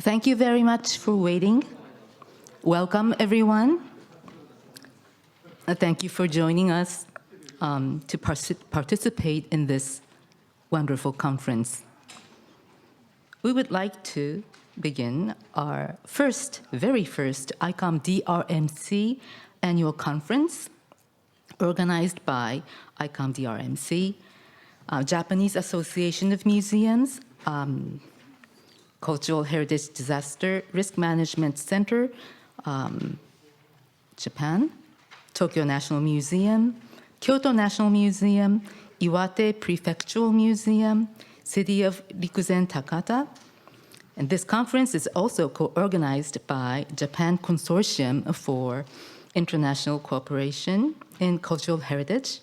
Thank you very much for waiting. Welcome, everyone. Thank you for joining us to participate in this wonderful conference. We would like to begin our very first ICOM-DRMC annual conference organized by ICOM-DRMC, Japanese Association of Museums, Cultural Heritage Disaster Risk Management Center, Japan, Tokyo National Museum, Kyoto National Museum, Iwate Prefectural Museum, City of Rikuzen Takata. And this conference is also co-organized by Japan Consortium for International Cooperation in Cultural Heritage,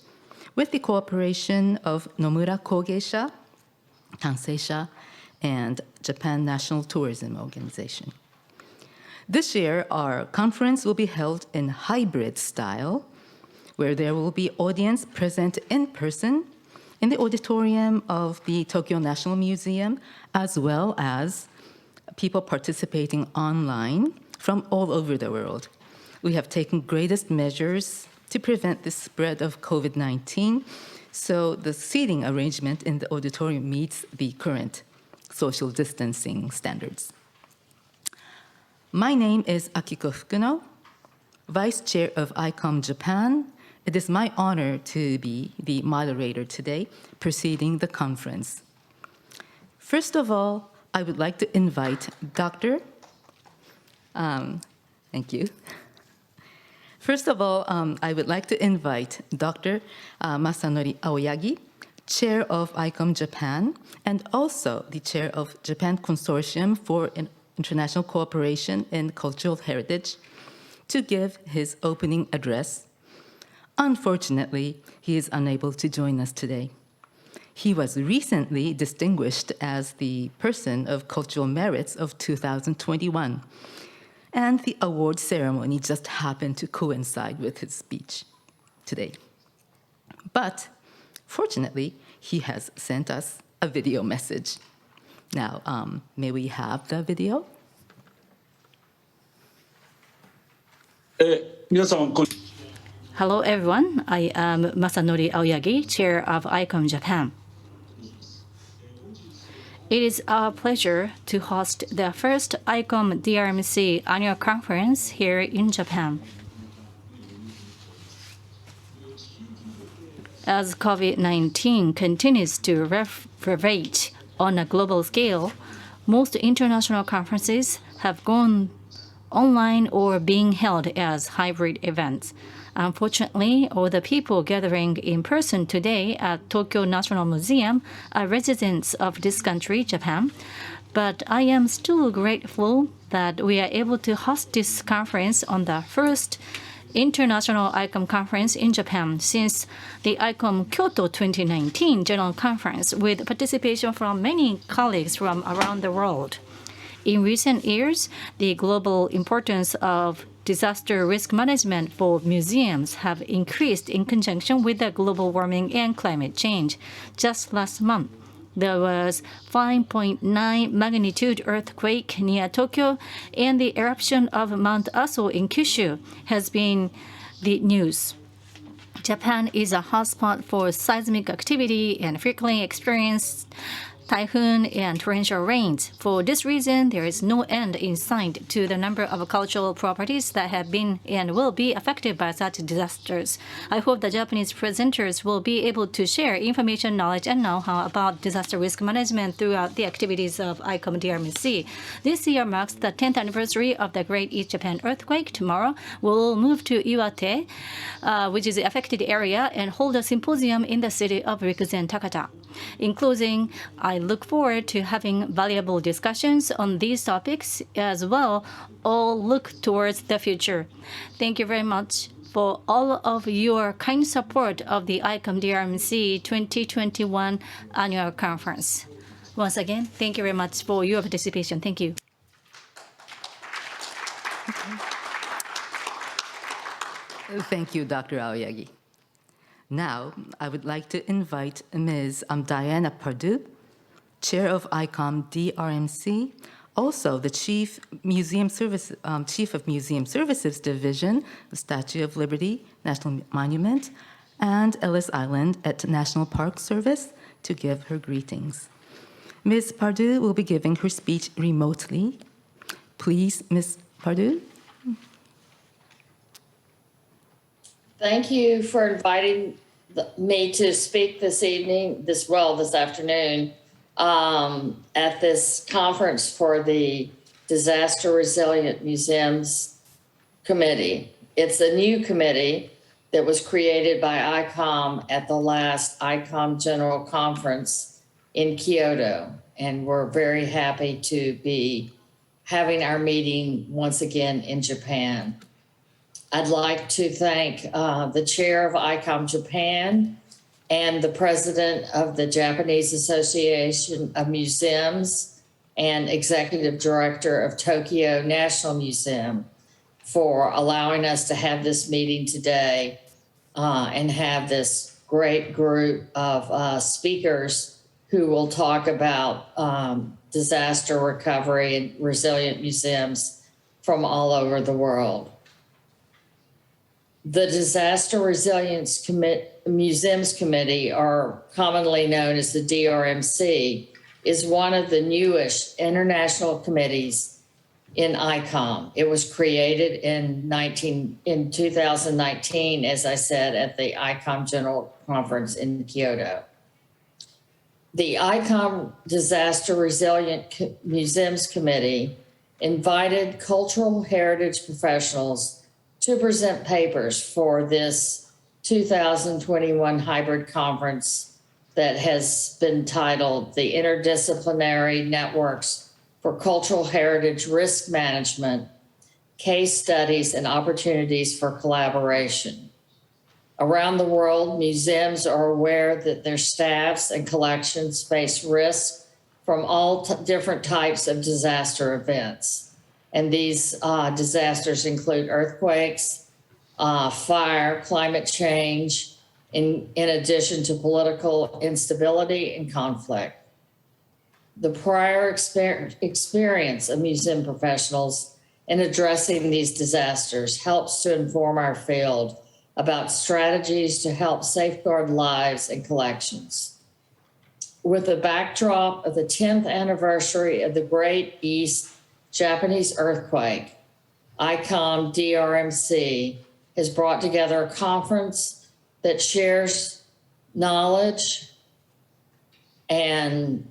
with the cooperation of Nomura Kogeisha, Kanseisha, and Japan National Tourism Organization. This year, our conference will be held in hybrid style, where there will be audience present in person in the auditorium of the Tokyo National Museum, as well as people participating online from all over the world. We have taken greatest measures to prevent the spread of COVID-19, so the seating arrangement in the auditorium meets the current social distancing standards. My name is Akiko Fukuno, Vice Chair of ICOM Japan. It is my honor to be the moderator today, preceding the conference. First of all, I would like to invite Dr. Thank you. First of all, I would like to invite Dr. Masanori Aoyagi, Chair of ICOM Japan, and also the Chair of Japan Consortium for International Cooperation in Cultural Heritage, to give his opening address. Unfortunately, he is unable to join us today. He was recently distinguished as the Person of Cultural Merits of 2021, and the award ceremony just happened to coincide with his speech today. But fortunately, he has sent us a video message. Now, may we have the video? Hello, everyone. I am Masanori Aoyagi, Chair of ICOM Japan. It is our pleasure to host the first ICOM-DRMC annual conference here in Japan. As COVID-19 continues to reverberate on a global scale, most international conferences have gone online or being held as hybrid events. Unfortunately, all the people gathering in person today at Tokyo National Museum are residents of this country, Japan. But I am still grateful that we are able to host this conference on the first International ICOM Conference in Japan since the ICOM Kyoto 2019 General Conference, with participation from many colleagues from around the world. In recent years, the global importance of disaster risk management for museums have increased in conjunction with the global warming and climate change. Just last month, there was 5.9 magnitude earthquake near Tokyo, and the eruption of Mount Aso in Kyushu has been the news. Japan is a hotspot for seismic activity and frequently experienced typhoon and torrential rains. For this reason, there is no end in sight to the number of cultural properties that have been and will be affected by such disasters. I hope the Japanese presenters will be able to share information, knowledge, and know-how about disaster risk management throughout the activities of ICOM-DRMC. This year marks the 10th anniversary of the Great East Japan earthquake. Tomorrow, we'll move to Iwate, which is the affected area, and hold a symposium in the city of Rikuzen Takata. In closing, I look forward to having valuable discussions on these topics as well. All look towards the future. Thank you very much for all of your kind support of the ICOM-DRMC 2021 annual conference. Once again, thank you very much for your participation. Thank you. Thank you, Dr. Aoyagi. Now, I would like to invite Ms. Diana Pardue, Chair of ICOM-DRMC, Also, the Chief of Museum Services Division, the Statue of Liberty National Monument, and Ellis Island at National Park Service to give her greetings. Ms. Pardue will be giving her speech remotely. Please, Ms. Pardue. Thank you for inviting me to speak this evening, this afternoon, at this conference for the Disaster Resilient Museums Committee. It's a new committee that was created by ICOM at the last ICOM General Conference in Kyoto. And we're very happy to be having our meeting once again in Japan. I'd like to thank the chair of ICOM Japan and the president of the Japanese Association of Museums and executive director of Tokyo National Museum for allowing us to have this meeting today and have this great group of speakers who will talk about disaster recovery and resilient museums from all over the world. The Disaster Resilience Museums Committee, or commonly known as the DRMC, is one of the newest international committees in ICOM. It was created in 2019, as I said, at the ICOM General Conference in Kyoto. The ICOM Disaster Resilient Museums Committee invited cultural heritage professionals to present papers for this 2021 hybrid conference that has been titled the Interdisciplinary Networks for Cultural Heritage Risk Management, Case Studies and Opportunities for Collaboration. Around the world, museums are aware that their staffs and collections face risks from all different types of disaster events. And these disasters include earthquakes, fire, climate change, in addition to political instability and conflict. The prior experience of museum professionals in addressing these disasters helps to inform our field about strategies to help safeguard lives and collections. With the backdrop of the 10th anniversary of the Great East Japanese earthquake, ICOM-DRMC has brought together a conference that shares knowledge and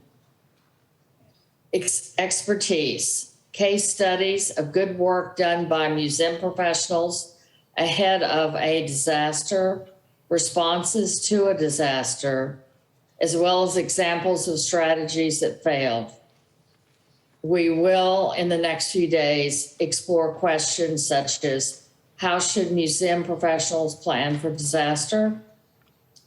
expertise, case studies of good work done by museum professionals ahead of a disaster, responses to a disaster, as well as examples of strategies that failed. We will, in the next few days, explore questions such as how should museum professionals plan for disaster?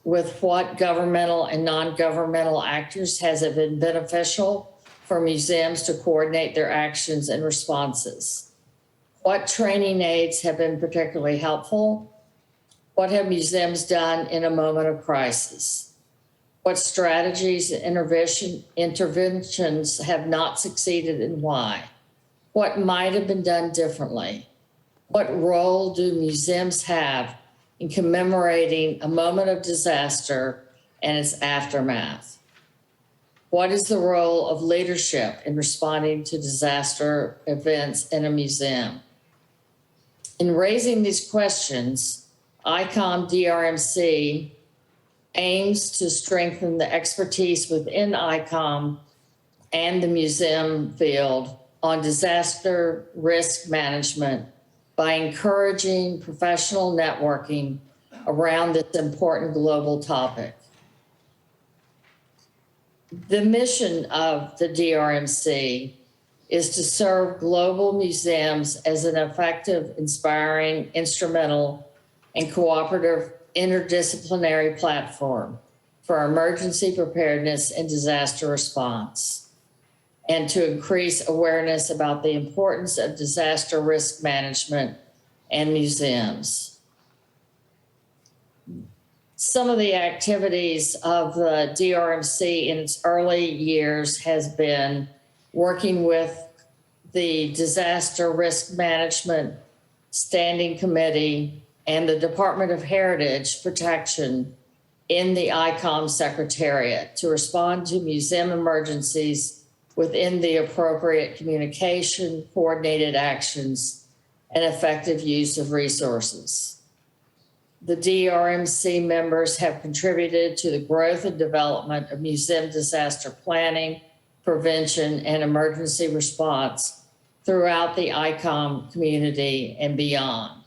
With what governmental and non-governmental actors has it been beneficial for museums to coordinate their actions and responses? What training aids have been particularly helpful? What have museums done in a moment of crisis? What strategies and interventions have not succeeded and why? What might have been done differently? What role do museums have in commemorating a moment of disaster and its aftermath? What is the role of leadership in responding to disaster events in a museum? In raising these questions, ICOM-DRMC aims to strengthen the expertise within ICOM and the museum field on disaster risk management by encouraging professional networking around this important global topic. The mission of the DRMC is to serve global museums as an effective, inspiring, instrumental, and cooperative interdisciplinary platform for emergency preparedness and disaster response, and to increase awareness about the importance of disaster risk management and museums. Some of the activities of the DRMC in its early years has been working with the Disaster Risk Management Standing Committee and the Department of Heritage Protection in the ICOM Secretariat to respond to museum emergencies within the appropriate communication, coordinated actions, and effective use of resources. The DRMC members have contributed to the growth and development of museum disaster planning, prevention, and emergency response throughout the ICOM community and beyond.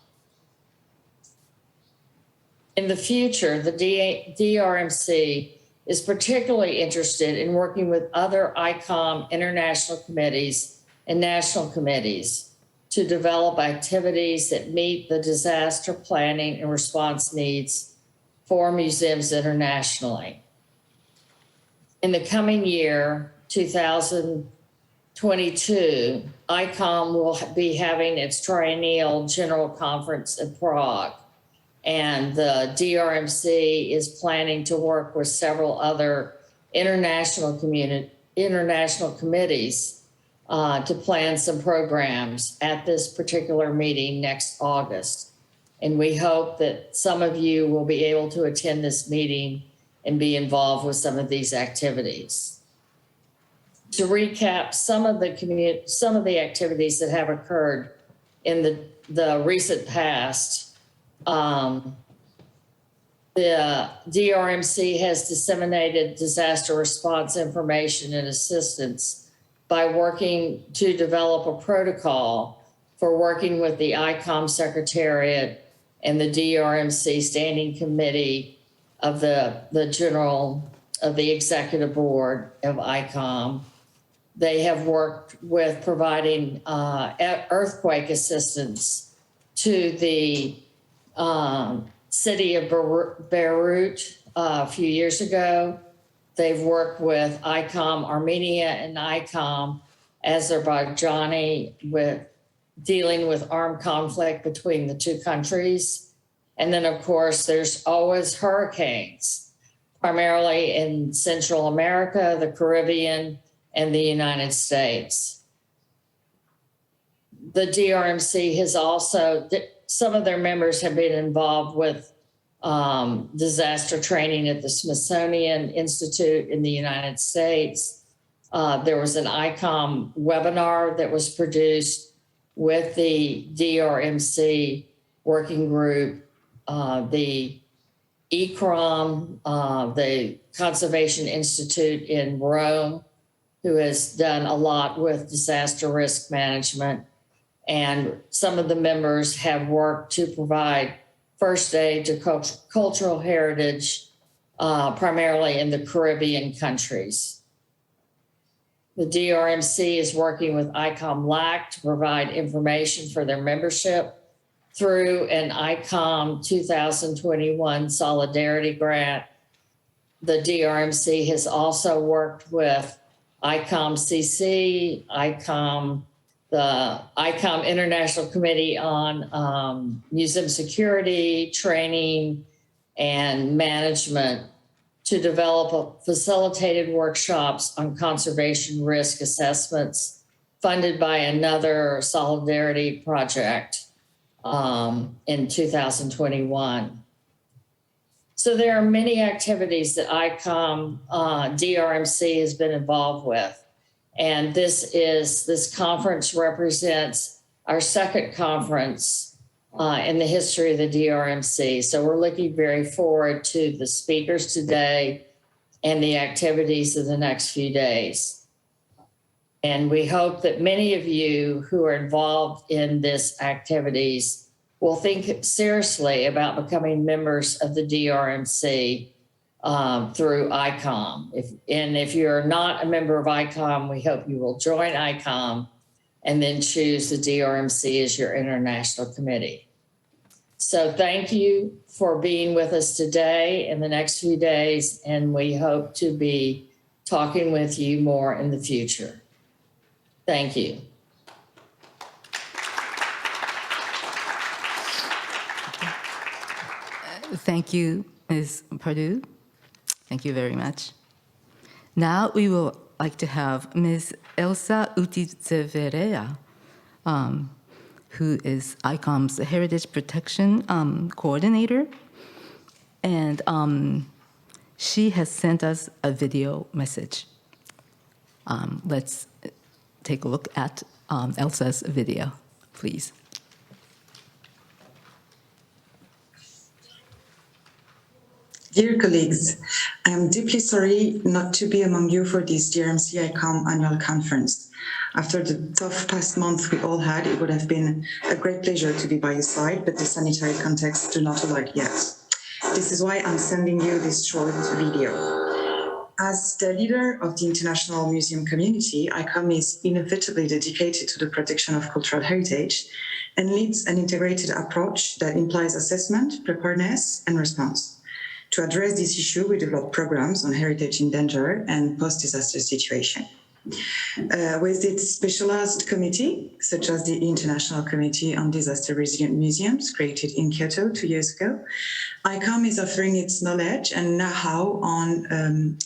In the future, the DRMC is particularly interested in working with other ICOM international committees and national committees to develop activities that meet the disaster planning and response needs for museums internationally. In the coming year, 2022, ICOM will be having its triennial general conference in Prague. And the DRMC is planning to work with several other international committees to plan some programs at this particular meeting next August. And we hope that some of you will be able to attend this meeting and be involved with some of these activities. To recap some of the activities that have occurred in the recent past, the DRMC has disseminated disaster response information and assistance by working to develop a protocol for working with the ICOM Secretariat and the DRMC Standing Committee of the Executive Board of ICOM. They have worked with providing earthquake assistance to the city of Beirut a few years ago. They've worked with ICOM Armenia and ICOM Azerbaijani with dealing with armed conflict between the two countries. And then, of course, there's always hurricanes, primarily in Central America, the Caribbean, and the United States. The DRMC has also, some of their members have been involved with disaster training at the Smithsonian Institute in the United States. There was an ICOM webinar that was produced with the DRMC working group, the ICOM, the Conservation Institute in Rome, who has done a lot with disaster risk management. And some of the members have worked to provide first aid to cultural heritage, primarily in the Caribbean countries. The DRMC is working with ICOM LAC to provide information for their membership through an ICOM 2021 Solidarity Grant. The DRMC has also worked with ICOM CC, the ICOM International Committee on Museum Security, Training, and Management to develop facilitated workshops on conservation risk assessments funded by another Solidarity project in 2021. So there are many activities that ICOM DRMC has been involved with. And this conference represents our second conference in the history of the DRMC. So we're looking very forward to the speakers today and the activities of the next few days. And we hope that many of you who are involved in this activities will think seriously about becoming members of the DRMC through ICOM. If you're not a member of ICOM, we hope you will join ICOM and then choose the DRMC as your international committee. So thank you for being with us today in the next few days, and we hope to be talking with you more in the future. Thank you. Thank you, Ms. Pardue. Thank you very much. Now we will like to have Ms. Elsa Urtizverea, who is ICOM's Heritage Protection Coordinator. And she has sent us a video message. Let's take a look at Elsa's video, please. Dear colleagues, I am deeply sorry not to be among you for this DRMC ICOM annual conference. After the tough past month we all had, it would have been a great pleasure to be by your side, but the sanitary context do not allow it yet. This is why I'm sending you this short video. As the leader of the international museum community, ICOM is inevitably dedicated to the protection of cultural heritage and leads an integrated approach that implies assessment, preparedness, and response. To address this issue, we develop programs on heritage in danger and post-disaster situation. With its specialized committee, such as the International Committee on Disaster Resilient Museums, created in Kyoto 2 years ago, ICOM is offering its knowledge and know-how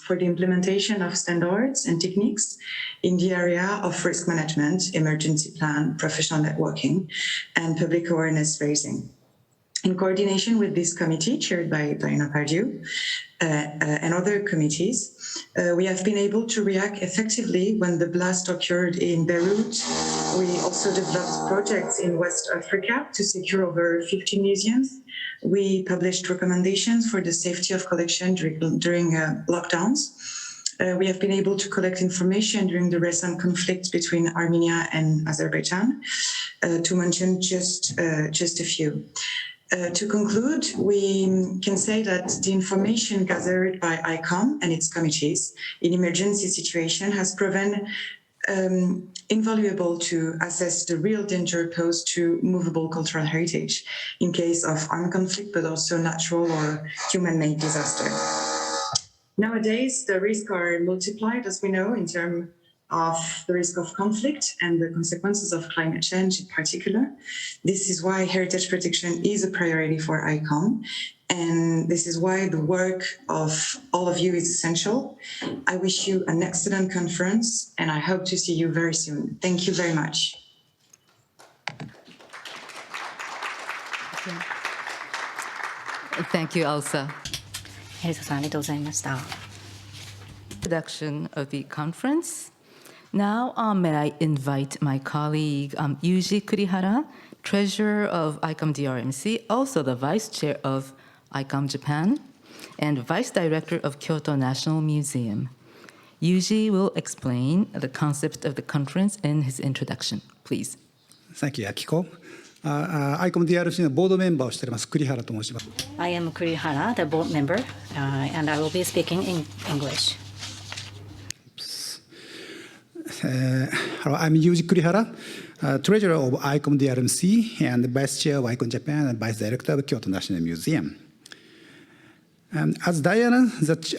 for the implementation of standards and techniques in the area of risk management, emergency plan, professional networking, and public awareness raising. In coordination with this committee, chaired by Diana Pardue, and other committees, we have been able to react effectively when the blast occurred in Beirut. We also developed projects in West Africa to secure over 50 museums. We published recommendations for the safety of collection during lockdowns. We have been able to collect information during the recent conflict between Armenia and Azerbaijan, to mention just a few. To conclude, we can say that the information gathered by ICOM and its committees in emergency situation has proven invaluable to assess the real danger posed to movable cultural heritage in case of armed conflict, but also natural or human-made disaster. Nowadays, the risks are multiplied, as we know, in terms of the risk of conflict and the consequences of climate change in particular. This is why heritage protection is a priority for ICOM, and this is why the work of all of you is essential. I wish you an excellent conference, and I hope to see you very soon. Thank you very much. Thank you, Elsa. エルサさんありがとうございました。 Introduction of the conference. Now, may I invite my colleague Yuji Kurihara, Treasurer of ICOM-DRMC, also the Vice Chair of ICOM Japan, and Vice Director of Kyoto National Museum. Yuji will explain the concept of the conference in his introduction. Please. Thank you, Akiko. ICOM-DRMC のボードメンバーをしております栗原と申します。I am Kurihara, the board member, and I will be speaking in English. Hello, I'm Yuji Kurihara, Treasurer of ICOM-DRMC and Vice Chair of ICOM Japan and Vice Director of Kyoto National Museum. As Diana,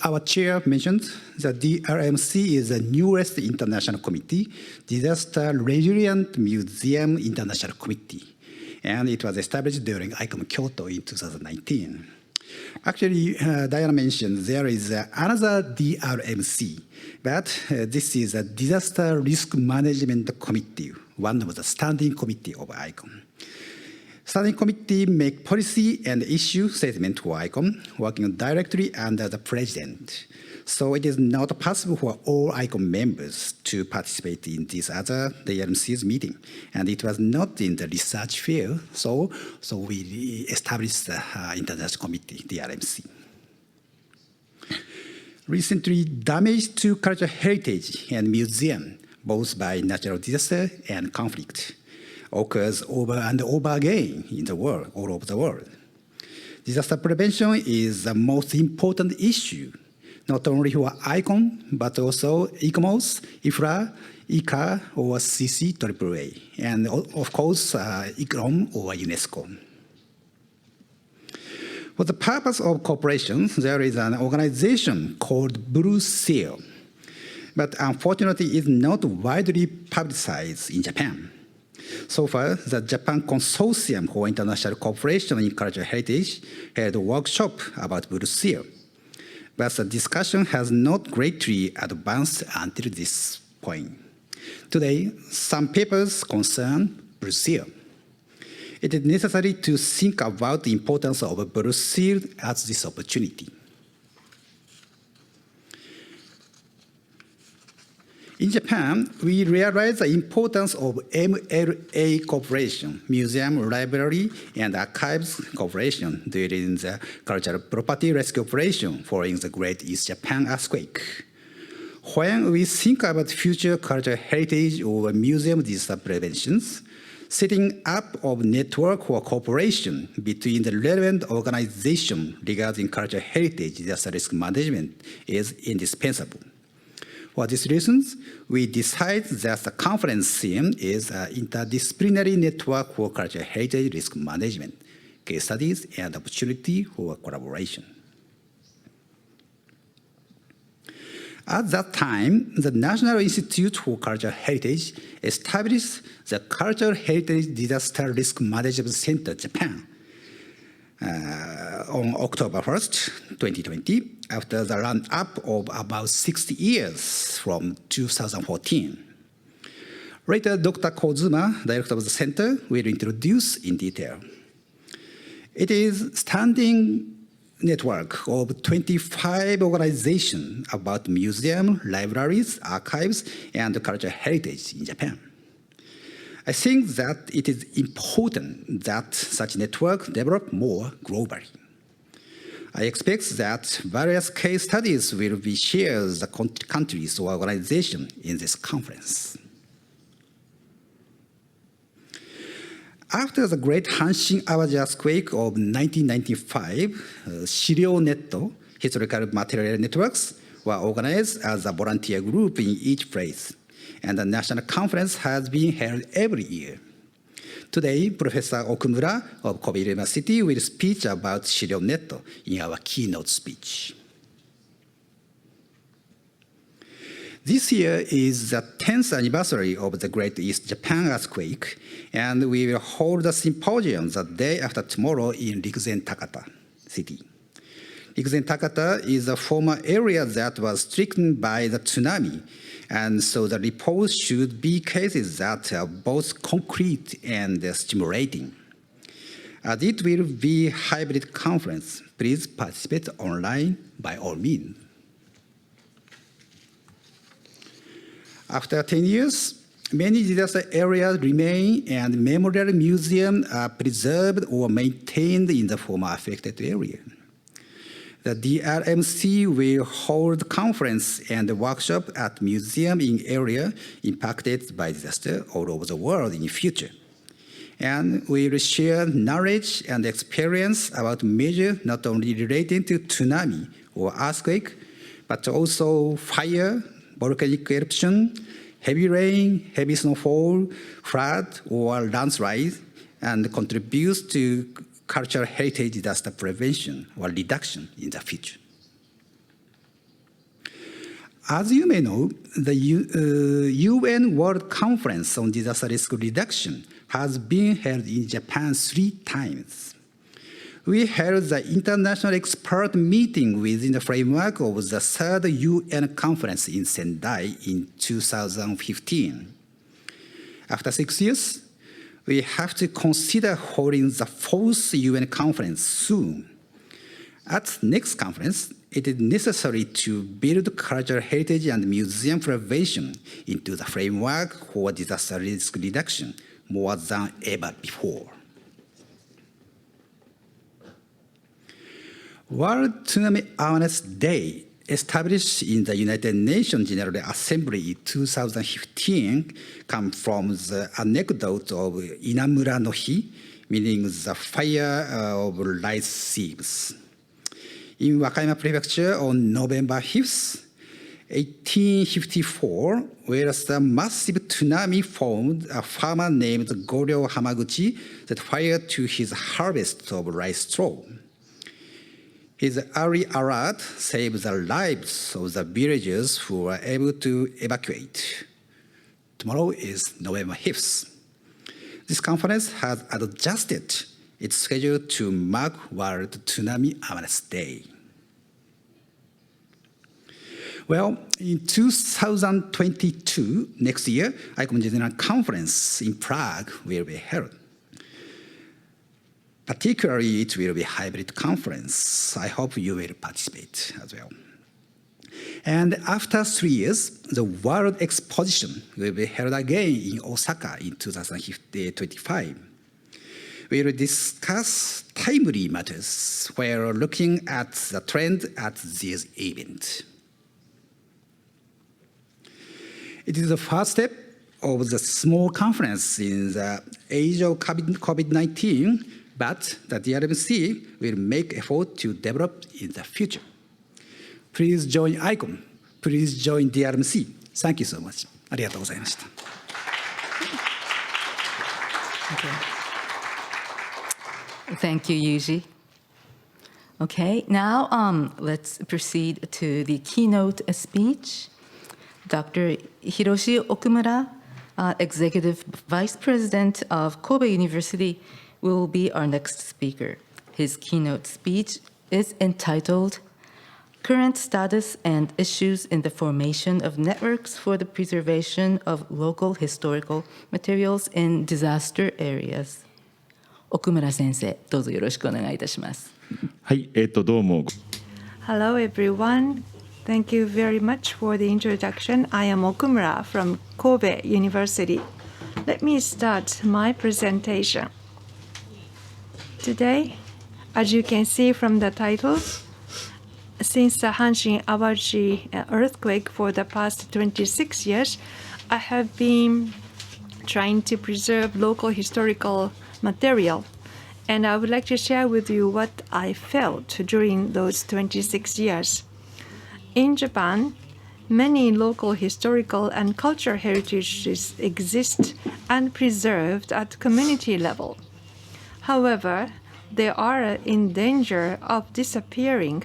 our chair, mentioned, the DRMC is the newest international committee, Disaster Resilient Museum International Committee, and it was established during ICOM Kyoto in 2019. Actually, Diana mentioned there is another DRMC, but this is a Disaster Risk Management Committee, one of the standing committee of ICOM. Standing committee make policy and issue statement to ICOM, working directly under the president. So it is not possible for all ICOM members to participate in this other DRMC's meeting. And it was not in the research field, so we established the International Committee, DRMC. Recently, damage to cultural heritage and museum, both by natural disaster and conflict, occurs over and over again in the world, all over the world. Disaster prevention is the most important issue, not only for ICOM, but also ICOMOS, IFRA, ICA, or CCAA, and of course, ICOM or UNESCO. For the purpose of cooperation, there is an organization called Blue Seal, but unfortunately it is not widely publicized in Japan. So far, the Japan Consortium for International Cooperation in Cultural Heritage held a workshop about Blue Seal. but the discussion has not greatly advanced until this point. Today, some papers concern Brazil. It is necessary to think about the importance of Brazil as this opportunity. In Japan, we realize the importance of MLA cooperation, Museum, Library, and Archives cooperation during the cultural property rescue operation following the Great East Japan earthquake. When we think about future cultural heritage or museum disaster preventions, setting up of network for cooperation between the relevant organizations regarding cultural heritage disaster risk management is indispensable. For these reasons, we decide that the conference theme is an interdisciplinary network for cultural heritage risk management, case studies, and opportunity for collaboration. At that time, the National Institute for Cultural Heritage established the Cultural Heritage Disaster Risk Management Center, Japan, on October 1st, 2020, after the run-up of about 60 years from 2014. Later, Dr. Kohdzuma, director of the center, will introduce in detail. It is a standing network of 25 organizations about museums, libraries, archives, and cultural heritage in Japan. I think that it is important that such network develop more globally. I expect that various case studies will be shared with the countries or organizations in this conference. After the Great Hanshin Awaji earthquake of 1995, Shiryo-Netto, historical material networks, were organized as a volunteer group in each place, and the national conference has been held every year. Today, Professor Okumura of Kobe University will speak about Shiryo-Netto in our keynote speech. This year is the 10th anniversary of the Great East Japan earthquake, and we will hold a symposium the day after tomorrow in Rikuzen Takata City. Rikuzen Takata is a former area that was stricken by the tsunami, and so the report should be cases that are both concrete and stimulating. As it will be a hybrid conference, please participate online by all means. After 10 years, many disaster areas remain and memorial museums are preserved or maintained in the former affected area. The DRMC will hold conference and workshop at museums in area impacted by disaster all over the world in the future. And we will share knowledge and experience about measures not only relating to tsunami or earthquake, but also fire, volcanic eruption, heavy rain, heavy snowfall, flood, or landslide, and contributes to cultural heritage disaster prevention or reduction in the future. As you may know, the UN World Conference on Disaster Risk Reduction has been held in Japan 3 times. We held the international expert meeting within the framework of the 3rd UN conference in Sendai in 2015. After 6 years, we have to consider holding the 4th UN conference soon. At next conference, it is necessary to build cultural heritage and museum preservation into the framework for disaster risk reduction more than ever before. World Tsunami Awareness Day, established in the United Nations General Assembly in 2015, comes from the anecdote of Inamura no Hi, meaning the fire of rice seeds. In Wakayama Prefecture on November 5th, 1854, whereas the massive tsunami formed, a farmer named Goryo Hamaguchi set fire to his harvest of rice straw. His early alert saved the lives of the villagers who were able to evacuate. Tomorrow is November 5th. This conference has adjusted its schedule to mark World Tsunami Awareness Day. Well, in 2022, next year, ICOM General Conference in Prague will be held. Particularly, it will be a hybrid conference. I hope you will participate as well. And after 3 years, the World Exposition will be held again in Osaka in 2025. We will discuss timely matters while looking at the trend at this event. It is the first step of the small conference in the age of COVID-19, but the DRMC will make effort to develop in the future. Please join ICOM. Please join DRMC. Thank you so much. ありがとうございました。Thank you, Yuji. Okay, now let's proceed to the keynote speech. Dr. Hiroshi Okumura, Executive Vice President of Kobe University, will be our next speaker. His keynote speech is entitled Current Status and Issues in the Formation of Networks for the Preservation of Local Historical Materials in Disaster Areas. 奥村先生、どうぞよろしくお願いいたします。はい、どうも。Hello, everyone. Thank you very much for the introduction. I am Okumura from Kobe University. Let me start my presentation. Today, as you can see from the title, since the Hanshin Aoyagi earthquake for the past 26 years, I have been trying to preserve local historical material. And I would like to share with you what I felt during those 26 years. In Japan, many local historical and cultural heritages exist and preserved at community level. However, they are in danger of disappearing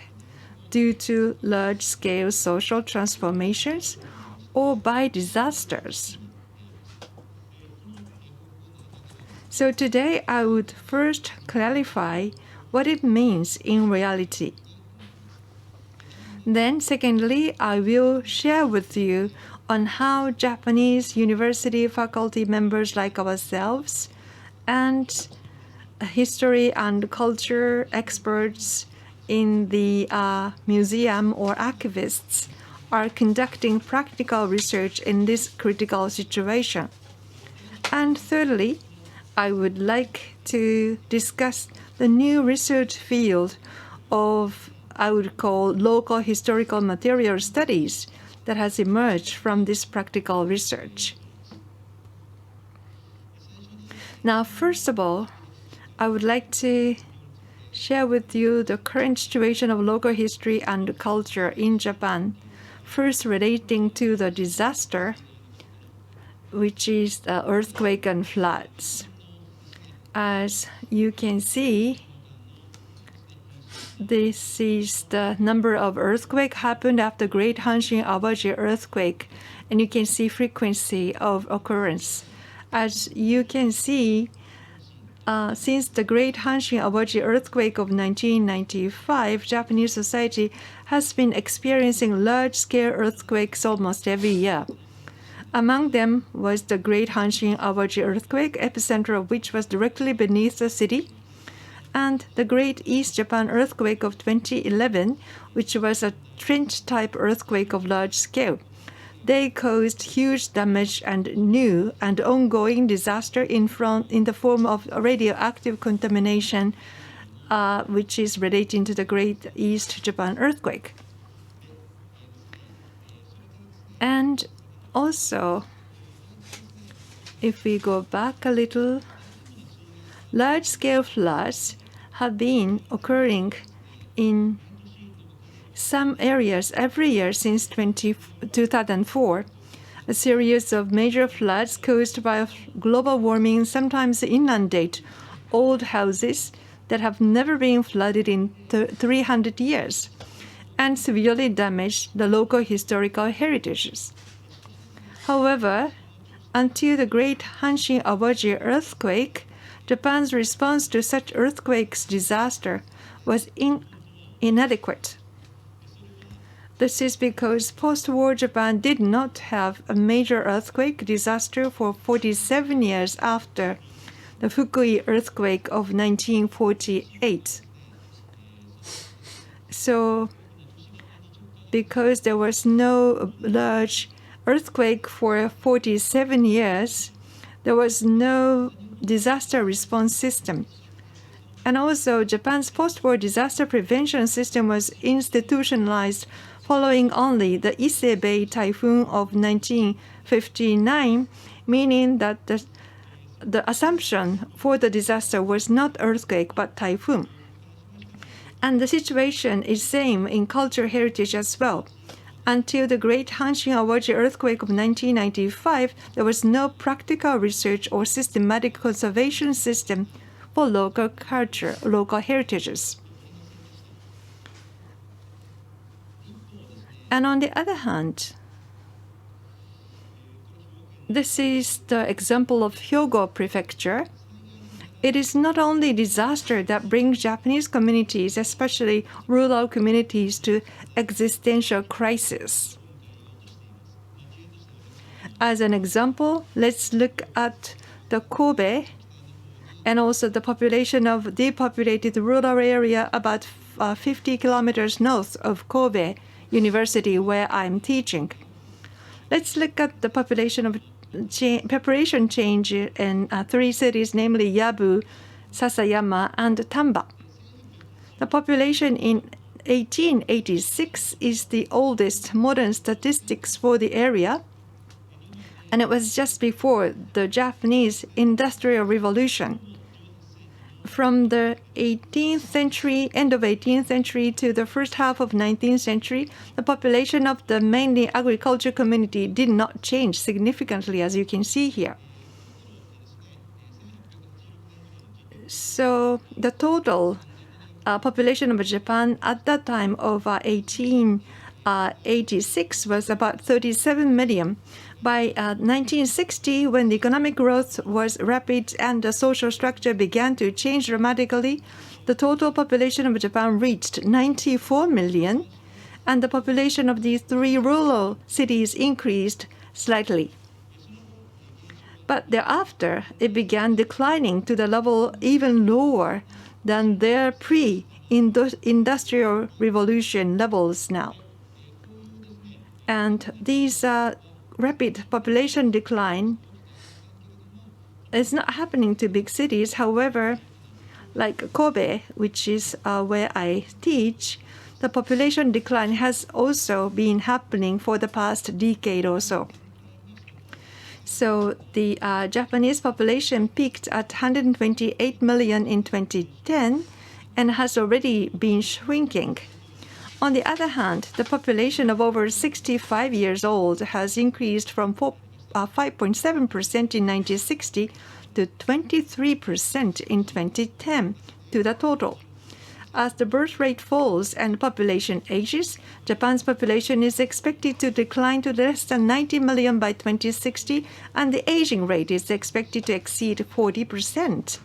due to large-scale social transformations or by disasters. So today, I would first clarify what it means in reality. Then, secondly, I will share with you on how Japanese university faculty members like ourselves and history and culture experts in the museum or archivists are conducting practical research in this critical situation. And thirdly, I would like to discuss the new research field of, I would call, local historical material studies that has emerged from this practical research. Now, first of all, I would like to share with you the current situation of local history and culture in Japan, first relating to the disaster, which is the earthquake and floods. As you can see, this is the number of earthquakes happened after Great Hanshin Aoyagi earthquake, and you can see frequency of occurrence. As you can see, since the Great Hanshin Aoyagi earthquake of 1995, Japanese society has been experiencing large-scale earthquakes almost every year. Among them was the Great Hanshin Aoyagi earthquake, epicenter of which was directly beneath the city, and the Great East Japan earthquake of 2011, which was a trench-type earthquake of large scale. They caused huge damage and new and ongoing disaster in the form of radioactive contamination, which is relating to the Great East Japan earthquake. And also, if we go back a little, large-scale floods have been occurring in some areas every year since 2004. A series of major floods caused by global warming sometimes inundate old houses that have never been flooded in 300 years and severely damage the local historical heritages. However, until the Great Hanshin Aoyagi earthquake, Japan's response to such earthquakes disaster was inadequate. This is because post-war Japan did not have a major earthquake disaster for 47 years after the Fukui earthquake of 1948. So, because there was no large earthquake for 47 years, there was no disaster response system. And also, Japan's post-war disaster prevention system was institutionalized following only the Ise Bay typhoon of 1959, meaning that the assumption for the disaster was not earthquake but typhoon. And the situation is same in cultural heritage as well. Until the Great Hanshin Awaji earthquake of 1995, there was no practical research or systematic conservation system for local culture, local heritages. And on the other hand, this is the example of Hyogo Prefecture. It is not only disaster that brings Japanese communities, especially rural communities, to existential crisis. As an example, let's look at the Kobe and also the population of depopulated rural area about 50 kilometers north of Kobe University, where I'm teaching. Let's look at the population of preparation change in 3 cities, namely Yabu, Sasayama, and Tamba. The population in 1886 is the oldest modern statistics for the area, and it was just before the Japanese Industrial Revolution. From the 18th century, end of 18th century to the first half of 19th century, the population of the mainly agriculture community did not change significantly, as you can see here. So the total population of Japan at that time of 1886 was about 37 million. By 1960, when the economic growth was rapid and the social structure began to change dramatically, the total population of Japan reached 94 million, and the population of these 3 rural cities increased slightly. But thereafter, it began declining to the level even lower than their pre-industrial revolution levels now. And these rapid population decline is not happening to big cities. However, like Kobe, which is where I teach, the population decline has also been happening for the past decade or so. So the Japanese population peaked at 128 million in 2010 and has already been shrinking. On the other hand, the population of over 65 years old has increased from 5.7% in 1960 to 23% in 2010 to the total. As the birth rate falls and population ages, Japan's population is expected to decline to less than 90 million by 2060, and the aging rate is expected to exceed 40%.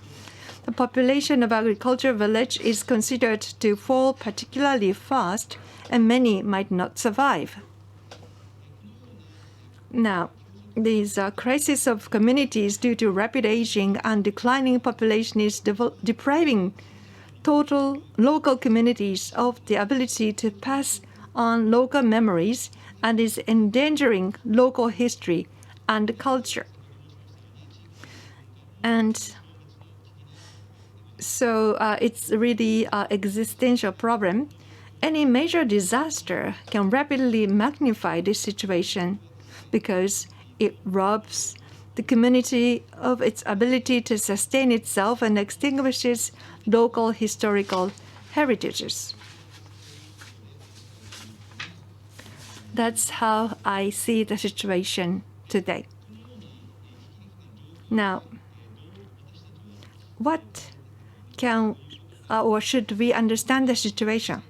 The population of agricultural village is considered to fall particularly fast, and many might not survive. Now, these crisis of communities due to rapid aging and declining population is depriving total local communities of the ability to pass on local memories and is endangering local history and culture. And so it's really an existential problem. Any major disaster can rapidly magnify this situation because it robs the community of its ability to sustain itself and extinguishes local historical heritages. That's how I see the situation today. Now, what can or should we understand the situation?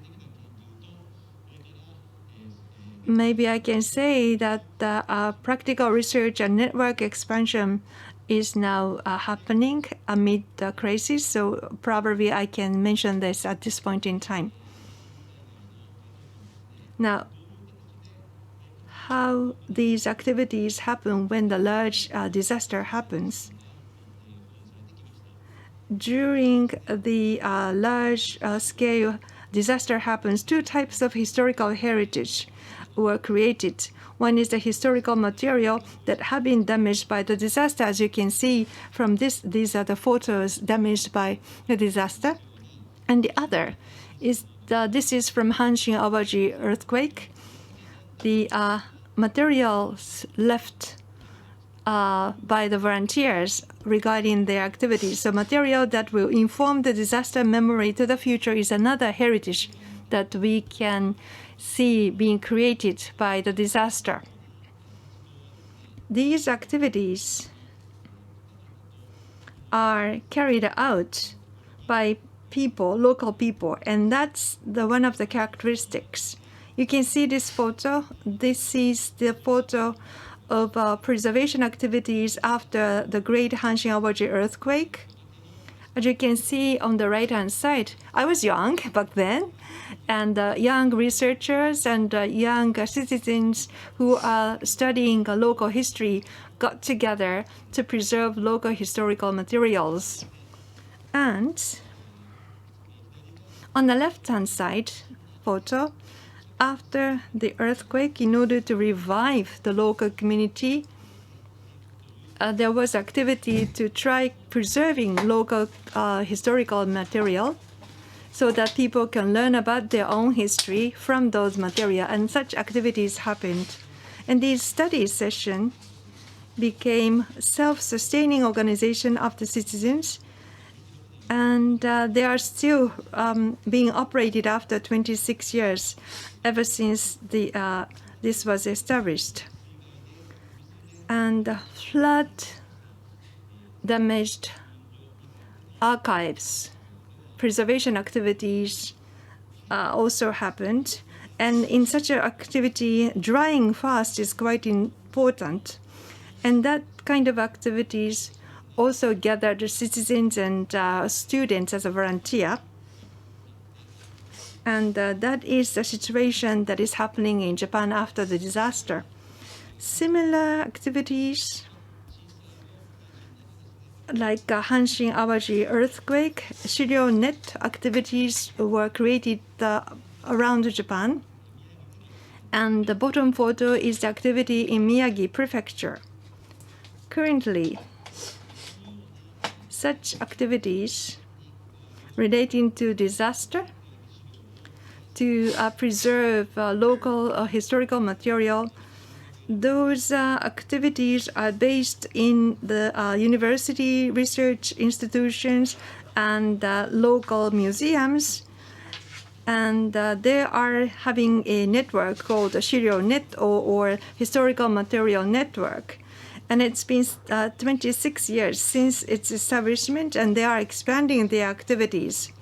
Maybe I can say that practical research and network expansion is now happening amid the crisis, so probably I can mention this at this point in time. Now, how these activities happen when the large disaster happens. During the large-scale disaster happens, two types of historical heritage were created. One is the historical material that have been damaged by the disaster. As you can see from this, these are the photos damaged by the disaster. And the other is this is from Hanshin Aoyagi earthquake. The materials left by the volunteers regarding their activities. So material that will inform the disaster memory to the future is another heritage that we can see being created by the disaster. These activities are carried out by people, local people, and that's one of the characteristics. You can see this photo. This is the photo of preservation activities after the Great Hanshin Aoyagi earthquake. As you can see on the right-hand side, I was young back then, and young researchers and young citizens who are studying local history got together to preserve local historical materials. And on the left-hand side photo, after the earthquake, in order to revive the local community, there was activity to try preserving local historical material so that people can learn about their own history from those material, and such activities happened. And these study sessions became self-sustaining organization of the citizens, and they are still being operated after 26 years, ever since this was established. And flood damaged archives, preservation activities also happened. And in such an activity, drying fast is quite important. And that kind of activities also gathered citizens and students as a volunteer. And that is the situation that is happening in Japan after the disaster. Similar activities like Hanshin Aoyagi earthquake, Shiryo net activities were created around Japan. And the bottom photo is the activity in Miyagi Prefecture. Currently, such activities relating to disaster, to preserve local historical material, those activities are based in the university research institutions and local museums, and they are having a network called the Shiryo Net or Historical Material Network. And it's been 26 years since its establishment, and they are expanding their activities.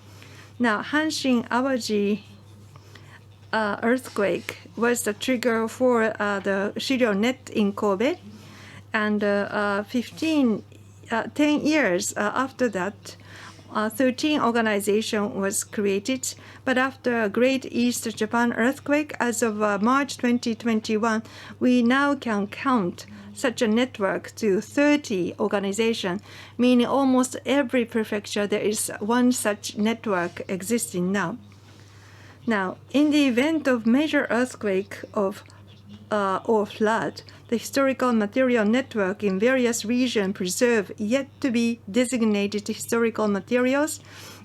Now, Hanshin Aoyagi earthquake was the trigger for the Shiryo Net in Kobe, and 10 years after that, 13 organization was created. But after Great East Japan earthquake, as of March 2021, we now can count such a network to 30 organizations, meaning almost every prefecture there is one such network existing now. Now, in the event of major earthquake or flood, the historical material network in various regions preserve yet to be designated historical materials,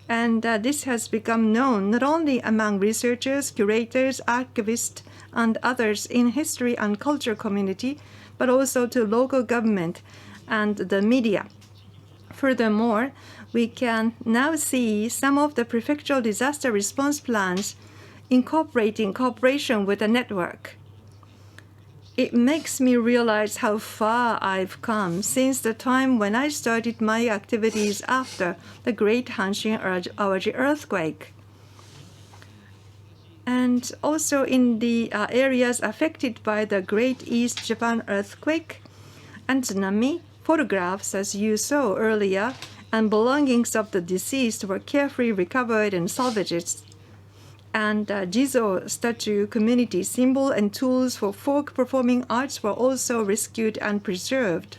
and this has become known not only among researchers, curators, archivists, and others in history and culture community, but also to local government and the media. Furthermore, we can now see some of the prefectural disaster response plans incorporating cooperation with the network. It makes me realize how far I've come since the time when I started my activities after the Great Hanshin Aoyagi earthquake. And also in the areas affected by the Great East Japan earthquake and tsunami, photographs, as you saw earlier, and belongings of the deceased were carefully recovered and salvaged. and Jizo statue community symbol and tools for folk performing arts were also rescued and preserved.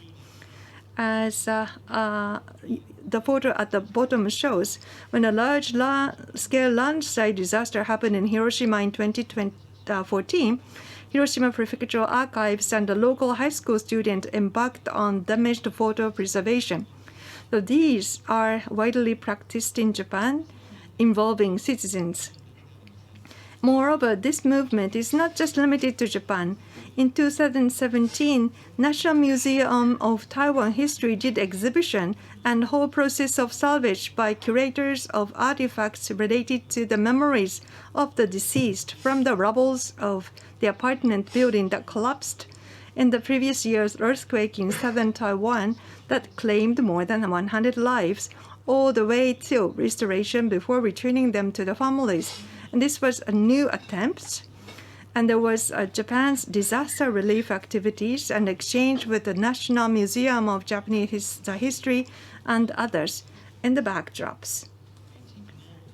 As the photo at the bottom shows, when a large-scale landslide disaster happened in Hiroshima in 2014, Hiroshima Prefectural Archives and the local high school students embarked on damaged photo preservation. So these are widely practiced in Japan, involving citizens. Moreover, this movement is not just limited to Japan. In 2017, National Museum of Taiwan History did exhibition and whole process of salvage by curators of artifacts related to the memories of the deceased from the rubble of the apartment building that collapsed in the previous year's earthquake in southern Taiwan that claimed more than 100 lives, all the way till restoration before returning them to the families. And this was a new attempt. And there was Japan's disaster relief activities and exchange with the National Museum of Japanese History and others in the backdrops.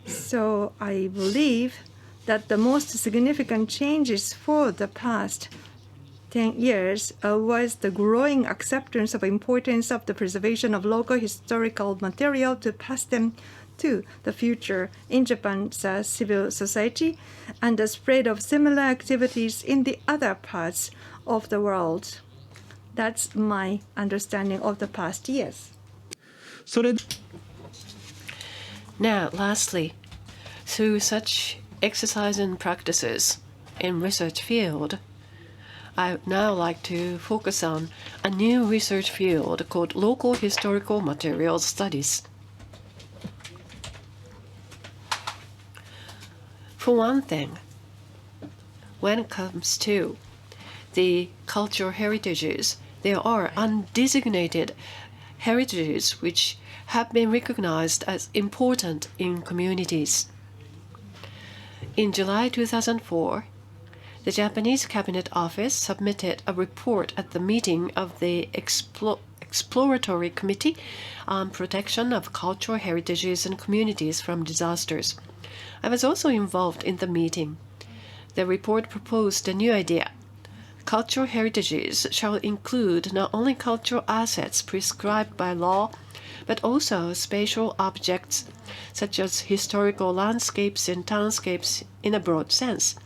So I believe that the most significant changes for the past 10 years was the growing acceptance of importance of the preservation of local historical material to pass them to the future in Japan's civil society, and the spread of similar activities in the other parts of the world. That's my understanding of the past years. Now, lastly, through such exercise and practices in research field, I would now like to focus on a new research field called Local Historical Materials Studies. For one thing, when it comes to the cultural heritages, there are undesignated heritages which have been recognized as important in communities. In July 2004, the Japanese Cabinet Office submitted a report at the meeting of the Exploratory Committee on Protection of Cultural Heritages and Communities from Disasters. I was also involved in the meeting. The report proposed a new idea. Cultural heritages shall include not only cultural assets prescribed by law, but also spatial objects such as historical landscapes and townscapes in a broad sense.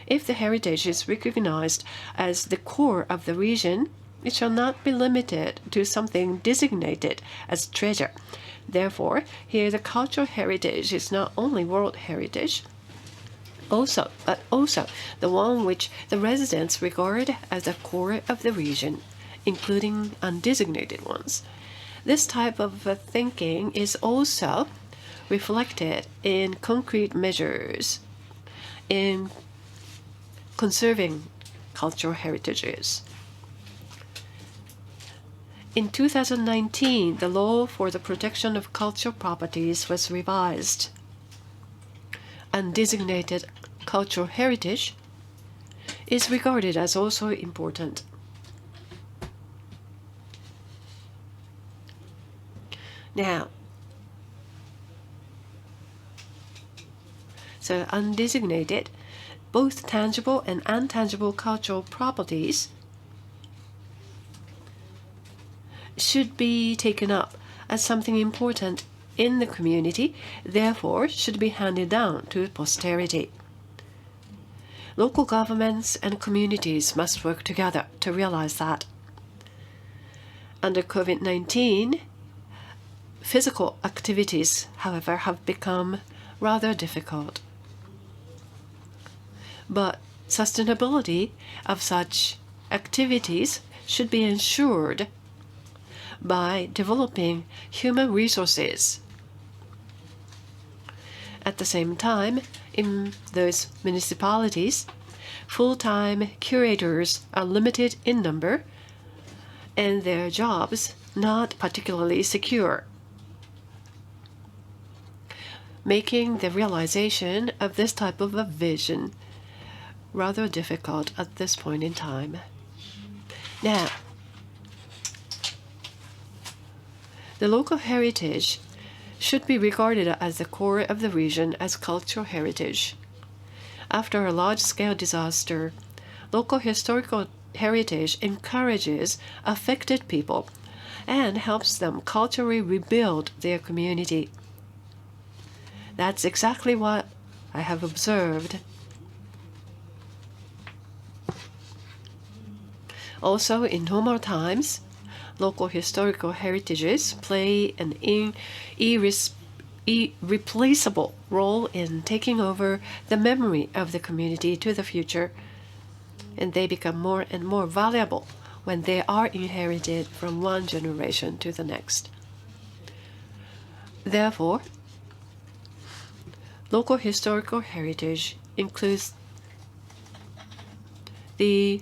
If the heritage is recognized as the core of the region, it shall not be limited to something designated as treasure. Therefore, here the cultural heritage is not only world heritage, but also the one which the residents regard as the core of the region, including undesignated ones. This type of thinking is also reflected in concrete measures in conserving cultural heritages. In 2019, the law for the protection of cultural properties was revised. Undesignated cultural heritage is regarded as also important. Now, so undesignated, both tangible and intangible cultural properties should be taken up as something important in the community, therefore should be handed down to posterity. Local governments and communities must work together to realize that. Under COVID-19, physical activities, however, have become rather difficult. But sustainability of such activities should be ensured by developing human resources. At the same time, in those municipalities, full-time curators are limited in number and their jobs not particularly secure, making the realization of this type of a vision rather difficult at this point in time. Now, the local heritage should be regarded as the core of the region as cultural heritage. After a large-scale disaster, local historical heritage encourages affected people and helps them culturally rebuild their community. That's exactly what I have observed. Also, in normal times, local historical heritages play an irreplaceable role in taking over the memory of the community to the future, and they become more and more valuable when they are inherited from one generation to the next. Therefore, local historical heritage includes the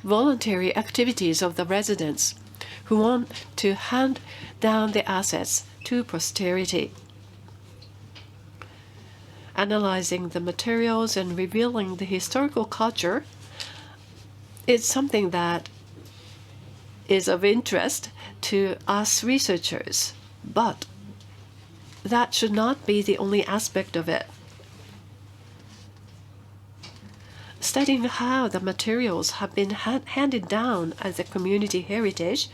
voluntary activities of the residents who want to hand down the assets to posterity. Analyzing the materials and revealing the historical culture is something that is of interest to us researchers, but that should not be the only aspect of it. Studying how the materials have been handed down as a community heritage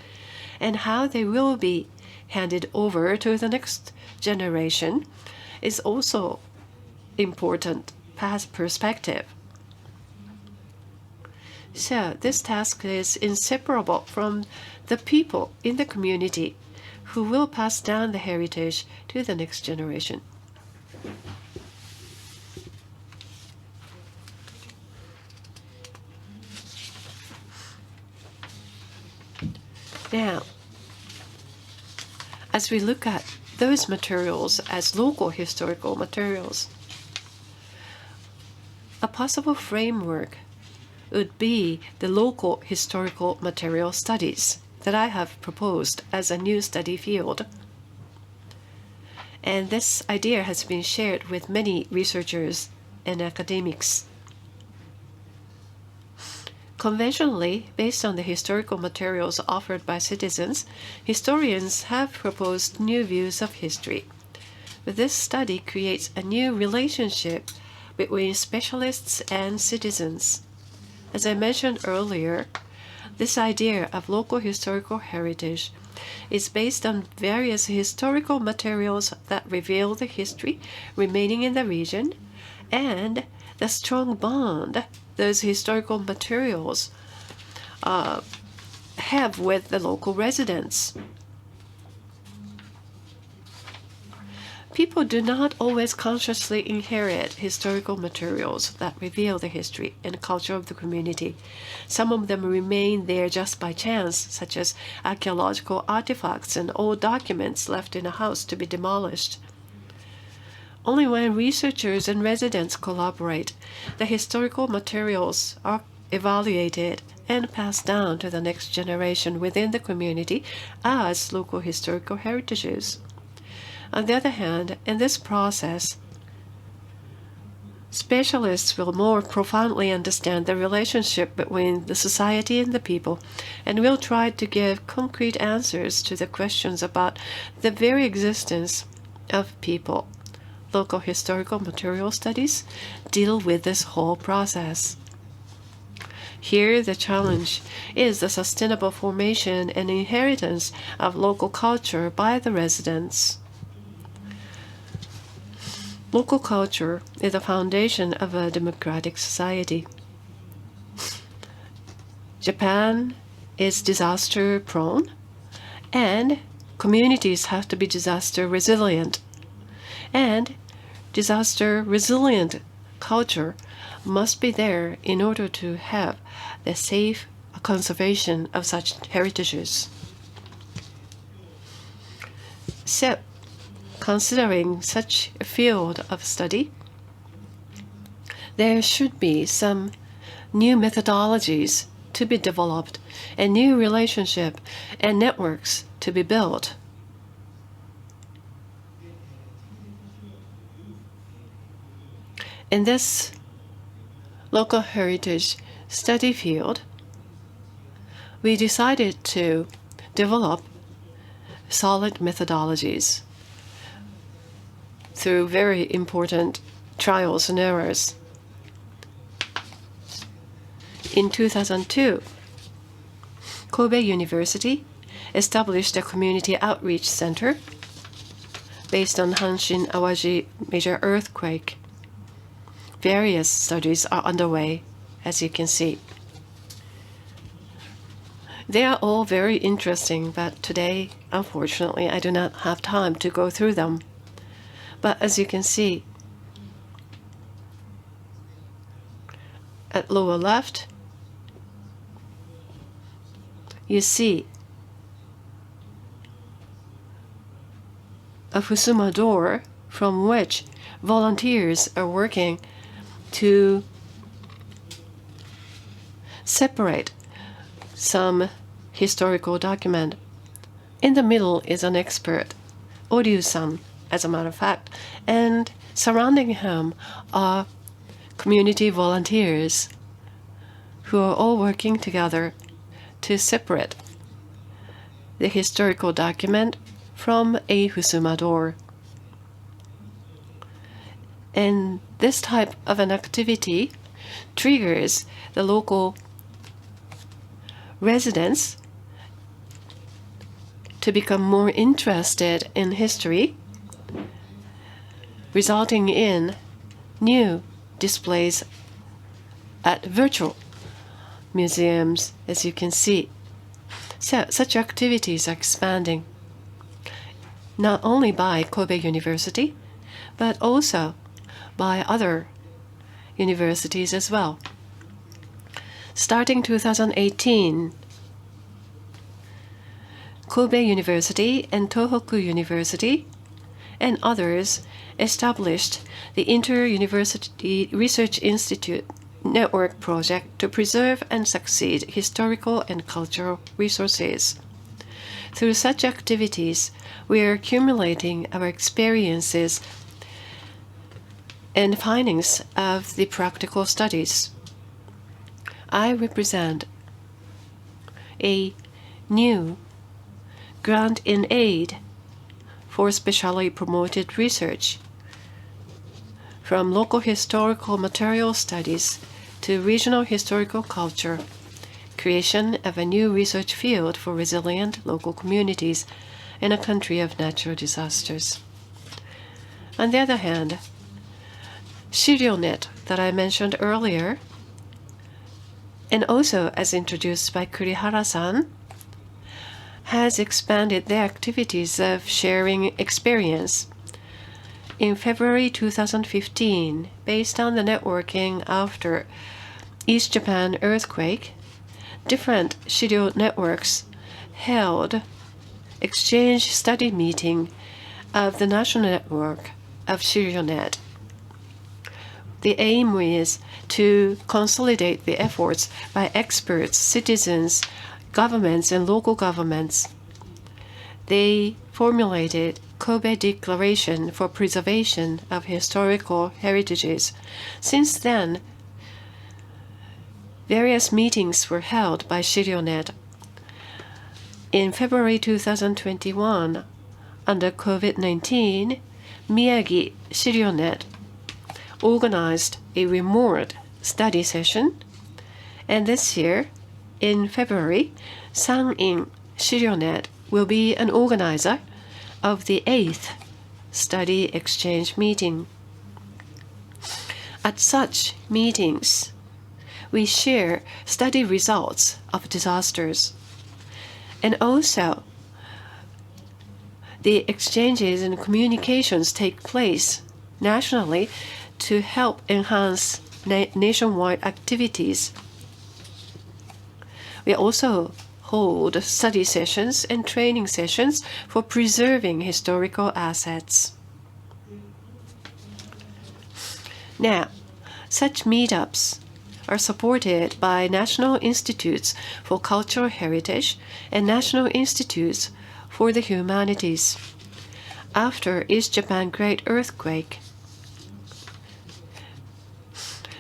and how they will be handed over to the next generation is also important perspective. So this task is inseparable from the people in the community who will pass down the heritage to the next generation. Now, as we look at those materials as local historical materials, a possible framework would be the local historical material studies that I have proposed as a new study field. And this idea has been shared with many researchers and academics. Conventionally, based on the historical materials offered by citizens, historians have proposed new views of history. But this study creates a new relationship between specialists and citizens. As I mentioned earlier, this idea of local historical heritage is based on various historical materials that reveal the history remaining in the region and the strong bond those historical materials have with the local residents. People do not always consciously inherit historical materials that reveal the history and culture of the community. Some of them remain there just by chance, such as archaeological artifacts and old documents left in a house to be demolished. Only when researchers and residents collaborate, the historical materials are evaluated and passed down to the next generation within the community as local historical heritages. On the other hand, in this process, specialists will more profoundly understand the relationship between the society and the people, and will try to give concrete answers to the questions about the very existence of people. Local historical material studies deal with this whole process. Here, the challenge is the sustainable formation and inheritance of local culture by the residents. Local culture is the foundation of a democratic society. Japan is disaster prone, and communities have to be disaster resilient. And disaster resilient culture must be there in order to have the safe conservation of such heritages. So, considering such a field of study, there should be some new methodologies to be developed and new relationship and networks to be built. In this local heritage study field, we decided to develop solid methodologies. through very important trials and errors. In 2002, Kobe University established a community outreach center based on Hanshin Aoyagi major earthquake. Various studies are underway, as you can see. They are all very interesting, but today, unfortunately, I do not have time to go through them. But as you can see, at lower left, you see a Fusuma door from which volunteers are working to separate some historical document. In the middle is an expert, Oryu-san, as a matter of fact, and surrounding him are community volunteers who are all working together to separate the historical document from a Fusuma door. And this type of an activity triggers the local residents to become more interested in history, resulting in new displays at virtual museums, as you can see. So such activities are expanding not only by Kobe University, but also by other universities as well. Starting 2018, Kobe University and Tohoku University and others established the Inter-University Research Institute Network Project to preserve and succeed historical and cultural resources. Through such activities, we are accumulating our experiences and findings of the practical studies. I represent a new grant in aid for specially promoted research, from local historical material studies to regional historical culture, creation of a new research field for resilient local communities in a country of natural disasters. On the other hand, ShiryoNet that I mentioned earlier, and also as introduced by Kurihara-san, has expanded their activities of sharing experience. In February 2015, based on the networking after East Japan earthquake, different Shiryo networks held exchange study meeting of the national network of ShiryoNet. The aim is to consolidate the efforts by experts, citizens, governments, and local governments. They formulated Kobe Declaration for Preservation of Historical Heritages. Since then, various meetings were held by ShiryoNet. In February 2021, under COVID-19, Miyagi ShiryoNet organized a remote study session, and this year, in February, San-in ShiryoNet will be an organizer of the 8th study exchange meeting. At such meetings, we share study results of disasters, and also the exchanges and communications take place nationally to help enhance nationwide activities. We also hold study sessions and training sessions for preserving historical assets. Now, such meetups are supported by National Institutes for Cultural Heritage and National Institutes for the Humanities. After East Japan Great Earthquake,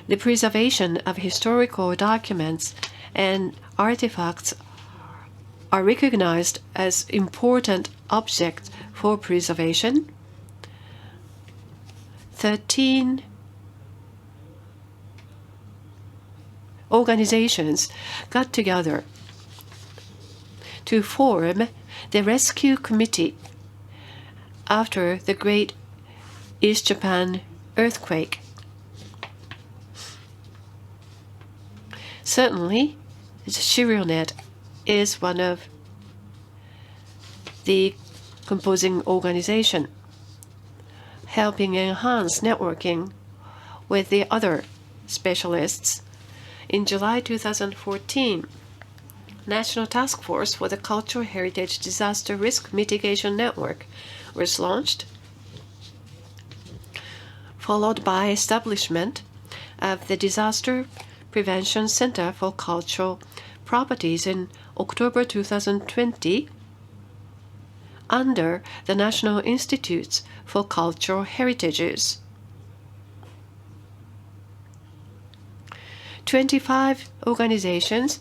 the preservation of historical documents and artifacts are recognized as important objects for preservation, 13 organizations got together to form the rescue committee after the Great East Japan earthquake. Certainly, the ShirioNet is one of the composing organization, helping enhance networking with the other specialists. In July 2014, National Task Force for the Cultural Heritage Disaster Risk Mitigation Network was launched, followed by establishment of the Disaster Prevention Center for Cultural Properties in October 2020 under the National Institutes for Cultural Heritages. 25 organizations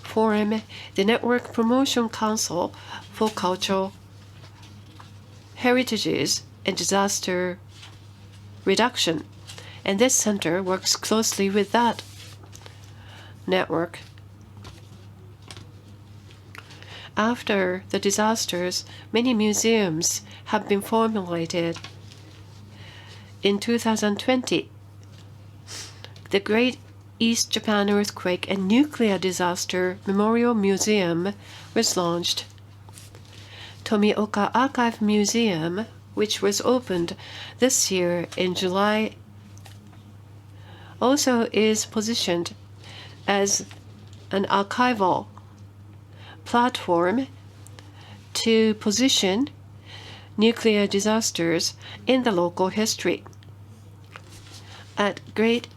form the Network Promotion Council for Cultural Heritages and Disaster Reduction, and this center works closely with that network. After the disasters, many museums have been formulated. In 2020, the Great East Japan Earthquake and Nuclear Disaster Memorial Museum was launched. Tomioka Archive Museum, which was opened this year in July, also is positioned as an archival platform to position nuclear disasters in the local history. At Great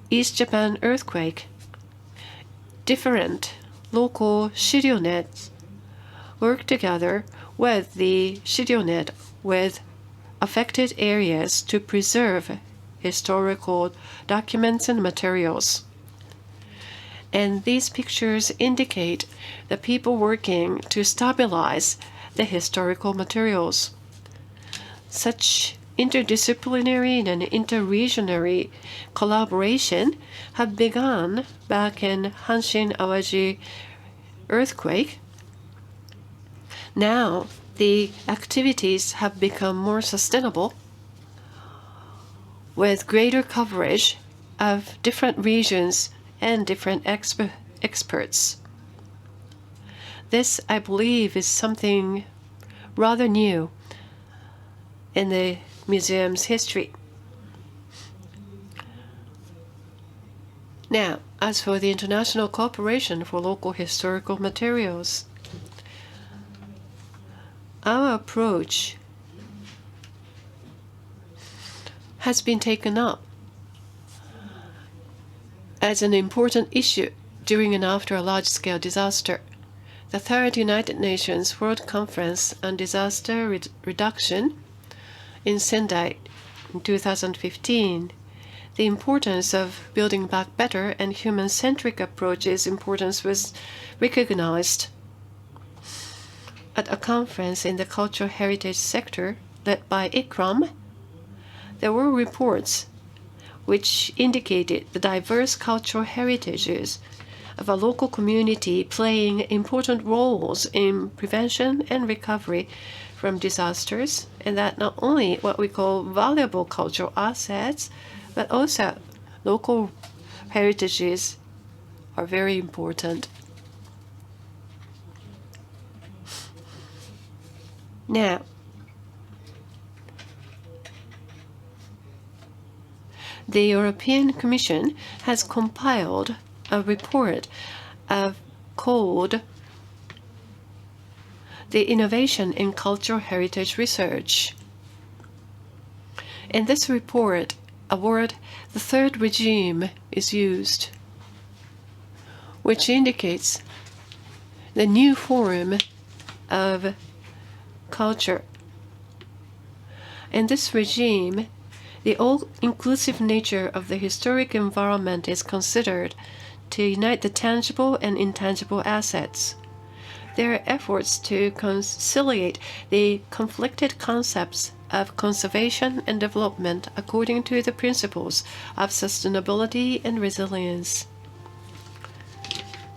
East Japan earthquake, different local ShirioNets work together with the ShirioNet with affected areas to preserve historical documents and materials. And these pictures indicate the people working to stabilize the historical materials. Such interdisciplinary and interregional collaboration have begun back in Hanshin Aoyagi earthquake. Now, the activities have become more sustainable with greater coverage of different regions and different experts. This, I believe, is something rather new in the museum's history. Now, as for the International Cooperation for Local Historical Materials, our approach has been taken up as an important issue during and after a large-scale disaster. The Third United Nations World Conference on Disaster Reduction in Sendai in 2015, the importance of building back better and human-centric approaches importance was recognized. At a conference in the cultural heritage sector led by ICOM, there were reports which indicated the diverse cultural heritages of a local community playing important roles in prevention and recovery from disasters, and that not only what we call valuable cultural assets, but also local heritages are very important. Now, the European Commission has compiled a report called the Innovation in Cultural Heritage Research. In this report, a word, the third regime, is used, which indicates the new form of culture. In this regime, the all-inclusive nature of the historic environment is considered to unite the tangible and intangible assets. their efforts to conciliate the conflicted concepts of conservation and development according to the principles of sustainability and resilience.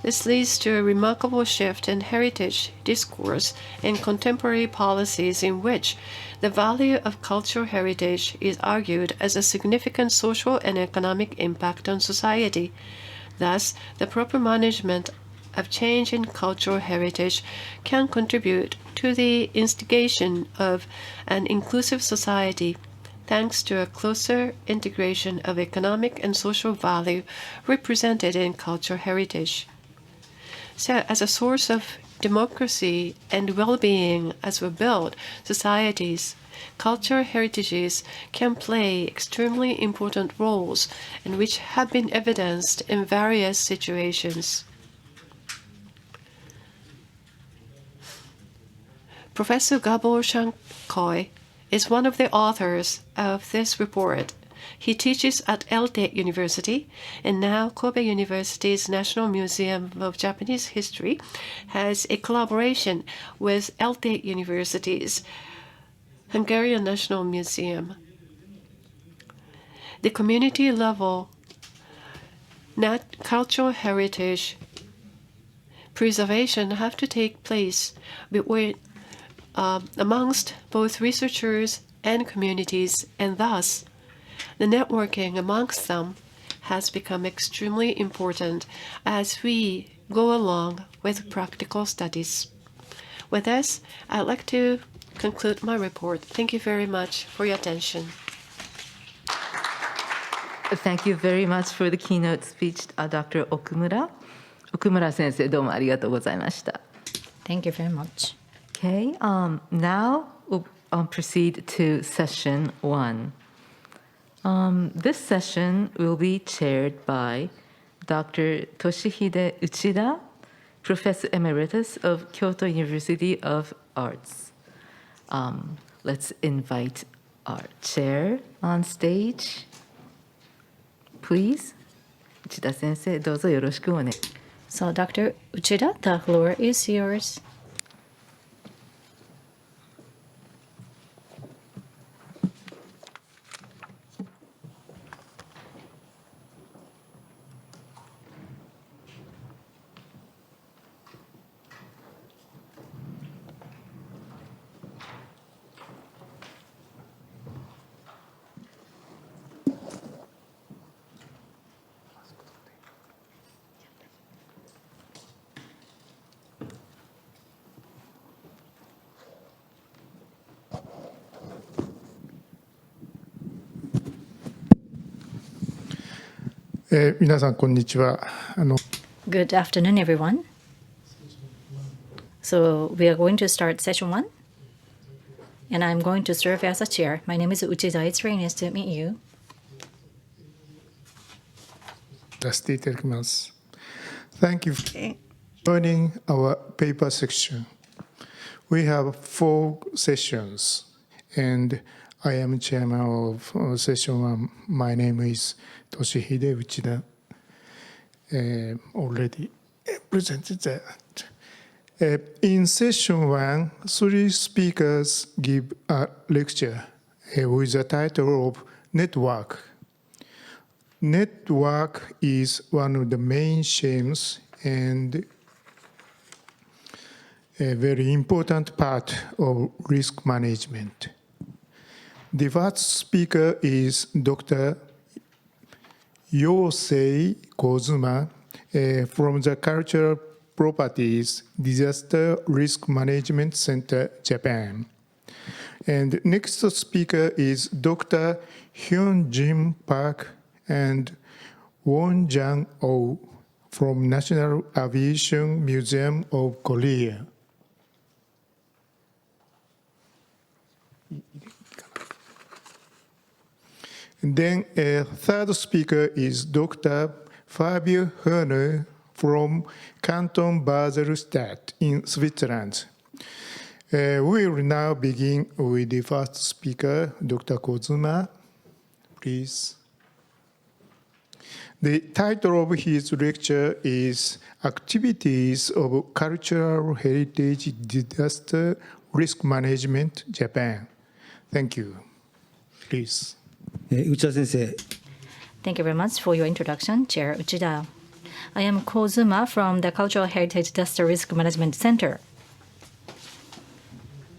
This leads to a remarkable shift in heritage discourse and contemporary policies in which the value of cultural heritage is argued as a significant social and economic impact on society. Thus, the proper management of change in cultural heritage can contribute to the instigation of an inclusive society, thanks to a closer integration of economic and social value represented in cultural heritage. So, as a source of democracy and well-being as we build societies, cultural heritages can play extremely important roles, and which have been evidenced in various situations. Professor Gabor Shankoi is one of the authors of this report. He teaches at Elte University, and now Kobe University's National Museum of Japanese History has a collaboration with Elte University's Hungarian National Museum. The community level cultural heritage preservation have to take place between amongst both researchers and communities, and thus the networking amongst them has become extremely important as we go along with practical studies. With this, I'd like to conclude my report. Thank you very much for your attention. Thank you very much for the keynote speech, Dr. Okumura. Okumura 先生、どうもありがとうございました。Thank you very much. Okay, now we'll proceed to session 1. This session will be chaired by Dr. Toshihide Uchida, Professor Emeritus of Kyoto University of Arts. Let's invite our chair on stage. Please, Uchida 先生、どうぞよろしくお願い。So, Dr. Uchida, the floor is yours. Good afternoon, everyone. So we are going to start session 1, and I'm going to serve as a chair. My name is Uchida. It's very nice to meet you. Thank you for joining our paper section. We have 4 sessions, and I am chairman of session 1. My name is Toshihide Uchida. Already presented that. In session 1, 3 speakers give a lecture with the title of Network. Network is one of the main themes and a very important part of risk management. The first speaker is Dr. Yosei Kohdzuma from the Cultural Properties Disaster Risk Management Center, Japan. And next speaker is Dr. Hyungjin Park and Wonjae from National Aviation Museum of Korea. And then a third speaker is Dr. Fabio Herner from Canton Basel-Stadt in Switzerland. We will now begin with the first speaker, Dr. Kohdzuma. Please. The title of his lecture is Activities of Cultural Heritage Disaster Risk Management, Japan. Thank you. Please. 内田先生、 Thank you very much for your introduction, Chair Uchida. I am Kohdzuma from the Cultural Heritage Disaster Risk Management Center.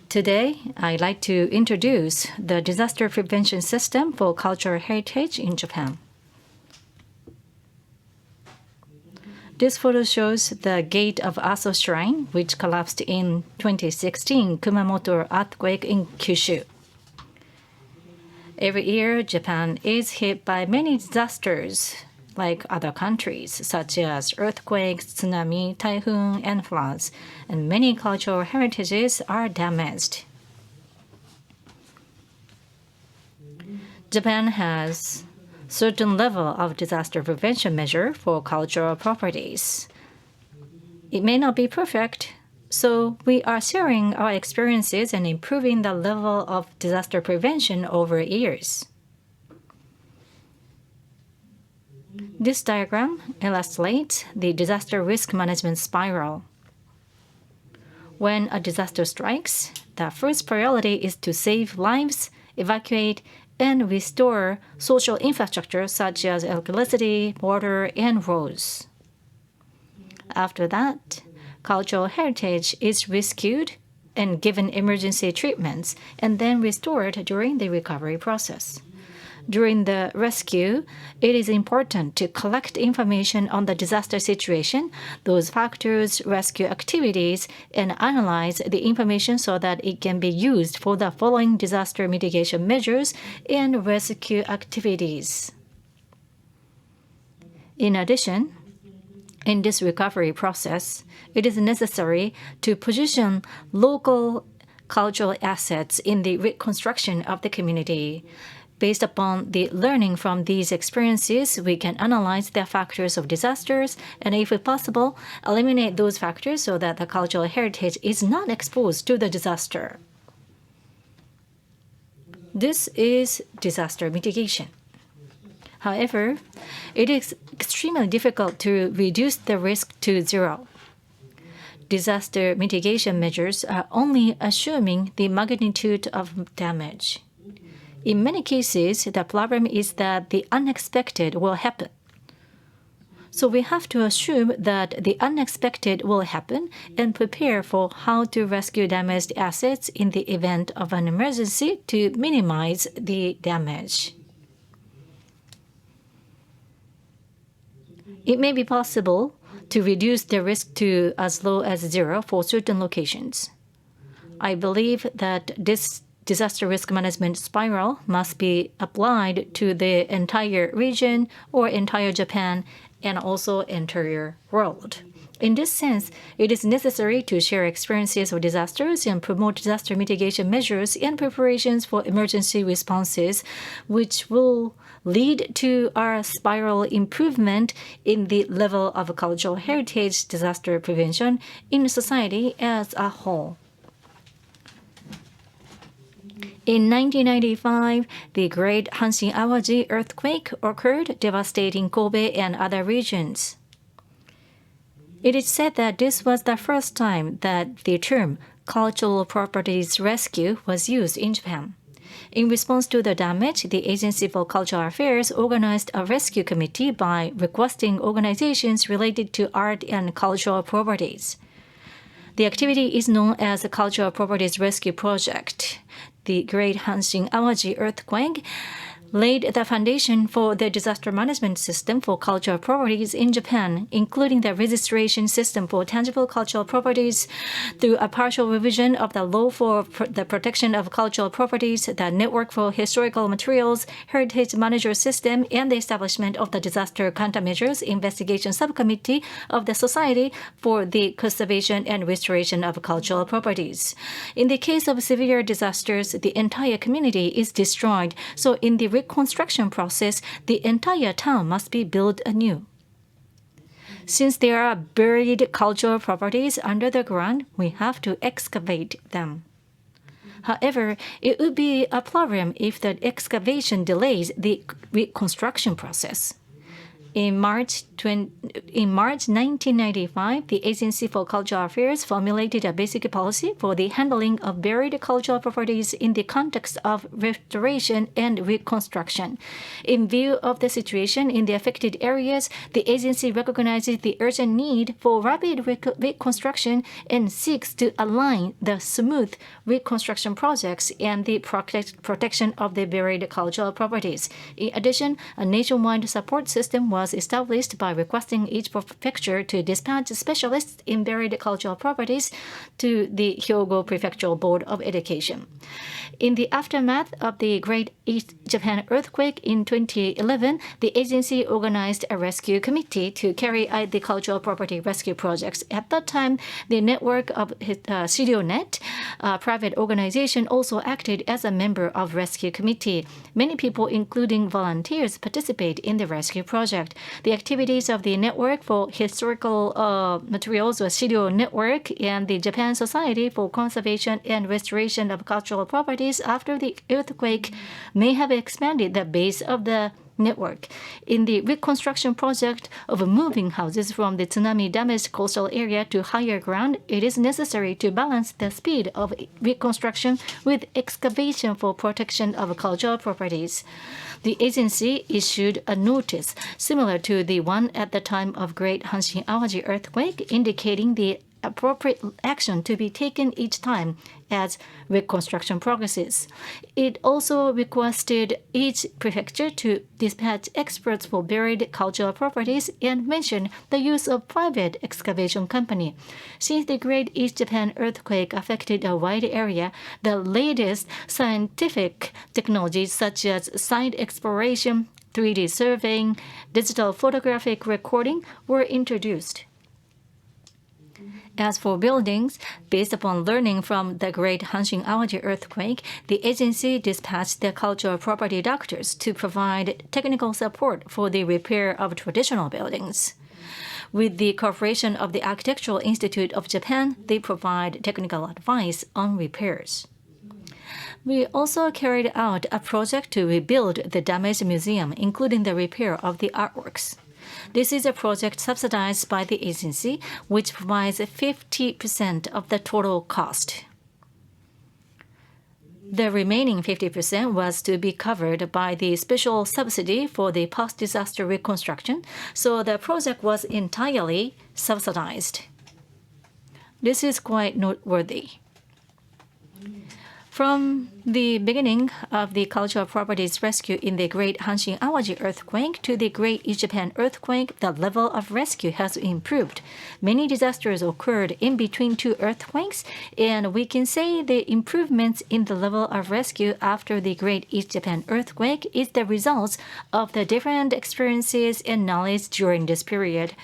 Today, I'd like to introduce the disaster prevention system for cultural heritage in Japan. This photo shows the gate of Aso Shrine, which collapsed in 2016 Kumamoto earthquake in Kyushu. Every year, Japan is hit by many disasters, like other countries, such as earthquakes, tsunami, typhoon, and floods, and many cultural heritages are damaged. Japan has certain level of disaster prevention measure for cultural properties. It may not be perfect, so we are sharing our experiences and improving the level of disaster prevention over years. This diagram illustrates the disaster risk management spiral. When a disaster strikes, the first priority is to save lives, evacuate, and restore social infrastructure such as electricity, water, and roads. After that, cultural heritage is rescued and given emergency treatments and then restored during the recovery process. During the rescue, it is important to collect information on the disaster situation, those factors, rescue activities, and analyze the information so that it can be used for the following disaster mitigation measures and rescue activities. In addition, in this recovery process, it is necessary to position local cultural assets in the reconstruction of the community. Based upon the learning from these experiences, we can analyze the factors of disasters and, if possible, eliminate those factors so that the cultural heritage is not exposed to the disaster. This is disaster mitigation. However, it is extremely difficult to reduce the risk to zero. Disaster mitigation measures are only assuming the magnitude of damage. In many cases, the problem is that the unexpected will happen. So we have to assume that the unexpected will happen and prepare for how to rescue damaged assets in the event of an emergency to minimize the damage. It may be possible to reduce the risk to as low as zero for certain locations. I believe that this disaster risk management spiral must be applied to the entire region or entire Japan and also entire world. In this sense, it is necessary to share experiences of disasters and promote disaster mitigation measures and preparations for emergency responses, which will lead to our spiral improvement in the level of cultural heritage disaster prevention in society as a whole. In 1995, the Great Hanshin Aoyagi earthquake occurred, devastating Kobe and other regions. It is said that this was the first time that the term cultural properties rescue was used in Japan. In response to the damage, the Agency for Cultural Affairs organized a rescue committee by requesting organizations related to art and cultural properties. The activity is known as the Cultural Properties Rescue Project. The Great Hanshin Aoyagi earthquake laid the foundation for the disaster management system for cultural properties in Japan, including the registration system for tangible cultural properties through a partial revision of the law for the protection of cultural properties, the network for historical materials, heritage manager system, and the establishment of the disaster countermeasures investigation subcommittee of the Society for the Conservation and Restoration of Cultural Properties. In the case of severe disasters, the entire community is destroyed, so in the reconstruction process, the entire town must be built anew. Since there are buried cultural properties under the ground, we have to excavate them. However, it would be a problem if the excavation delays the reconstruction process. In March 1995, the Agency for Cultural Affairs formulated a basic policy for the handling of buried cultural properties in the context of restoration and reconstruction. In view of the situation in the affected areas, the agency recognizes the urgent need for rapid reconstruction and seeks to align the smooth reconstruction projects and the protection of the buried cultural properties. In addition, a nationwide support system was established by requesting each prefecture to dispatch specialists in buried cultural properties to the Hyogo Prefectural Board of Education. In the aftermath of the Great East Japan earthquake in 2011, the agency organized a rescue committee to carry out the cultural property rescue projects. At that time, the network of ShiryoNet, a private organization, also acted as a member of rescue committee. Many people, including volunteers, participate in the rescue project. The activities of the network for historical materials, or Shiryo Network, and the Japan Society for Conservation and Restoration of Cultural Properties after the earthquake may have expanded the base of the network. In the reconstruction project of moving houses from the tsunami-damaged coastal area to higher ground, it is necessary to balance the speed of reconstruction with excavation for protection of cultural properties. The agency issued a notice similar to the one at the time of Great Hanshin Awaji earthquake, indicating the appropriate action to be taken each time as reconstruction progresses. It also requested each prefecture to dispatch experts for buried cultural properties and mentioned the use of private excavation company. Since the Great East Japan earthquake affected a wide area, the latest scientific technologies such as site exploration, 3D surveying, digital photographic recording were introduced. As for buildings, based upon learning from the Great Hanshin Awaji earthquake, the agency dispatched the cultural property doctors to provide technical support for the repair of traditional buildings. With the cooperation of the Architectural Institute of Japan, they provide technical advice on repairs. We also carried out a project to rebuild the damaged museum, including the repair of the artworks. This is a project subsidized by the agency, which provides 50% of the total cost. The remaining 50% was to be covered by the special subsidy for the post-disaster reconstruction, so the project was entirely subsidized. This is quite noteworthy. From the beginning of the cultural properties rescue in the Great Hanshin Awaji earthquake to the Great East Japan earthquake, the level of rescue has improved. Many disasters occurred in between two earthquakes, and we can say the improvements in the level of rescue after the Great East Japan earthquake is the result of the different experiences and knowledge during this period.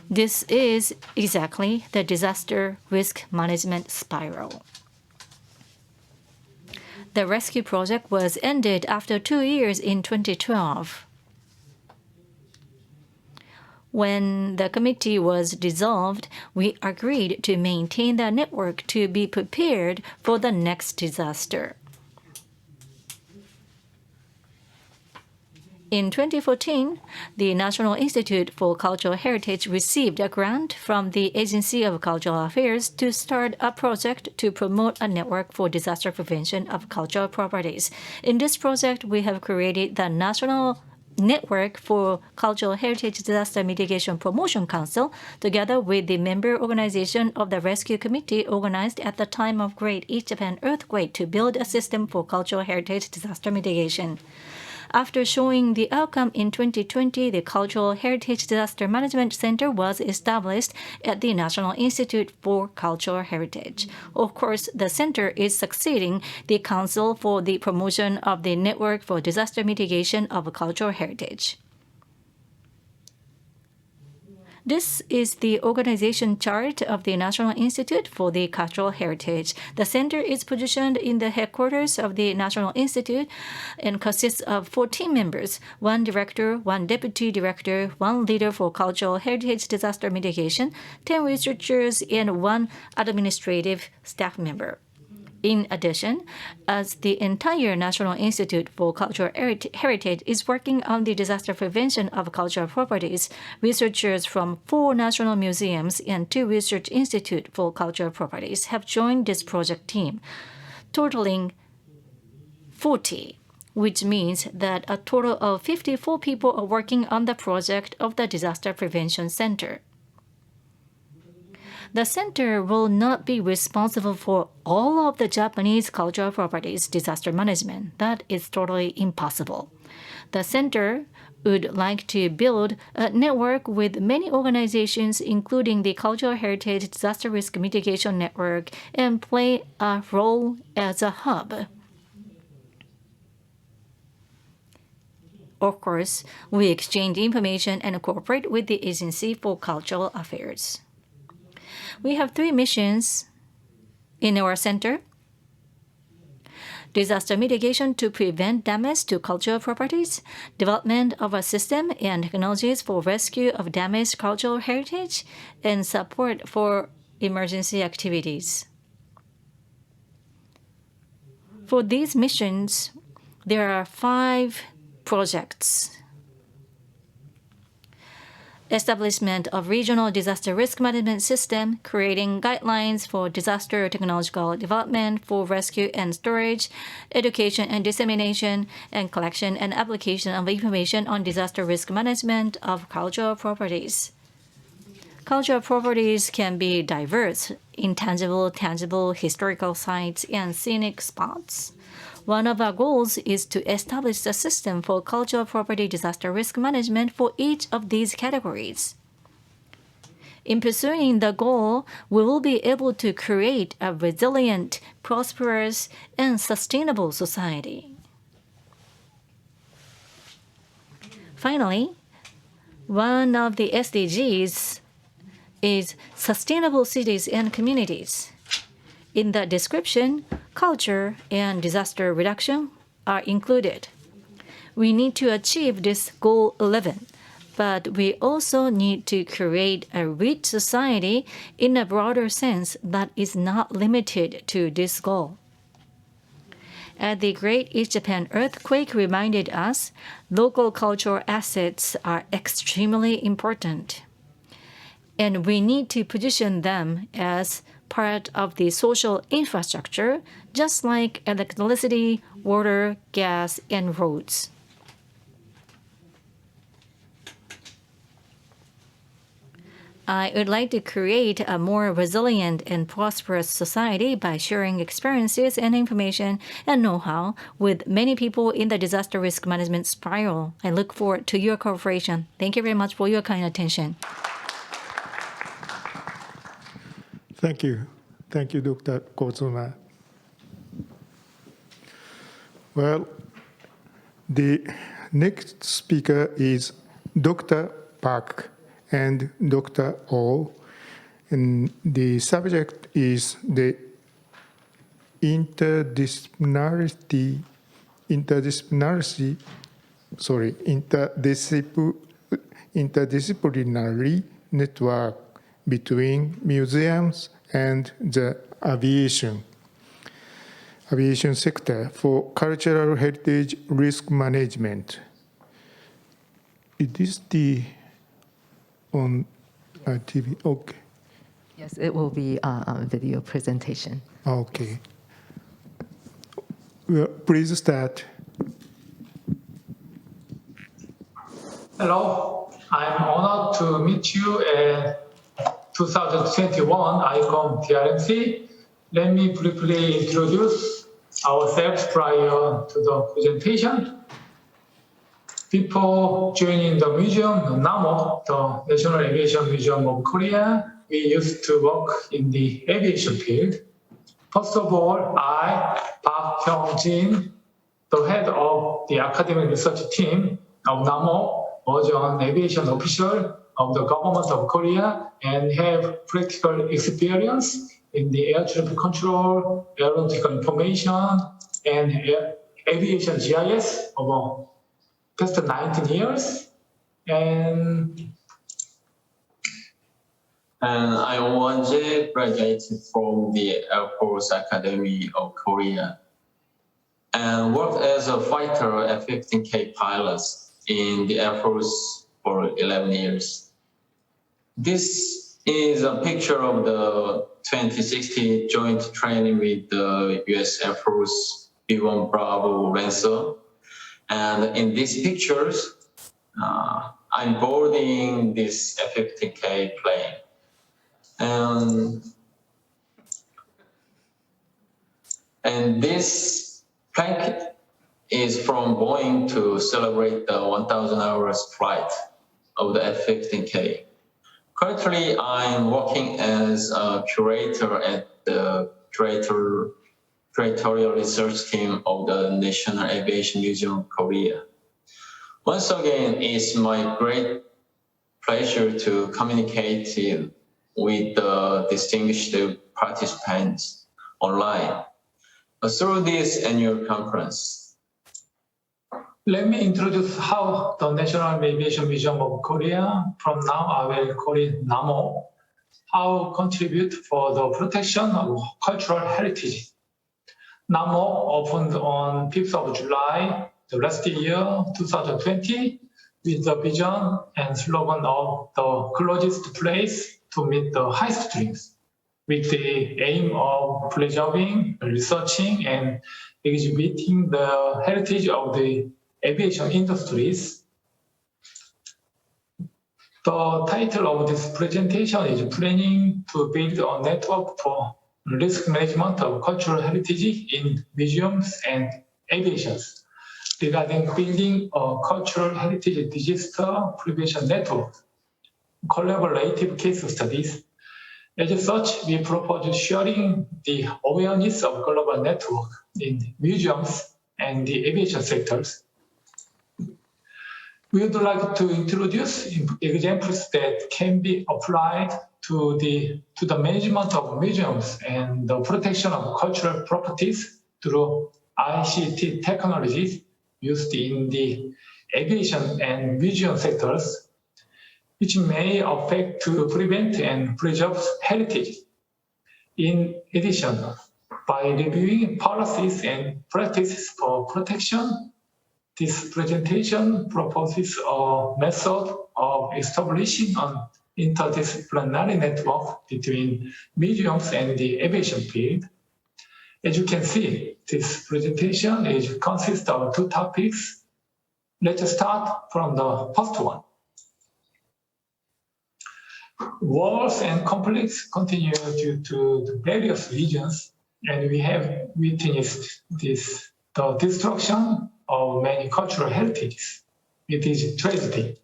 This is exactly the disaster risk management spiral. The rescue project was ended after 2 years in 2012. When the committee was dissolved, we agreed to maintain the network to be prepared for the next disaster. In 2014, the National Institute for Cultural Heritage received a grant from the Agency of Cultural Affairs to start a project to promote a network for disaster prevention of cultural properties. In this project, we have created the National Network for Cultural Heritage Disaster Mitigation Promotion Council, together with the member organization of the Rescue Committee organized at the time of Great East Japan earthquake to build a system for cultural heritage disaster mitigation. After showing the outcome in 2020, the Cultural Heritage Disaster Management Center was established at the National Institute for Cultural Heritage. Of course, the center is succeeding the Council for the Promotion of the Network for Disaster Mitigation of Cultural Heritage. This is the organization chart of the National Institute for the Cultural Heritage. The center is positioned in the headquarters of the National Institute and consists of 14 members, 1 director, 1 deputy director, 1 leader for cultural heritage disaster mitigation, 10 researchers, and 1 administrative staff member. In addition, as the entire National Institute for Cultural Heritage is working on the disaster prevention of cultural properties, researchers from 4 national museums and 2 research institutes for cultural properties have joined this project team, totaling 40, which means that a total of 54 people are working on the project of the Disaster Prevention Center. The center will not be responsible for all of the Japanese cultural properties disaster management. That is totally impossible. The center would like to build a network with many organizations, including the Cultural Heritage Disaster Risk Mitigation Network, and play a role as a hub. Of course, we exchange information and cooperate with the Agency for Cultural Affairs. We have 3 missions in our center: disaster mitigation to prevent damage to cultural properties, development of a system and technologies for rescue of damaged cultural heritage, and support for emergency activities. For these missions, there are 5 projects. Establishment of regional disaster risk management system, creating guidelines for disaster technological development for rescue and storage, education and dissemination, and collection and application of information on disaster risk management of cultural properties. Cultural properties can be diverse: intangible, tangible, historical sites, and scenic spots. One of our goals is to establish a system for cultural property disaster risk management for each of these categories. In pursuing the goal, we will be able to create a resilient, prosperous, and sustainable society. Finally, one of the SDGs is sustainable cities and communities. In the description, culture and disaster reduction are included. We need to achieve this goal 11, but we also need to create a rich society in a broader sense that is not limited to this goal. As the Great East Japan earthquake reminded us, local cultural assets are extremely important, and we need to position them as part of the social infrastructure, just like electricity, water, gas, and roads. I would like to create a more resilient and prosperous society by sharing experiences and information and know-how with many people in the disaster risk management spiral. I look forward to your cooperation. Thank you very much for your kind attention. Thank you. Thank you, Dr. Kohdzuma. Well, the next speaker is Dr. Park and Dr. O. And the subject is the interdisciplinary network between museums and the aviation sector for cultural heritage risk management. It is the on TV. Okay. Yes, it will be a video presentation. Okay. Well, please start. Hello, I'm honored to meet you at 2021 ICOM-DRMC. Let me briefly introduce ourselves prior to the presentation. Before joining the museum, NAMO, the National Aviation Museum of Korea, we used to work in the aviation field. First of all, I, Park Hyungjin, the head of the academic research team of NAMO, was an aviation official of the government of Korea and have practical experience in the air traffic control, aeronautical information, and aviation GIS over past 19 years. And And I'm Wonjae, graduated from the Air Force Academy of Korea, and worked as a fighter F-15K pilot in the Air Force for 11 years. This is a picture of the 2016 joint training with the U.S. Air Force B-1 Bravo Lancer. And in these pictures, I'm boarding this F-15K plane. And this plank is from Boeing to celebrate the 1,000 hours flight of the F-15K. Currently, I'm working as a curator at the curatorial research team of the National Aviation Museum of Korea. Once again, it's my great pleasure to communicate with the distinguished participants online through this annual conference. Let me introduce how the National Aviation Museum of Korea, from now I will call it NAMO, how contribute for the protection of cultural heritage. NAMO opened on 5th of July the last year, 2020, with the vision and slogan of the closest place to meet the highest dreams, with the aim of preserving, researching, and exhibiting the heritage of the aviation industries. The title of this presentation is Planning to Build a Network for Risk Management of Cultural Heritage in Museums and Aviations, regarding building a cultural heritage disaster prevention network, collaborative case studies. As such, we propose sharing the awareness of global network in museums and the aviation sectors. We would like to introduce examples that can be applied to the management of museums and the protection of cultural properties through ICT technologies used in the aviation and museum sectors, which may affect to prevent and preserve heritage. In addition, by reviewing policies and practices for protection, this presentation proposes a method of establishing an interdisciplinary network between museums and the aviation field. As you can see, this presentation consists of two topics. Let's start from the first one. Wars and conflicts continue due to the various regions, and we have witnessed the destruction of many cultural heritages. It is a tragedy.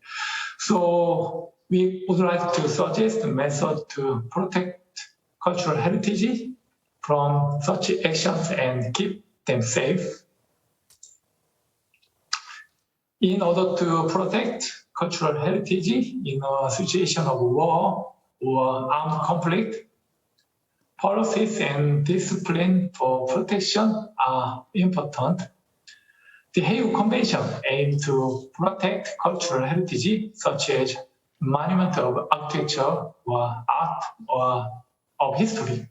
So we would like to suggest a method to protect cultural heritage from such actions and keep them safe. In order to protect cultural heritage in a situation of war or armed conflict, policies and discipline for protection are important. The Hague Convention aims to protect cultural heritage, such as monument of architecture or art or of history.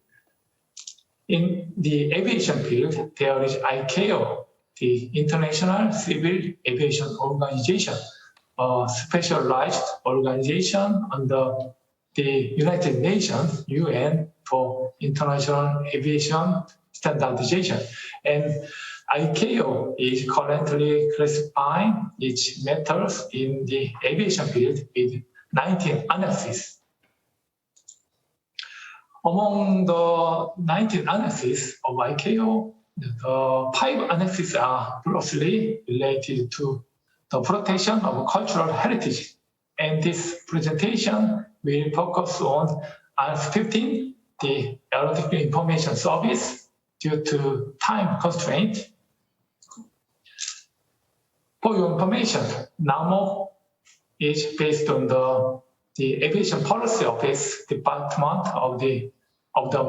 In the aviation field, there is ICAO, the International Civil Aviation Organization, a specialized organization under the United Nations, UN, for international aviation standardization. And ICAO is currently classifying its methods in the aviation field with 19 annexes. Among the 19 annexes of ICAO, the 5 annexes are closely related to the protection of cultural heritage. And this presentation will focus on Annex 15, the Aeronautical Information Service, due to time constraint. For your information, NAMO is based on the Aviation Policy Office Department of the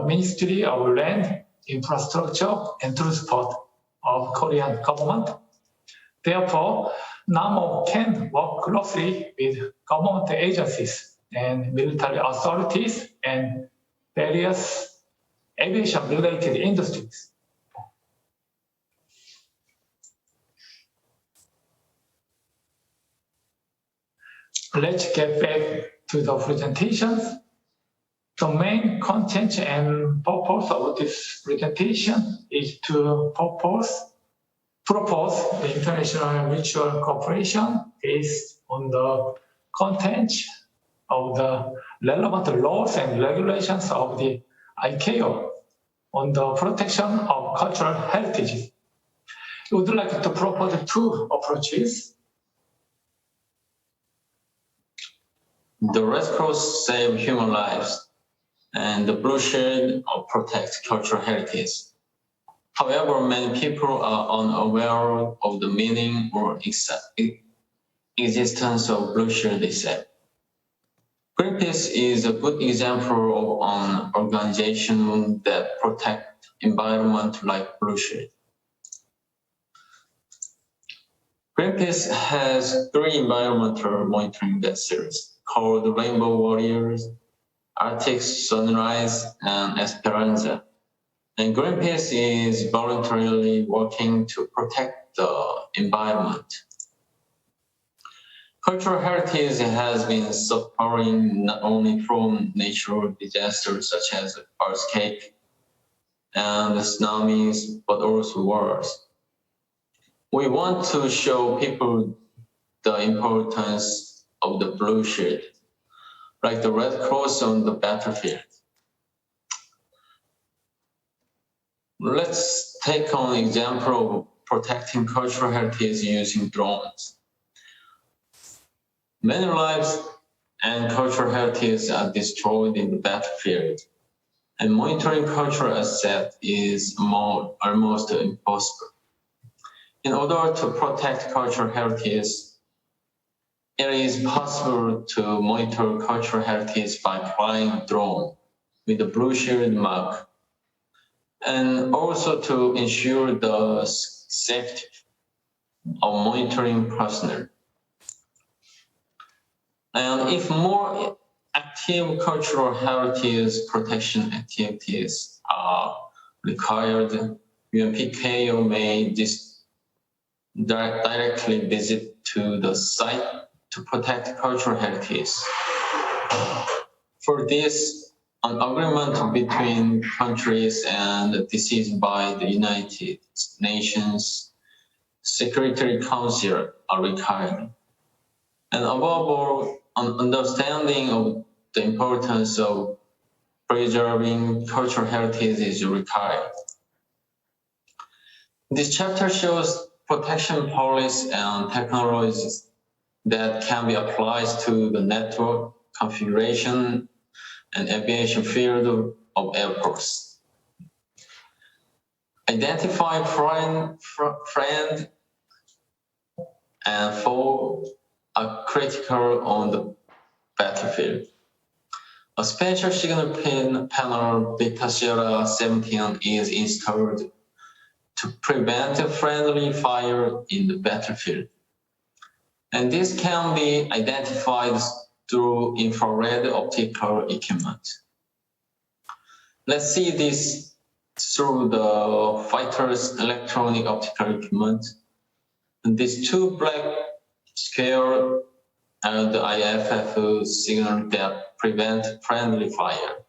Ministry of Land, Infrastructure and Transport of Korean government. Therefore, NAMO can work closely with government agencies and military authorities and various aviation-related industries. Let's get back to the presentations. The main content and purpose of this presentation is to propose the international mutual cooperation based on the content of the relevant laws and regulations of the ICAO on the protection of cultural heritage. We would like to propose two approaches. The Red Cross save human lives, and the Blue Shield protects cultural heritage. However, many people are unaware of the meaning or existence of Blue Shield itself. Greenpeace is a good example of an organization that protects environment like Blue Shield. Greenpeace has 3 environmental monitoring vessels called Rainbow Warriors, Arctic Sunrise, and Esperanza. And Greenpeace is voluntarily working to protect the environment. Cultural heritage has been suffering not only from natural disasters such as earthquake and tsunamis, but also wars. We want to show people the importance of the Blue Shield, like the Red Cross on the battlefield. Let's take an example of protecting cultural heritage using drones. Many lives and cultural heritage are destroyed in the battlefield, and monitoring cultural assets is almost impossible. In order to protect cultural heritage, it is possible to monitor cultural heritage by flying a drone with the Blue Shield mark, and also to ensure the safety of monitoring personnel. And if more active cultural heritage protection activities are required, UNPKO may directly visit to the site to protect cultural heritage. For this, an agreement between countries and decision by the United Nations Security Council are required. And above all, an understanding of the importance of preserving cultural heritage is required. This chapter shows protection policies and technologies that can be applied to the network configuration and aviation field of airports. Identify friend and foe are critical on the battlefield. A special signal panel Beta Sierra 17 is installed to prevent friendly fire in the battlefield. And this can be identified through infrared optical equipment. Let's see this through the fighter's electronic optical equipment. And these 2 black squares are the IFF signal that prevent friendly fire.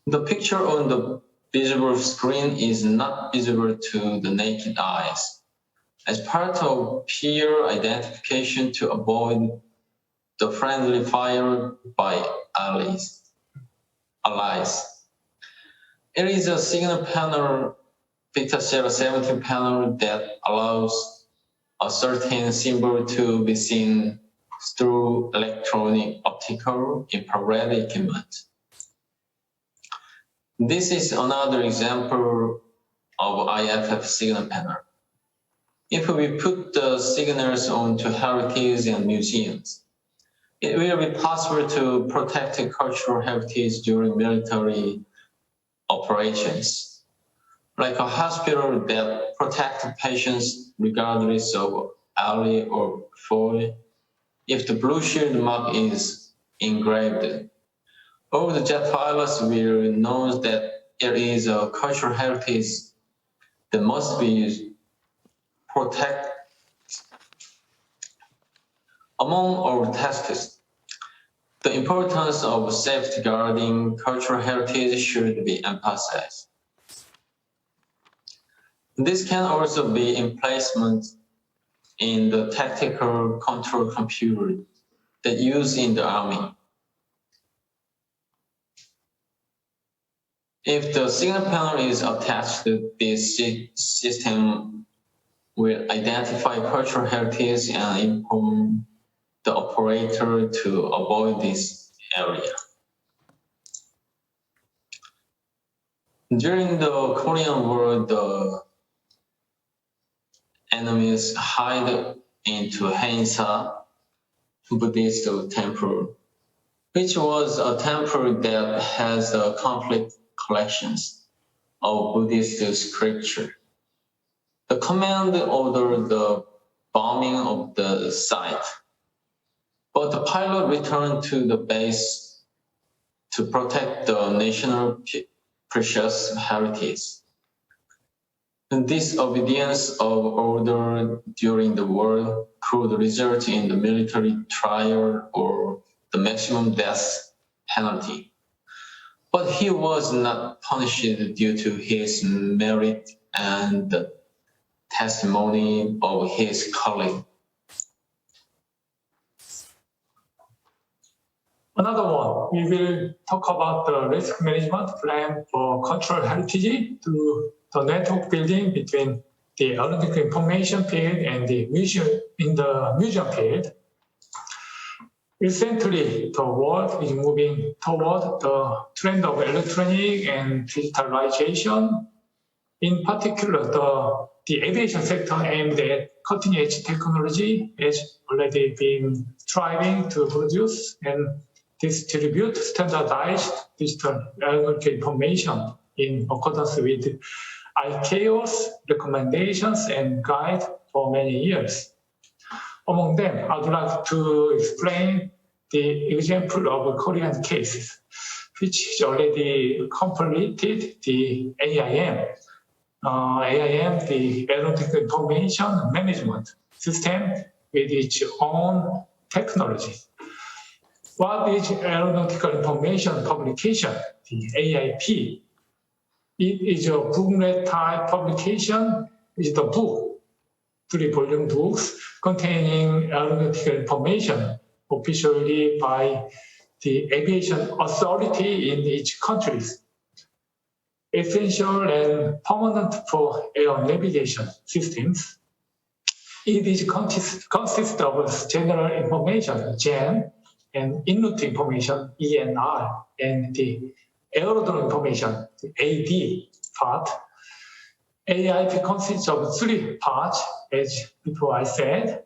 The picture on the visible screen is not visible to the naked eyes, as part of peer identification to avoid the friendly fire by allies. It is a signal panel, Beta Sierra 17 panel, that allows a certain symbol to be seen through electronic optical infrared equipment. This is another example of IFF signal panel. If we put the signals onto heritage and museums, it will be possible to protect cultural heritage during military operations, like a hospital that protects patients regardless of ally or foe. If the Blue Shield mark is engraved, All the jet pilots will know that it is a cultural heritage that must be protected. Among our tasks, the importance of safeguarding cultural heritage should be emphasized. This can also be emplacement in the tactical control computer that used in the Army. If the signal panel is attached, this system will identify cultural heritage and inform the operator to avoid this area. During the Korean War, the enemies hide into Hainsa Buddhist temple, which was a temple that has complete collections of Buddhist scripture. The command ordered the bombing of the site, but the pilot returned to the base to protect the national precious heritage. And this obedience of order during the war could result in the military trial or the maximum death penalty. But he was not punished due to his merit and the testimony of his colleague. Another one, we will talk about the risk management plan for cultural heritage through the network building between the aeronautical information field and the museum in the museum field. Recently, the world is moving toward the trend of electronic and digitalization. In particular, the aviation sector aimed at cutting-edge technology has already been striving to produce and distribute standardized digital aeronautical information in accordance with ICAO's recommendations and guide for many years. Among them, I would like to explain the example of Korean cases, which has already completed the AIM. AIM, the Aeronautical Information Management System, with its own technology. What is Aeronautical Information Publication, the AIP? It is a booklet type publication. It's the book, 3-volume books containing aeronautical information officially by the aviation authority in each country. Essential and permanent for air navigation systems. It is consists of general information, GEN, and in-route information, ENR, and the aerodrome information, the AD part. AIP consists of 3 parts, as before I said.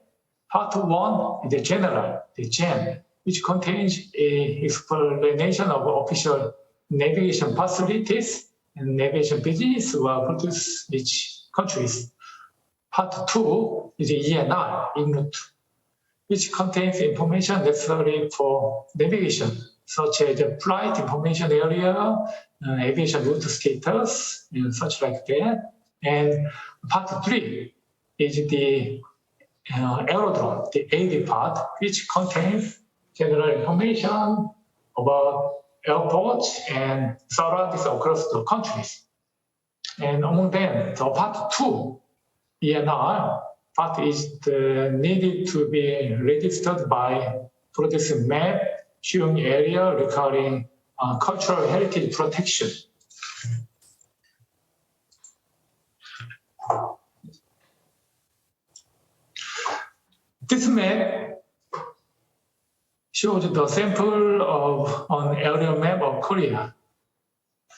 Part 1 is the general, the GEN, which contains an explanation of official navigation facilities and navigation business were produced in each countries. Part 2 is the ENR, in-route, which contains information necessary for navigation, such as the flight information area, aviation route status, and such like that. And part 3 is the aerodrome, the AD part, which contains general information about airports and surroundings across the countries. And among them, the part 2, ENR, part is needed to be registered by producing map showing area requiring cultural heritage protection. This map shows the sample of an aerial map of Korea.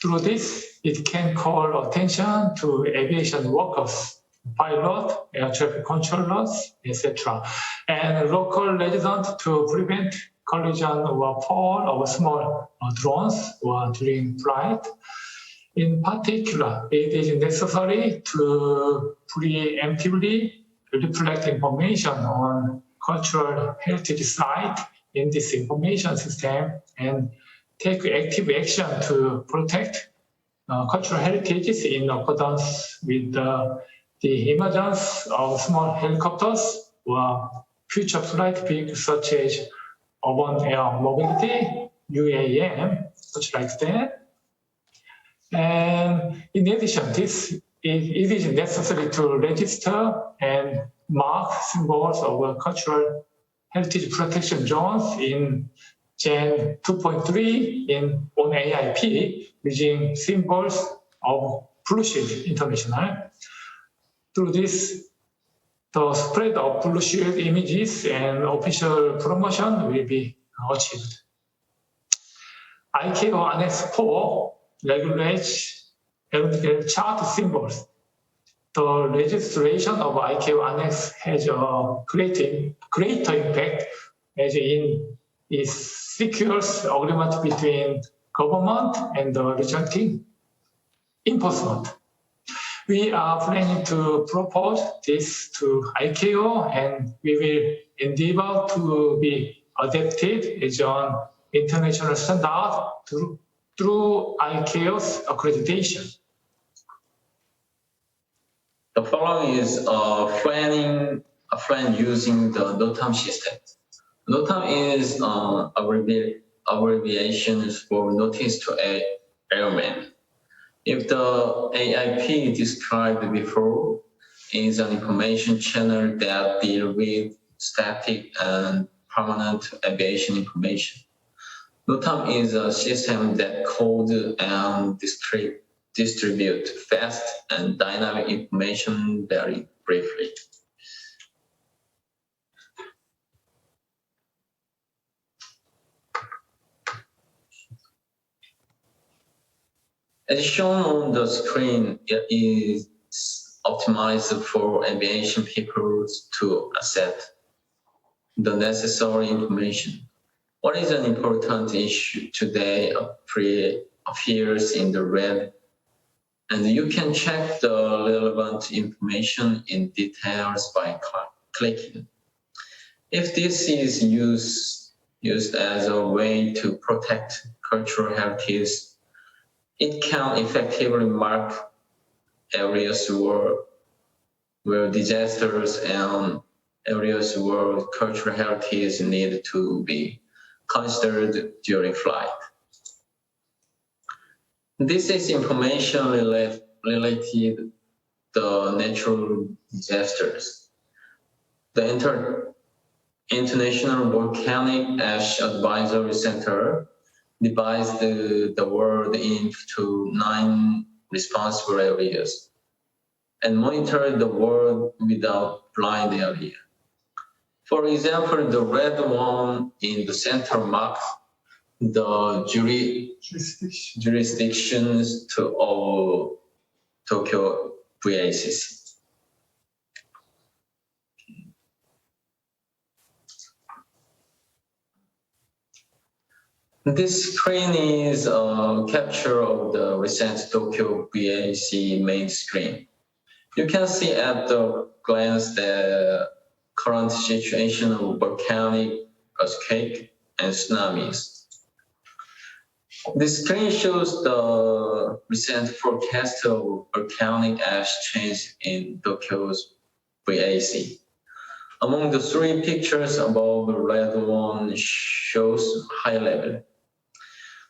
Through this, it can call attention to aviation workers, pilot, air traffic controllers, etc., and local residents to prevent collision or fall of small drones or during flight. In particular, it is necessary to preemptively reflect information on cultural heritage site in this information system and take active action to protect cultural heritages in accordance with the emergence of small helicopters or future flight vehicles such as urban air mobility, UAM, such like that. And in addition, it is necessary to register and mark symbols of cultural heritage protection zones in Gen 2.3 on AIP using symbols of Blue Shield International. Through this, the spread of Blue Shield images and official promotion will be achieved. ICAO Annex 4 regulates aeronautical chart symbols. The registration of ICAO Annex has a greater impact as it secures agreement between government and the resulting enforcement. We are planning to propose this to ICAO, and we will endeavor to be adapted as an international standard through ICAO's accreditation. The following is a plan using the NOTAM system. NOTAM is abbreviation for Notice to Airmen. If the AIP described before is an information channel that deals with static and permanent aviation information, NOTAM is a system that codes and distribute fast and dynamic information very briefly. As shown on the screen, it is optimized for aviation people to access the necessary information. What is an important issue today appears in the red, and you can check the relevant information in details by clicking. If this is used as a way to protect cultural heritage, it can effectively mark areas where disasters and areas where cultural heritage need to be considered during flight. This is information related to natural disasters. The International Volcanic Ash Advisory Center divides the world into 9 responsible areas and monitor the world without blind area. For example, the red one in the center marks the jurisdictions of Tokyo VACC. This screen is a capture of the recent Tokyo VACC main screen. You can see at the glance the current situation of volcanic earthquake and tsunamis. This screen shows the recent forecast of volcanic ash change in Tokyo's VACC. Among the 3 pictures above, the red one shows high level.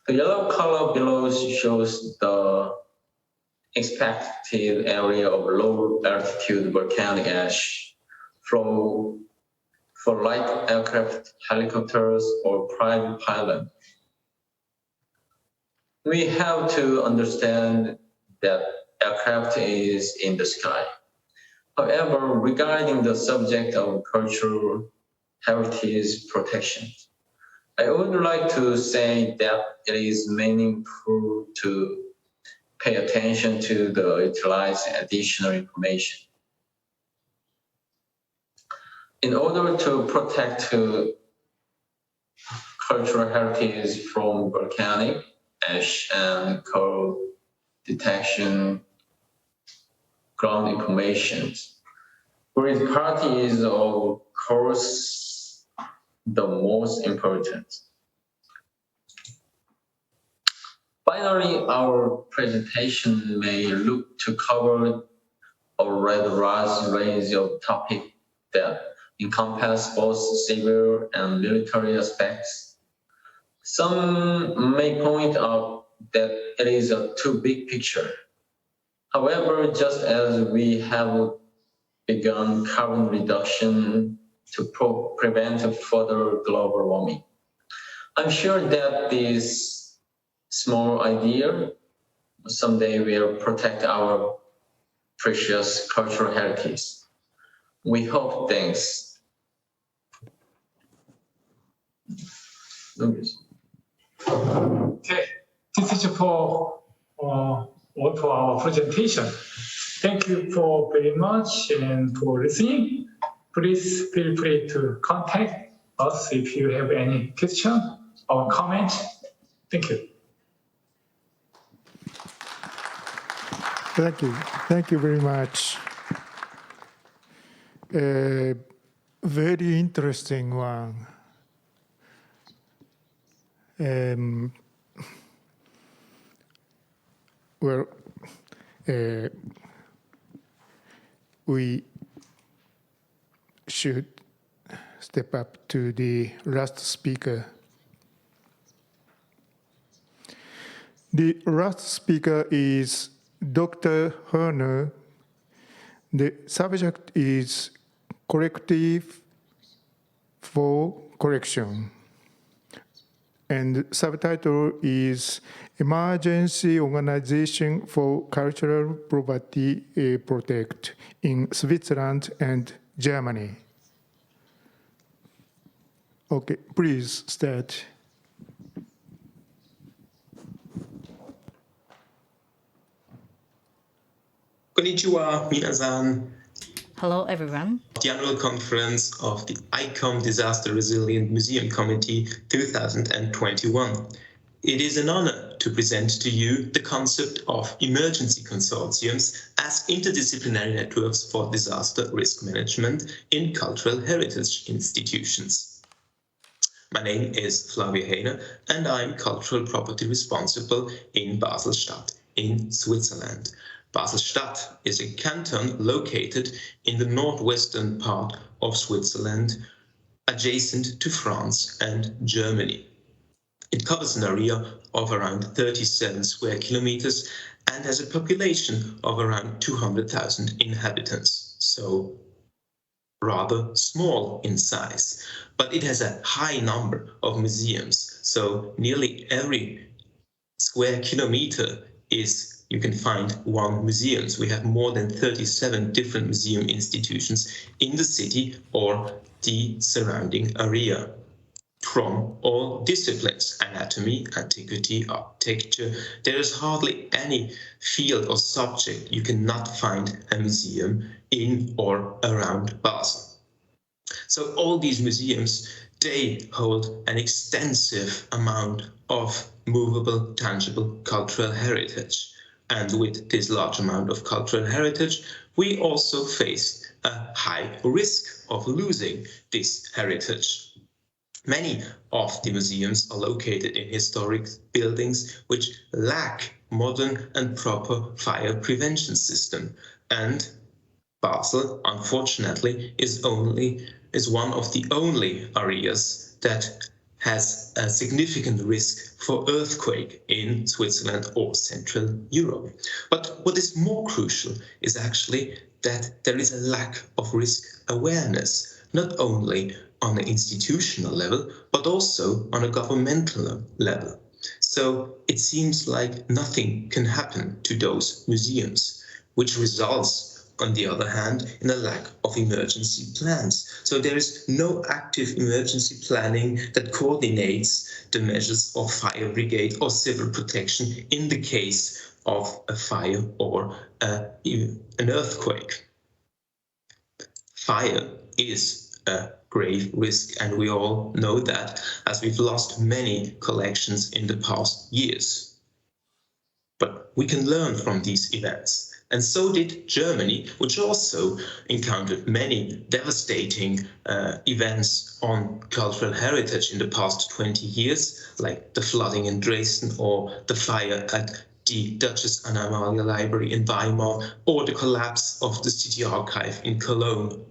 The yellow color below shows the expected area of low altitude volcanic ash flow for light aircraft, helicopters, or private pilot. We have to understand that aircraft is in the sky. However, regarding the subject of cultural heritage protection, I would like to say that it is meaningful to pay attention to the utilized additional information. In order to protect cultural heritage from volcanic ash and coal detection ground information, grid party is of course the most important. Finally, our presentation may look to cover a rather range of topics that encompass both civil and military aspects. Some may point out that it is a too big picture. However, just as we have begun carbon reduction to prevent further global warming, I'm sure that this small idea someday will protect our precious cultural heritage. We hope. Thanks. Okay, this is for all for our presentation. Thank you for very much and for listening. Please feel free to contact us if you have any question or comment. Thank you. Thank you. Thank you very much. Very interesting one. Well, we should step up to the last speaker. The last speaker is Dr. Herner. The subject is corrective for correction. And the subtitle is Emergency Organization for Cultural Property Protect in Switzerland and Germany. Okay, please start. Konnichiwa, minasan. Hello, everyone. The annual conference of the ICOM Disaster Resilient Museum Committee 2021. It is an honor to present to you the concept of emergency consortiums as interdisciplinary networks for disaster risk management in cultural heritage institutions. My name is Flavio Heine and I'm cultural property responsible in Basel-Stadt in Switzerland. Basel-Stadt is a canton located in the northwestern part of Switzerland, adjacent to France and Germany. It covers an area of around 37 square kilometers and has a population of around 200,000 inhabitants, so rather small in size. But it has a high number of museums, so nearly every square kilometer you can find one museum. So we have more than 37 different museum institutions in the city or the surrounding area from all disciplines: anatomy, antiquity, architecture. There is hardly any field or subject you cannot find a museum in or around Basel. So all these museums, they hold an extensive amount of movable, tangible cultural heritage. And with this large amount of cultural heritage, we also face a high risk of losing this heritage. Many of the museums are located in historic buildings which lack modern and proper fire prevention system. And Basel, unfortunately, is one of the only areas that has a significant risk for earthquake in Switzerland or Central Europe. But what is more crucial is actually that there is a lack of risk awareness, not only on an institutional level, but also on a governmental level. So it seems like nothing can happen to those museums, which results, on the other hand, in a lack of emergency plans. So there is no active emergency planning that coordinates the measures of fire brigade or civil protection in the case of a fire or an earthquake. Fire is a grave risk, and we all know that, as we've lost many collections in the past years. But we can learn from these events. And so did Germany, which also encountered many devastating events on cultural heritage in the past 20 years, like the flooding in Dresden or the fire at the Duchess Anna Amalia Library in Weimar, or the collapse of the City Archive in Cologne.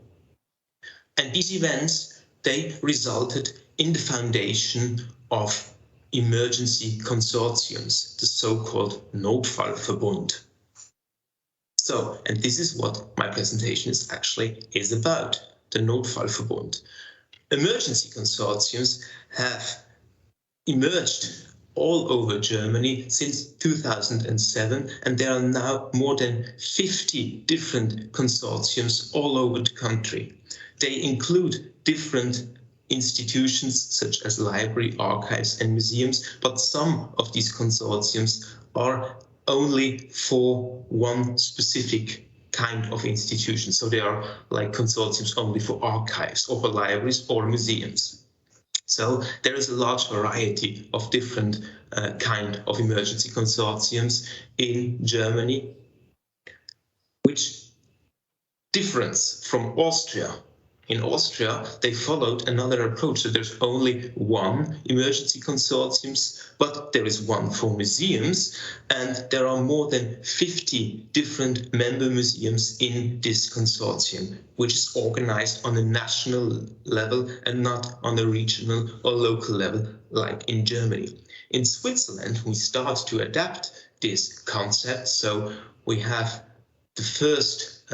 And these events, they resulted in the foundation of emergency consortiums, the so-called Notfallverbund. So, and this is what my presentation is about, the Notfallverbund. Emergency consortiums have emerged all over Germany since 2007, and there are now more than 50 different consortiums all over the country. They include different institutions such as library, archives, and museums, but some of these consortiums are only for one specific kind of institution. So they are like consortiums only for archives or for libraries or museums. So there is a large variety of different kind of emergency consortiums in Germany, which differs from Austria. In Austria, they followed another approach. So there's only one emergency consortiums, but there is one for museums, and there are more than 50 different member museums in this consortium, which is organized on a national level and not on a regional or local level like in Germany. In Switzerland, we start to adapt this concept. So we have the first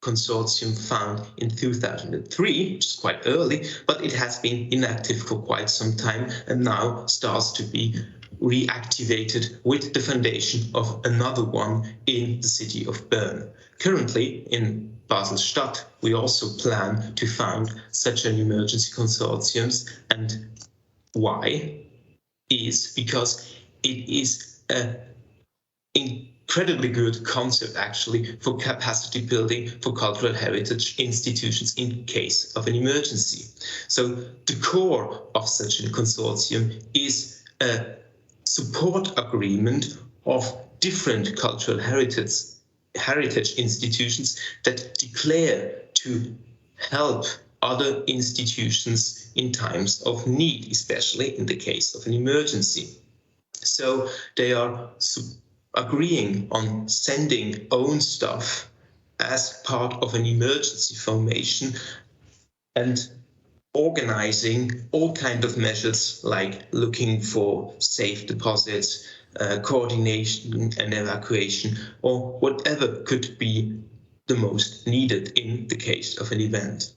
consortium found in 2003, which is quite early, but it has been inactive for quite some time and now starts to be reactivated with the foundation of another one in the city of Bern. Currently in Basel-Stadt, we also plan to found such an emergency consortium, and why is because it is an incredibly good concept actually for capacity building for cultural heritage institutions in case of an emergency. So the core of such a consortium is a support agreement of different cultural heritage institutions that declare to help other institutions in times of need, especially in the case of an emergency. So they are agreeing on sending own stuff as part of an emergency formation and organizing all kinds of measures like looking for safe deposits, coordination and evacuation, or whatever could be the most needed in the case of an event.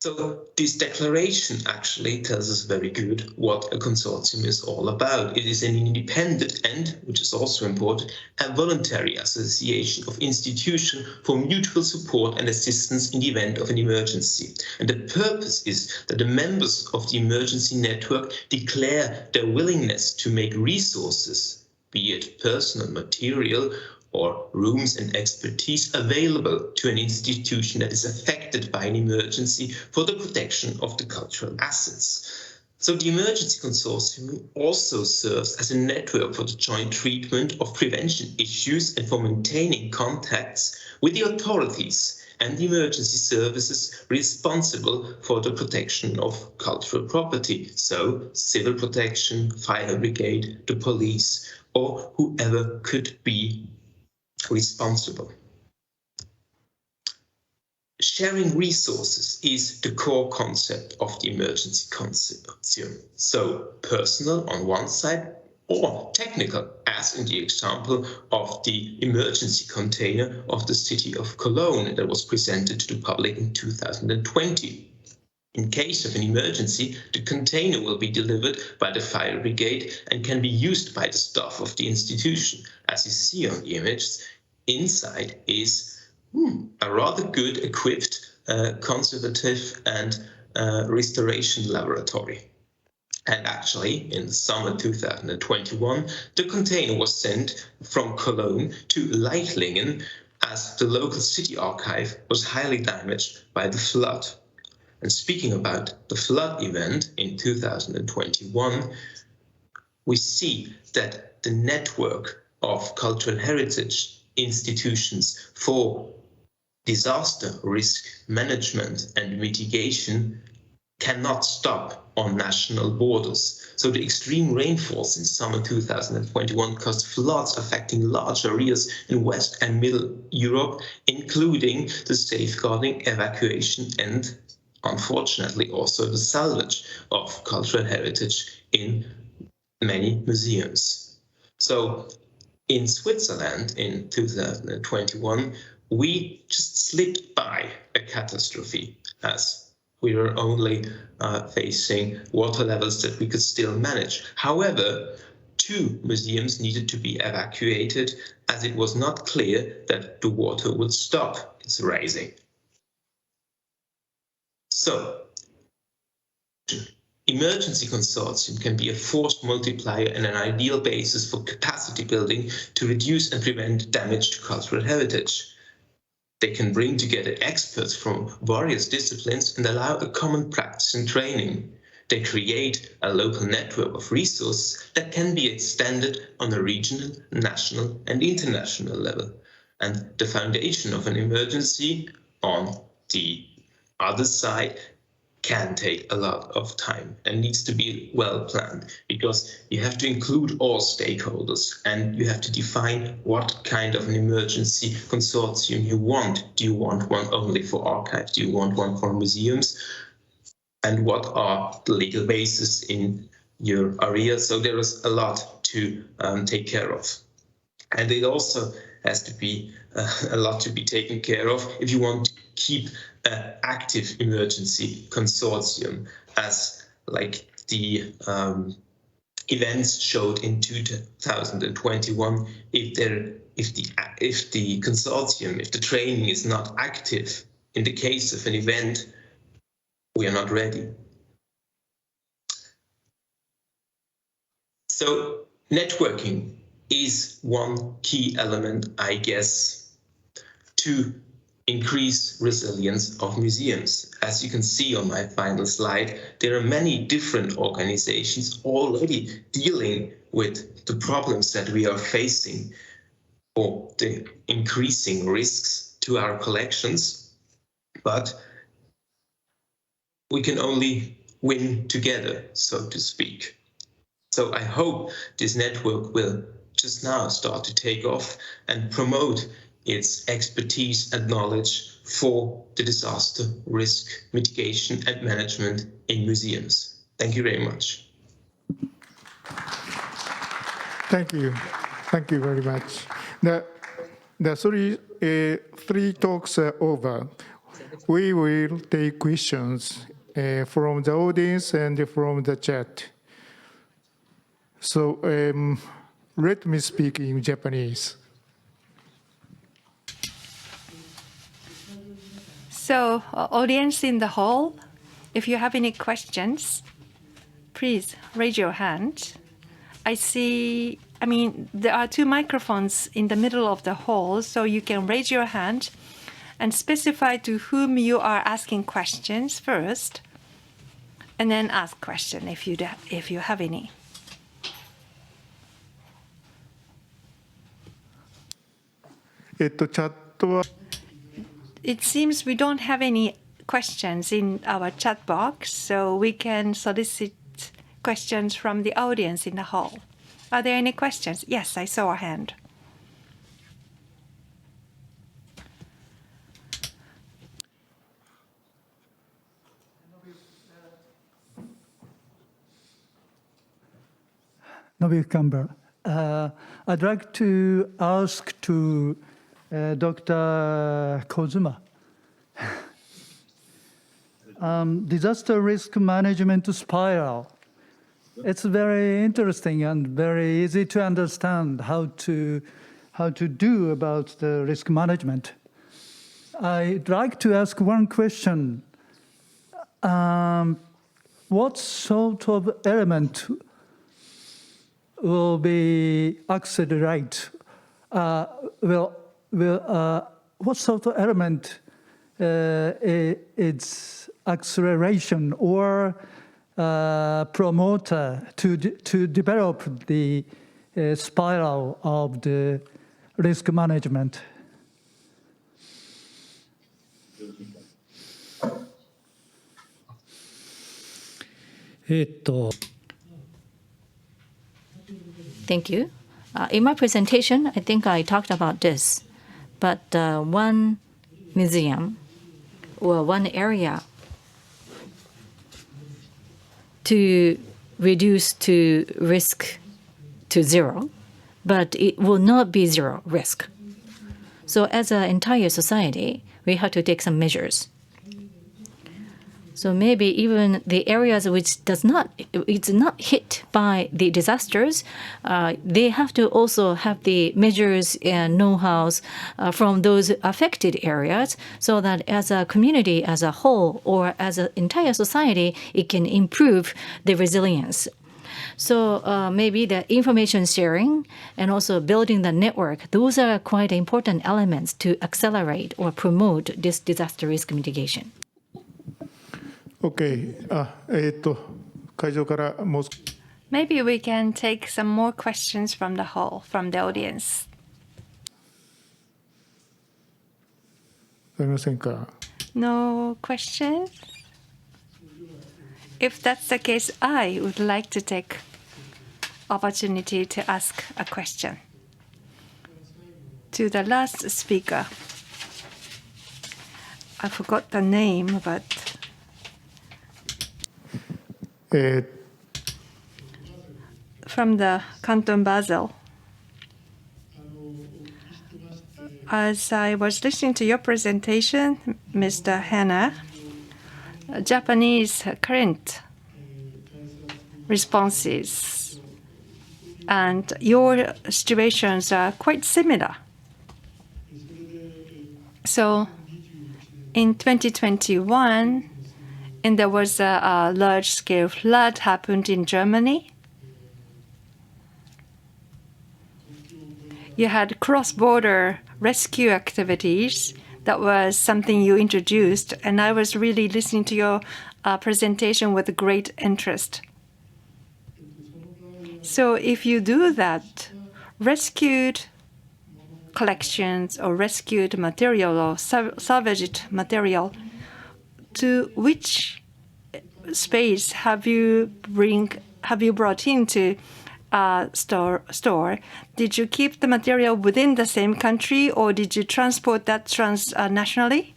So this declaration actually tells us very good what a consortium is all about. It is an independent and, which is also important, a voluntary association of institutions for mutual support and assistance in the event of an emergency. And the purpose is that the members of the emergency network declare their willingness to make resources, be it personal, material, or rooms and expertise available to an institution that is affected by an emergency for the protection of the cultural assets. So the emergency consortium also serves as a network for the joint treatment of prevention issues and for maintaining contacts with the authorities and the emergency services responsible for the protection of cultural property. So civil protection, fire brigade, the police, or whoever could be responsible. Sharing resources is the core concept of the emergency consortium. So personal on one side or technical, as in the example of the emergency container of the city of Cologne that was presented to the public in 2020. In case of an emergency, the container will be delivered by the fire brigade and can be used by the staff of the institution. As you see on the images, inside is a rather good equipped conservative and restoration laboratory. And actually, in the summer 2021, the container was sent from Cologne to Leitlingen as the local city archive was highly damaged by the flood. And speaking about the flood event in 2021, we see that the network of cultural heritage institutions for disaster risk management and mitigation cannot stop on national borders. So the extreme rainfalls in summer 2021 caused floods affecting large areas in West and Middle Europe, including the safeguarding, evacuation, and unfortunately also the salvage of cultural heritage in many museums. So in Switzerland in 2021, we just slipped by a catastrophe as we were only facing water levels that we could still manage. However, 2 museums needed to be evacuated as it was not clear that the water would stop its rising. So, emergency consortium can be a force multiplier and an ideal basis for capacity building to reduce and prevent damage to cultural heritage. They can bring together experts from various disciplines and allow a common practice and training. They create a local network of resources that can be extended on a regional, national, and international level. And the foundation of an emergency on the other side can take a lot of time and needs to be well planned, because you have to include all stakeholders and you have to define what kind of an emergency consortium you want. Do you want one only for archives? Do you want one for museums? And what are the legal bases in your area? So there is a lot to take care of. And it also has to be a lot to be taken care of if you want to keep an active emergency consortium, as like the events showed in 2021. If the consortium, if the training is not active in the case of an event, we are not ready. So networking is one key element, I guess, to increase resilience of museums. As you can see on my final slide, there are many different organizations already dealing with the problems that we are facing for the increasing risks to our collections, but we can only win together, so to speak. So I hope this network will just now start to take off and promote its expertise and knowledge for the disaster risk mitigation and management in museums. Thank you very much. Thank you. Thank you very much. The three talks are over. We will take questions from the audience and from the chat. So let me speak in Japanese. So, audience in the hall, if you have any questions, please raise your hand. There are 2 microphones in the middle of the hall, so you can raise your hand and specify to whom you are asking questions first, and then ask question if you have any. It seems we don't have any questions in our chat box, so we can solicit questions from the audience in the hall. Are there any questions? Yes, I saw a hand. Nobuo Kamba. I'd like to ask to Dr. Kohdzuma. Disaster risk management spiral. It's very interesting and very easy to understand how to do about the risk management. I'd like to ask one question. What sort of element will be accelerate? What sort of element is acceleration or promoter to develop the spiral of the risk management. Thank you. In my presentation, I think I talked about this, but one museum or one area to reduce to risk to zero, but it will not be zero risk. So as an entire society, we have to take some measures. So maybe even the areas which it's not hit by the disasters, they have to also have the measures and know-hows from those affected areas, so that as a community as a whole or as an entire society, it can improve the resilience. So maybe the information sharing and also building the network, those are quite important elements to accelerate or promote this disaster risk mitigation. Okay. 会場からもう Maybe we can take some more questions from the hall, from the audience. ありませんか No questions? If that's the case, I would like to take opportunity to ask a question to the last speaker. I forgot the name, but from the Canton Basel. As I was listening to your presentation, Mr. Hanna, Japanese current responses and your situations are quite similar. So in 2021, and there was a large-scale flood happened in Germany. You had cross-border rescue activities. That was something you introduced, and I was really listening to your presentation with great interest. So if you do that, rescued collections or rescued material or salvaged material, to which space have you brought into store? Did you keep the material within the same country, or did you transport that transnationally?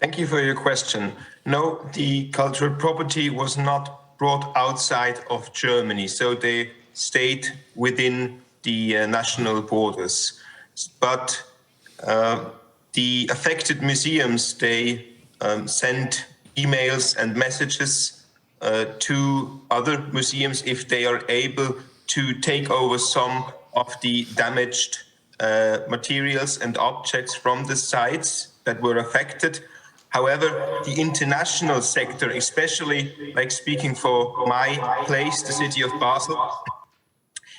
Thank you for your question. No, the cultural property was not brought outside of Germany, so they stayed within the national borders. But the affected museums, they send emails and messages to other museums if they are able to take over some of the damaged materials and objects from the sites that were affected. However, the international sector, especially like speaking for my place, the city of Basel,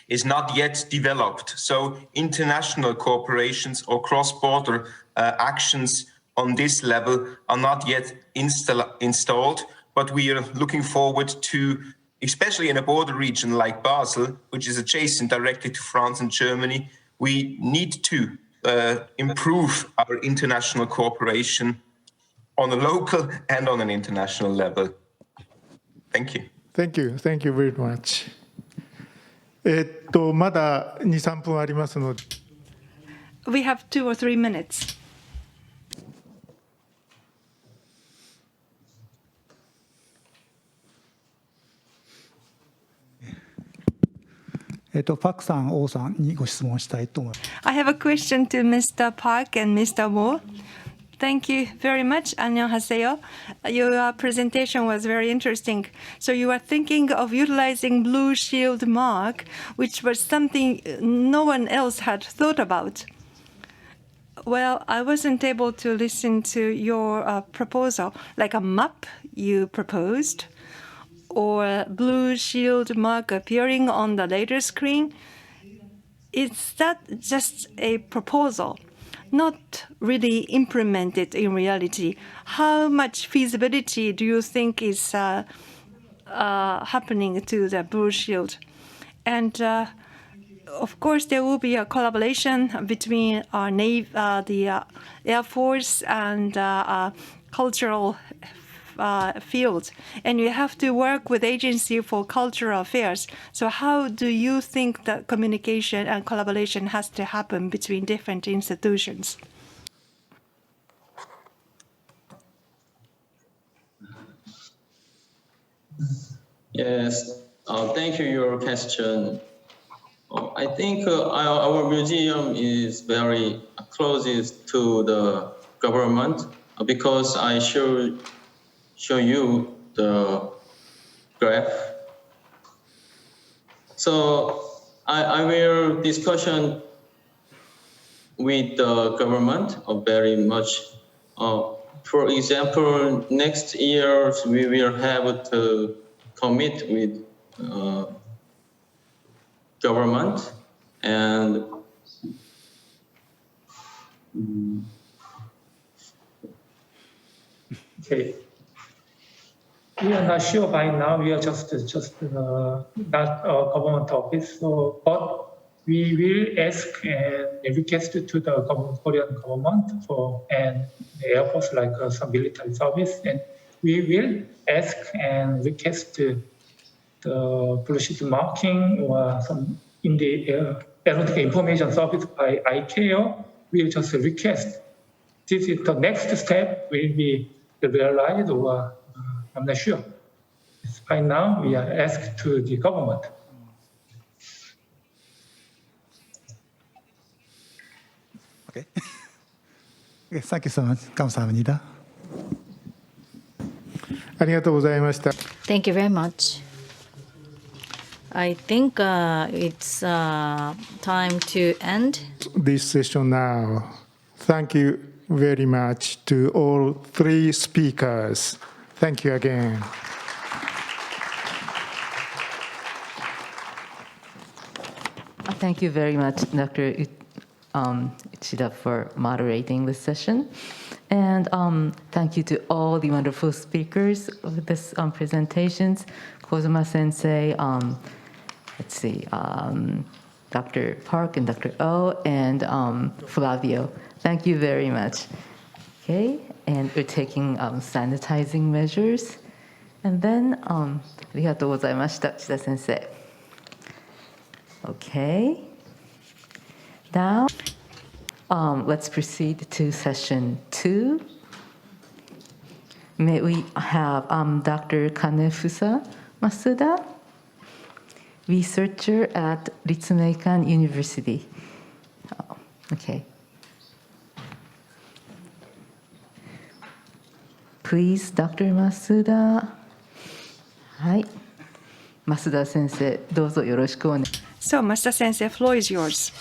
is not yet developed. So international cooperations or cross-border actions on this level are not yet installed, but we are looking forward to, especially in a border region like Basel, which is adjacent directly to France and Germany, we need to improve our international cooperation on a local and on an international level. Thank you. Thank you. Thank you very much. まだ2、3分ありますので。We have 2 or 3 minutes. パクさん、王さんにご質問したいと思います。I have a question to Mr. Park and Mr. Wo. Thank you very much. 안녕하세요. Your presentation was very interesting. So you are thinking of utilizing Blue Shield Mark, which was something no one else had thought about. Well, I wasn't able to listen to your proposal, like a map you proposed, or Blue Shield Mark appearing on the later screen. Is that just a proposal, not really implemented in reality? How much feasibility do you think is happening to the Blue Shield. And of course, there will be a collaboration between our the Air Force and cultural field, and you have to work with agency for cultural affairs. So how do you think that communication and collaboration has to happen between different institutions? Yes, thank you for your question. I think our museum is very closest to the government because I show you the graph. So I will discussion with the government very much. For example, next year we will have to commit with government and Okay. We are not sure by now. We are just not a government office. So, but we will ask and request to the Korean government for and the Air Force like some military service, and we will ask and request the bullshit marking or some in the aeronautic information service by ICAO. We'll just request. This is the next step will be realized or I'm not sure. By now, we are asked to the government. Okay. Okay, thank you so much. 감사합니다. ありがとうございました。 Thank you very much. I think it's time to end. This session now. Thank you very much to all three speakers. Thank you again. Thank you very much, Dr. Uchida, for moderating this session. And thank you to all the wonderful speakers of this presentations. Kohdzuma Sensei, let's see, Dr. Park and Dr. O, and Flavio. Thank you very much. Okay, and we're taking sanitizing measures. And then, ありがとうございました、千田先生. Okay. Now, let's proceed to session 2. May we have Dr. Kanefusa Masuda, researcher at Ritsumeikan University. Okay. Please, Dr. Masuda. はい。Masuda sensei, どうぞよろしくお願いします。So, Masuda Sensei, floor is yours.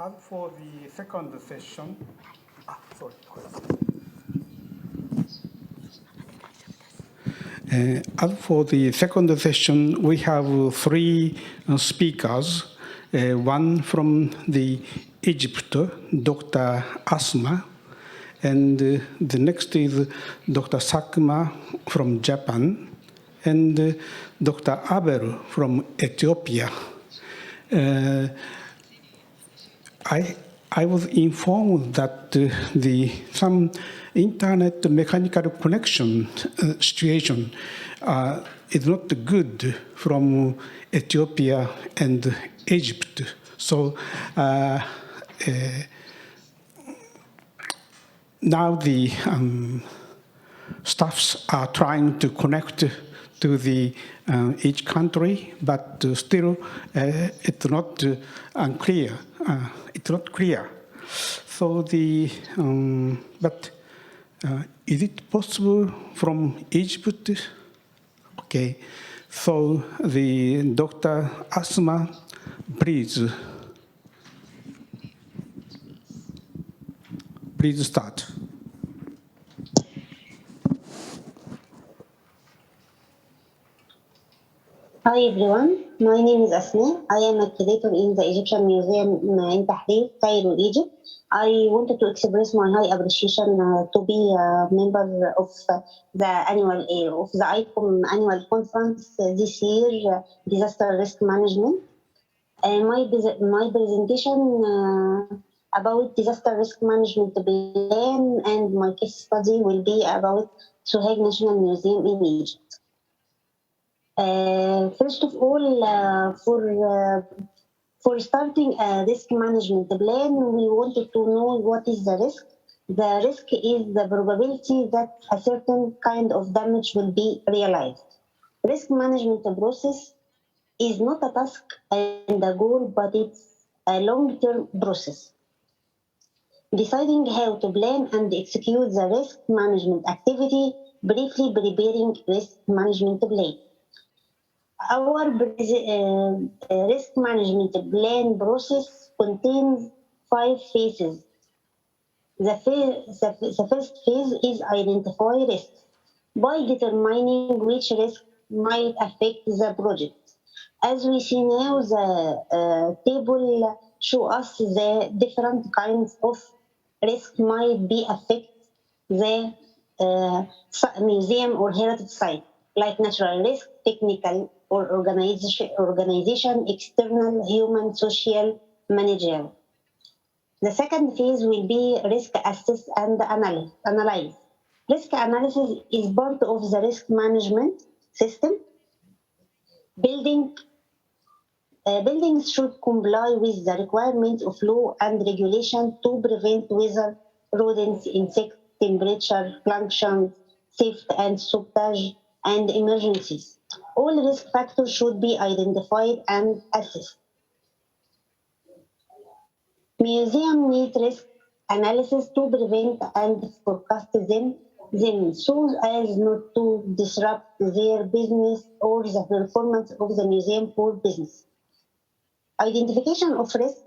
As for the second session, as for the second session, we have three speakers. One from the Egypt, Dr. Asma, and the next is Dr. Sakuma from Japan, and Dr. Abel from Ethiopia. I was informed that some internet mechanical connection situation is not good from Ethiopia and Egypt. So now the staffs are trying to connect to the each country, but still it's not unclear. It's not clear. So the but is it possible from Egypt? Okay. So the Dr. Asma, please. Please start. Hi everyone, my name is Asma. I am a curator in the Egyptian Museum in Tahrir, Cairo, Egypt. I wanted to express my high appreciation to be a member of the ICOM annual conference this year, disaster risk management. My presentation about disaster risk management plan and my case study will be about Sohaig National Museum in Egypt. First of all, for starting a risk management plan, we wanted to know what is the risk. The risk is the probability that a certain kind of damage will be realized. Risk management process is not a task and a goal, but it's a long-term process. Deciding how to plan and execute the risk management activity, briefly preparing risk management plan. Our risk management plan process contains 5 phases. The first phase is identify risks by determining which risk might affect the project. As we see now, the table show us the different kinds of risk might be affect the museum or heritage site, like natural risk, technical or organization, external, human, social, managerial. The second phase will be risk assess and analyze. Risk analysis is part of the risk management system. Buildings should comply with the requirements of law and regulation to prevent weather, rodents, insects, temperature, functions, theft and sabotage, and emergencies. All risk factors should be identified and assessed. Museum need risk analysis to prevent and forecast them so as not to disrupt their business or the performance of the museum for business. Identification of risk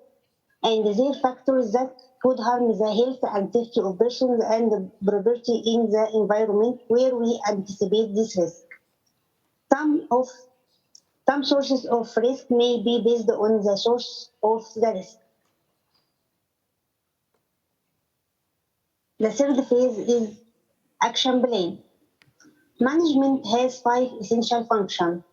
and their factors that could harm the health and safety of persons and property in the environment where we anticipate this risk. Some sources of risk may be based on the source of the risk. The third phase is action plan. Management has 5 essential functions: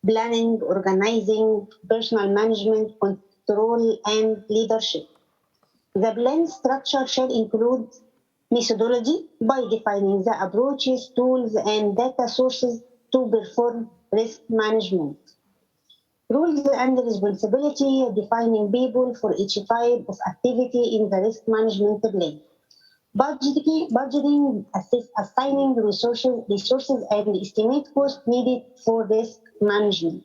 planning, organizing, personal management, control, and leadership. The plan structure shall include methodology by defining the approaches, tools, and data sources to perform risk management. Rules and responsibility, defining people for each type of activity in the risk management plan. Budgeting, assigning resources and estimate costs needed for risk management.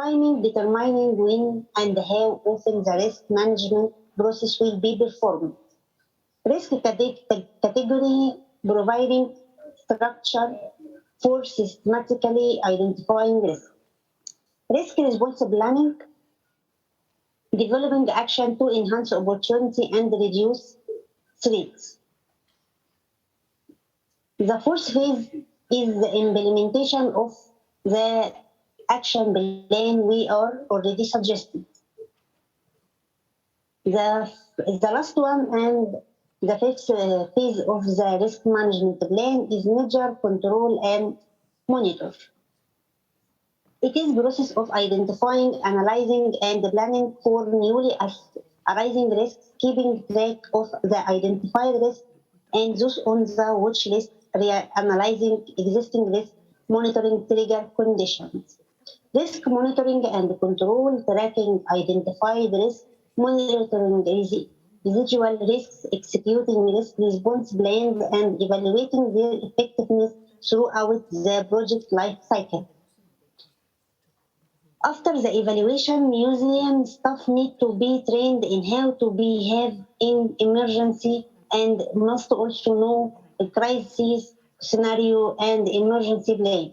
Timing, determining when and how often the risk management process will be performed. Risk category, providing structure for systematically identifying risk. Risk response planning, developing action to enhance opportunity and reduce threats. The fourth phase is the implementation of the action plan we are already suggesting. The last one and the fifth phase of the risk management plan is measure, control, and monitor. It is the process of identifying, analyzing, and planning for newly arising risks, keeping track of the identified risks and those on the watch list, analyzing existing risks, monitoring trigger conditions. Risk monitoring and control, tracking identified risks, monitoring residual risks, executing risk response plans, and evaluating their effectiveness throughout the project life cycle. After the evaluation, museum staff need to be trained in how to behave in emergency and must also know the crisis scenario and emergency plan.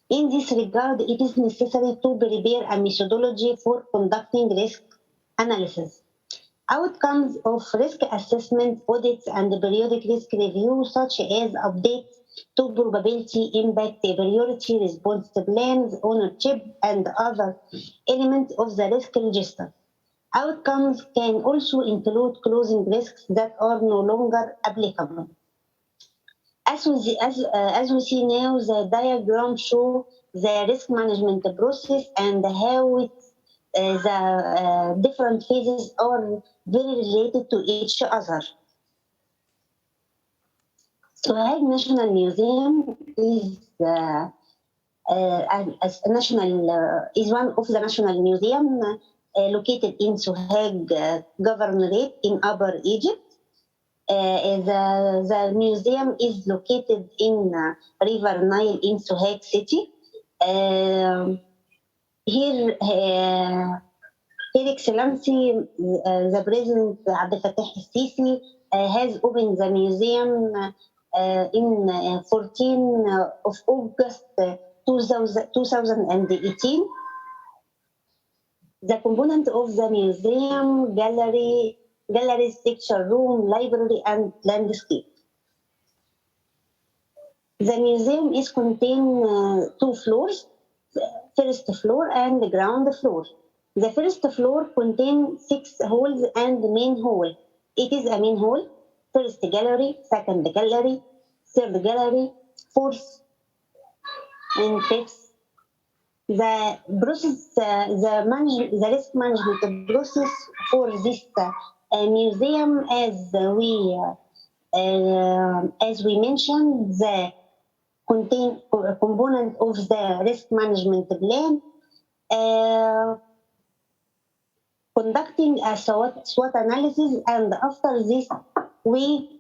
In this regard, it is necessary to prepare a methodology for conducting risk analysis. Outcomes of risk assessment, audits, and periodic risk review, such as updates to probability, impact, priority, response plans, ownership, and other elements of the risk register. Outcomes can also include closing risks that are no longer applicable. As we see now, the diagram shows the risk management process and how the different phases are very related to each other. Sohaig National Museum is is one of the national museums located in Sohaig Governorate in Upper Egypt. The museum is located in River Nile in Sohaig City. Here, Her Excellency, the President Abdel Fattah el-Sisi has opened the museum in 14 of August 2018. The component of the museum, galleries, lecture room, library, and landscape. The museum is contain 2 floors, first floor and the ground floor. The first floor contains 6 halls and the main hall. It is a main hall, first gallery, second gallery, third gallery, fourth, and fifth. The process, the risk management process for this museum, as we mentioned, the component of the risk management plan, conducting a SWOT analysis, and after this, we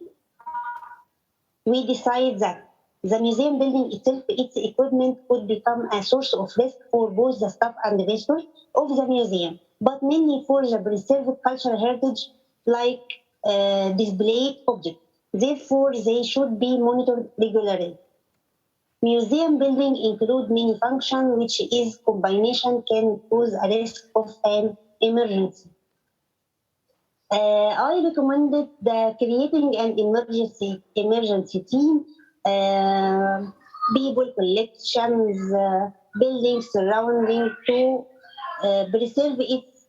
decide that the museum building itself, its equipment could become a source of risk for both the staff and the visitors of the museum, but mainly for the preserved cultural heritage like displayed objects. Therefore, they should be monitored regularly. Museum building include many functions, which is combination can cause a risk of an emergency. I recommended creating an emergency team, people, collections, buildings surrounding to preserve its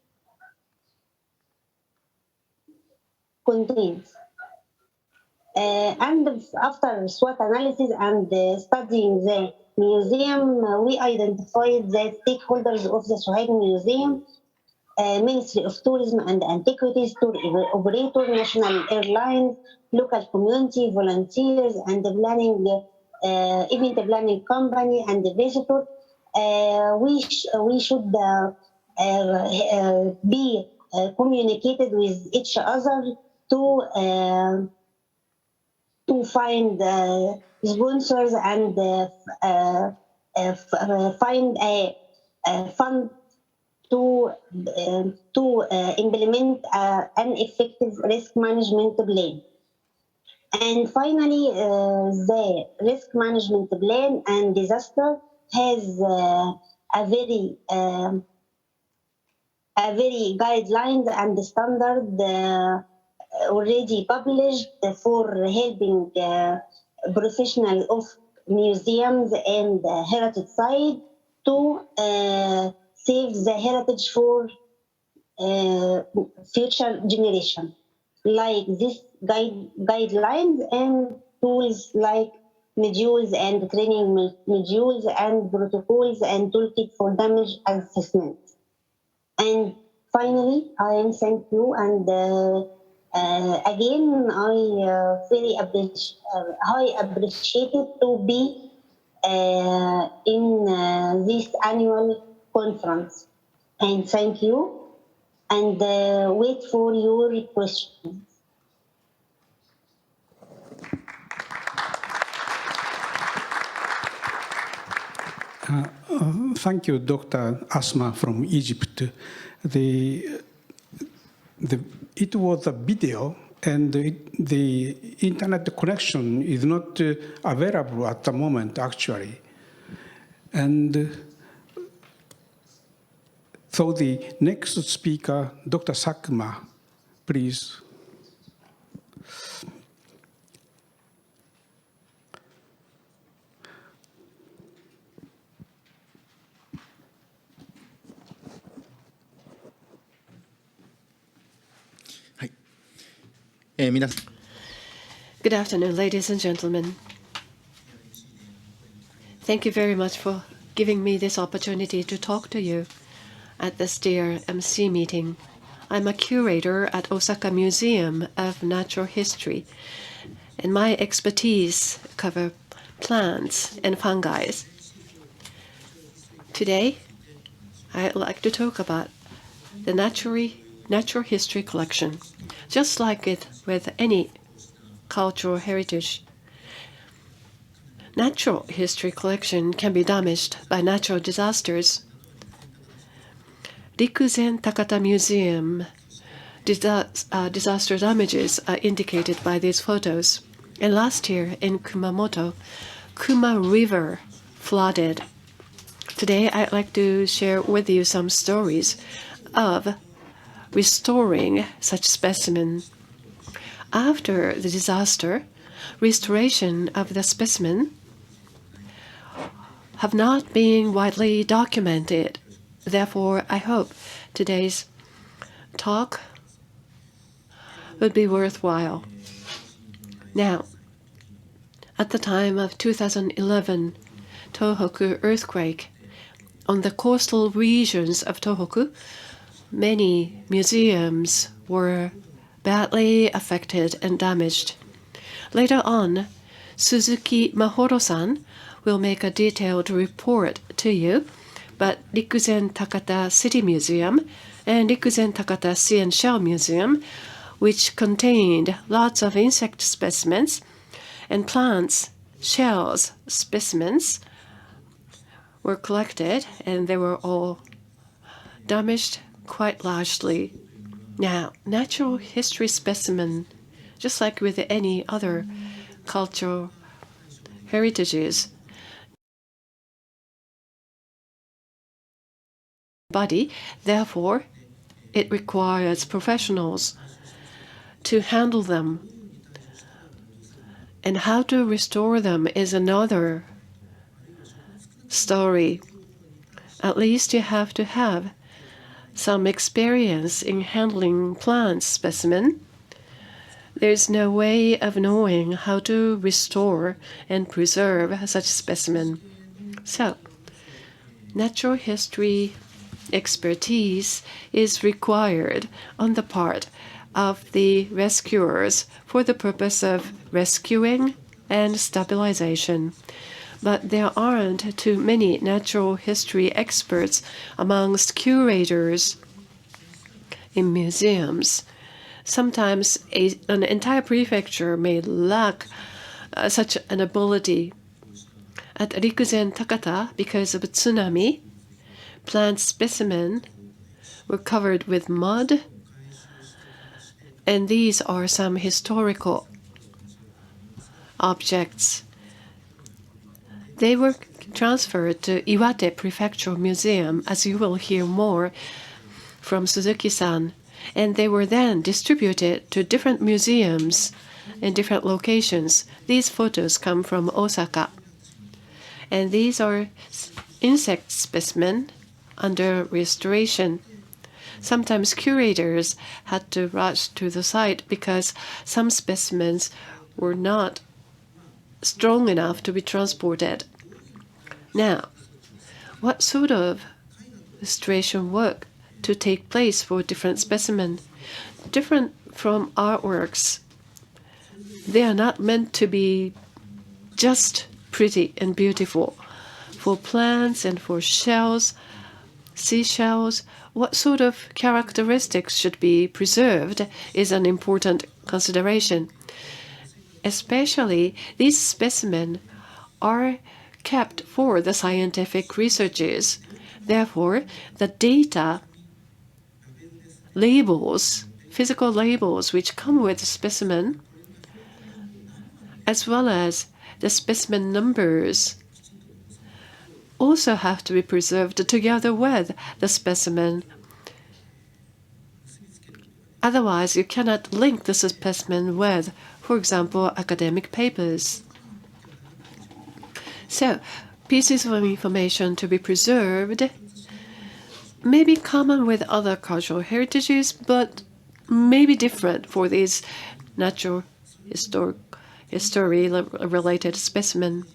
contents. And after SWOT analysis and studying the museum, we identified the stakeholders of the Sohaig Museum, Ministry of Tourism and Antiquities, tour operator, national airlines, local community, volunteers, and the event planning company and the visitor. We should be communicated with each other to find sponsors and find a fund to implement an effective risk management plan. And finally, the risk management plan and disaster has a very guidelines and standard already published for helping professionals of museums and heritage site to save the heritage for future generation. Like this guidelines and tools like modules and training modules and protocols and toolkit for damage assessment. And finally, I thank you, and again, I very appreciated to be in this annual conference. And thank you, and wait for your questions. Thank you, Dr. Asma from Egypt. It was a video, and the internet connection is not available at the moment, actually. And so the next speaker, Dr. Sakma, please. Good afternoon, ladies and gentlemen. Thank you very much for giving me this opportunity to talk to you at this DRMC meeting. I'm a curator at Osaka Museum of Natural History, and my expertise cover plants and fungi. Today, I'd like to talk about the natural history collection. Just like it with any cultural heritage, natural history collection can be damaged by natural disasters. Rikuzen Takata Museum disaster damages are indicated by these photos. And last year in Kumamoto, Kuma River flooded. Today I'd like to share with you some stories of restoring such specimen. After the disaster, restoration of the specimen have not been widely documented. Therefore, I hope today's talk would be worthwhile. Now, at the time of 2011 Tohoku earthquake, on the coastal regions of Tohoku, many museums were badly affected and damaged. Later on, Suzuki Mahoro-san will make a detailed report to you, but Rikuzen Takata City Museum and Rikuzen Takata Sea and Shell Museum, which contained lots of insect specimens and plants, shells specimens, were collected, and they were all damaged quite largely. Now, natural history specimen, just like with any other cultural heritages, body, therefore, it requires professionals to handle them. And how to restore them is another story. At least you have to have some experience in handling plant specimen. There's no way of knowing how to restore and preserve such specimen. So, natural history expertise is required on the part of the rescuers for the purpose of rescuing and stabilization. But there aren't too many natural history experts amongst curators in museums. Sometimes an entire prefecture may lack such an ability. At Rikuzen Takata, because of tsunami, plant specimens were covered with mud, and these are some historical objects. They were transferred to Iwate Prefectural Museum, as you will hear more from Suzuki-san, and they were then distributed to different museums in different locations. These photos come from Osaka, and these are insect specimens under restoration. Sometimes curators had to rush to the site because some specimens were not strong enough to be transported. Now, what sort of restoration work to take place for different specimens? Different from artworks, they are not meant to be just pretty and beautiful. For plants and for shells, seashells, what sort of characteristics should be preserved is an important consideration. Especially, these specimens are kept for the scientific researches. Therefore, the data labels, physical labels which come with the specimen, as well as the specimen numbers, also have to be preserved together with the specimen. Otherwise, you cannot link the specimen with, for example, academic papers. So, pieces of information to be preserved may be common with other cultural heritages, but may be different for these natural history-related specimen.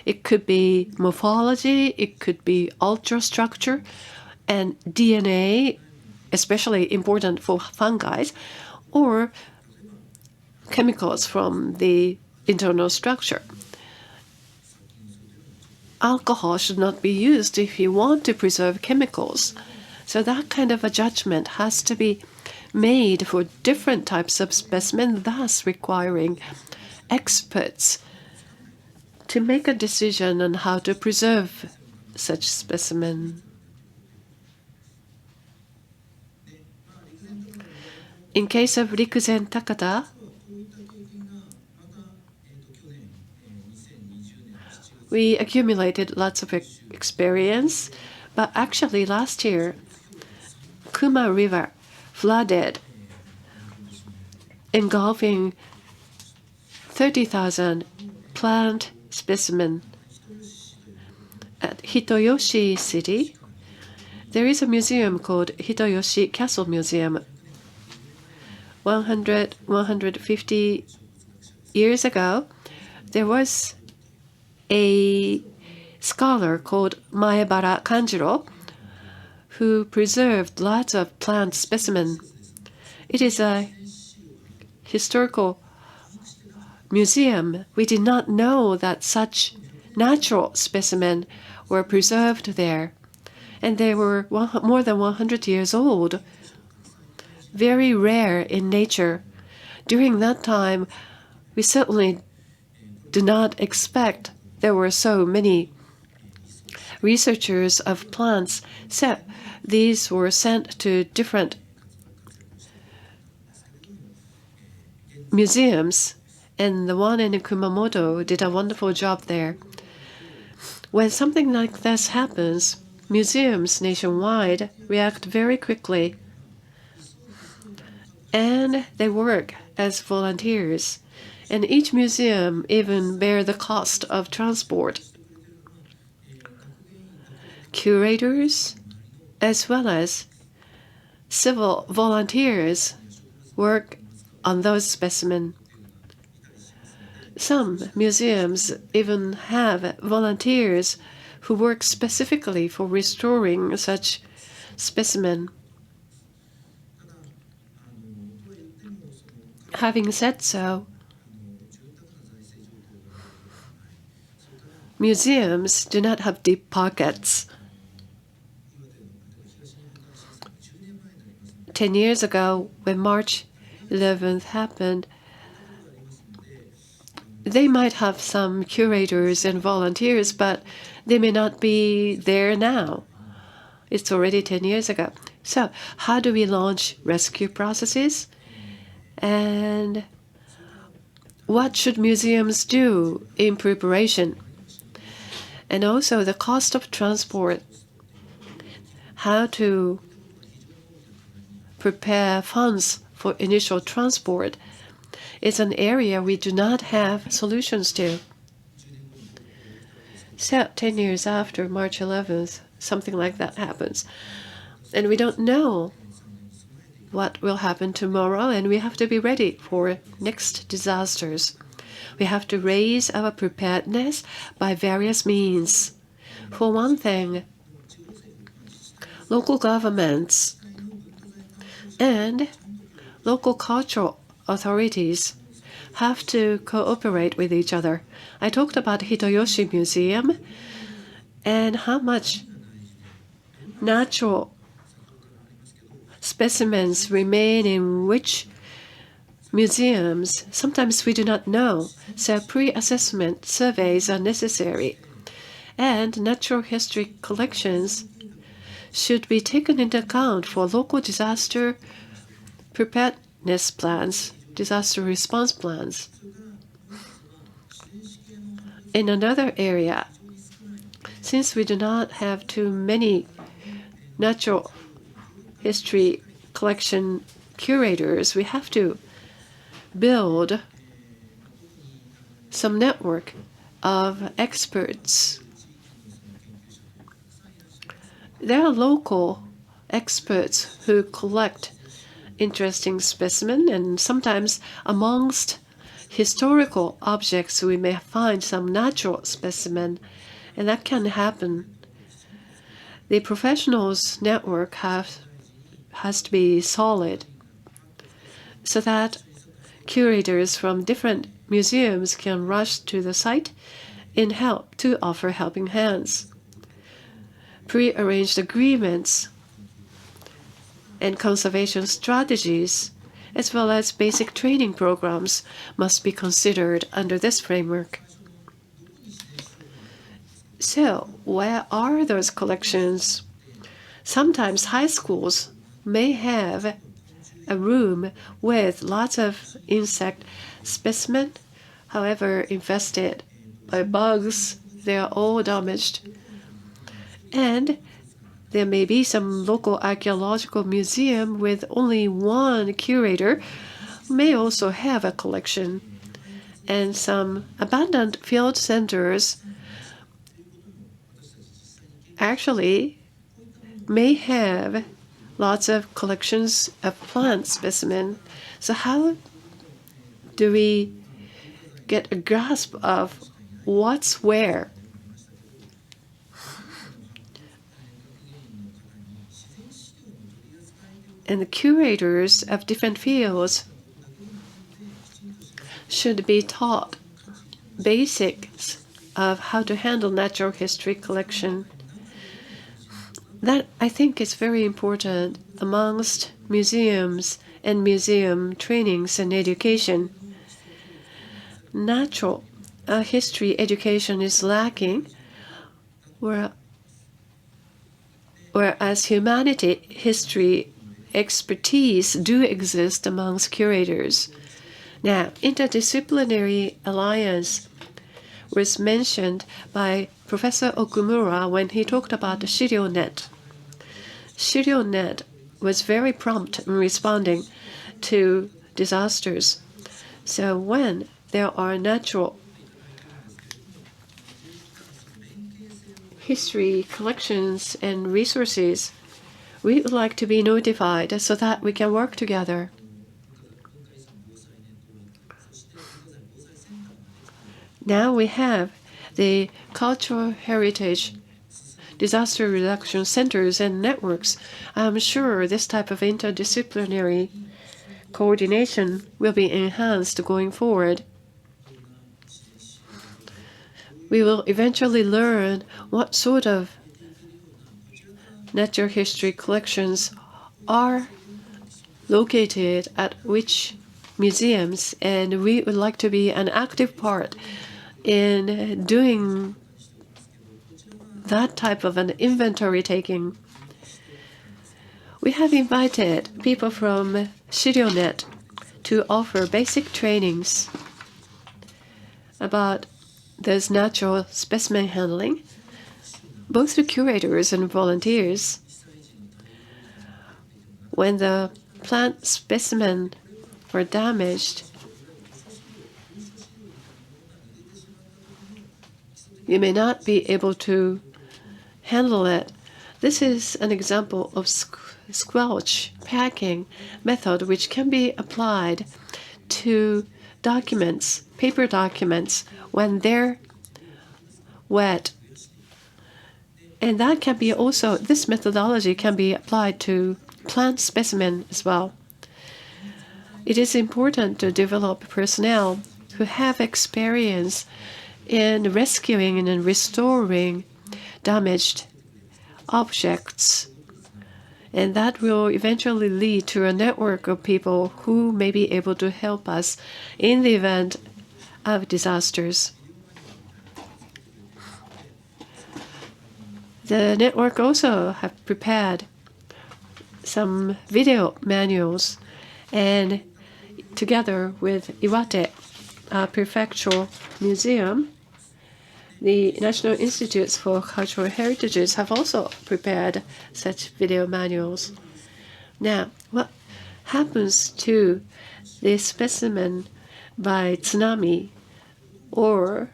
It could be morphology, it could be ultrastructure, and DNA, especially important for fungi, or chemicals from the internal structure. Alcohol should not be used if you want to preserve chemicals. So that kind of a judgment has to be made for different types of specimen, thus requiring experts to make a decision on how to preserve such specimen. In case of Rikuzen Takata, we accumulated lots of experience, but actually last year, Kuma River flooded, engulfing 30,000 plant specimen. At Hitoyoshi City, there is a museum called Hitoyoshi Castle Museum. 150 years ago, there was a scholar called Maebara Kanjiro who preserved lots of plant specimen. It is a historical museum. We did not know that such natural specimen were preserved there, and they were more than 100 years old, very rare in nature. During that time, we certainly do not expect there were so many researchers of plants, so these were sent to different museums, and the one in Kumamoto did a wonderful job there. When something like this happens, museums nationwide react very quickly, and they work as volunteers, and each museum even bear the cost of transport. Curators, as well as civil volunteers, work on those specimens. Some museums even have volunteers who work specifically for restoring such specimen. Having said so, museums do not have deep pockets. 10 years ago, when March 11th happened, they might have some curators and volunteers, but they may not be there now. It's already 10 years ago. So how do we launch rescue processes? And what should museums do in preparation? And also the cost of transport, how to prepare funds for initial transport is an area we do not have solutions to. So 10 years after March 11th, something like that happens. And we don't know what will happen tomorrow, and we have to be ready for next disasters. We have to raise our preparedness by various means. For one thing, local governments and local cultural authorities have to cooperate with each other. I talked about Hitoyoshi Museum and how much natural specimens remain in which museums. Sometimes we do not know, so pre-assessment surveys are necessary. And natural history collections should be taken into account for local disaster preparedness plans, disaster response plans. In another area, since we do not have too many natural history collection curators, we have to build some network of experts. There are local experts who collect interesting specimens, and sometimes amongst historical objects we may find some natural specimen, and that can happen. The professionals' network has to be solid so that curators from different museums can rush to the site and help to offer helping hands. Pre-arranged agreements and conservation strategies, as well as basic training programs, must be considered under this framework. So, where are those collections? Sometimes high schools may have a room with lots of insect specimens, however infested by bugs, they are all damaged. And there may be some local archaeological museum with only one curator who may also have a collection. And some abandoned field centers actually may have lots of collections of plant specimen. So how do we get a grasp of what's where? And the curators of different fields should be taught basics of how to handle natural history collection. That, I think, is very important amongst museums and museum trainings and education. Natural history education is lacking, whereas humanity history expertise do exist amongst curators. Now, interdisciplinary alliance was mentioned by Professor Okumura when he talked about the ShiryoNet. ShiryoNet was very prompt in responding to disasters. So when there are natural history collections and resources, we would like to be notified so that we can work together. Now we have the cultural heritage disaster reduction centers and networks. I'm sure this type of interdisciplinary coordination will be enhanced going forward. We will eventually learn what sort of natural history collections are located at which museums, and we would like to be an active part in doing that type of an inventory taking. We have invited people from ShiryoNet to offer basic trainings about those natural specimen handling, both to curators and volunteers. When the plant specimen were damaged, you may not be able to handle it. This is an example of squelch packing method which can be applied to documents, paper documents, when they're wet. And that can be also, this methodology can be applied to plant specimen as well. It is important to develop personnel who have experience in rescuing and restoring damaged objects. And that will eventually lead to a network of people who may be able to help us in the event of disasters. The network also have prepared some video manuals, and together with Iwate Prefectural Museum, the National Institutes for Cultural Heritages have also prepared such video manuals. Now, happens to the specimen by tsunami, or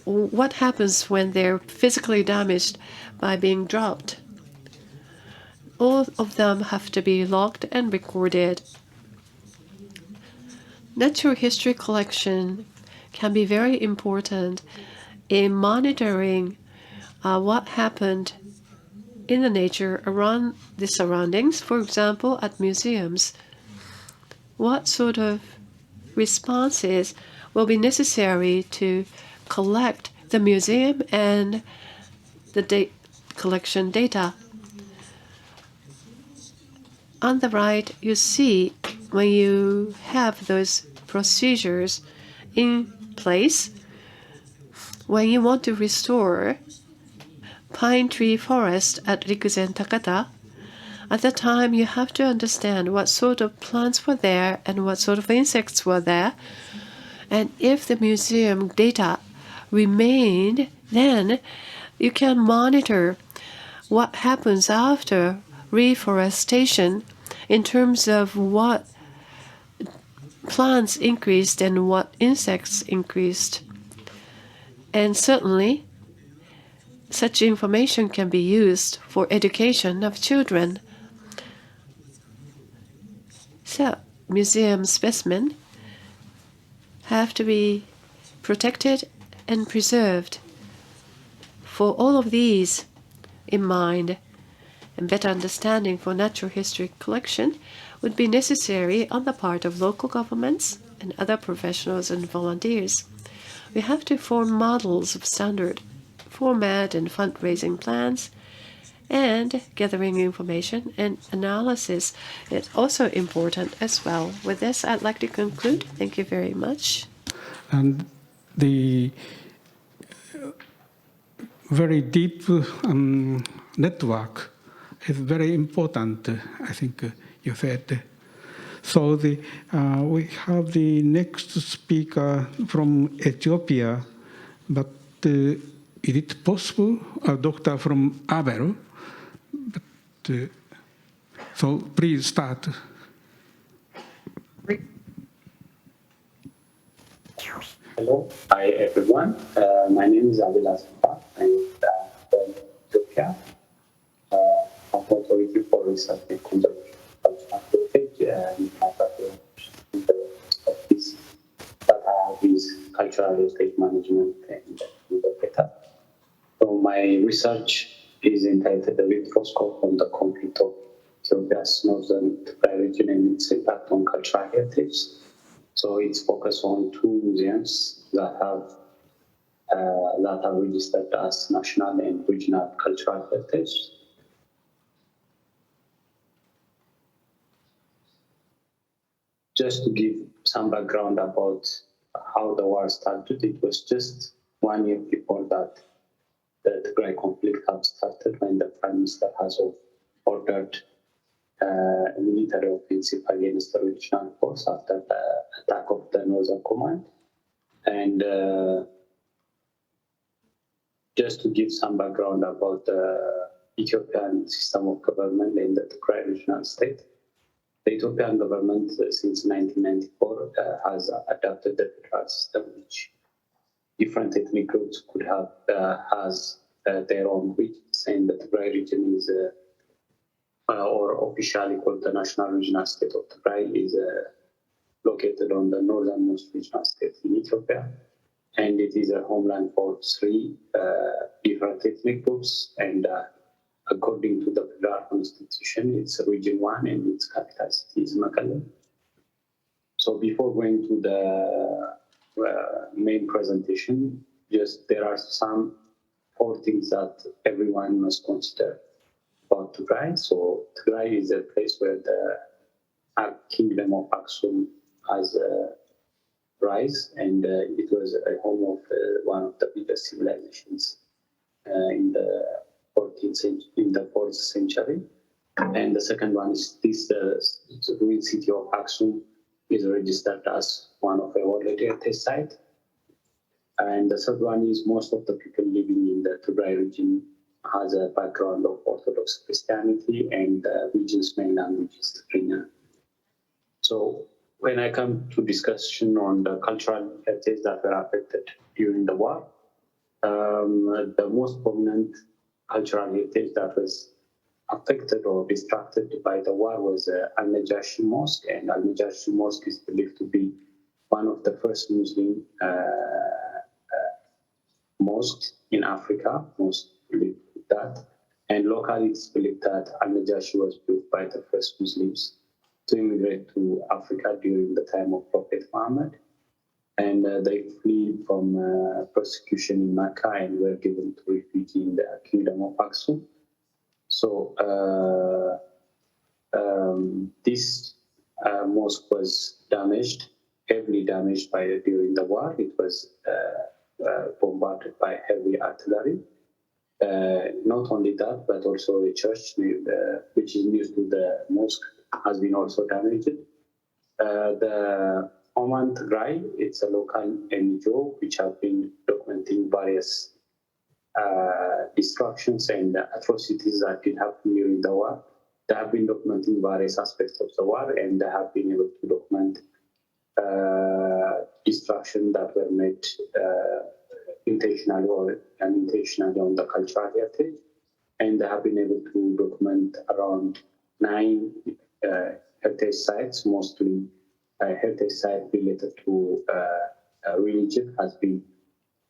what happens when they're physically damaged by being dropped. All of them have to be logged and recorded. Natural history collection can be very important in monitoring what happened in the nature around the surroundings. For example, at museums, what sort of responses will be necessary to collect the museum and the collection data. On the right, you see when you have those procedures in place, when you want to restore pine tree forest at Rikuzen Takata, at the time you have to understand what sort of plants were there and what sort of insects were there. And if the museum data remained, then you can monitor what happens after reforestation in terms of what plants increased and what insects increased. And certainly, such information can be used for education of children. So, museum specimens have to be protected and preserved. For all of these in mind, and better understanding for natural history collection would be necessary on the part of local governments and other professionals and volunteers. We have to form models of standard format and fundraising plans, and gathering information and analysis is also important as well. With this, I'd like to conclude. Thank you very much. And the very deep network is very important, I think you said. So we have the next speaker from Ethiopia, but is it possible, a doctor from Abel? But, so please start. Hello, hi everyone. My name is Abel Aspa. I'm from Ethiopia, Authority for Research and Conservation of Cultural Heritage, and my background in the office that I have is cultural heritage management and data. So my research is entitled "The Retroscope on the Conflict of Ethiopia's Northern Tigray Region and its Impact on Cultural Heritage." So it's focused on two museums that are registered as national and regional cultural heritage. Just to give some background about how the war started, it was just 1 year before that the Tigray conflict had started, when the Prime Minister has ordered a military offensive against the regional force after the attack of the Northern Command. And just to give some background about the Ethiopian system of government in the Tigray regional state, the Ethiopian government since 1994 has adopted the federal system, which different ethnic groups could have has their own regions, and the Tigray region is or officially called the National Regional State of Tigray, is located on the northernmost regional state in Ethiopia, and it is a homeland for three different ethnic groups. And according to the federal constitution, it's Region 1 and its capital city is Mekelle. So before going to the main presentation, just there are some 4 things that everyone must consider about Tigray. So Tigray is a place where the kingdom of Aksum has rise, and it was a home of one of the biggest civilizations in the 4th century. And the second one is this: the ruined city of Aksum is registered as one of the World Heritage Site. And the third one is most of the people living in the Tigray region has a background of Orthodox Christianity, and the region's main language is Tigrinya. So when I come to discussion on the cultural heritage that were affected during the war, the most prominent cultural heritage that was affected or distracted by the war was Al-Najashi Mosque, and Al-Najashi Mosque is believed to be one of the first Muslim mosques in Africa. Most believe that, and locally it's believed that Al-Najashi was built by the first Muslims to immigrate to Africa during the time of Prophet Muhammad, and they flee from persecution in Mecca and were given to refugee in the kingdom of Aksum. So this mosque was damaged, heavily damaged during the war. It was bombarded by heavy artillery. Not only that, but also the church, which is near to the mosque, has been also damaged. The Oman Tigray, it's a local NGO which have been documenting various destructions and atrocities that did happen during the war. They have been documenting various aspects of the war, and they have been able to document destruction that were made intentionally or unintentionally on the cultural heritage. And they have been able to document around 9 heritage sites, mostly heritage sites related to religion has been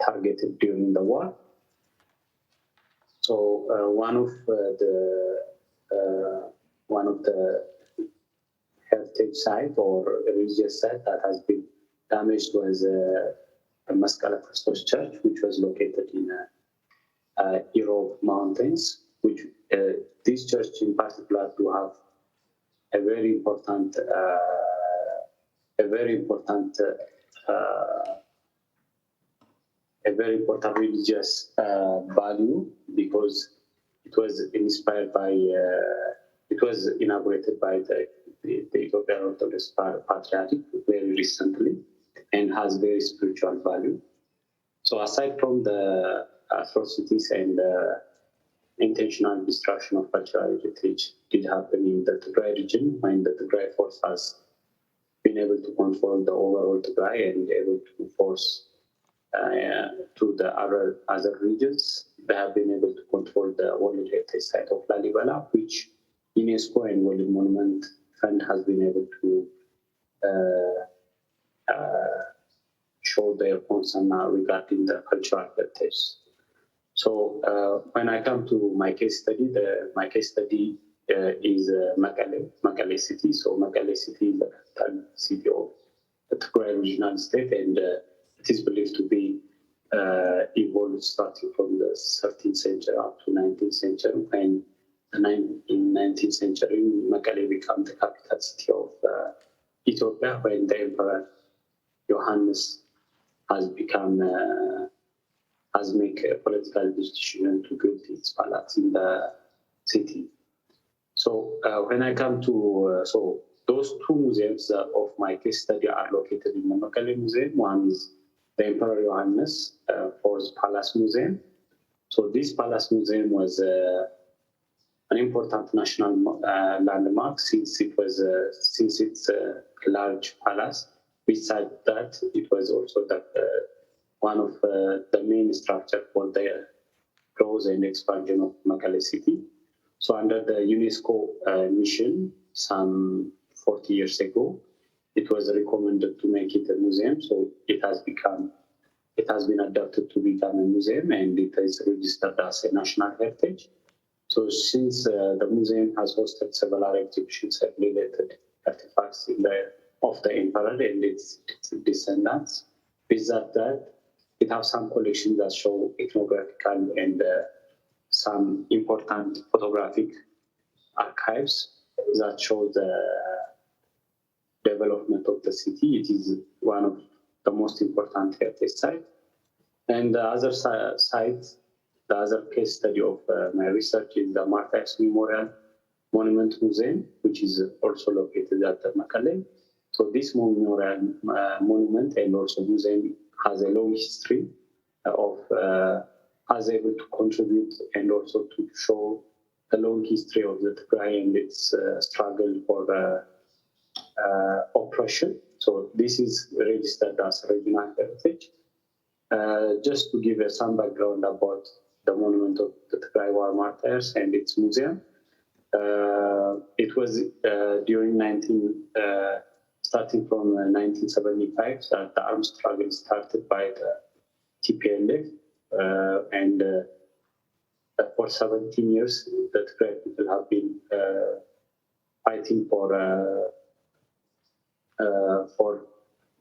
targeted during the war. So one of the heritage site or religious site that has been damaged was Maskala Christos Church, which was located in Europe Mountains. Which this church in particular do have a very important religious value, because it was inspired by, it was inaugurated by the Ethiopian Orthodox Patriarch very recently, and has very spiritual value. So aside from the atrocities and intentional destruction of cultural heritage did happen in the Tigray region, when the Tigray force has been able to control the overall Tigray and able to force to the other regions. They have been able to control the World Heritage Site of Lalibela, which UNESCO and World Monument Fund has been able to show their concern regarding the cultural heritage. So when I come to my case study, my case study is Mekelle City. So Mekelle City is the capital city of the Tigray regional state, and it is believed to be evolved starting from the 13th century up to 19th century. And in 19th century, Mekelle became the capital city of Ethiopia, when the Emperor Johannes has made a political decision to build its palace in the city. So when I come to, so those 2 museums of my case study are located in the Mekelle Museum. One is the Emperor Johannes Fourth Palace Museum. So this palace museum was an important national landmark, since it's a large palace. Besides that, it was also one of the main structure for the growth and expansion of Mekelle City. So under the UNESCO mission some 40 years ago, it was recommended to make it a museum. So it has been adapted to become a museum, and it is registered as a national heritage. So since the museum has hosted several exhibitions of related artifacts of the emperor and its descendants, besides that, it has some collections that show ethnographical and some important photographic archives that show the development of the city. It is one of the most important heritage sites. And the other site, the other case study of my research is the Martha X Memorial Monument Museum, which is also located at Mekelle. So this memorial monument and also museum has a long history of has able to contribute and also to show the long history of the Tigray and its struggle for oppression. So this is registered as regional heritage. Just to give some background about the monument of the Tigray War Martyrs and its museum. It was during starting from 1975 that the armed struggle started by the TPLF, and for 17 years the Tigray people have been fighting for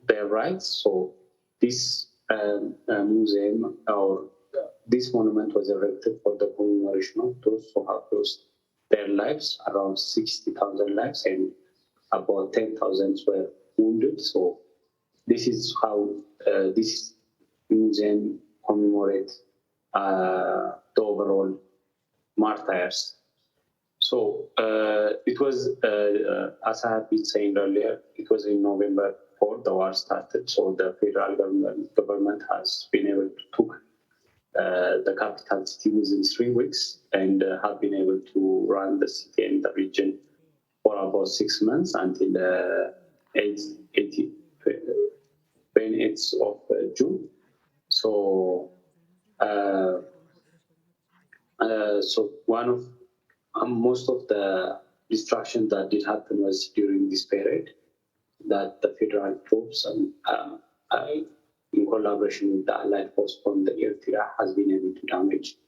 their rights. So this museum or this monument was erected for the commemoration of those who have lost their lives, around 60,000 lives, and about 10,000 were wounded. So this is how this museum commemorates the overall martyrs. So it was, as I have been saying earlier, it was in November 4 the war started. So the federal government has been able to took the capital city within 3 weeks and have been able to run the city and the region for about 6 months until the 28th of June. So, so one of most of the destruction that did happen was during this period that the federal troops and in collaboration with the Allied force from the Eritrea has been able to damage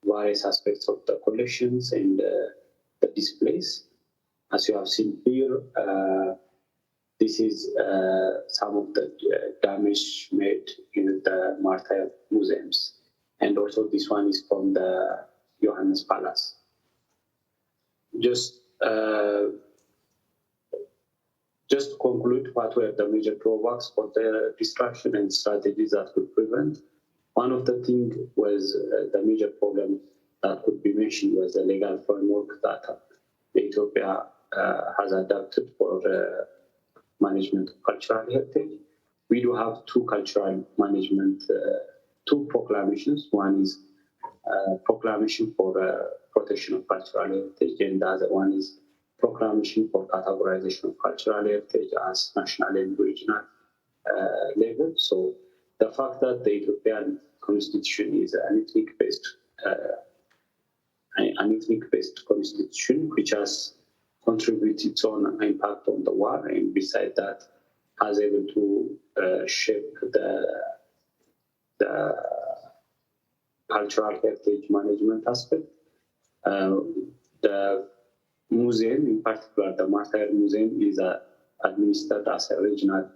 various aspects of the collections and the displays. As you have seen here, this is some of the damage made in the martyr museums. And also this one is from the Johannes Palace. Just to conclude, what were the major drawbacks for the destruction and strategies that could prevent? One of the things was the major problem that could be mentioned was the legal framework that Ethiopia has adopted for management of cultural heritage. We do have two cultural management, two proclamations. One is proclamation for protection of cultural heritage, and the other one is proclamation for categorization of cultural heritage as national and regional level. So the fact that the Ethiopian constitution is an ethnic-based constitution, which has contributed its own impact on the war, and beside that, has able to shape the cultural heritage management aspect. The museum, in particular the Martyr Museum, is administered as a regional,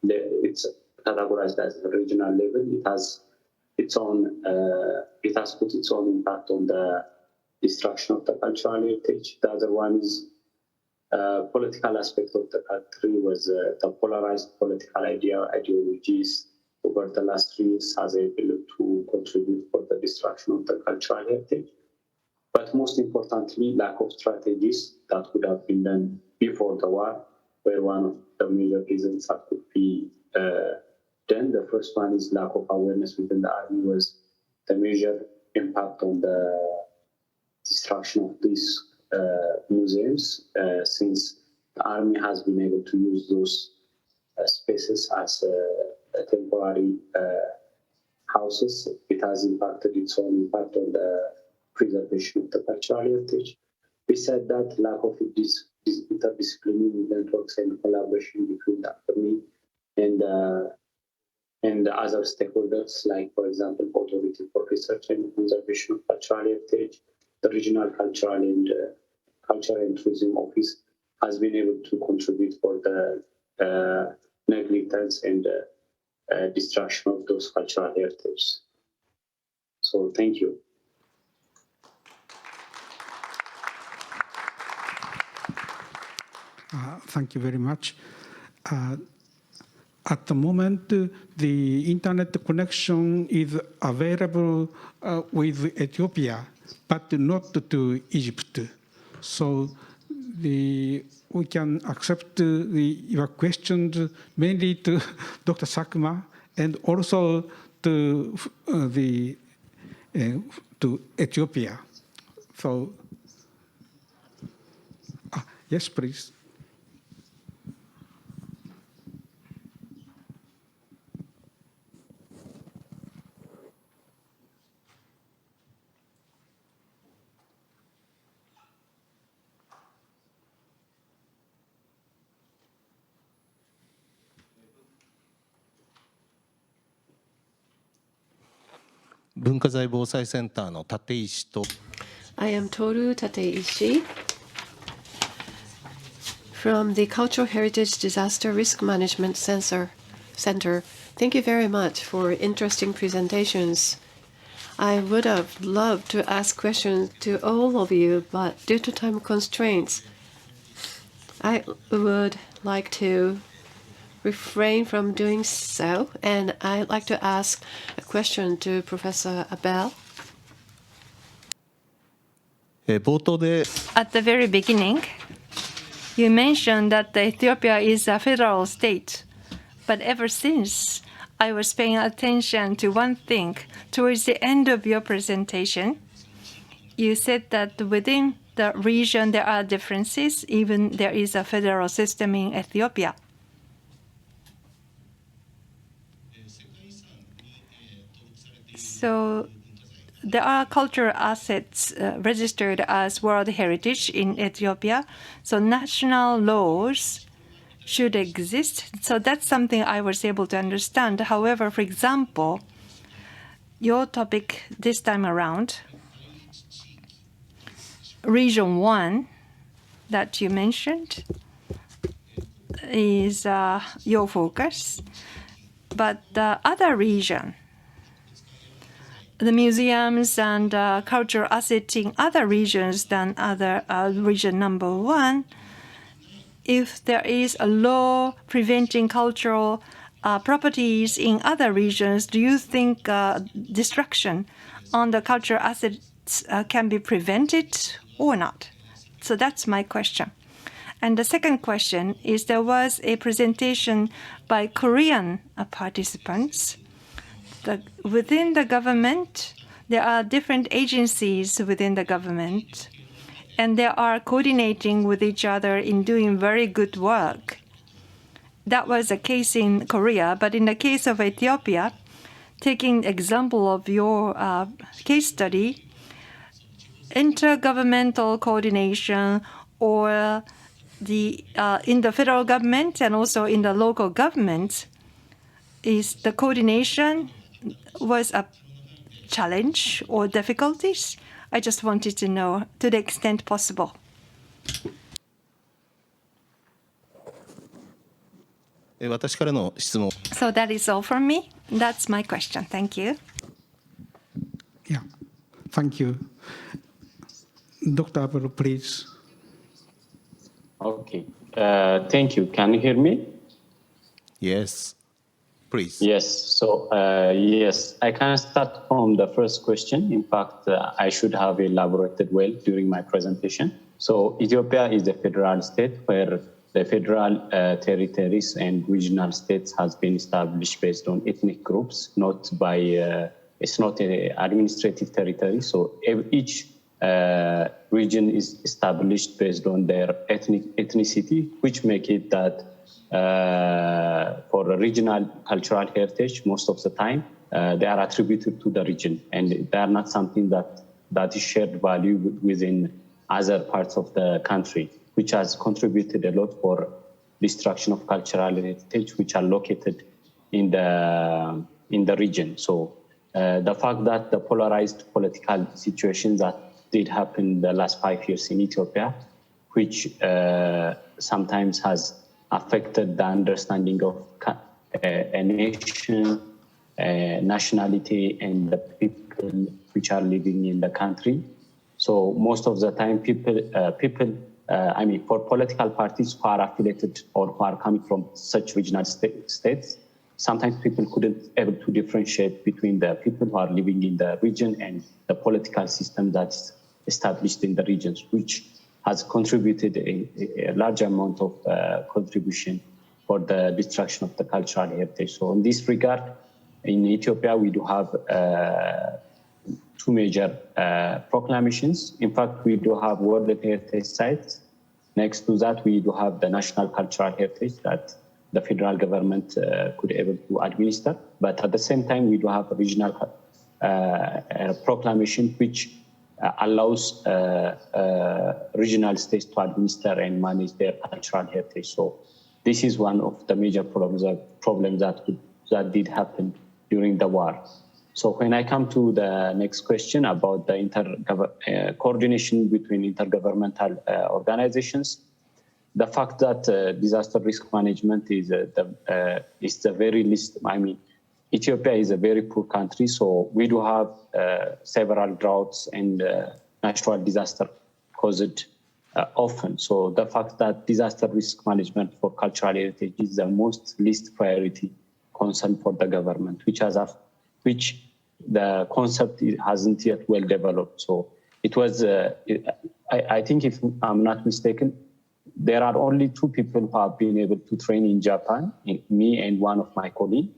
it's categorized as a regional level. It has its own, it has put its own impact on the destruction of the cultural heritage. The other one is political aspect of the country was the polarized political ideologies over the last 3 years has able to contribute for the destruction of the cultural heritage. But most importantly, lack of strategies that would have been done before the war were one of the major reasons that could be done. The first one is lack of awareness within the army was the major impact on the destruction of these museums, since the army has been able to use those spaces as temporary houses. It has impacted its own impact on the preservation of the cultural heritage. Besides that, lack of interdisciplinary networks and collaboration between the army and other stakeholders, like, for example, Authority for Research and Conservation of Cultural Heritage, the Regional Cultural and Tourism Office has been able to contribute for the negligence and destruction of those cultural heritage. So, thank you. Thank you very much. At the moment, the internet connection is available with Ethiopia, but not to Egypt. So we can accept your questions mainly to Dr. Sakma and also to to Ethiopia. So, yes, please. I am Toru Tateishi from the Cultural Heritage Disaster Risk Management Center. Thank you very much for interesting presentations. I would have loved to ask questions to all of you, but due to time constraints, I would like to refrain from doing so, and I'd like to ask a question to Professor Abel. At the very beginning, you mentioned that Ethiopia is a federal state. But ever since, I was paying attention to one thing. Towards the end of your presentation, you said that within the region there are differences, even there is a federal system in Ethiopia. So there are cultural assets registered as World Heritage in Ethiopia. So national laws should exist. So that's something I was able to understand. However, for example, your topic this time around, Region 1 that you mentioned is your focus. But the other region, the museums and cultural assets in other regions than other region number 1, if there is a law preventing cultural properties in other regions, do you think destruction on the cultural assets can be prevented or not? So that's my question. And the second question is there was a presentation by Korean participants that within the government, there are different agencies within the government, and they are coordinating with each other in doing very good work. That was the case in Korea, but in the case of Ethiopia, taking example of your case study, intergovernmental coordination or in the federal government and also in the local government, is the coordination was a challenge or difficulties? I just wanted to know to the extent possible. So that is all from me. That's my question. Thank you. Yeah, thank you. Dr. Abel, please. Okay, thank you. Can you hear me? Yes, please. Yes, so yes, I can start from the first question. In fact, I should have elaborated well during my presentation. So Ethiopia is a federal state where the federal territories and regional states has been established based on ethnic groups, not by, it's not an administrative territory. So each region is established based on their ethnicity, which make it that for a regional cultural heritage, most of the time, they are attributed to the region, and they are not something that is shared value within other parts of the country, which has contributed a lot for destruction of cultural heritage, which are located in the region. So the fact that the polarized political situation that did happen the last 5 years in Ethiopia, which sometimes has affected the understanding of a nation, nationality, and the people which are living in the country. So most of the time, people, for political parties who are affiliated or who are coming from such regional states, sometimes people couldn't able to differentiate between the people who are living in the region and the political system that's established in the regions, which has contributed a large amount of contribution for the destruction of the cultural heritage. So in this regard, in Ethiopia, we do have two major proclamations. In fact, we do have World Heritage Sites. Next to that, we do have the National Cultural Heritage that the federal government could able to administer. But at the same time, we do have a regional proclamation which allows regional states to administer and manage their cultural heritage. So this is one of the major problems that did happen during the war. So when I come to the next question about the coordination between intergovernmental organizations, the fact that disaster risk management is the very least. I mean, Ethiopia is a very poor country, so we do have several droughts and natural disaster caused often. So the fact that disaster risk management for cultural heritage is the most least priority concern for the government, which the concept hasn't yet well developed. So it was, I think if I'm not mistaken, there are only two people who have been able to train in Japan, me and one of my colleagues,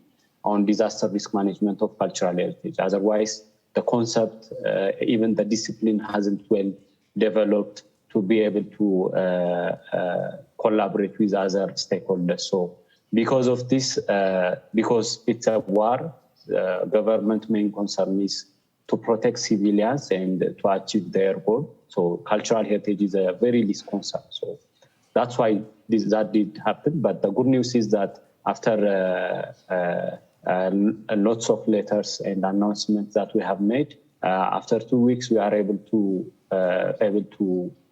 on disaster risk management of cultural heritage. Otherwise, the concept, even the discipline hasn't well developed to be able to collaborate with other stakeholders. So because of this, because it's a war, the government main concern is to protect civilians and to achieve their goal. So cultural heritage is a very least concern. So that's why that did happen. But the good news is that after lots of letters and announcements that we have made, after 2 weeks, we are able to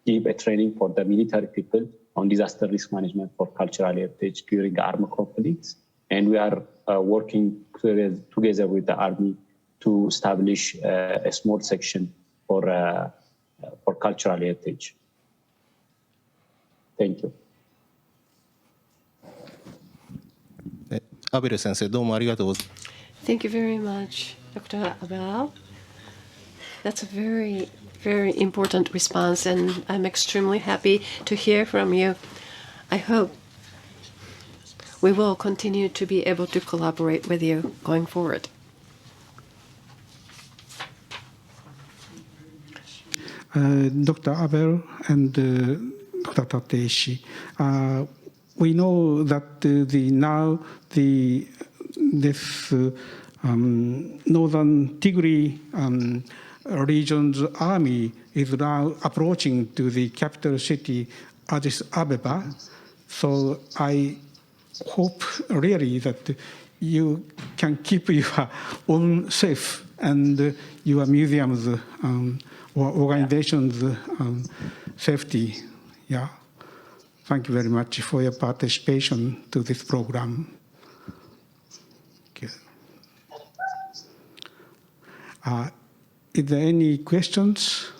give a training for the military people on disaster risk management for cultural heritage during armed conflicts. And we are working together with the army to establish a small section for cultural heritage. Thank you. アベル先生、どうもありがとうございます。Thank you very much, Dr. Abel. That's a very, very important response, and I'm extremely happy to hear from you. I hope we will continue to be able to collaborate with you going forward. Dr. Abel and Dr. Tateishi, we know that this northern Tigray region's army is now approaching to the capital city, Addis Ababa. So I hope really that you can keep your own safe and your museums or organizations' safety. Yeah. Thank you very much for your participation to this program. Is there any questions?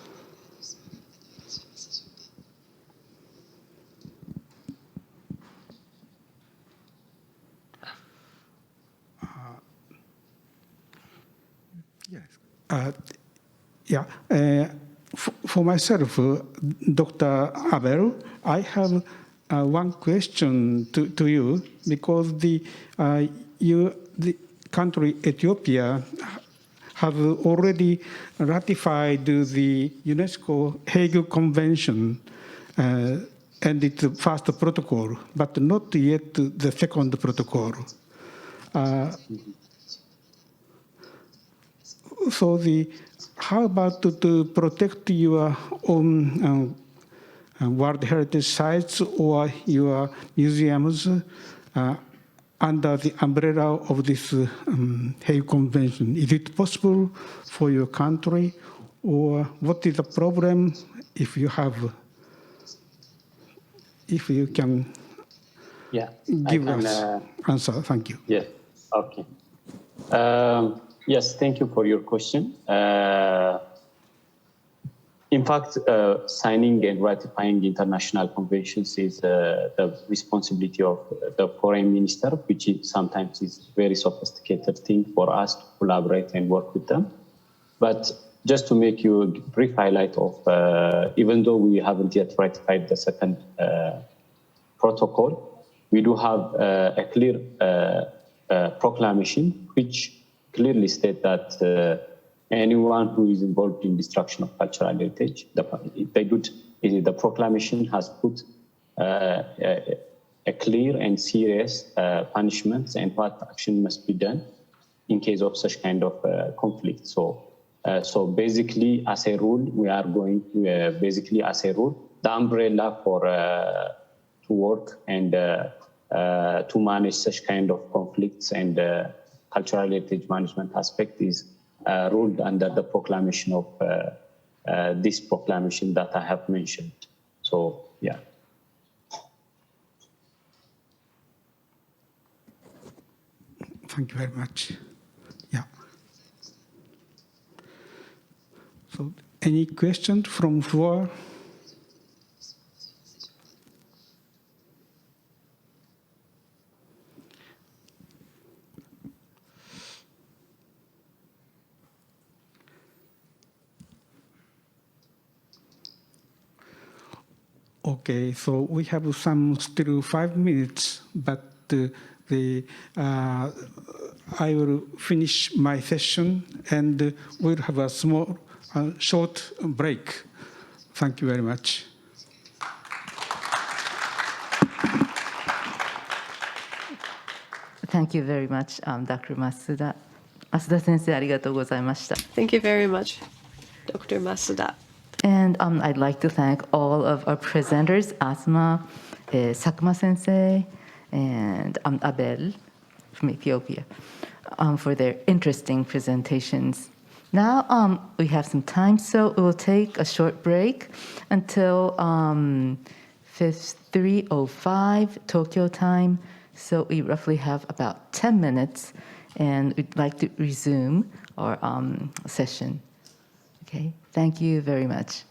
Yes. For myself, Dr. Abel, I have one question to you, because the country Ethiopia have already ratified the UNESCO Hague Convention and its first protocol, but not yet the second protocol. So how about to protect your own World Heritage Sites or your museums under the umbrella of this Hague Convention? Is it possible for your country, or what is the problem if you can give us answer? Thank you. Yes, okay. Yes, thank you for your question. In fact, signing and ratifying international conventions is the responsibility of the foreign minister, which sometimes is a very sophisticated thing for us to collaborate and work with them. But just to make you a brief highlight of, even though we haven't yet ratified the second protocol, we do have a clear proclamation which clearly state that anyone who is involved in destruction of cultural heritage, the proclamation has put a clear and serious punishments and what action must be done in case of such kind of conflict. So basically, as a rule, we are going to the umbrella for to work and to manage such kind of conflicts and cultural heritage management aspect is ruled under the proclamation of this proclamation that I have mentioned. So, yeah. Thank you very much. Yeah. So, any questions from floor? Okay, so we have still 5 minutes, but I will finish my session and we'll have a short break. Thank you very much. Thank you very much, Dr. Masuda. Masuda sensei, ありがとうございました。Thank you very much, Dr. Masuda. And I'd like to thank all of our presenters, Asma, Sakuma sensei, and Abel from Ethiopia, for their interesting presentations. Now we have some time, so we'll take a short break until 3:05 Tokyo time. So we roughly have about 10 minutes, and we'd like to resume our session. Okay, thank you very much.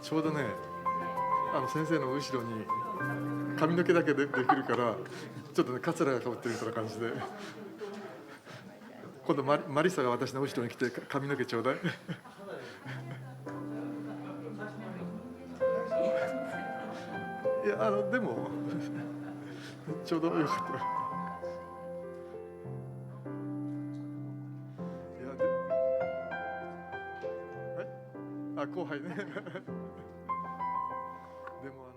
ちょうどね、先生の後ろに髪の毛だけできるからちょっとねカツラがかぶってるような感じで、今度マリサが私の後ろに来て髪の毛ちょうだい。いやでもちょうどよかった。いやはい、後輩ね。でも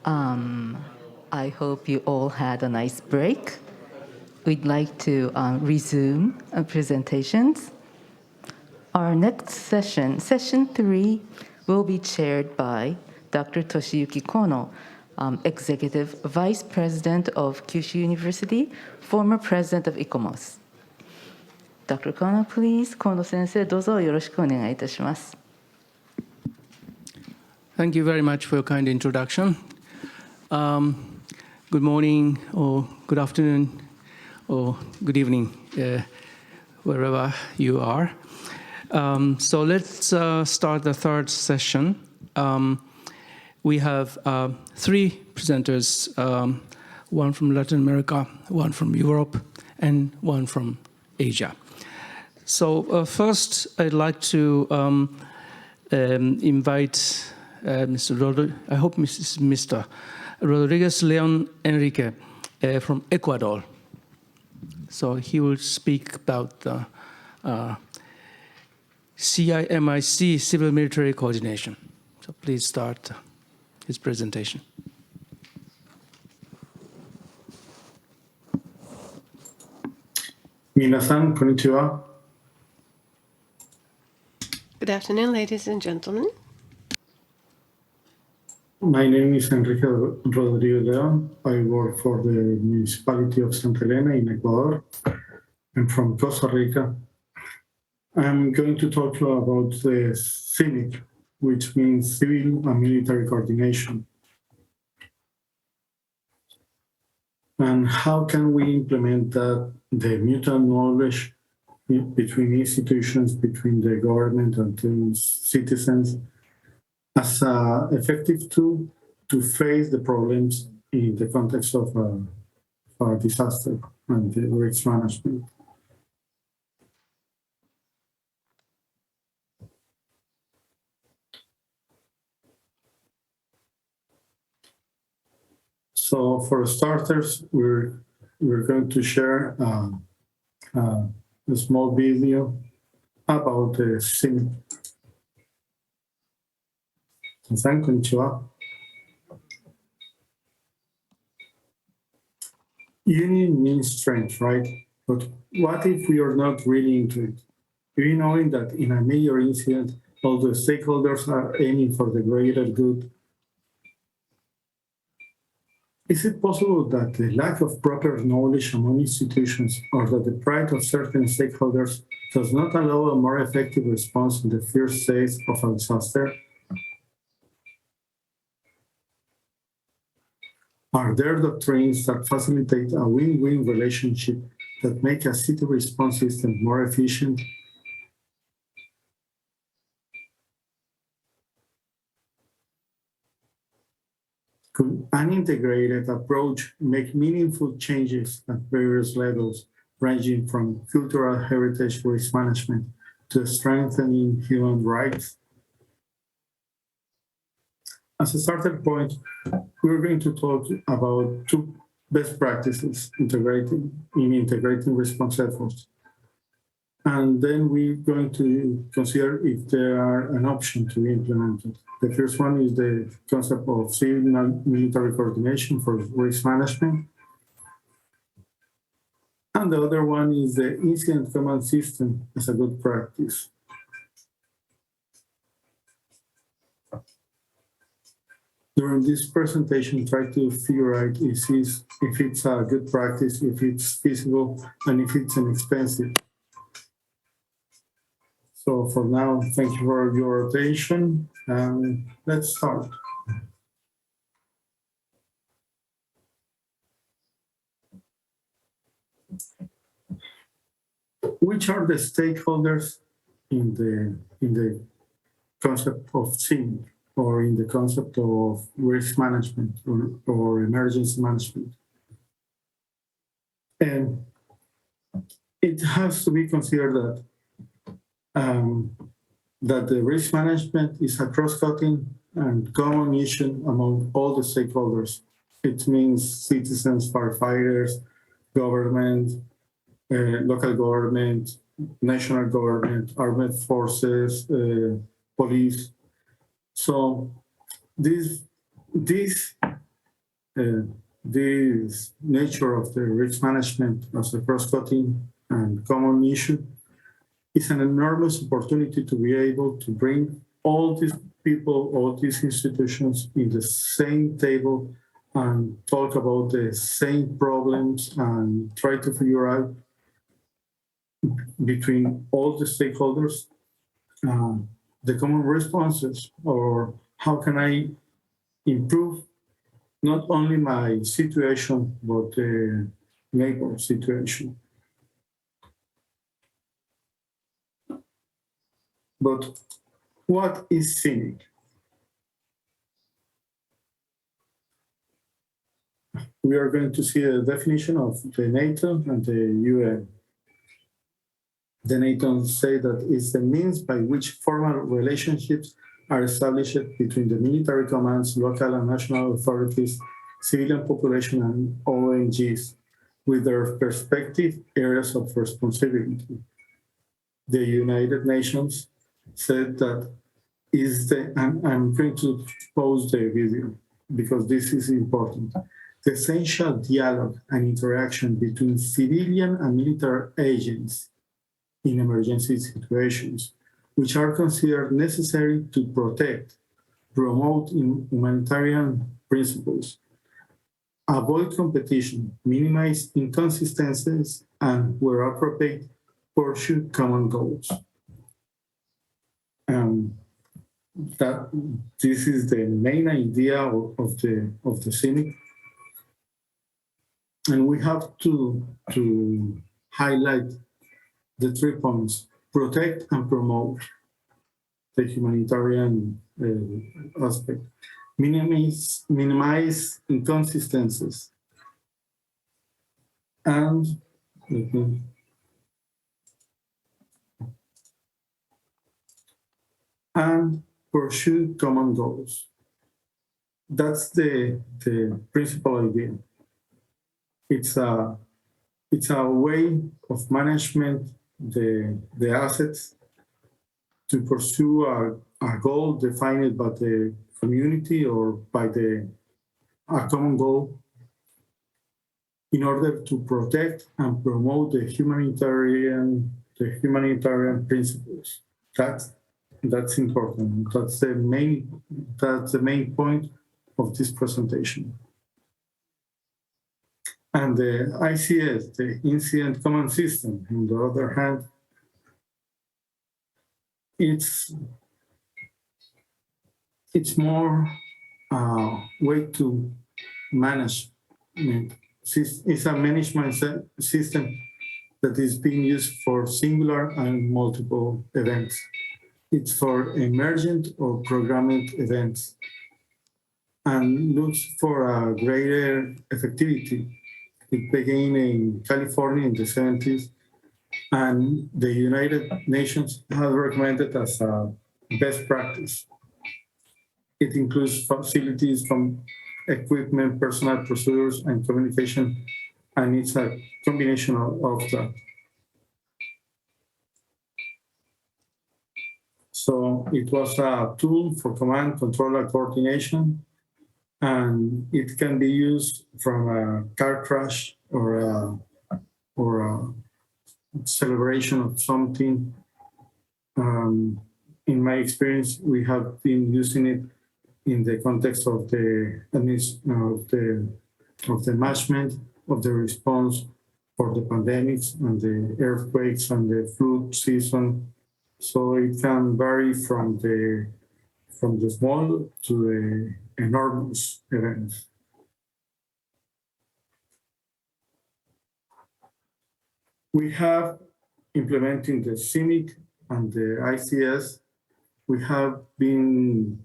I hope you all had a nice break. We'd like to resume our presentations. Our next session, session 3, will be chaired by Dr. Toshiyuki Kono, Executive Vice President of Kyushu University, former President of ICOMOS. Dr. Kono, please. Kono sensei, どうぞよろしくお願いいたします。Thank you very much for your kind introduction. Good morning, or good afternoon, or good evening, wherever you are. So let's start the third session. We have 3 presenters, one from Latin America, one from Europe, and one from Asia. So first, I'd like to invite Mr. Rodriguez Leon Enrique from Ecuador. So he will speak about the CIMIC Civil Military Coordination. So please start his presentation. Minasan, konnichiwa. Good afternoon, ladies and gentlemen. My name is Enrique Rodriguez Leon. I work for the municipality of Santa Elena in Ecuador. I'm from Costa Rica. I'm going to talk to you about the CIMIC, which means Civil and Military Coordination. And how can we implement that, the mutual knowledge between institutions, between the government and the citizens, as an effective tool to face the problems in the context of a disaster and the risk management. So for starters, we're going to share a small video about the CIMIC. Konnichiwa. Union means strength, right? But what if we are not really into it? We knowing that in a major incident, all the stakeholders are aiming for the greater good. Is it possible that the lack of proper knowledge among institutions or that the pride of certain stakeholders does not allow a more effective response in the first phase of a disaster? Are there doctrines that facilitate a win-win relationship that make a city response system more efficient? Could an integrated approach make meaningful changes at various levels, ranging from cultural heritage risk management to strengthening human rights? As a starting point, we're going to talk about 2 best practices integrating response efforts. And then we're going to consider if there are an option to be implemented. The first one is the concept of civil and military coordination for risk management. And the other one is the incident command system as a good practice. During this presentation, try to figure out if it's a good practice, if it's feasible, and if it's inexpensive. So for now, thank you for your attention, and let's start. Which are the stakeholders in the concept of CIMIC, or in the concept of risk management or emergency management? And it has to be considered that the risk management is a cross-cutting and common issue among all the stakeholders. It means citizens, firefighters, government, local government, national government, armed forces, police. So this this nature of the risk management as a cross-cutting and common issue is an enormous opportunity to be able to bring all these people, all these institutions in the same table and talk about the same problems and try to figure out between all the stakeholders the common responses, or how can I improve not only my situation, but the neighbor situation. But what is CIMIC? We are going to see a definition of the NATO and the UN. The NATO say that it's the means by which formal relationships are established between the military commands, local and national authorities, civilian population, and ONGs with their respective areas of responsibility. The United Nations said that is the, and I'm going to pause the video because this is important. The essential dialogue and interaction between civilian and military agents in emergency situations, which are considered necessary to protect, promote humanitarian principles, avoid competition, minimize inconsistencies, and where appropriate, pursue common goals. That this is the main idea of the CIMIC, and we have to highlight the 3 points: protect and promote the humanitarian aspect, minimize inconsistencies, and pursue common goals. That's the principal idea. It's a way of management the assets to pursue a goal defined by the community or by a common goal in order to protect and promote the humanitarian principles. That's important. That's the main point of this presentation. And the ICS, the Incident Command System, on the other hand, it's more way to manage. It's a management system that is being used for singular and multiple events. It's for emergent or programmed events and looks for a greater effectivity. It began in California in the 70s, and the United Nations has recommended as a best practice. It includes facilities from equipment, personal procedures, and communication, and it's a combination of that. So it was a tool for command, control, and coordination, and it can be used from a car crash or a celebration of something. In my experience, we have been using it in the context of the management of the response for the pandemics and the earthquakes and the flood season. So it can vary from the small to the enormous events. We have implementing the CIMIC and the ICS. We have been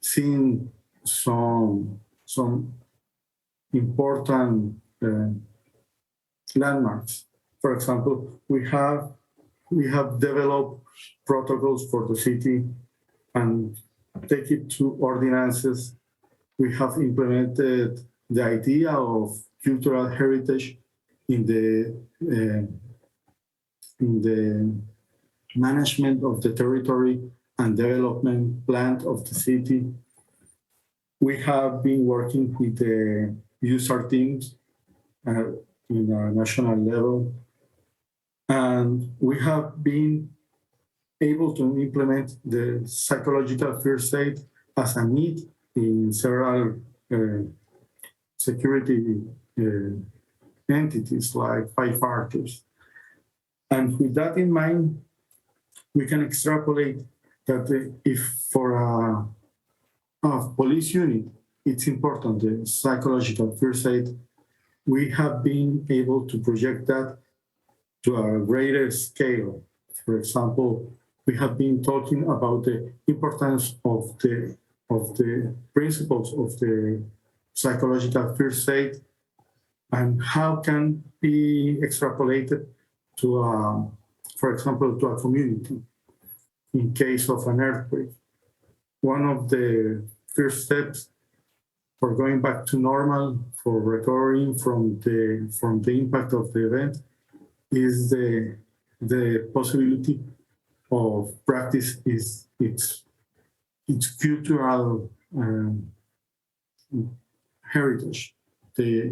seeing some important landmarks. For example, we have developed protocols for the city and take it to ordinances. We have implemented the idea of cultural heritage in the management of the territory and development plan of the city. We have been working with the user teams in a national level, and we have been able to implement the psychological first aid as a need in several security entities like firefighters. And with that in mind, we can extrapolate that if for a police unit, it's important, the psychological first aid, we have been able to project that to a greater scale. For example, we have been talking about the importance of the principles of the psychological first aid and how can be extrapolated to, for example, to a community in case of an earthquake. One of the first steps for going back to normal, for recovering from the impact of the event, is the possibility of practice its cultural heritage, the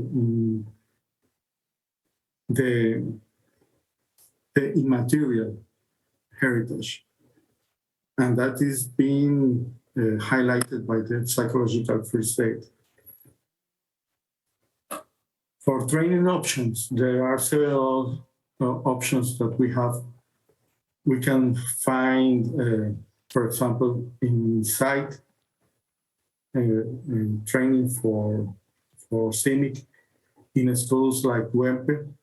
immaterial heritage, and that is being highlighted by the psychological first aid. For training options, there are several options that we have. We can find, for example, in-site training for CIMIC in schools like WEMPE.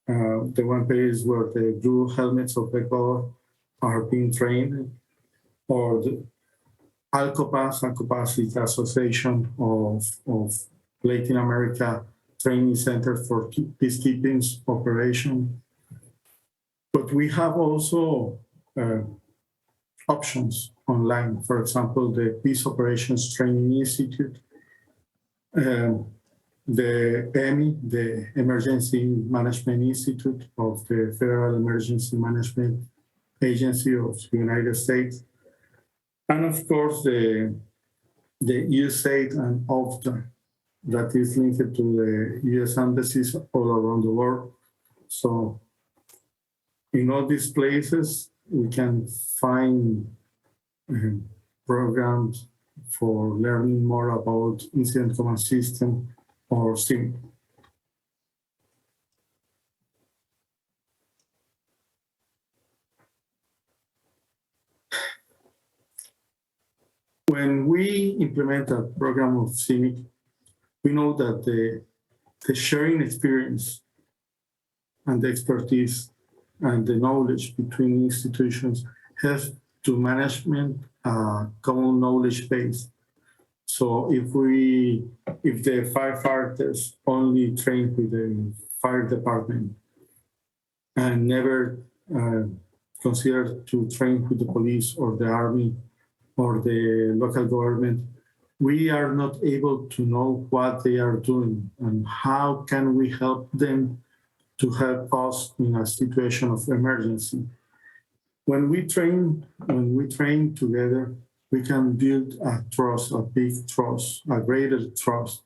The WEMPE is where the blue helmets of Ecuador are being trained, or the ALCOPAS is the Association of Latin America Training Center for Peacekeeping Operation. But we have also options online. For example, the Peace Operations Training Institute, the EMI, the Emergency Management Institute of the Federal Emergency Management Agency of the United States, and of course the USAID and OFTA that is linked to the US embassies all around the world. So in all these places, we can find programs for learning more about incident command system or SIM. When we implement a program of CIMIC, we know that the sharing experience and the expertise and the knowledge between institutions has to management common knowledge base. So if the firefighters only train with the fire department and never consider to train with the police or the army or the local government, we are not able to know what they are doing and how can we help them to help us in a situation of emergency. When we train together, we can build a trust, a big trust, a greater trust.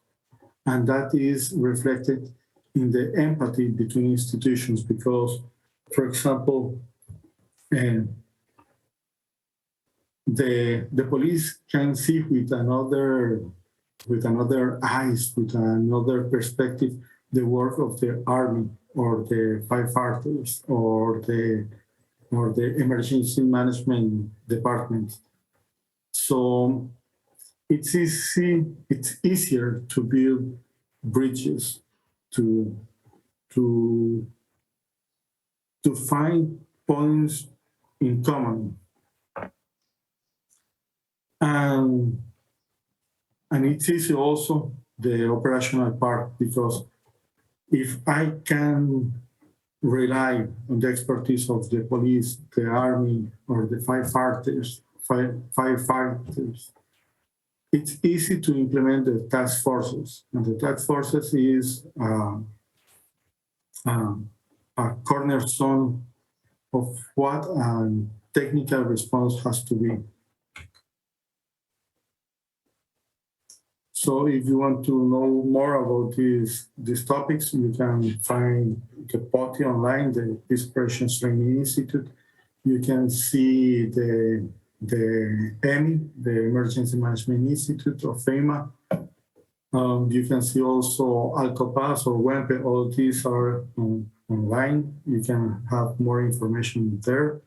And that is reflected in the empathy between institutions because, for example, the police can see with another eyes, with another perspective, the work of the army or the firefighters or the emergency management department. So it's easier to build bridges, to find points in common. And it's easy also the operational part, because if I can rely on the expertise of the police, the army, or the firefighters, it's easy to implement the task forces. And the task forces is a cornerstone of what a technical response has to be. So if you want to know more about these topics, you can find the POTI online, the Peace Operations Training Institute. You can see the EMI, the Emergency Management Institute of FEMA. You can see also AlcoPass or WEMPE. All these are online. You can have more information there.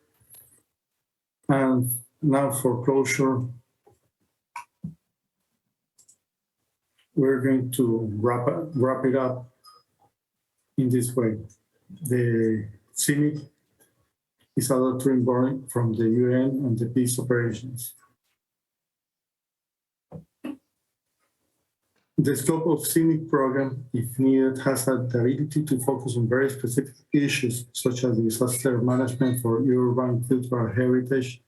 And now for closure, we're going to wrap it up in this way. The CIMIC is a doctrine born from the UN and the peace operations. The scope of CIMIC program, if needed, has the ability to focus on very specific issues, such as disaster management for urban cultural heritage.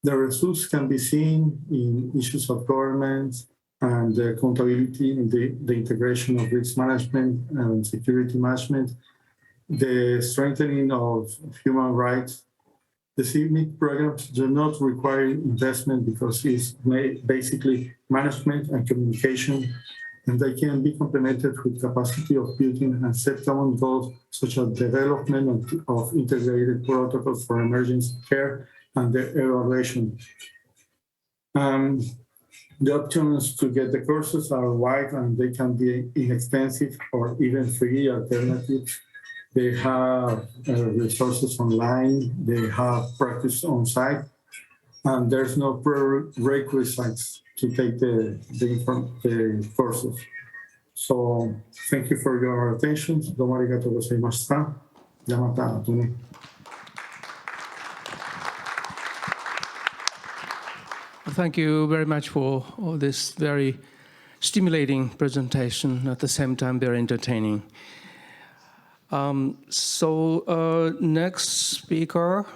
The results can be seen in issues of governance and the accountability in the integration of risk management and security management, the strengthening of human rights. The CIMIC programs do not require investment because it's basically management and communication, and they can be complemented with capacity of building and set common goals, such as development of integrated protocols for emergency care and the evaluation. The options to get the courses are wide, and they can be inexpensive or even free alternatives. They have resources online, they have practice on site, and there's no prerequisites to take the courses. So thank you for your attention. Domo arigatou gozaimashita. Yamata atome. Thank you very much for all this very stimulating presentation, at the same time very entertaining. Next speaker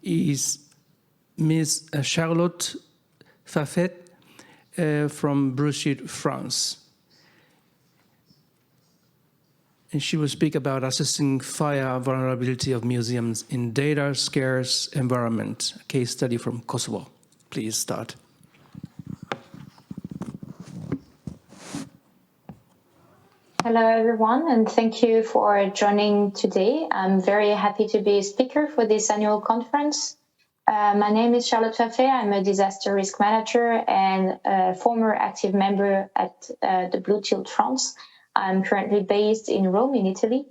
is Ms. Charlotte Fafet from Bruges, France. And she will speak about assessing fire vulnerability of museums in data-scarce environment, a case study from Kosovo. Please start. Hello, everyone, and thank you for joining today. I'm very happy to be a speaker for this annual conference. My name is Charlotte Fafet. I'm a disaster risk manager and a former active member at the Blue Shield France. I'm currently based in Rome, in Italy,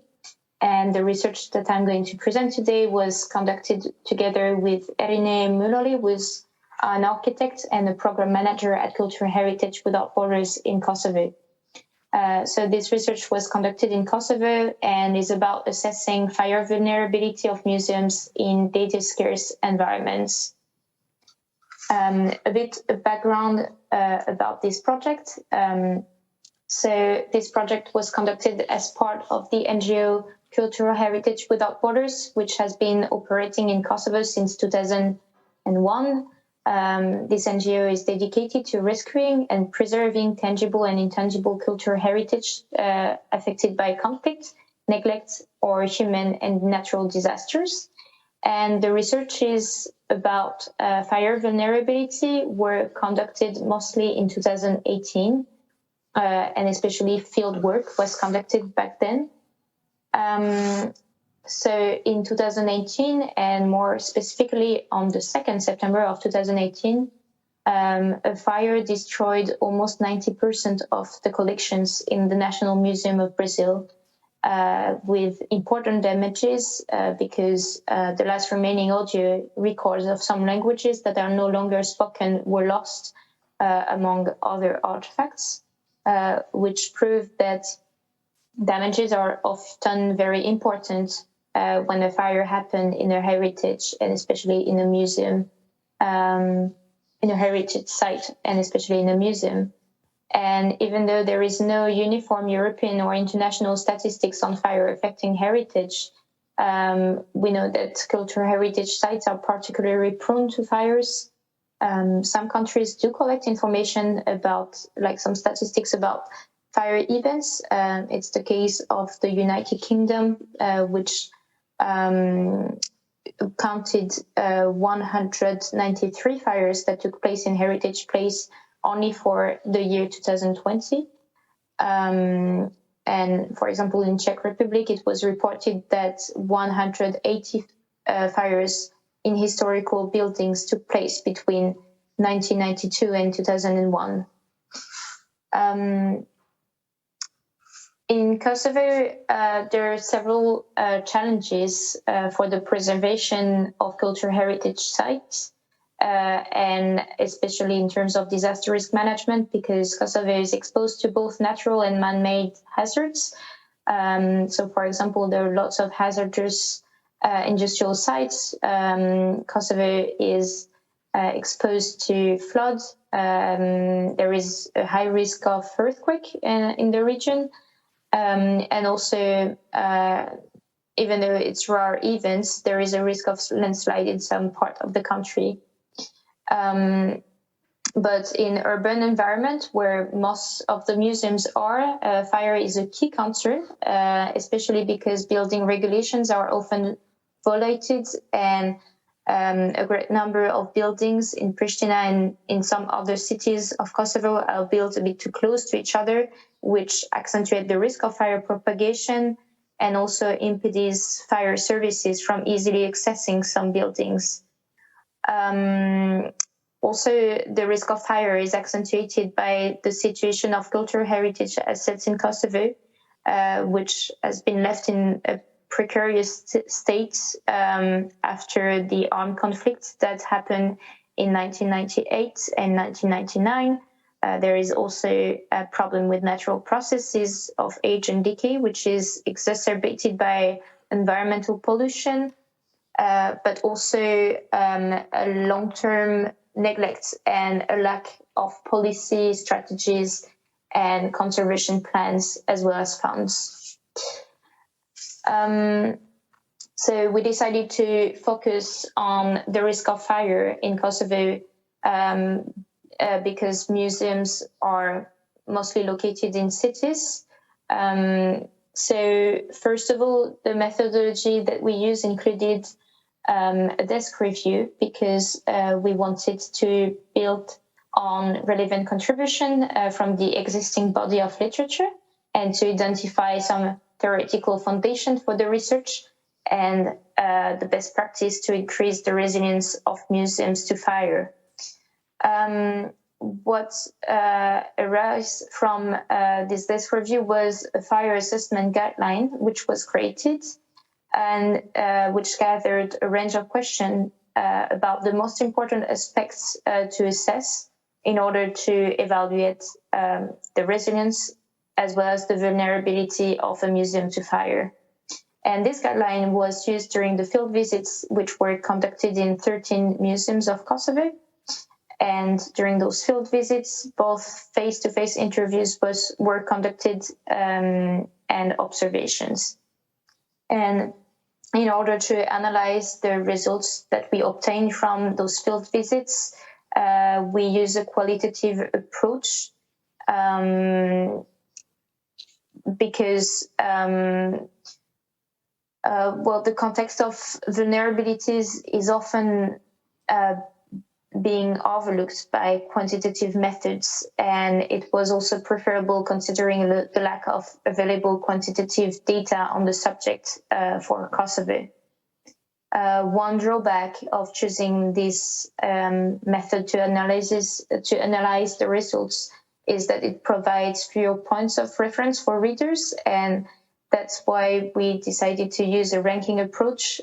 and the research that I'm going to present today was conducted together with Erine Muloli, who is an architect and a program manager at Cultural Heritage Without Borders in Kosovo. So this research was conducted in Kosovo and is about assessing fire vulnerability of museums in data-scarce environments. A bit of background about this project. So this project was conducted as part of the NGO Cultural Heritage Without Borders, which has been operating in Kosovo since 2001. This NGO is dedicated to rescuing and preserving tangible and intangible cultural heritage affected by conflict, neglect, or human and natural disasters. And the researches about fire vulnerability were conducted mostly in 2018, and especially field work was conducted back then. So in 2018, and more specifically on the 2nd September of 2018, a fire destroyed almost 90% of the collections in the National Museum of Brazil, with important damages because the last remaining audio records of some languages that are no longer spoken were lost, among other artifacts, which prove that damages are often very important when a fire happened in a heritage, and especially in a museum, in a heritage site, and especially in a museum. And even though there is no uniform European or international statistics on fire affecting heritage, we know that cultural heritage sites are particularly prone to fires. Some countries do collect information about, like some statistics about fire events. It's the case of the United Kingdom, which counted 193 fires that took place in Heritage Place only for the year 2020. And for example, in Czech Republic, it was reported that 180 fires in historical buildings took place between 1992 and 2001. In Kosovo, there are several challenges for the preservation of cultural heritage sites, and especially in terms of disaster risk management, because Kosovo is exposed to both natural and man-made hazards. So, for example, there are lots of hazardous industrial sites. Kosovo is exposed to flood. There is a high risk of earthquake in the region. And also, even though it's rare events, there is a risk of landslide in some part of the country. But in urban environment where most of the museums are, fire is a key concern, especially because building regulations are often violated, and a great number of buildings in Pristina and in some other cities of Kosovo are built a bit too close to each other, which accentuate the risk of fire propagation and also impedes fire services from easily accessing some buildings. Also, the risk of fire is accentuated by the situation of cultural heritage assets in Kosovo, which has been left in a precarious state after the armed conflict that happened in 1998 and 1999. There is also a problem with natural processes of age and decay, which is exacerbated by environmental pollution, but also a long-term neglect and a lack of policy strategies and conservation plans, as well as funds. So we decided to focus on the risk of fire in Kosovo because museums are mostly located in cities. So first of all, the methodology that we use included a desk review because we wanted to build on relevant contribution from the existing body of literature and to identify some theoretical foundation for the research and the best practice to increase the resilience of museums to fire. What arose from this desk review was a fire assessment guideline, which was created and which gathered a range of questions about the most important aspects to assess in order to evaluate the resilience as well as the vulnerability of a museum to fire. And this guideline was used during the field visits, which were conducted in 13 museums of Kosovo. And during those field visits, both face-to-face interviews were conducted and observations. And in order to analyze the results that we obtained from those field visits, we use a qualitative approach because the context of vulnerabilities is often being overlooked by quantitative methods, and it was also preferable considering the lack of available quantitative data on the subject for Kosovo. One drawback of choosing this method to analyze the results is that it provides fewer points of reference for readers, and that's why we decided to use a ranking approach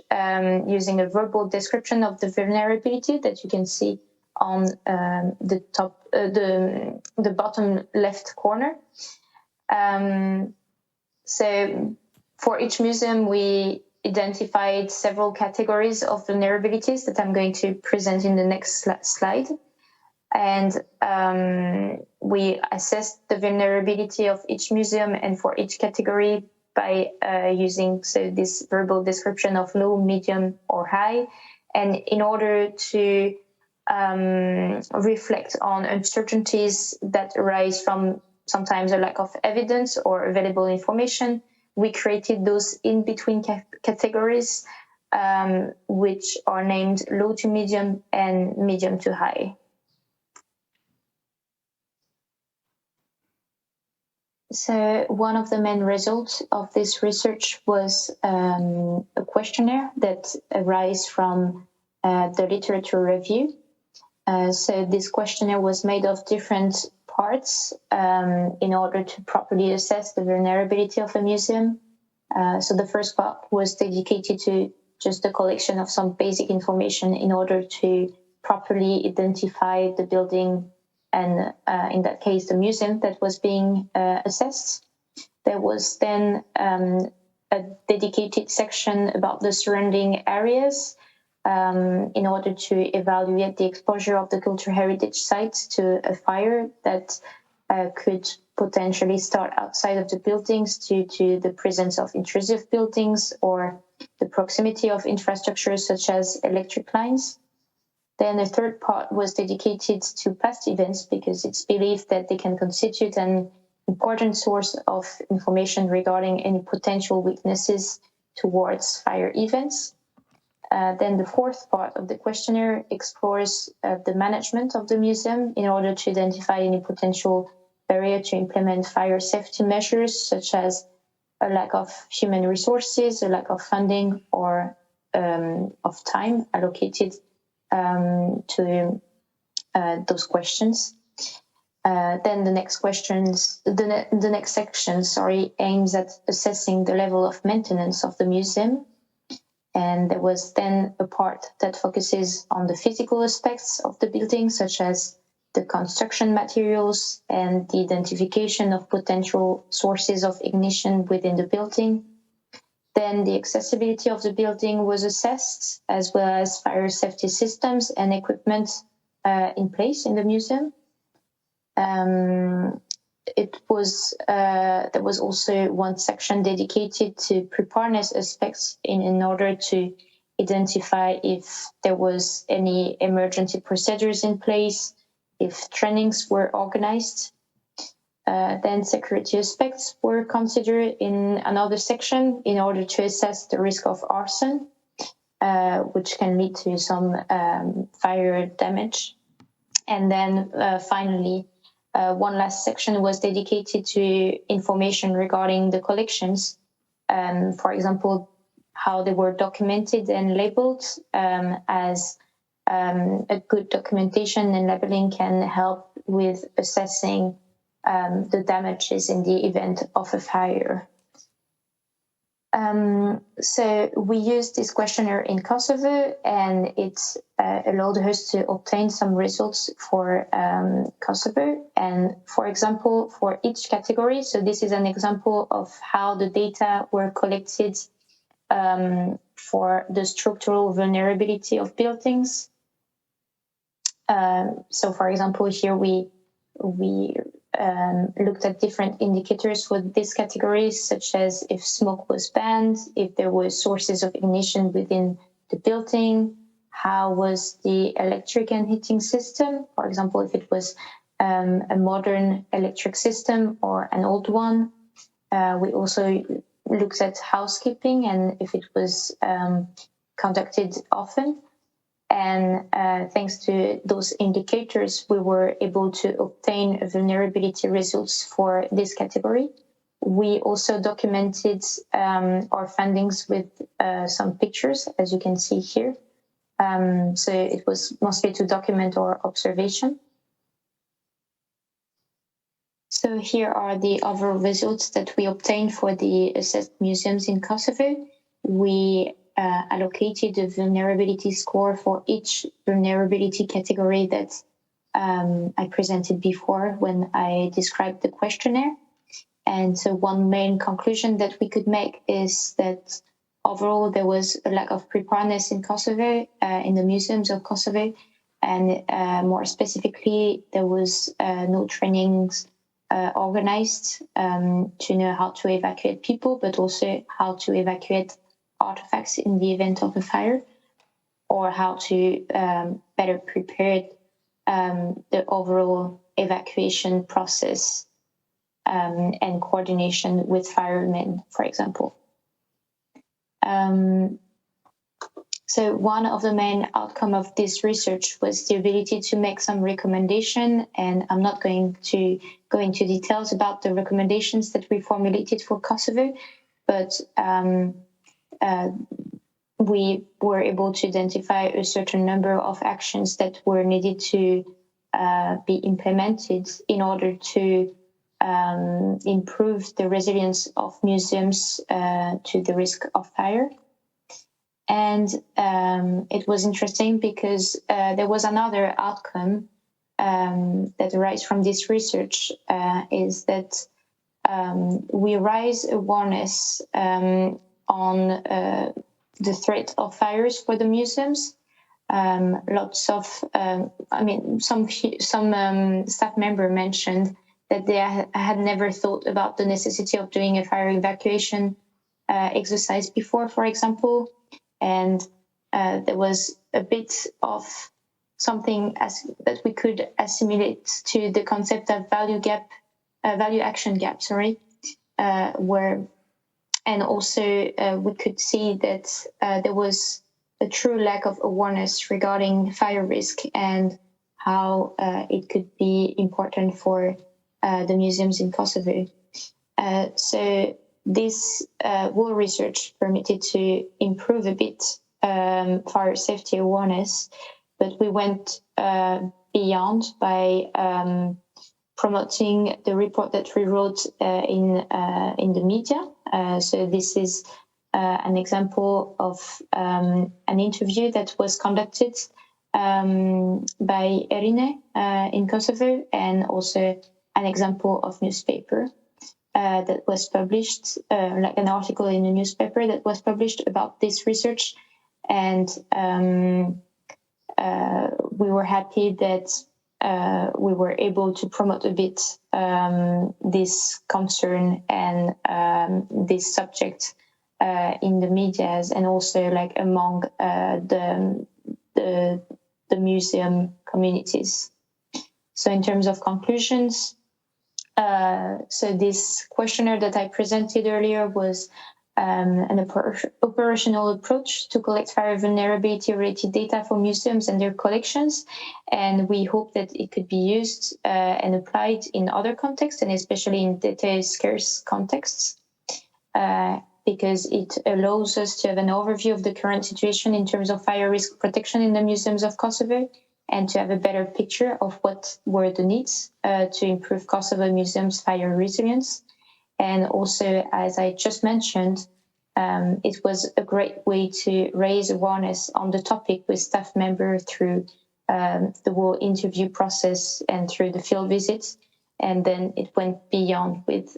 using a verbal description of the vulnerability that you can see on the bottom left corner. So for each museum, we identified several categories of vulnerabilities that I'm going to present in the next slide. And we assessed the vulnerability of each museum and for each category by using this verbal description of low, medium, or high. And in order to reflect on uncertainties that arise from sometimes a lack of evidence or available information, we created those in-between categories which are named low to medium and medium to high. So one of the main results of this research was a questionnaire that arises from the literature review. So this questionnaire was made of different parts in order to properly assess the vulnerability of a museum. So the first part was dedicated to just the collection of some basic information in order to properly identify the building and in that case, the museum that was being assessed. There was then a dedicated section about the surrounding areas in order to evaluate the exposure of the cultural heritage sites to a fire that could potentially start outside of the buildings due to the presence of intrusive buildings or the proximity of infrastructure such as electric lines. Then the third part was dedicated to past events because it's believed that they can constitute an important source of information regarding any potential weaknesses towards fire events. Then the fourth part of the questionnaire explores the management of the museum in order to identify any potential barrier to implement fire safety measures, such as a lack of human resources, a lack of funding, or of time allocated to those questions. Then the next section, aims at assessing the level of maintenance of the museum. And there was then a part that focuses on the physical aspects of the building, such as the construction materials and the identification of potential sources of ignition within the building. Then the accessibility of the building was assessed, as well as fire safety systems and equipment in place in the museum. There was also one section dedicated to preparedness aspects in order to identify if there was any emergency procedures in place, if trainings were organized. Then security aspects were considered in another section in order to assess the risk of arson, which can lead to some fire damage. And then finally, one last section was dedicated to information regarding the collections. For example, how they were documented and labeled, as a good documentation and labeling can help with assessing the damages in the event of a fire. So we used this questionnaire in Kosovo, and it allowed us to obtain some results for Kosovo. And for example, for each category, so this is an example of how the data were collected for the structural vulnerability of buildings. So for example, here we looked at different indicators for this category, such as if smoke was banned, if there were sources of ignition within the building, how was the electric and heating system, for example, if it was a modern electric system or an old one. We also looked at housekeeping and if it was conducted often. And thanks to those indicators, we were able to obtain vulnerability results for this category. We also documented our findings with some pictures, as you can see here. So it was mostly to document our observation. So here are the overall results that we obtained for the assessed museums in Kosovo. We allocated a vulnerability score for each vulnerability category that I presented before when I described the questionnaire. And so one main conclusion that we could make is that overall there was a lack of preparedness in Kosovo, in the museums of Kosovo, and more specifically, there was no trainings organized to know how to evacuate people, but also how to evacuate artifacts in the event of a fire, or how to better prepare the overall evacuation process and coordination with firemen, for example. So one of the main outcome of this research was the ability to make some recommendation, and I'm not going to go into details about the recommendations that we formulated for Kosovo, but we were able to identify a certain number of actions that were needed to be implemented in order to improve the resilience of museums to the risk of fire. And it was interesting because there was another outcome that arises from this research, is that we raise awareness on the threat of fires for the museums. Lots of, some staff member mentioned that they had never thought about the necessity of doing a fire evacuation exercise before, for example. And there was a bit of something that we could assimilate to the concept of value action gap, and also we could see that there was a true lack of awareness regarding fire risk and how it could be important for the museums in Kosovo. So this whole research permitted to improve a bit fire safety awareness, but we went beyond by promoting the report that we wrote in the media. So this is an example of an interview that was conducted by Erine in Kosovo, and also an example of newspaper that was published, like an article in a newspaper that was published about this research. And we were happy that we were able to promote a bit this concern and this subject in the medias, and also like among the museum communities. So in terms of conclusions, so this questionnaire that I presented earlier was an operational approach to collect fire vulnerability related data for museums and their collections. And we hope that it could be used and applied in other contexts, and especially in data scarce contexts, because it allows us to have an overview of the current situation in terms of fire risk protection in the museums of Kosovo, and to have a better picture of what were the needs to improve Kosovo museums' fire resilience. And also, as I just mentioned, it was a great way to raise awareness on the topic with staff members through the whole interview process and through the field visits. And then it went beyond with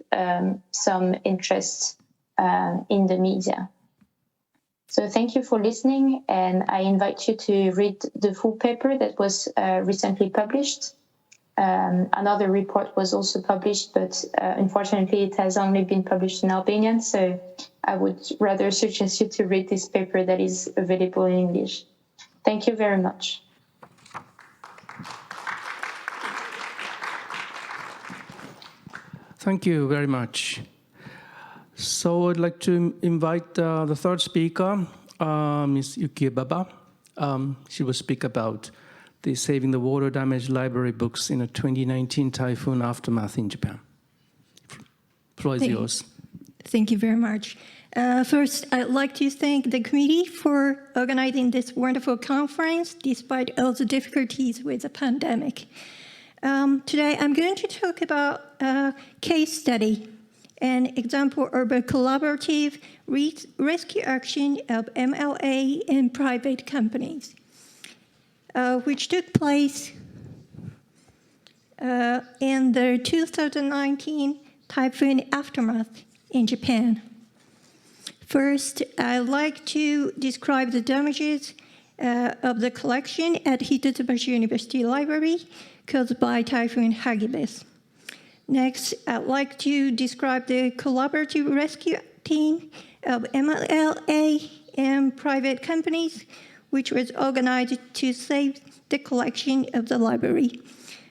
some interest in the media. So thank you for listening, and I invite you to read the full paper that was recently published. Another report was also published, but unfortunately it has only been published in Albanian, so I would rather suggest you to read this paper that is available in English. Thank you very much. Thank you very much. So I'd like to invite the third speaker, Ms. Yuki Baba. She will speak about the Saving the Water Damaged Library books in a 2019 typhoon aftermath in Japan. The floor is yours. Thank you very much. First, I'd like to thank the committee for organizing this wonderful conference despite all the difficulties with the pandemic. Today, I'm going to talk about a case study, an example of a collaborative rescue action of MLA and private companies, which took place in the 2019 typhoon aftermath in Japan. First, I'd like to describe the damages of the collection at Hitotsubashi University Library caused by Typhoon Hagibis. Next, I'd like to describe the collaborative rescue team of MLA and private companies, which was organized to save the collection of the library.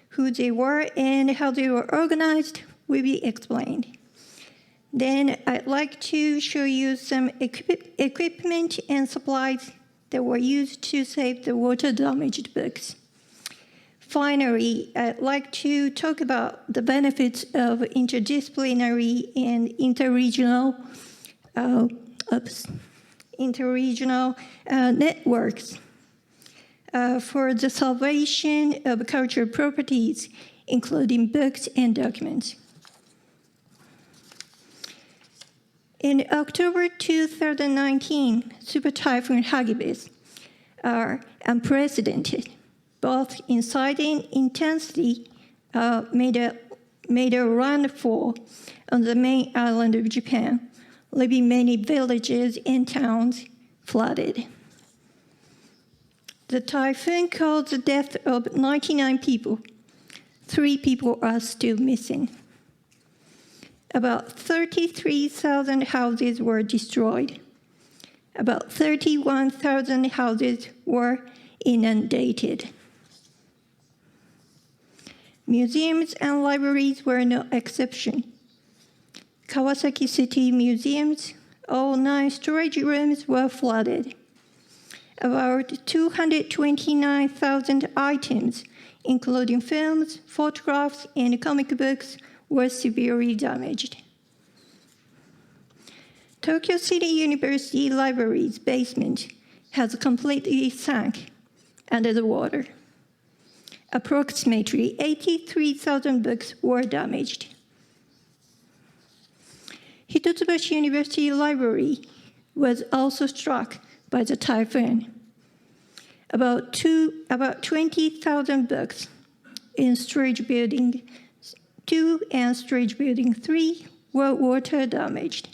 Who they were and how they were organized will be explained. Then I'd like to show you some equipment and supplies that were used to save the water-damaged books. Finally, I'd like to talk about the benefits of interdisciplinary and interregional networks for the salvation of cultural properties, including books and documents. In October 2019, Super Typhoon Hagibis are unprecedented, both in size and intensity, made a landfall on the main island of Japan, leaving many villages and towns flooded. The typhoon caused the death of 99 people. 3 people are still missing. About 33,000 houses were destroyed. About 31,000 houses were inundated. Museums and libraries were no exception. Kawasaki City Museum's all 9 storage rooms were flooded. About 229,000 items, including films, photographs, and comic books, were severely damaged. Tokyo City University Library's basement has completely sunk under the water. Approximately 83,000 books were damaged. Hitotsubashi University Library was also struck by the typhoon. About 20,000 books in storage building 2 and storage building 3 were water damaged.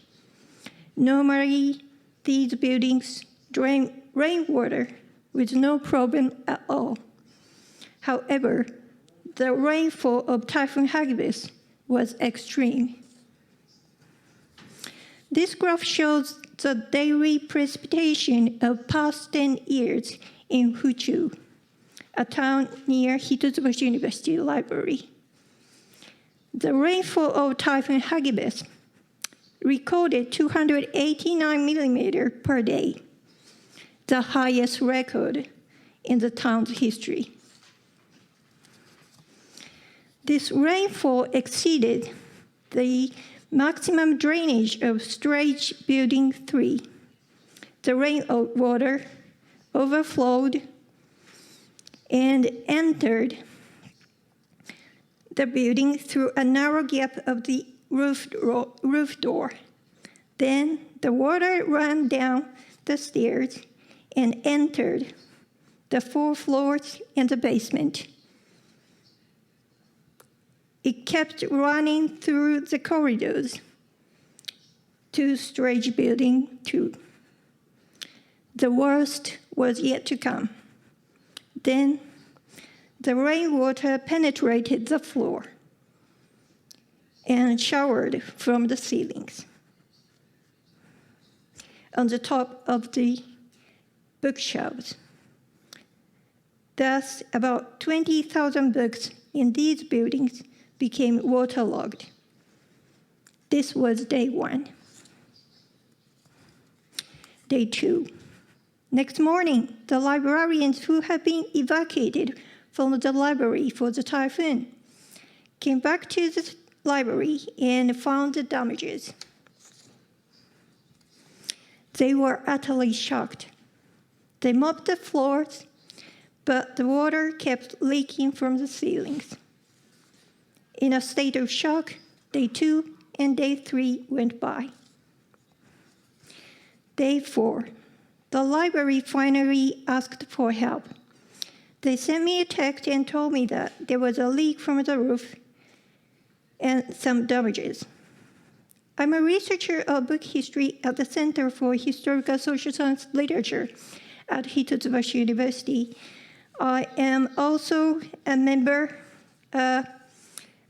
Normally, these buildings drain rainwater with no problem at all. However, the rainfall of Typhoon Hagibis was extreme. This graph shows the daily precipitation of past 10 years in Fuchu, a town near Hitotsubashi University Library. The rainfall of Typhoon Hagibis recorded 289 millimeters per day, the highest record in the town's history. This rainfall exceeded the maximum drainage of storage building 3. The rainwater overflowed and entered the building through a narrow gap of the roof door. Then the water ran down the stairs and entered the 4 floors and the basement. It kept running through the corridors to storage building 2. The worst was yet to come. Then the rainwater penetrated the floor and showered from the ceilings. On the top of the bookshelves. Thus, about 20,000 books in these buildings became waterlogged. This was day 1. Day 2. Next morning, the librarians who had been evacuated from the library for the typhoon came back to the library and found the damages. They were utterly shocked. They mopped the floors, but the water kept leaking from the ceilings. In a state of shock, day 2 and day 3 went by. Day 4, the library finally asked for help. They sent me a text and told me that there was a leak from the roof and some damages. I'm a researcher of book history at the Center for Historical Social Science Literature at Hitotsubashi University. I am also a member of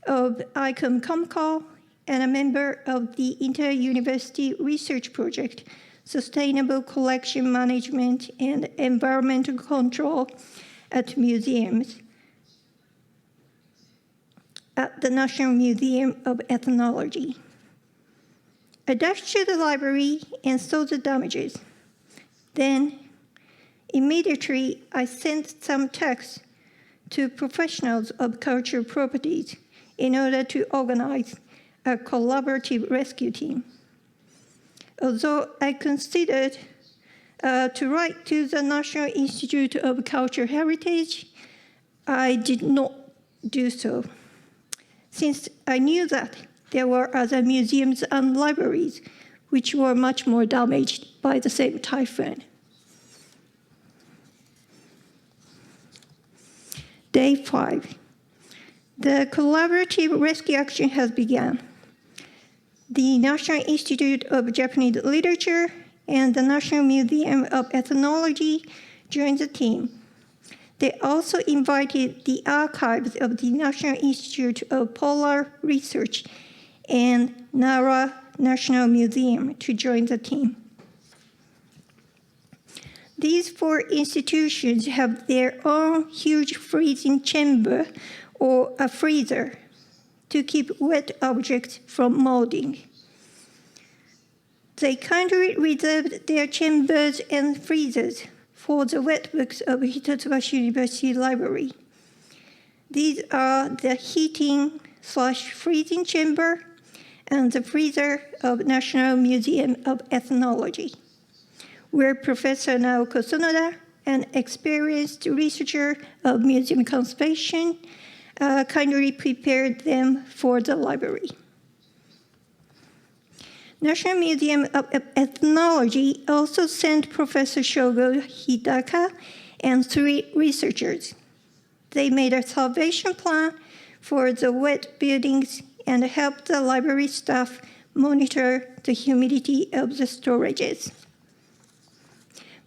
ICOM-COMCO and a member of the Inter-University Research Project, Sustainable Collection Management and Environmental Control at Museums at the National Museum of Ethnology. I dashed to the library and saw the damages. Then, Immediately, I sent some texts to professionals of cultural properties in order to organize a collaborative rescue team. Although I considered to write to the National Institute of Cultural Heritage, I did not do so, since I knew that there were other museums and libraries which were much more damaged by the same typhoon. Day 5. The collaborative rescue action has begun. The National Institute of Japanese Literature and the National Museum of Ethnology joined the team. They also invited the archives of the National Institute of Polar Research and Nara National Museum to join the team. These 4 institutions have their own huge freezing chamber or a freezer to keep wet objects from molding. They kindly reserved their chambers and freezers for the wet books of Hitotsubashi University Library. These are the heating/freezing chamber and the freezer of National Museum of Ethnology, where Professor Naoko Sonoda, an experienced researcher of museum conservation, kindly prepared them for the library. National Museum of Ethnology also sent Professor Shogo Hidaka and 3 researchers. They made a salvation plan for the wet buildings and helped the library staff monitor the humidity of the storages.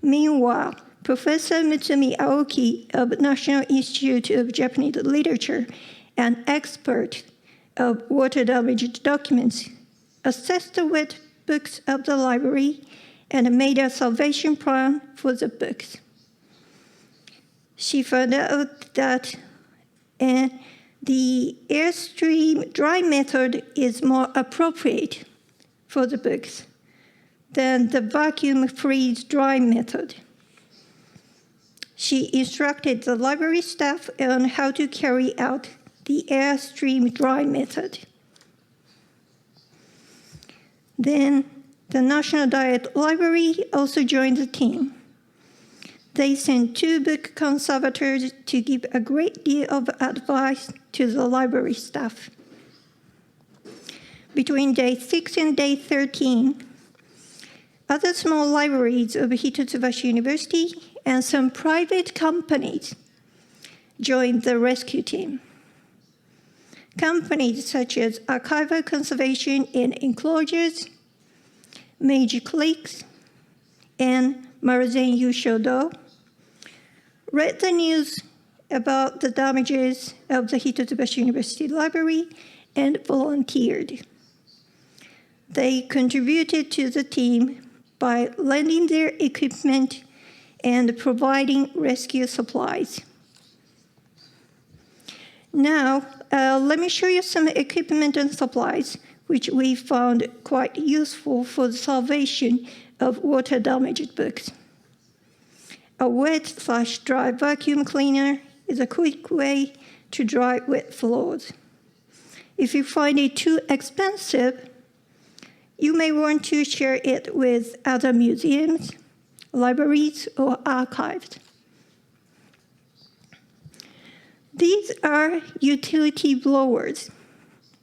Meanwhile, Professor Mutsumi Aoki of National Institute of Japanese Literature, an expert of water-damaged documents, assessed the wet books of the library and made a salvation plan for the books. She found out that the airstream dry method is more appropriate for the books than the vacuum freeze dry method. She instructed the library staff on how to carry out the airstream dry method. Then the National Diet Library also joined the team. They sent 2 book conservators to give a great deal of advice to the library staff. Between day 6 and day 13, other small libraries of Hitotsubashi University and some private companies joined the rescue team. Companies such as Archival Conservation and Enclosures, Meiji Cliques, and Maruzen Yushodo read the news about the damages of the Hitotsubashi University Library and volunteered. They contributed to the team by lending their equipment and providing rescue supplies. Now, let me show you some equipment and supplies which we found quite useful for the salvation of water-damaged books. A wet/dry vacuum cleaner is a quick way to dry wet floors. If you find it too expensive, you may want to share it with other museums, libraries, or archives. These are utility blowers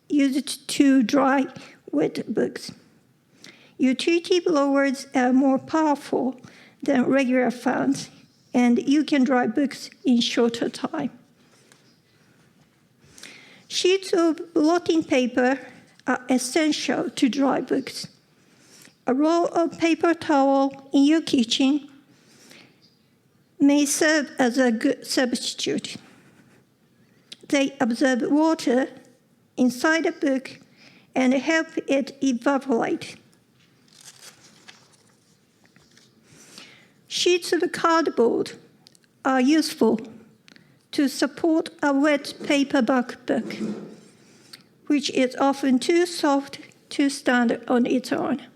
used to dry wet books. Utility blowers are more powerful than regular fans, and you can dry books in shorter time. Sheets of blotting paper are essential to dry books. A roll of paper towel in your kitchen may serve as a good substitute. They absorb water inside a book and help it evaporate. Sheets of cardboard are useful to support a wet paperback book, which is often too soft to stand on its own.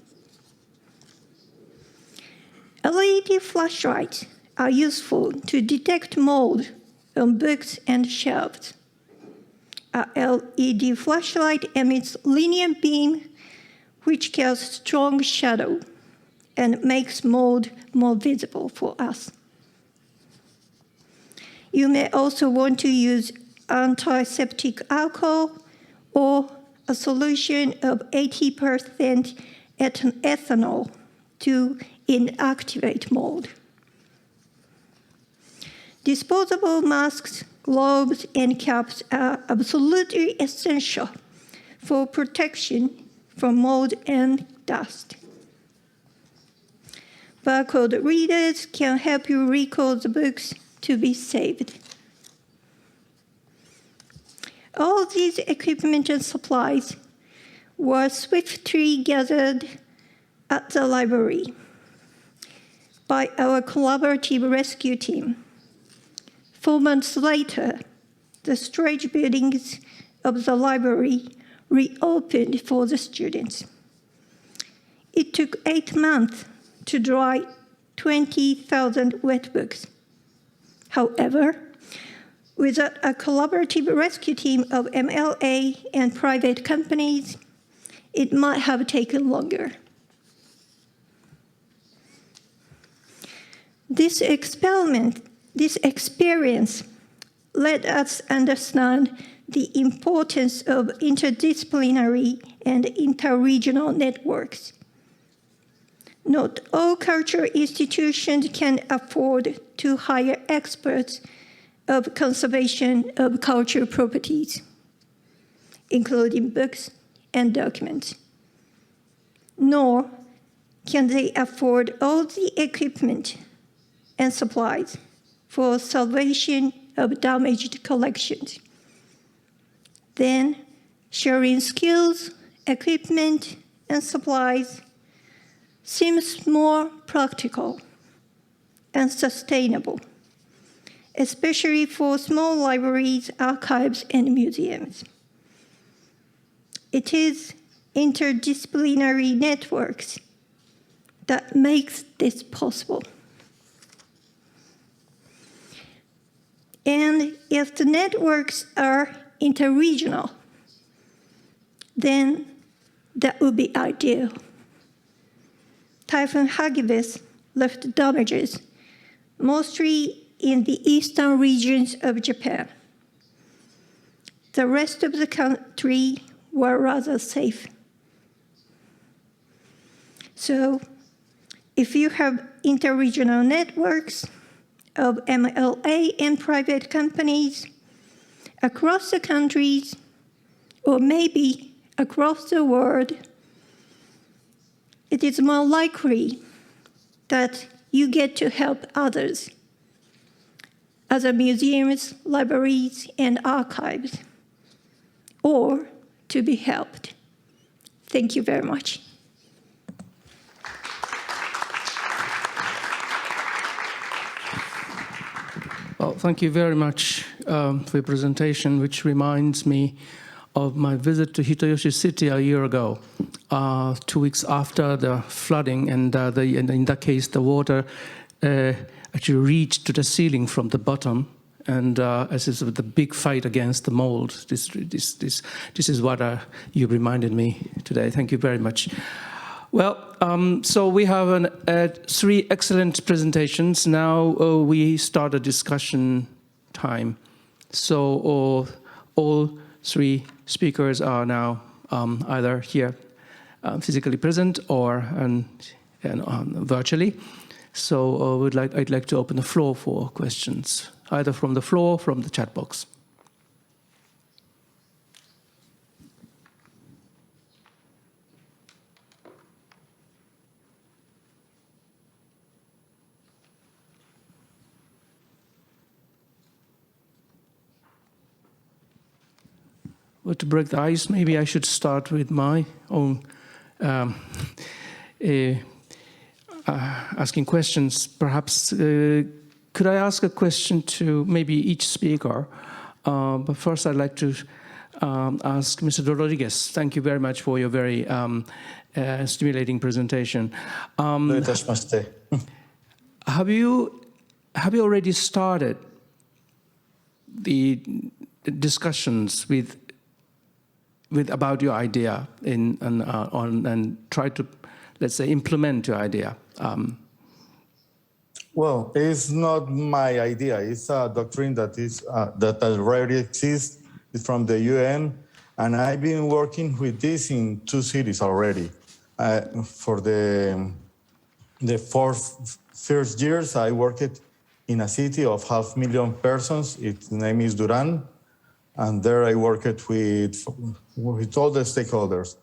LED flashlights are useful to detect mold on books and shelves. A LED flashlight emits linear beam, which casts strong shadow and makes mold more visible for us. You may also want to use antiseptic alcohol or a solution of 80% ethanol to inactivate mold. Disposable masks, gloves, and caps are absolutely essential for protection from mold and dust. Barcode readers can help you recall the books to be saved. All these equipment and supplies were swiftly gathered at the library by our collaborative rescue team. 4 months later, the storage buildings of the library reopened for the students. It took 8 months to dry 20,000 wet books. However, without a collaborative rescue team of MLA and private companies, it might have taken longer. This experience let us understand the importance of interdisciplinary and interregional networks. Not all cultural institutions can afford to hire experts of conservation of cultural properties, including books and documents. Nor can they afford all the equipment and supplies for salvation of damaged collections. Then, sharing skills, equipment, and supplies seems more practical and sustainable, especially for small libraries, archives, and museums. It is interdisciplinary networks that makes this possible. And if the networks are interregional, then that would be ideal. Typhoon Hagibis left damages, mostly in the eastern regions of Japan. The rest of the country were rather safe. So, if you have interregional networks of MLA and private companies across the countries, or maybe across the world, it is more likely that you get to help others, other museums, libraries, and archives, or to be helped. Thank you very much. Well, thank you very much for your presentation, which reminds me of my visit to Hitoyoshi City a year ago, 2 weeks after the flooding, and in that case, the water actually reached to the ceiling from the bottom, and as is the big fight against the mold. This is what you reminded me today. Thank you very much. Well, so we have 3 excellent presentations. Now we start a discussion time. So all 3 speakers are now either here physically present or virtually. So I'd like to open the floor for questions, either from the floor or from the chat box. Well, to break the ice, maybe I should start with my own asking questions. Perhaps, could I ask a question to maybe each speaker? But first, I'd like to ask Mr. Rodriguez. Thank you very much for your very stimulating presentation. Have you have you already started the discussions with about your idea and try to, let's say, implement your idea? Well, it's not my idea. It's a doctrine that already exists. It's from the UN, and I've been working with this in 2 cities already. For the first years, I worked in a city of 500,000 persons. Its name is Duran, and there I worked with all the stakeholders.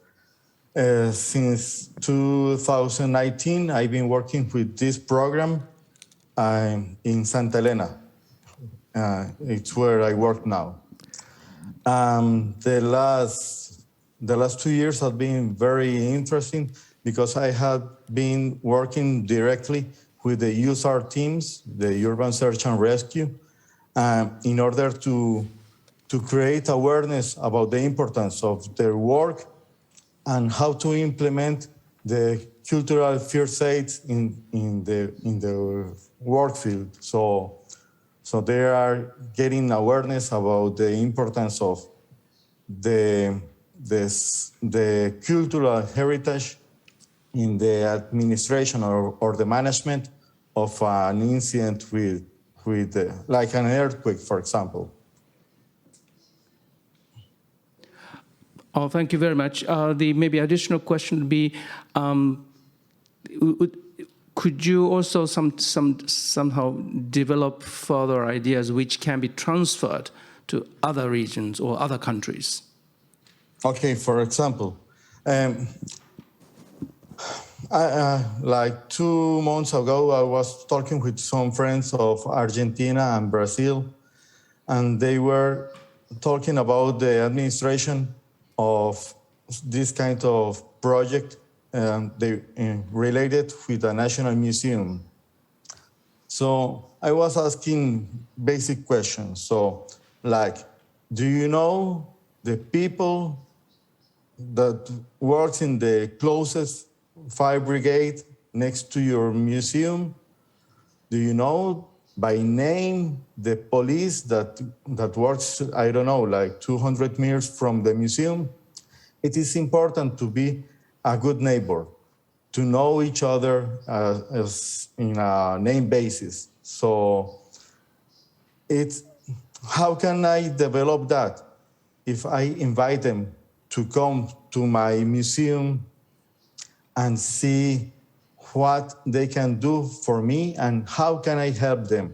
Since 2019, I've been working with this program in Santa Elena. It's where I work now. The last 2 years have been very interesting because I have been working directly with the USAR teams, the Urban Search and Rescue, in order to create awareness about the importance of their work and how to implement the cultural first aids in the work field. So they are getting awareness about the importance of the cultural heritage in the administration or the management of an incident with like an earthquake, for example. Oh, thank you very much. The maybe additional question would be, could you also somehow develop further ideas which can be transferred to other regions or other countries? Okay, for example, like 2 months ago, I was talking with some friends of Argentina and Brazil, and they were talking about the administration of this kind of project related with the National Museum. So I was asking basic questions. So, like, do you know the people that works in the closest fire brigade next to your museum? Do you know by name the police that works, I don't know, like 200 meters from the museum? It is important to be a good neighbor, to know each other as in a name basis. So how can I develop that? If I invite them to come to my museum and see what they can do for me and how can I help them.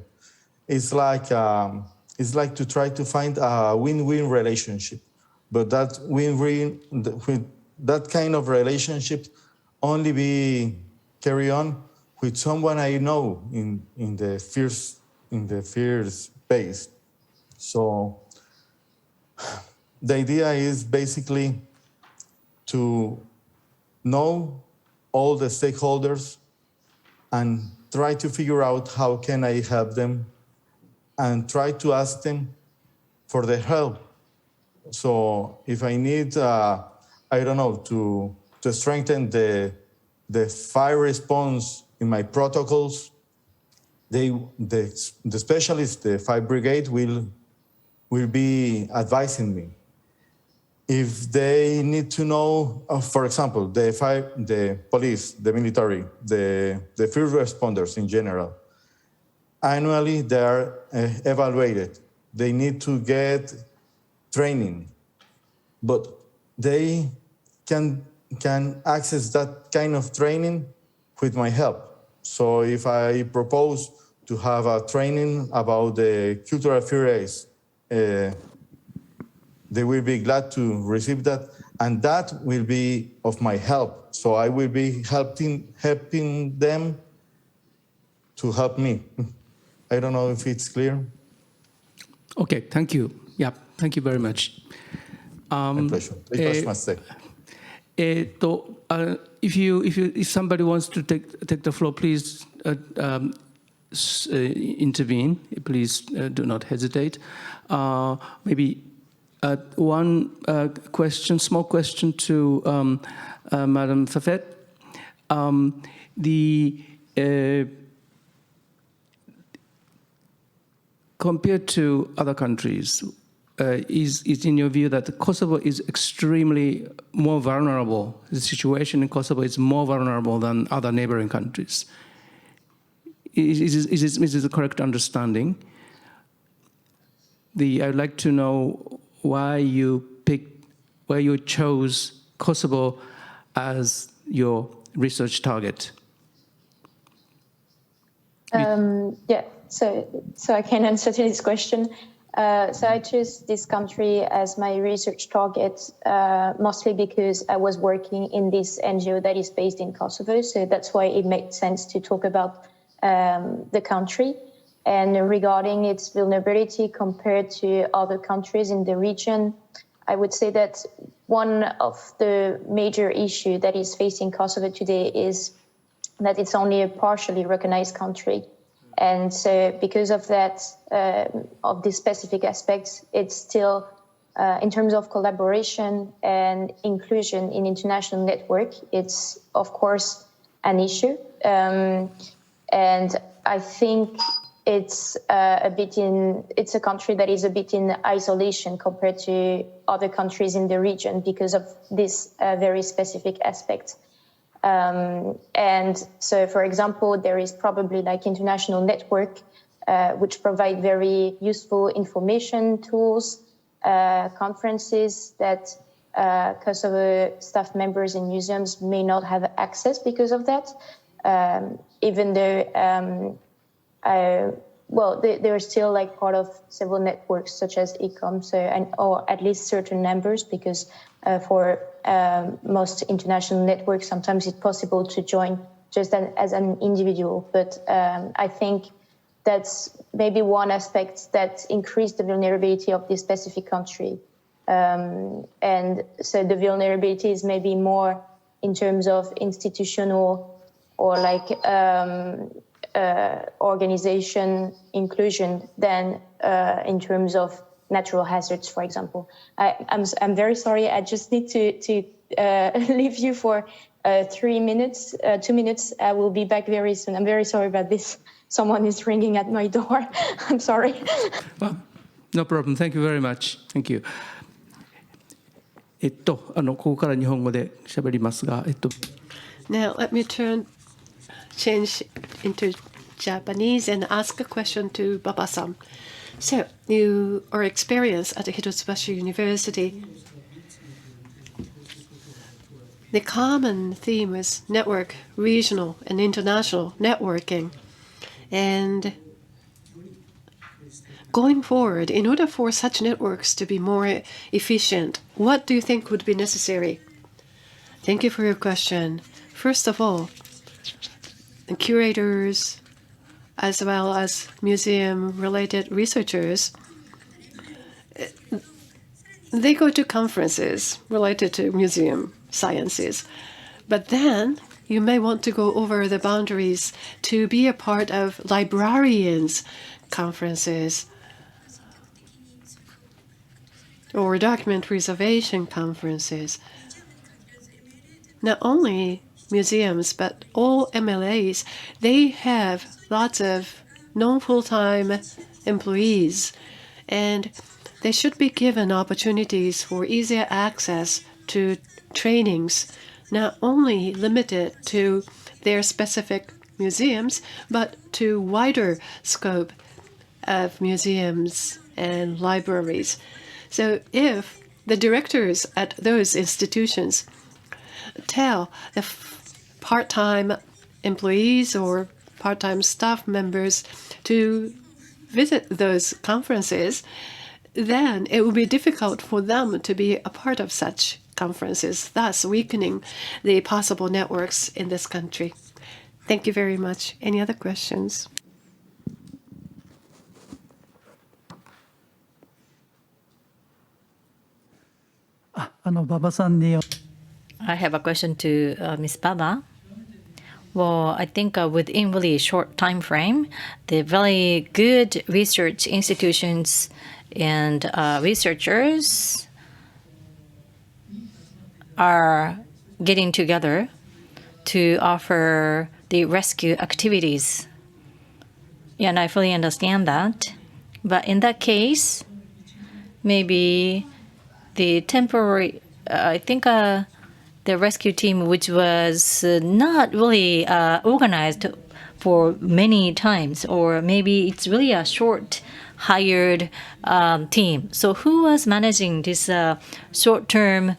It's like to try to find a win-win relationship, but that win-win, that kind of relationship only be carry on with someone I know in the first phase. So the idea is basically to know all the stakeholders and try to figure out how can I help them and try to ask them for their help. So if I need, I don't know, to strengthen the fire response in my protocols, the specialist, the fire brigade will be advising me. If they need to know, for example, the police, the military, the first responders in general, annually they are evaluated. They need to get training, but they can access that kind of training with my help. So if I propose to have a training about the cultural affairs, they will be glad to receive that, and that will be of my help. So I will be helping them to help me. I don't know if it's clear. Okay, thank you. Yeah, thank you very much. My pleasure. If somebody wants to take the floor, please intervene. Please do not hesitate. Maybe one question, small question to Madam Fafet. compared to other countries, is in your view that Kosovo is extremely more vulnerable? The situation in Kosovo is more vulnerable than other neighboring countries. Is this a correct understanding? I'd like to know why you chose Kosovo as your research target. Yeah, so I can answer to this question. So I chose this country as my research target mostly because I was working in this NGO that is based in Kosovo. So that's why it made sense to talk about the country. And regarding its vulnerability compared to other countries in the region, I would say that one of the major issues that is facing Kosovo today is that it's only a partially recognized country. And so because of that, of these specific aspects, it's still, in terms of collaboration and inclusion in international network, it's of course an issue. And I think it's it's a country that is a bit in isolation compared to other countries in the region because of this very specific aspect. And so, for example, there is probably like international network, which provide very useful information tools, conferences that Kosovo staff members in museums may not have access because of that, even though, well, they're still like part of several networks such as ICOM, or at least certain numbers, because for most international networks, sometimes it's possible to join just as an individual. But I think that's maybe one aspect that increased the vulnerability of this specific country. And so the vulnerability is maybe more in terms of institutional or like organization inclusion than in terms of natural hazards, for example. I'm very sorry. I just need to leave you for 2 minutes. I will be back very soon. I'm very sorry about this. Someone is ringing at my door. I'm sorry. Well, no problem. Thank you very much. Thank you. ここから日本語で喋りますが、Now let me change into Japanese and ask a question to Baba-san. So, your experience at the Hitotsubashi University, the common theme is network, regional and international networking. And going forward, in order for such networks to be more efficient, what do you think would be necessary? Thank you for your question. First of all, the curators, as well as museum-related researchers, they go to conferences related to museum sciences. But then you may want to go over the boundaries to be a part of librarians' conferences or document preservation conferences. Not only museums, but all MLAs, they have lots of non-full-time employees, and they should be given opportunities for easier access to trainings, not only limited to their specific museums, but to wider scope of museums and libraries. So if the directors at those institutions tell the part-time employees or part-time staff members to visit those conferences, then it will be difficult for them to be a part of such conferences, thus weakening the possible networks in this country. Thank you very much. Any other questions? I have a question to Ms. Baba. Well, I think within really short time frame, the very good research institutions and researchers are getting together to offer the rescue activities. And I fully understand that. But in that case, maybe the temporary, I think the rescue team, which was not really organized for many times, or maybe it's really a short hired team. So who was managing this short-term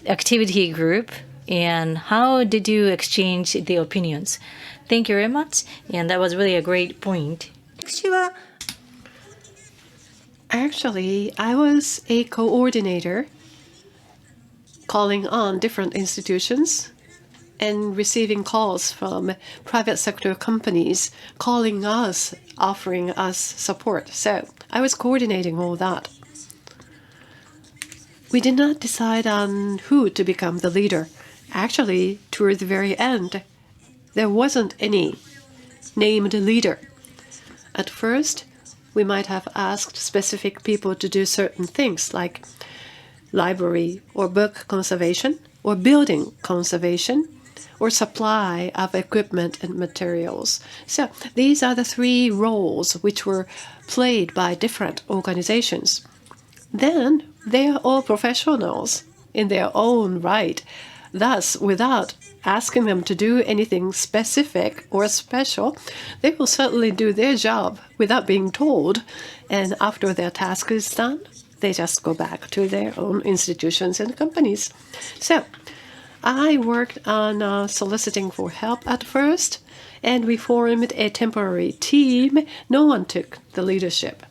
activity group, and how did you exchange the opinions? Thank you very much, and that was really a great point. Actually, I was a coordinator calling on different institutions and receiving calls from private sector companies calling us, offering us support. So I was coordinating all that. We did not decide on who to become the leader. Actually, toward the very end, there wasn't any named leader. At first, we might have asked specific people to do certain things like library or book conservation or building conservation or supply of equipment and materials. So these are the three roles which were played by different organizations. Then they are all professionals in their own right. Thus, without asking them to do anything specific or special, they will certainly do their job without being told. And after their task is done, they just go back to their own institutions and companies. So I worked on soliciting for help at first, and we formed a temporary team. No one took the leadership.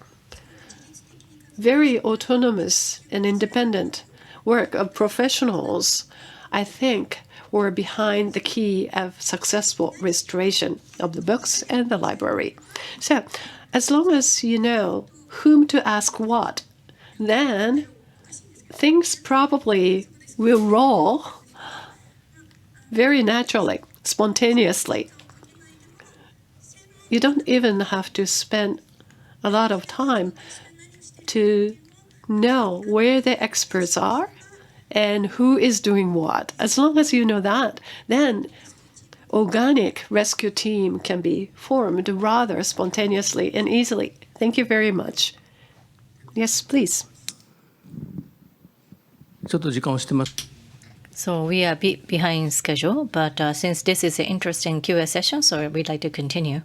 Very autonomous and independent work of professionals, I think, were behind the key of successful restoration of the books and the library. So as long as you know whom to ask what, then things probably will roll very naturally, spontaneously. You don't even have to spend a lot of time to know where the experts are and who is doing what. As long as you know that, then organic rescue team can be formed rather spontaneously and easily. Thank you very much. Yes, please. So we are a bit behind schedule, but since this is an interesting Q&A session, so we'd like to continue.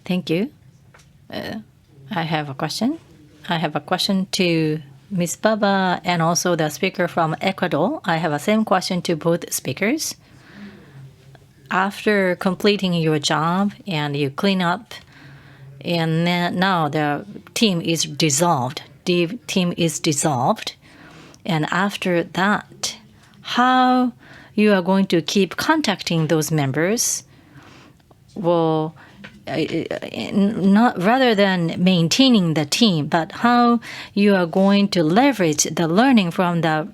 Thank you. I have a question. I have a question to Ms. Baba and also the speaker from Ecuador. I have the same question to both speakers. After completing your job and you clean up, and now the team is dissolved. The team is dissolved. And after that, how you are going to keep contacting those members? Well, not rather than maintaining the team, but how you are going to leverage the learning from the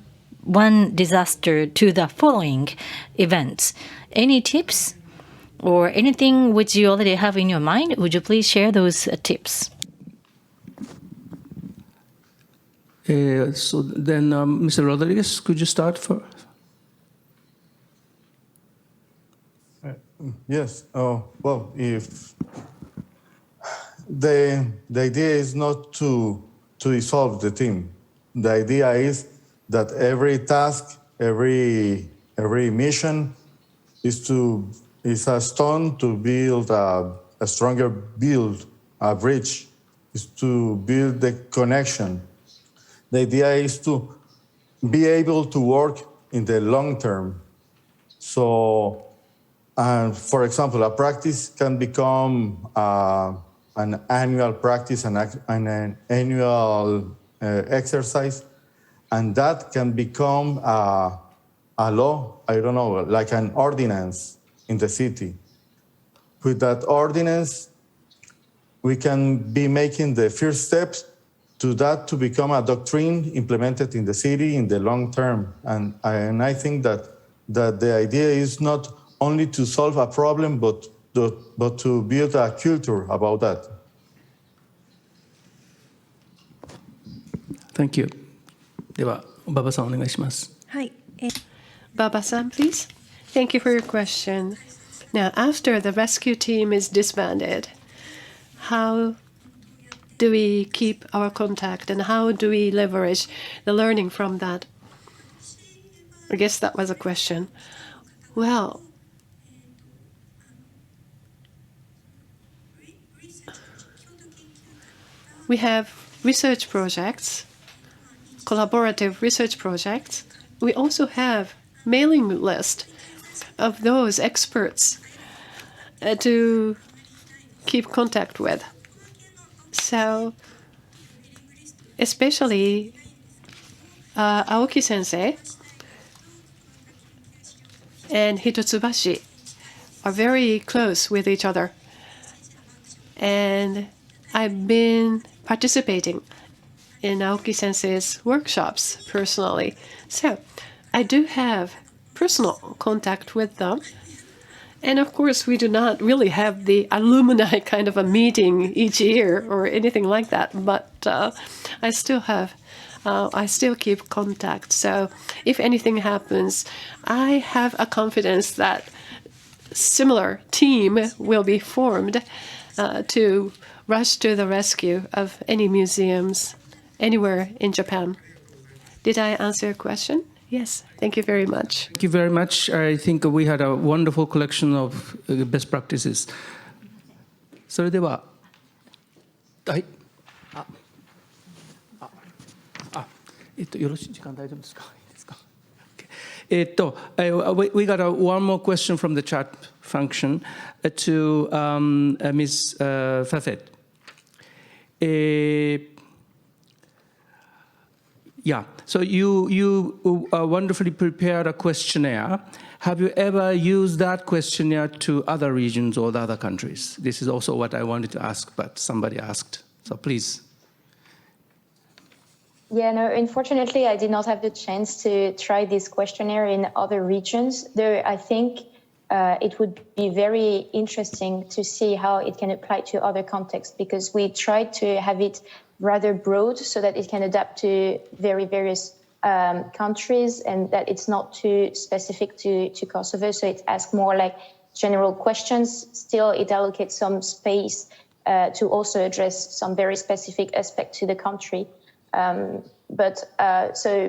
one disaster to the following events. Any tips or anything which you already have in your mind? Would you please share those tips? So then, Mr. Rodriguez, could you start first? Yes. Well, if the idea is not to dissolve the team. The idea is that every task, every mission is a stone to build a stronger a bridge, is to build the connection. The idea is to be able to work in the long term. So, for example, a practice can become an annual practice, an annual exercise, and that can become a law, I don't know, like an ordinance in the city. With that ordinance, we can be making the first steps to that to become a doctrine implemented in the city in the long term. And I think that the idea is not only to solve a problem, but to build a culture about that. Thank you. では、馬場さんお願いします。はい。Baba-san, please. Thank you for your question. Now, after the rescue team is disbanded, how do we keep our contact and how do we leverage the learning from that? I guess that was a question. Well, we have research projects, collaborative research projects. We also have mailing list of those experts to keep contact with. So, especially Aoki sensei and Hitotsubashi are very close with each other. And I've been participating in Aoki sensei's workshops personally. So I do have personal contact with them. And of course, we do not really have the alumni kind of a meeting each year or anything like that. But I still keep contact. So if anything happens, I have a confidence that similar team will be formed to rush to the rescue of any museums anywhere in Japan. Did I answer your question? Yes, thank you very much. Thank you very much. I think we had a wonderful collection of best practices. それでは、はい。よろしい時間大丈夫ですか？いいですか？ We got one more question from the chat function to Ms. Fafet. Yeah, so you wonderfully prepared a questionnaire. Have you ever used that questionnaire to other regions or other countries? This is also what I wanted to ask, but somebody asked. So please. Yeah, no, unfortunately, I did not have the chance to try this questionnaire in other regions, though I think it would be very interesting to see how it can apply to other contexts, because we tried to have it rather broad so that it can adapt to various countries and that it's not too specific to Kosovo. So it asks more like general questions. Still, it allocates some space to also address some very specific aspect to the country. So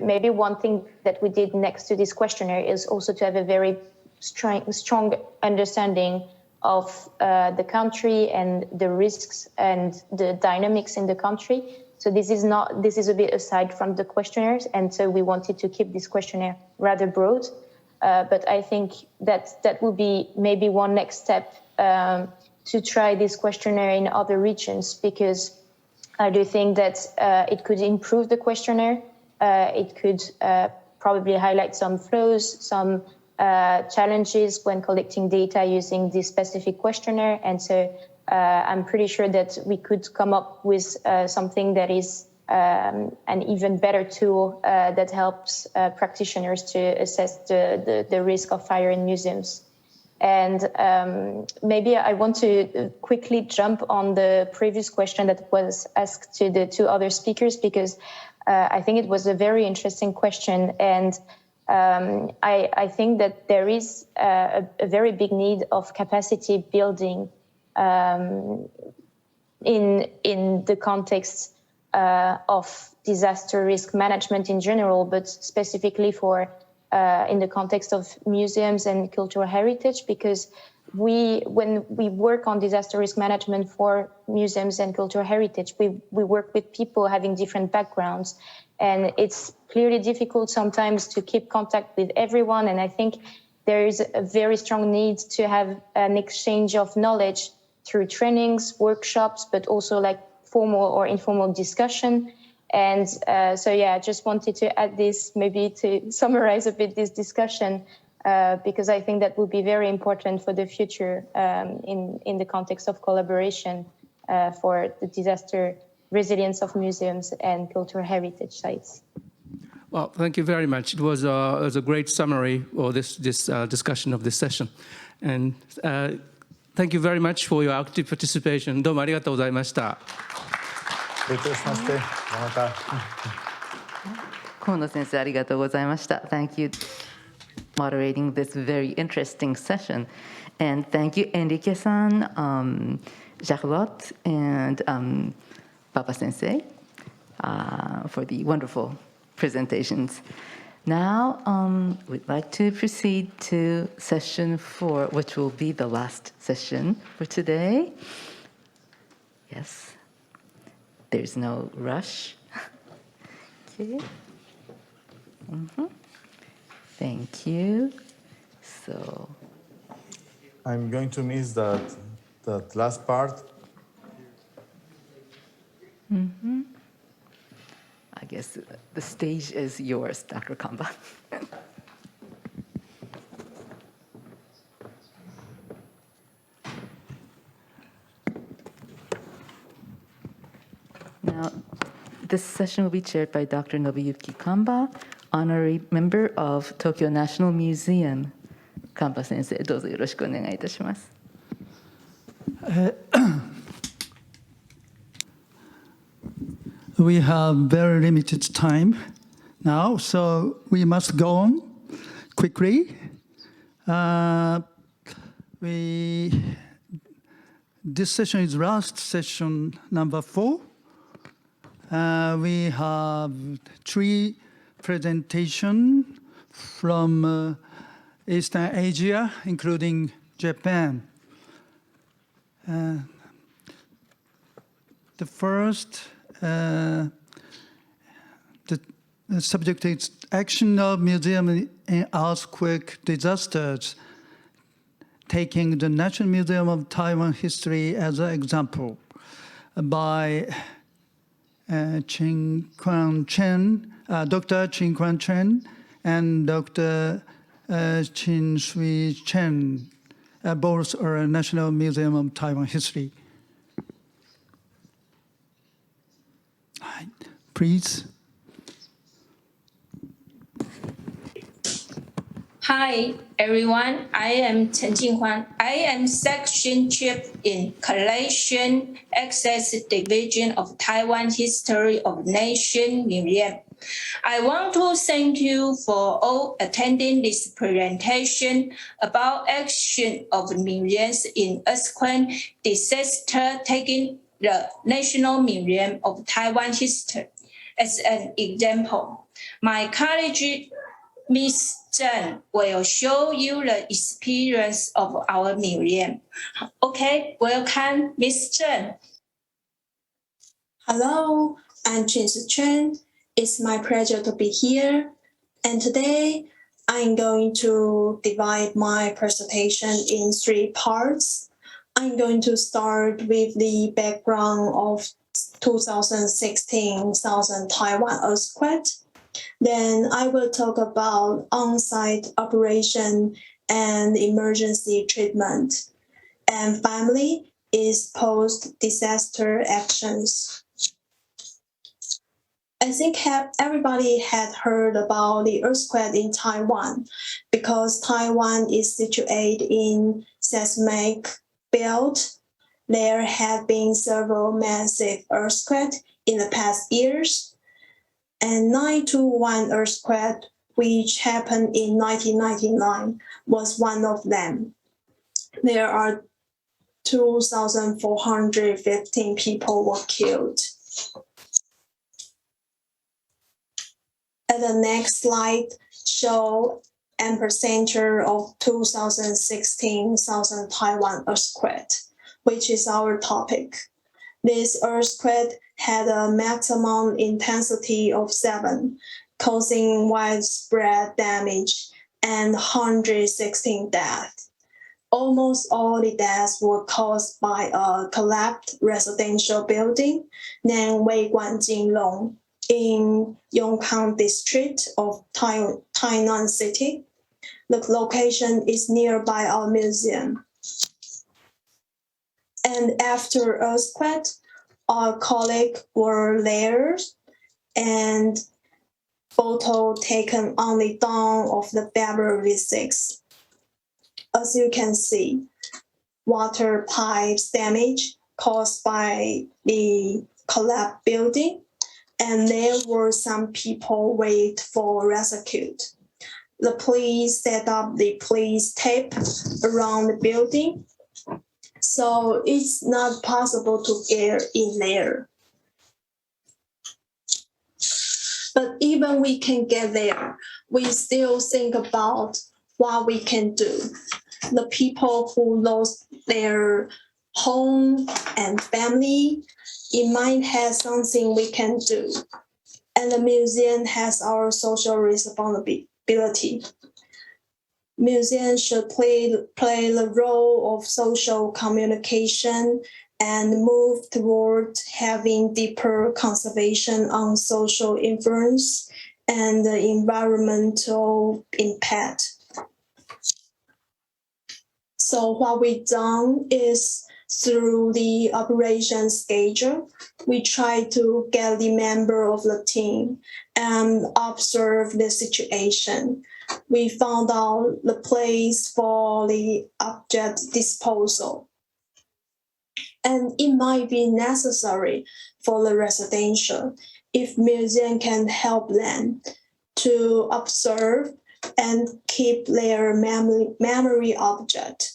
maybe one thing that we did next to this questionnaire is also to have a very strong understanding of the country and the risks and the dynamics in the country. So this is a bit aside from the questionnaires, and so we wanted to keep this questionnaire rather broad. But I think that would be maybe one next step to try this questionnaire in other regions, because I do think that it could improve the questionnaire. It could probably highlight some flaws, some challenges when collecting data using this specific questionnaire. And so I'm pretty sure that we could come up with something that is an even better tool that helps practitioners to assess the risk of fire in museums. And maybe I want to quickly jump on the previous question that was asked to the two other speakers, because I think it was a very interesting question. And I think that there is a very big need of capacity building in the context of disaster risk management in general, but specifically for in the context of museums and cultural heritage, because when we work on disaster risk management for museums and cultural heritage, we work with people having different backgrounds, and it's clearly difficult sometimes to keep contact with everyone. And I think there is a very strong need to have an exchange of knowledge through trainings, workshops, but also like formal or informal discussion. And so, yeah, I just wanted to add this, maybe to summarize a bit this discussion, because I think that will be very important for the future in the context of collaboration for the disaster resilience of museums and cultural heritage sites. Well, thank you very much. It was a great summary of this discussion of this session. And thank you very much for your active participation. どうもありがとうございました。どうもしまして。また。河野先生、ありがとうございました。Thank you moderating this very interesting session. And thank you, Enrique-san, Charlotte, and Papa Sensei for the wonderful presentations. Now, we'd like to proceed to session 4, which will be the last session for today. Yes, there's no rush. Okay. Thank you. So I'm going to miss that last part. I guess the stage is yours, Dr. Kamba. Now, this session will be chaired by Dr. Nobuyuki Kamba, honorary member of Tokyo National Museum. Kamba sensei, どうぞよろしくお願いいたします。We have very limited time now, so we must go on quickly. This session is last session number 4. We have 3 presentations from Eastern Asia, including Japan. The first, the subject is action of museum in earthquake disasters, taking the National Museum of Taiwan history as an example, by Chin Quan Chen, Dr. Chin Quan Chen and Dr. Chin Sui Chen, both are National Museum of Taiwan history. Please. Hi, everyone. I am Chen Jinghuan. I am Section Chief in Collection Access Division of Taiwan History of Nation Museum. I want to thank you for all attending this presentation about action of museums in earthquake disaster, taking the National Museum of Taiwan history as an example. My colleague, Ms. Chen, will show you the experience of our museum. Okay, welcome, Ms. Chen. Hello, I'm Chin Chen. It's my pleasure to be here. And today, I'm going to divide my presentation in 3 parts. I'm going to start with the background of 2016 Southern Taiwan earthquake. Then I will talk about on-site operation and emergency treatment. And finally is post-disaster actions. I think everybody had heard about the earthquake in Taiwan because Taiwan is situated in seismic belt. There have been several massive earthquakes in the past years. And 9/21 earthquake, which happened in 1999, was one of them. There are 2,415 people were killed. At the next slide, show epicenter of 2016 Southern Taiwan earthquake, which is our topic. This earthquake had a maximum intensity of 7, causing widespread damage and 116 deaths. Almost all the deaths were caused by a collapsed residential building named Weiguan Jinglong in Yongkang district of Tainan City. The location is nearby our museum. And after earthquake, our colleagues were there and photo taken on the dawn of the February 6th. As you can see, water pipes damage caused by the collapsed building, and there were some people wait for rescue. The police set up the police tape around the building, so it's not possible to get in there. But even we can get there, we still think about what we can do. The people who lost their home and family, it might have something we can do. And the museum has our social responsibility. Museums should play the role of social communication and move toward having deeper conservation on social influence and the environmental impact. So what we've done is through the operation schedule, we try to get the member of the team and observe the situation. We found out the place for the object disposal. And it might be necessary for the residential if museum can help them to observe and keep their memory object.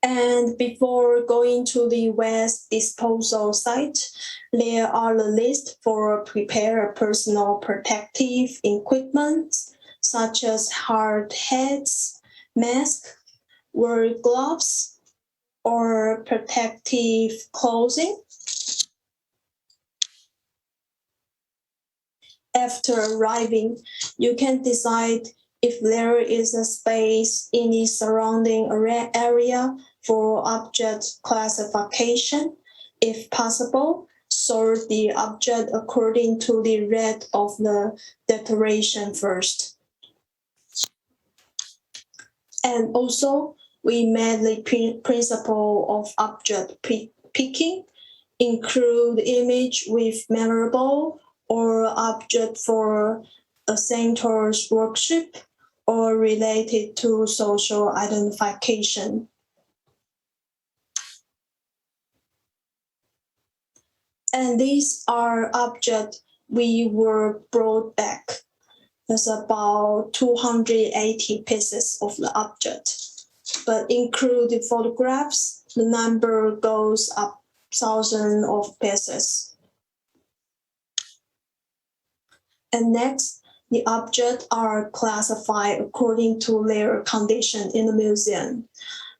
And before going to the waste disposal site, there are the list for prepare personal protective equipment, such as hard hats, masks, work gloves, or protective clothing. After arriving, you can decide if there is a space in the surrounding area for object classification. If possible, sort the object according to the rate of the deterioration first. And also, we made the principle of object picking, include image with memorable or object for a center's worship or related to social identification. And these are objects we were brought back. There's about 280 pieces of the object. But include the photographs, the number goes up thousands of pieces. And next, the objects are classified according to their condition in the museum.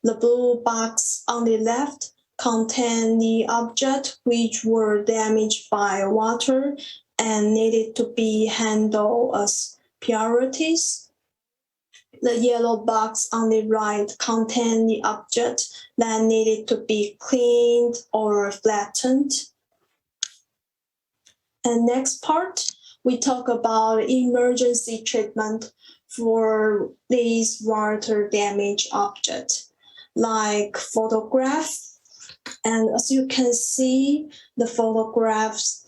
The blue box on the left contain the objects which were damaged by water and needed to be handled as priorities. The yellow box on the right contain the objects that needed to be cleaned or flattened. And next part, we talk about emergency treatment for these water damaged objects, like photographs. And as you can see, the photographs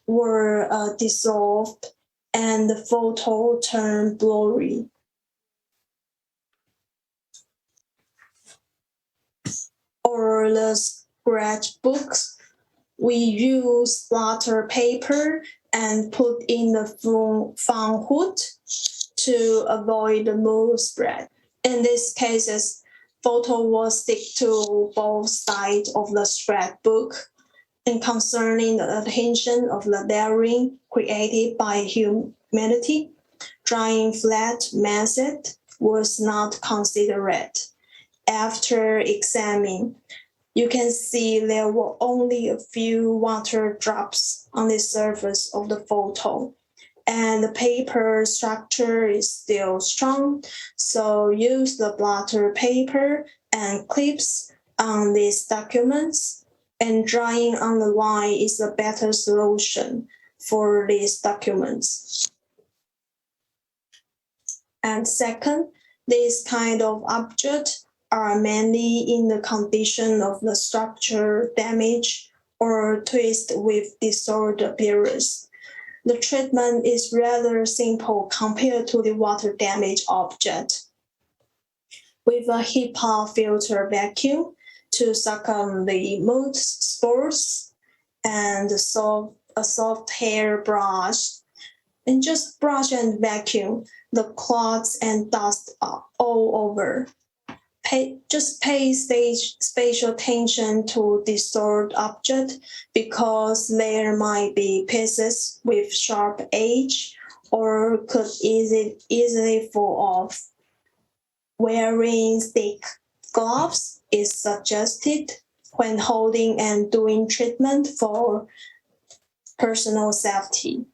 were dissolved and the photo turned blurry. Or the scratchbooks, we use splatter paper and put in the foam hood to avoid the mold spread. In these cases, photo will stick to both sides of the scrapbook. And concerning the attention of the bearing created by humanity, drying flat method was not considered. After examining, you can see there were only a few water drops on the surface of the photo, and the paper structure is still strong, so use the blotter paper and clips on these documents, and drying on the line is a better solution for these documents. And second, this kind of objects are mainly in the condition of the structure damage or twist with disordered appearance. The treatment is rather simple compared to the water damage object. With a HEPA filter vacuum to suck on the mold spores and solve a soft hair brush and just brush and vacuum the clots and dust all over. Just pay spatial attention to distort object because there might be pieces with sharp edge or could easily fall off. Wearing thick gloves is suggested when holding and doing treatment for personal safety.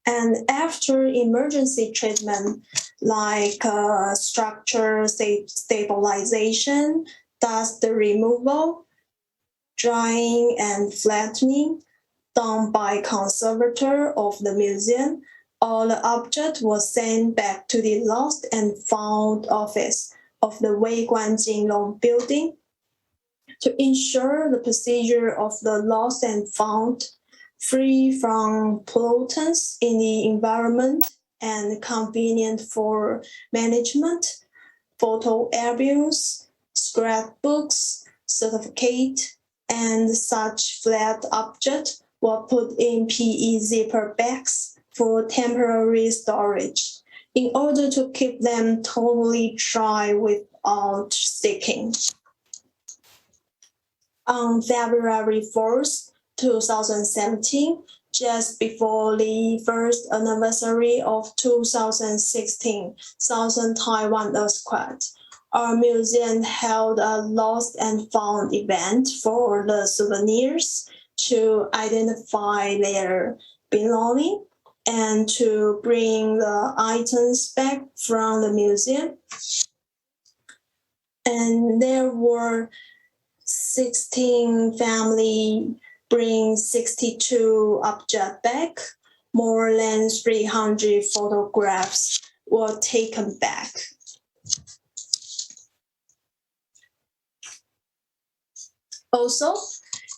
And after emergency treatment, like structure stabilization, dust removal, drying and flattening, done by conservator of the museum, all the object was sent back to the lost and found office of the Wei Guanjinglong building to ensure the procedure of the lost and found free from pollutants in the environment and convenient for management. Photo albums, scrapbooks, certificate, and such flat objects were put in PE zipper bags for temporary storage in order to keep them totally dry without sticking. On February 4th, 2017, just before the first anniversary of 2016 Southern Taiwan earthquake, our museum held a lost and found event for the souvenirs to identify their belonging and to bring the items back from the museum. And there were 16 families bring 62 objects back. More than 300 photographs were taken back. Also,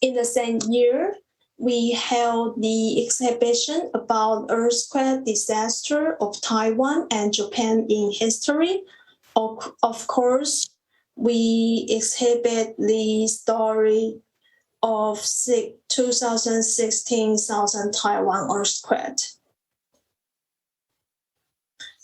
in the same year, we held the exhibition about earthquake disaster of Taiwan and Japan in history. Of course, we exhibit the story of 2016 Southern Taiwan earthquake.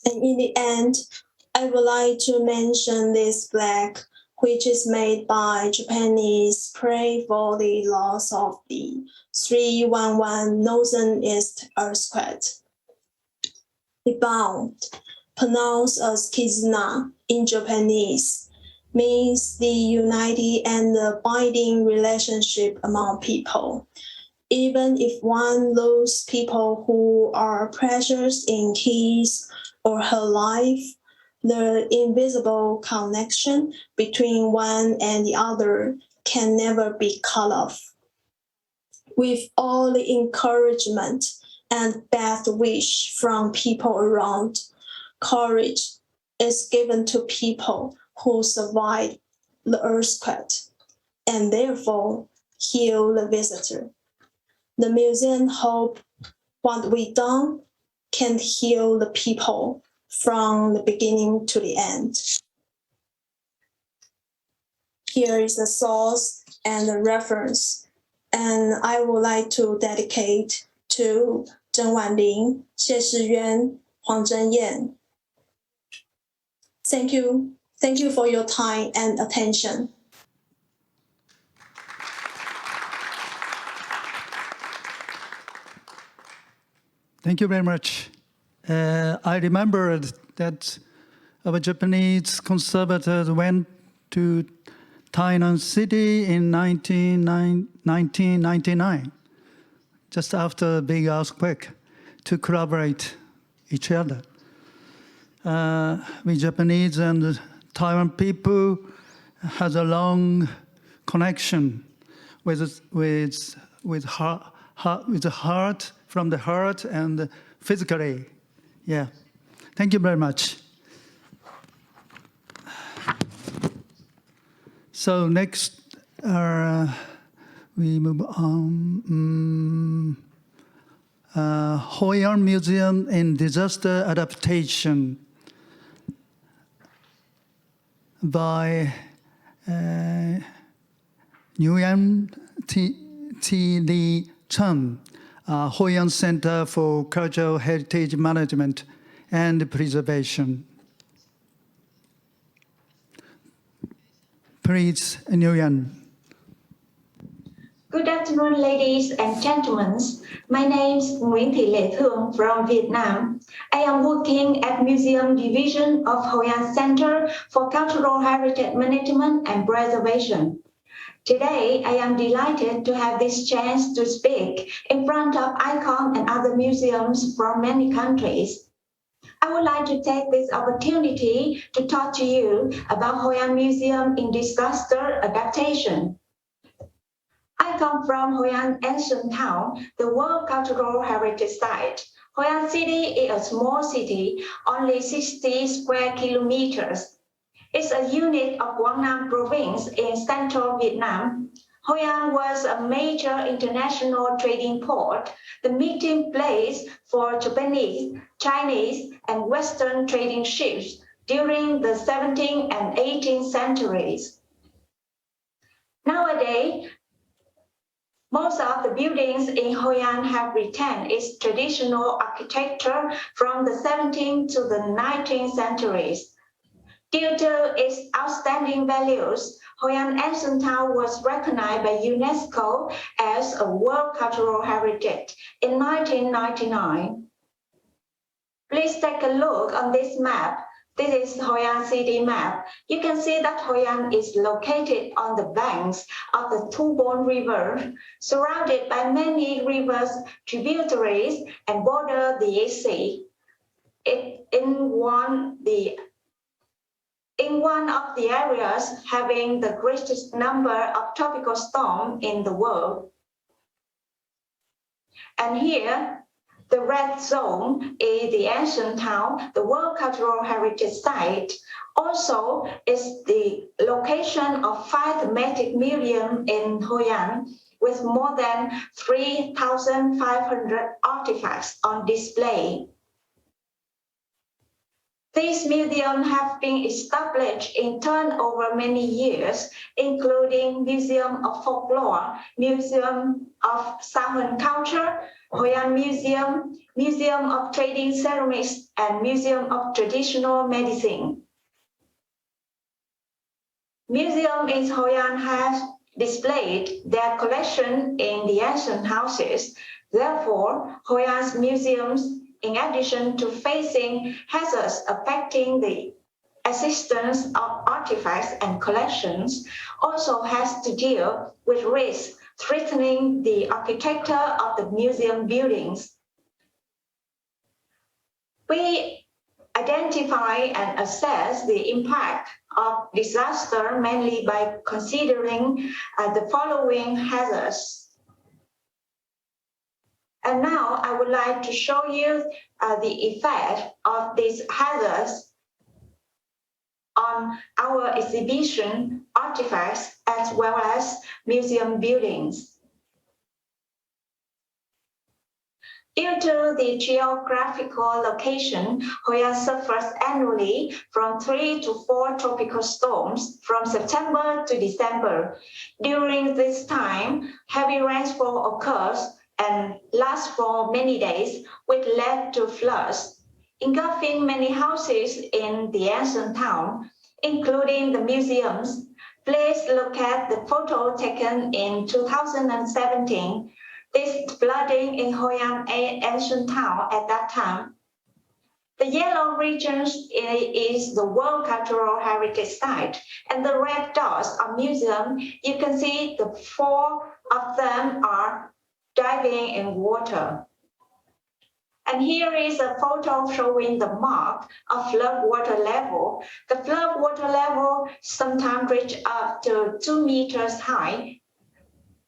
And in the end, I would like to mention this flag, which is made by Japanese pray for the loss of the 311 Northern East earthquake. The bound, pronounced as Kizuna in Japanese, means the united and the binding relationship among people. Even if one loses people who are precious in his or her life, the invisible connection between one and the other can never be cut off. With all the encouragement and best wish from people around, courage is given to people who survived the earthquake and therefore heal the visitor. The museum hopes what we done can heal the people from the beginning to the end. Here is the source and the reference, and I would like to dedicate to Zheng Wanling, Xie Shiyuan, Huang Zhenyan. Thank you. Thank you for your time and attention. Thank you very much. I remembered that our Japanese conservators went to Tainan City in 1999, just after a big earthquake, to collaborate each other. We Japanese and Taiwan people has a long connection with the heart, from the heart and physically. Yeah. Thank you very much. So next, we move on. Hoyan Museum in Disaster Adaptation by Nguyen Thi Lee Chun, Hoyan Center for Cultural Heritage Management and Preservation. Please, Nguyen. Good afternoon, ladies and gentlemen. My name is Nguyễn Thị Lệ Thương from Vietnam. I am working at Museum Division of Hoyan Center for Cultural Heritage Management and Preservation. Today, I am delighted to have this chance to speak in front of ICOM and other museums from many countries. I would like to take this opportunity to talk to you about Hoyan Museum in disaster adaptation. I come from Hoyan Ancient Town, the World Cultural Heritage Site. Hoyan City is a small city, only 60 square kilometers. It's a unit of Quảng Nam province in central Vietnam. Hoi An was a major international trading port, the meeting place for Japanese, Chinese, and Western trading ships during the 17th and 18th centuries. Nowadays, most of the buildings in Hoi An have retained its traditional architecture from the 17th to the 19th centuries. Due to its outstanding values, Hoi An Ancient Town was recognized by UNESCO as a World Cultural Heritage in 1999. Please take a look on this map. This is Hoi An city map. You can see that Hoi An is located on the banks of the Thu Bon River, surrounded by many rivers, tributaries, and border the sea. In one of the areas having the greatest number of tropical storms in the world. And here, the red zone is the ancient town, the World Cultural Heritage Site. Also, is the location of 5 thematic museums in Hoi An with more than 3,500 artifacts on display. These museums have been established in turn over many years, including Museum of Folklore, Museum of Samoan Culture, Hoi An Museum, Museum of Trading Ceramics, and Museum of Traditional Medicine. Museums in Hoi An have displayed their collection in the ancient houses. Therefore, Hoi An's museums, in addition to facing hazards affecting the existence of artifacts and collections, also has to deal with risks threatening the architecture of the museum buildings. We identify and assess the impact of disaster mainly by considering the following hazards. And now I would like to show you the effect of these hazards on our exhibition artifacts as well as museum buildings. Due to the geographical location, Hoi An suffers annually from 3 to 4 tropical storms from September to December. During this time, heavy rainfall occurs and lasts for many days, which led to floods, engulfing many houses in the ancient town, including the museums. Please look at the photo taken in 2017. This flooding in Hoi An ancient town at that time. The yellow regions is the World Cultural Heritage Site, and the red dots are museum. You can see the 4 of them are diving in water. And here is a photo showing the mark of flood water level. The flood water level sometimes reach up to 2 meters high,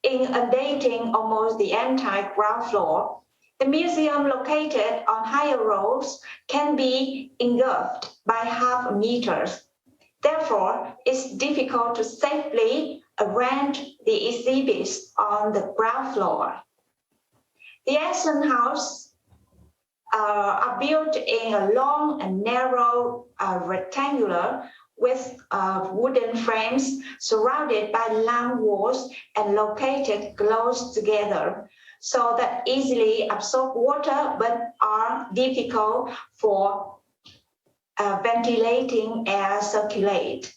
inundating almost the entire ground floor. The museum located on higher roads can be engulfed by half meters. Therefore, it's difficult to safely arrange the exhibits on the ground floor. The ancient houses are built in a long and narrow rectangular with wooden frames surrounded by long walls and located close together, so that easily absorb water but are difficult for ventilating air circulate.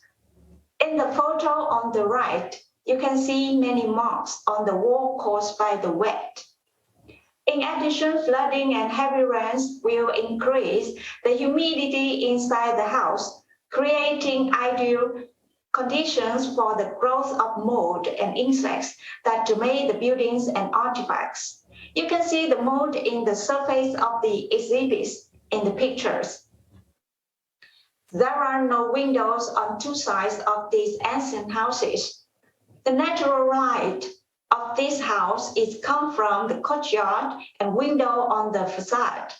In the photo on the right, you can see many marks on the wall caused by the wet. In addition, flooding and heavy rains will increase the humidity inside the house, creating ideal conditions for the growth of mold and insects that damage the buildings and artifacts. You can see the mold in the surface of the exhibits in the pictures. There are no windows on two sides of these ancient houses. The natural light of this house is come from the courtyard and window on the facade.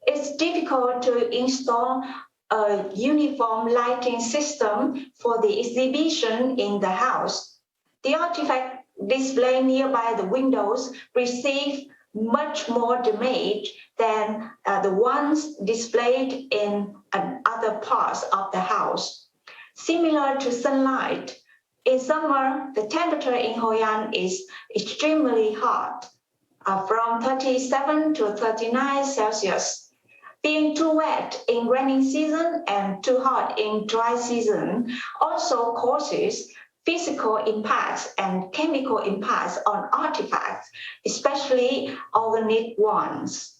It's difficult to install a uniform lighting system for the exhibition in the house. The artifact displayed nearby the windows receive much more damage than the ones displayed in other parts of the house. Similar to sunlight, in summer, the temperature in Hoi An is extremely hot, from 37 to 39 Celsius. Being too wet in rainy season and too hot in dry season also causes physical impacts and chemical impacts on artifacts, especially organic ones.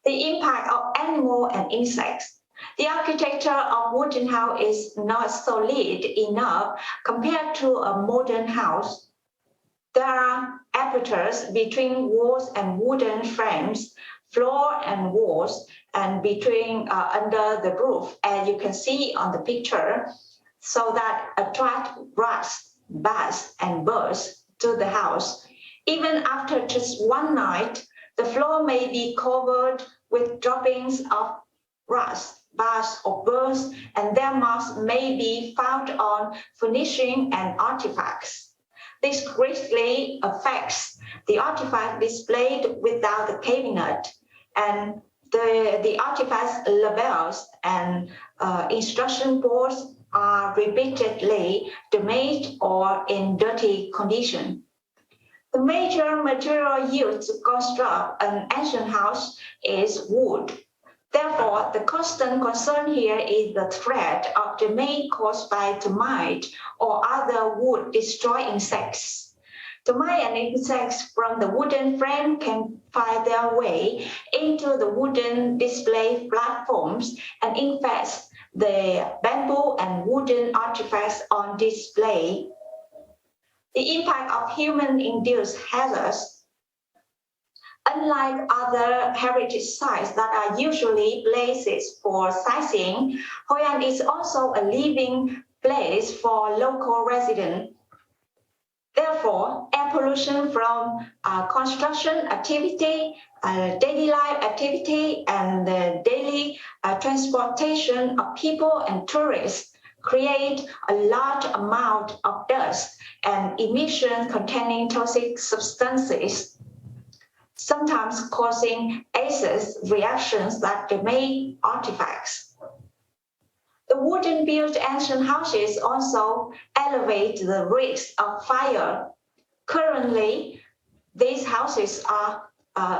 The impact of animal and insects. The architecture of wooden house is not solid enough compared to a modern house. There are apertures between walls and wooden frames, floor and walls, and between under the roof, as you can see on the picture, so that attract rats, bats, and birds to the house. Even after just one night, the floor may be covered with droppings of rats, bats, or birds, and their marks may be found on furnishing and artifacts. This greatly affects the artifact displayed without the cabinet, and the artifact's labels and instruction boards are repeatedly damaged or in dirty condition. The major material used to construct an ancient house is wood. Therefore, the constant concern here is the threat of damage caused by termite or other wood-destroying insects. Termite and insects from the wooden frame can find their way into the wooden display platforms and infest the bamboo and wooden artifacts on display. The impact of human-induced hazards. Unlike other heritage sites that are usually places for sightseeing, Hoi An is also a living place for local residents. Therefore, air pollution from construction activity, daily life activity, and the daily transportation of people and tourists create a large amount of dust and emissions containing toxic substances, sometimes causing acid reactions that damage artifacts. The wooden-built ancient houses also elevate the risk of fire. Currently, these houses are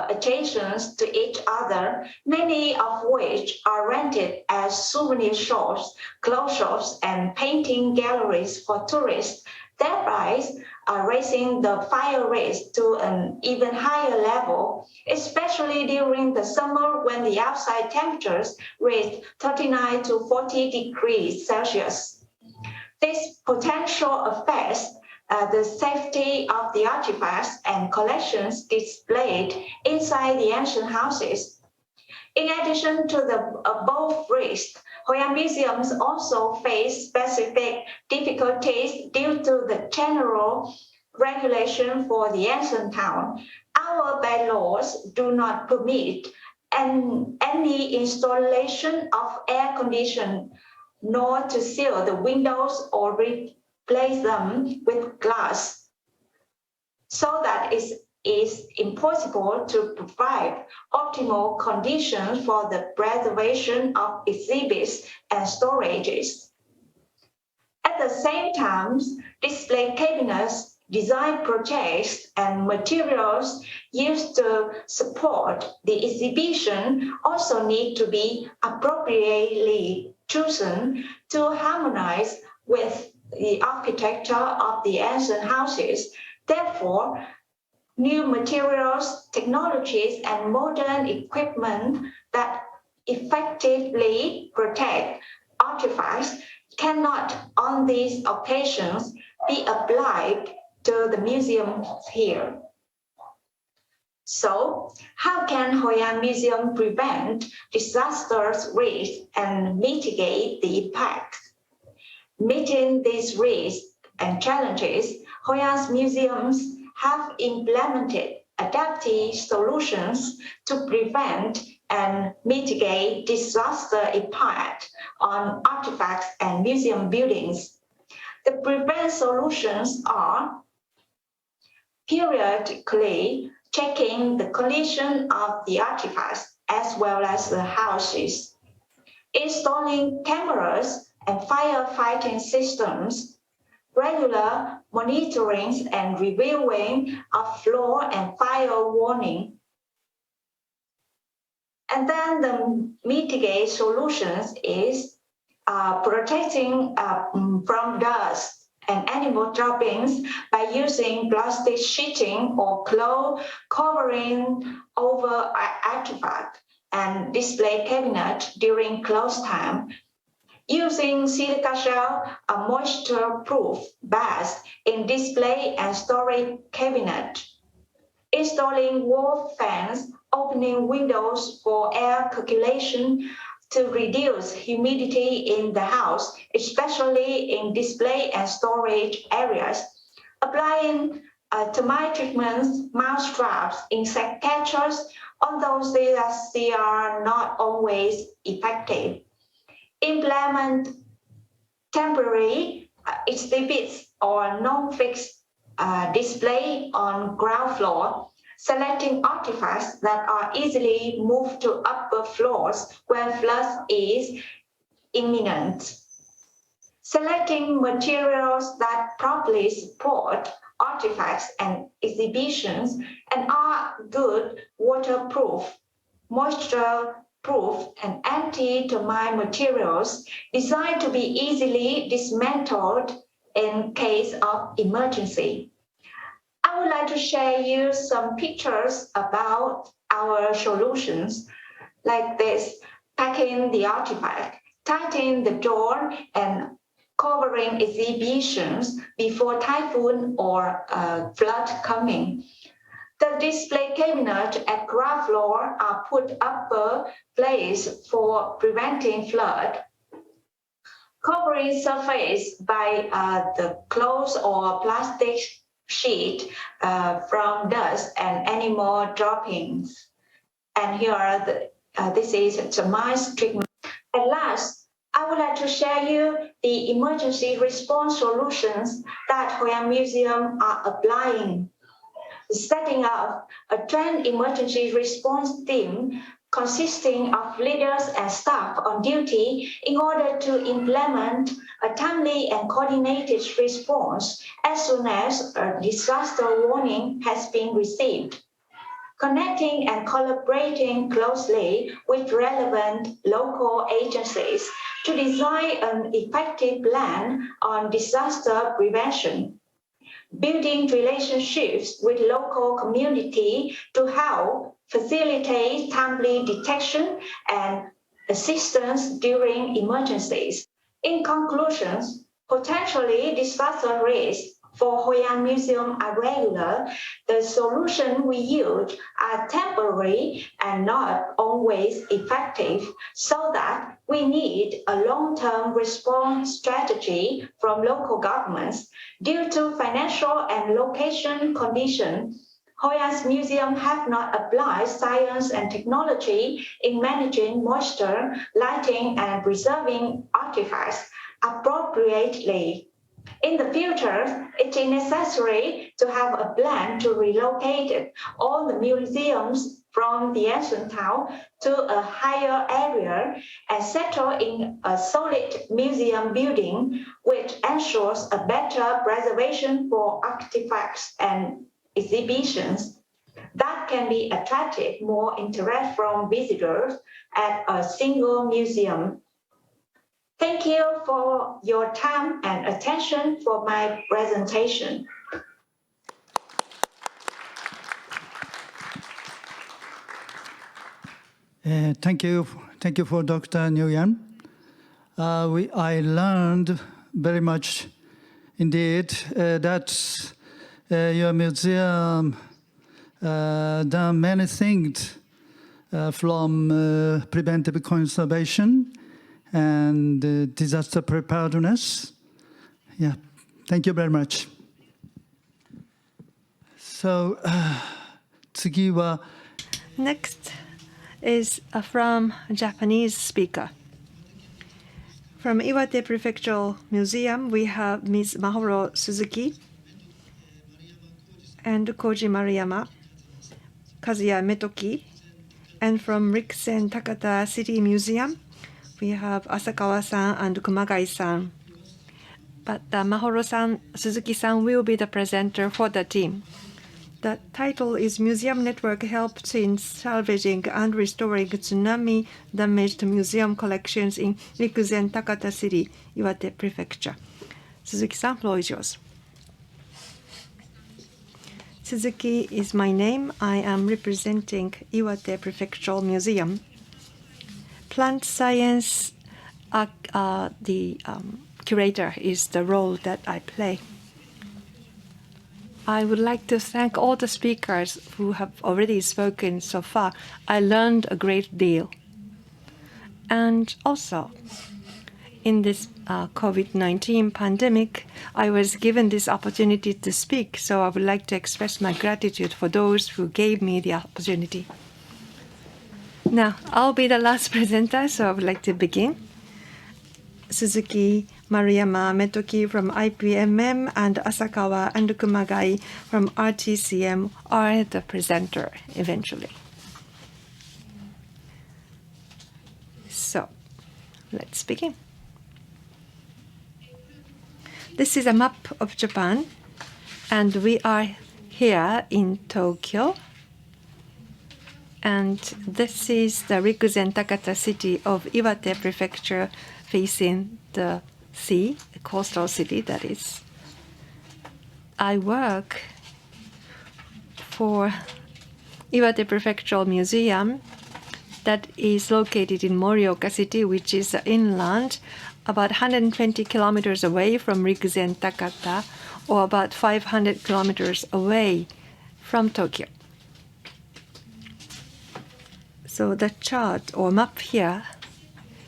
adjacent to each other, many of which are rented as souvenir shops, clothes shops, and painting galleries for tourists, thereby raising the fire risk to an even higher level, especially during the summer when the outside temperatures reach 39 to 40 degrees Celsius. This potential affects the safety of the artifacts and collections displayed inside the ancient houses. In addition to the above risks, Hoi An museums also face specific difficulties due to the general regulation for the ancient town. Our bylaws do not permit any installation of air conditioning, nor to seal the windows or replace them with glass, so that it's is impossible to provide optimal conditions for the preservation of exhibits and storages. At the same time, display cabinets, design projects, and materials used to support the exhibition also need to be appropriately chosen to harmonize with the architecture of the ancient houses. Therefore, new materials, technologies, and modern equipment that effectively protect artifacts cannot, on these occasions, be applied to the museum here. So, how can Hoi An Museum prevent disasters risk and mitigate the impact? Meeting these risks and challenges, Hoi An's museums have implemented adaptive solutions to prevent and mitigate disaster impact on artifacts and museum buildings. The prevent solutions are periodically checking the condition of the artifacts as well as the houses, installing cameras and firefighting systems, regular monitoring and reviewing of floor and fire warning. And then the mitigate solutions is protecting from dust and animal droppings by using plastic sheeting or cloth covering over artifact and display cabinet during close time, using silica gel, a moisture-proof bath in display and storage cabinet, installing wall fans, opening windows for air circulation to reduce humidity in the house, especially in display and storage areas, applying termite treatments, mouse traps, insect catchers, although they are not always effective. Implement temporary exhibits or non-fixed display on ground floor, selecting artifacts that are easily moved to upper floors where flood is imminent. Selecting materials that properly support artifacts and exhibitions and are good waterproof, moisture-proof, and anti-termite materials designed to be easily dismantled in case of emergency. I would like to share you some pictures about our solutions like this: packing the artifact, tightening the door, and covering exhibitions before typhoon or flood coming. The display cabinet at ground floor are put upper place for preventing flood. Covering surface by the cloth or plastic sheet from dust and animal droppings. And here are this is termite treatment. At last, I would like to share you the emergency response solutions that Hoi An Museum are applying. Setting up a joint emergency response team consisting of leaders and staff on duty in order to implement a timely and coordinated response as soon as a disaster warning has been received. Connecting and collaborating closely with relevant local agencies to design an effective plan on disaster prevention. Building relationships with local community to help facilitate timely detection and assistance during emergencies. In conclusion, potentially disaster risks for Hoi An Museum are regular. The solutions we use are temporary and not always effective, so that we need a long-term response strategy from local governments. Due to financial and location conditions, Hoi An's museum have not applied science and technology in managing moisture, lighting, and preserving artifacts appropriately. In the future, it is necessary to have a plan to relocate all the museums from the ancient town to a higher area and settle in a solid museum building, which ensures a better preservation for artifacts and exhibitions that can be attracted more interest from visitors at a single museum. Thank you for your time and attention for my presentation. Thank you for Dr. Nguyen. I learned very much indeed that your museum done many things from preventive conservation and disaster preparedness. Yeah, thank you very much. So, 次は Next is from a Japanese speaker. From Iwate Prefectural Museum, we have Ms. Mahoro Suzuki and Koji Maruyama, Kazuya Metoki. And from Rikuzen Takata City Museum, we have Asakawa-san and Kumagai-san. But Mahoro-san, Suzuki-san will be the presenter for the team. The title is Museum Network Helps in Salvaging and Restoring Tsunami-Damaged Museum Collections in Rikuzen Takata City, Iwate Prefecture. Suzuki-san, floor is yours. Suzuki is my name. I am representing Iwate Prefectural Museum. Plant science, the curator is the role that I play. I would like to thank all the speakers who have already spoken so far. I learned a great deal. And also, in this COVID-19 pandemic, I was given this opportunity to speak, so I would like to express my gratitude for those who gave me the opportunity. Now, I'll be the last presenter, so I would like to begin. Suzuki, Maruyama, Metoki from IPMM, and Asakawa and Kumagai from RTCM are the presenter eventually. So, let's begin. This is a map of Japan, and we are here in Tokyo. And this is the Rikuzen Takata city of Iwate Prefecture facing the sea, the coastal city that is. I work for Iwate Prefectural Museum that is located in Morioka City, which is inland, about 120 kilometers away from Rikuzen Takata, or about 500 kilometers away from Tokyo. So the chart or map here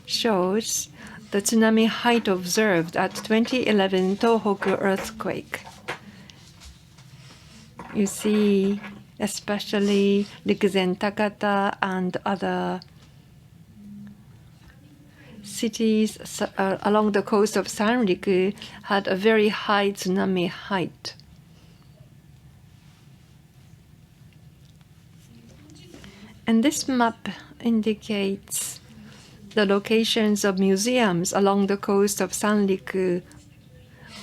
shows the tsunami height observed at 2011 Tohoku earthquake. You see especially Rikuzen Takata and other cities along the coast of Sanriku had a very high tsunami height. And this map indicates the locations of museums along the coast of Sanriku.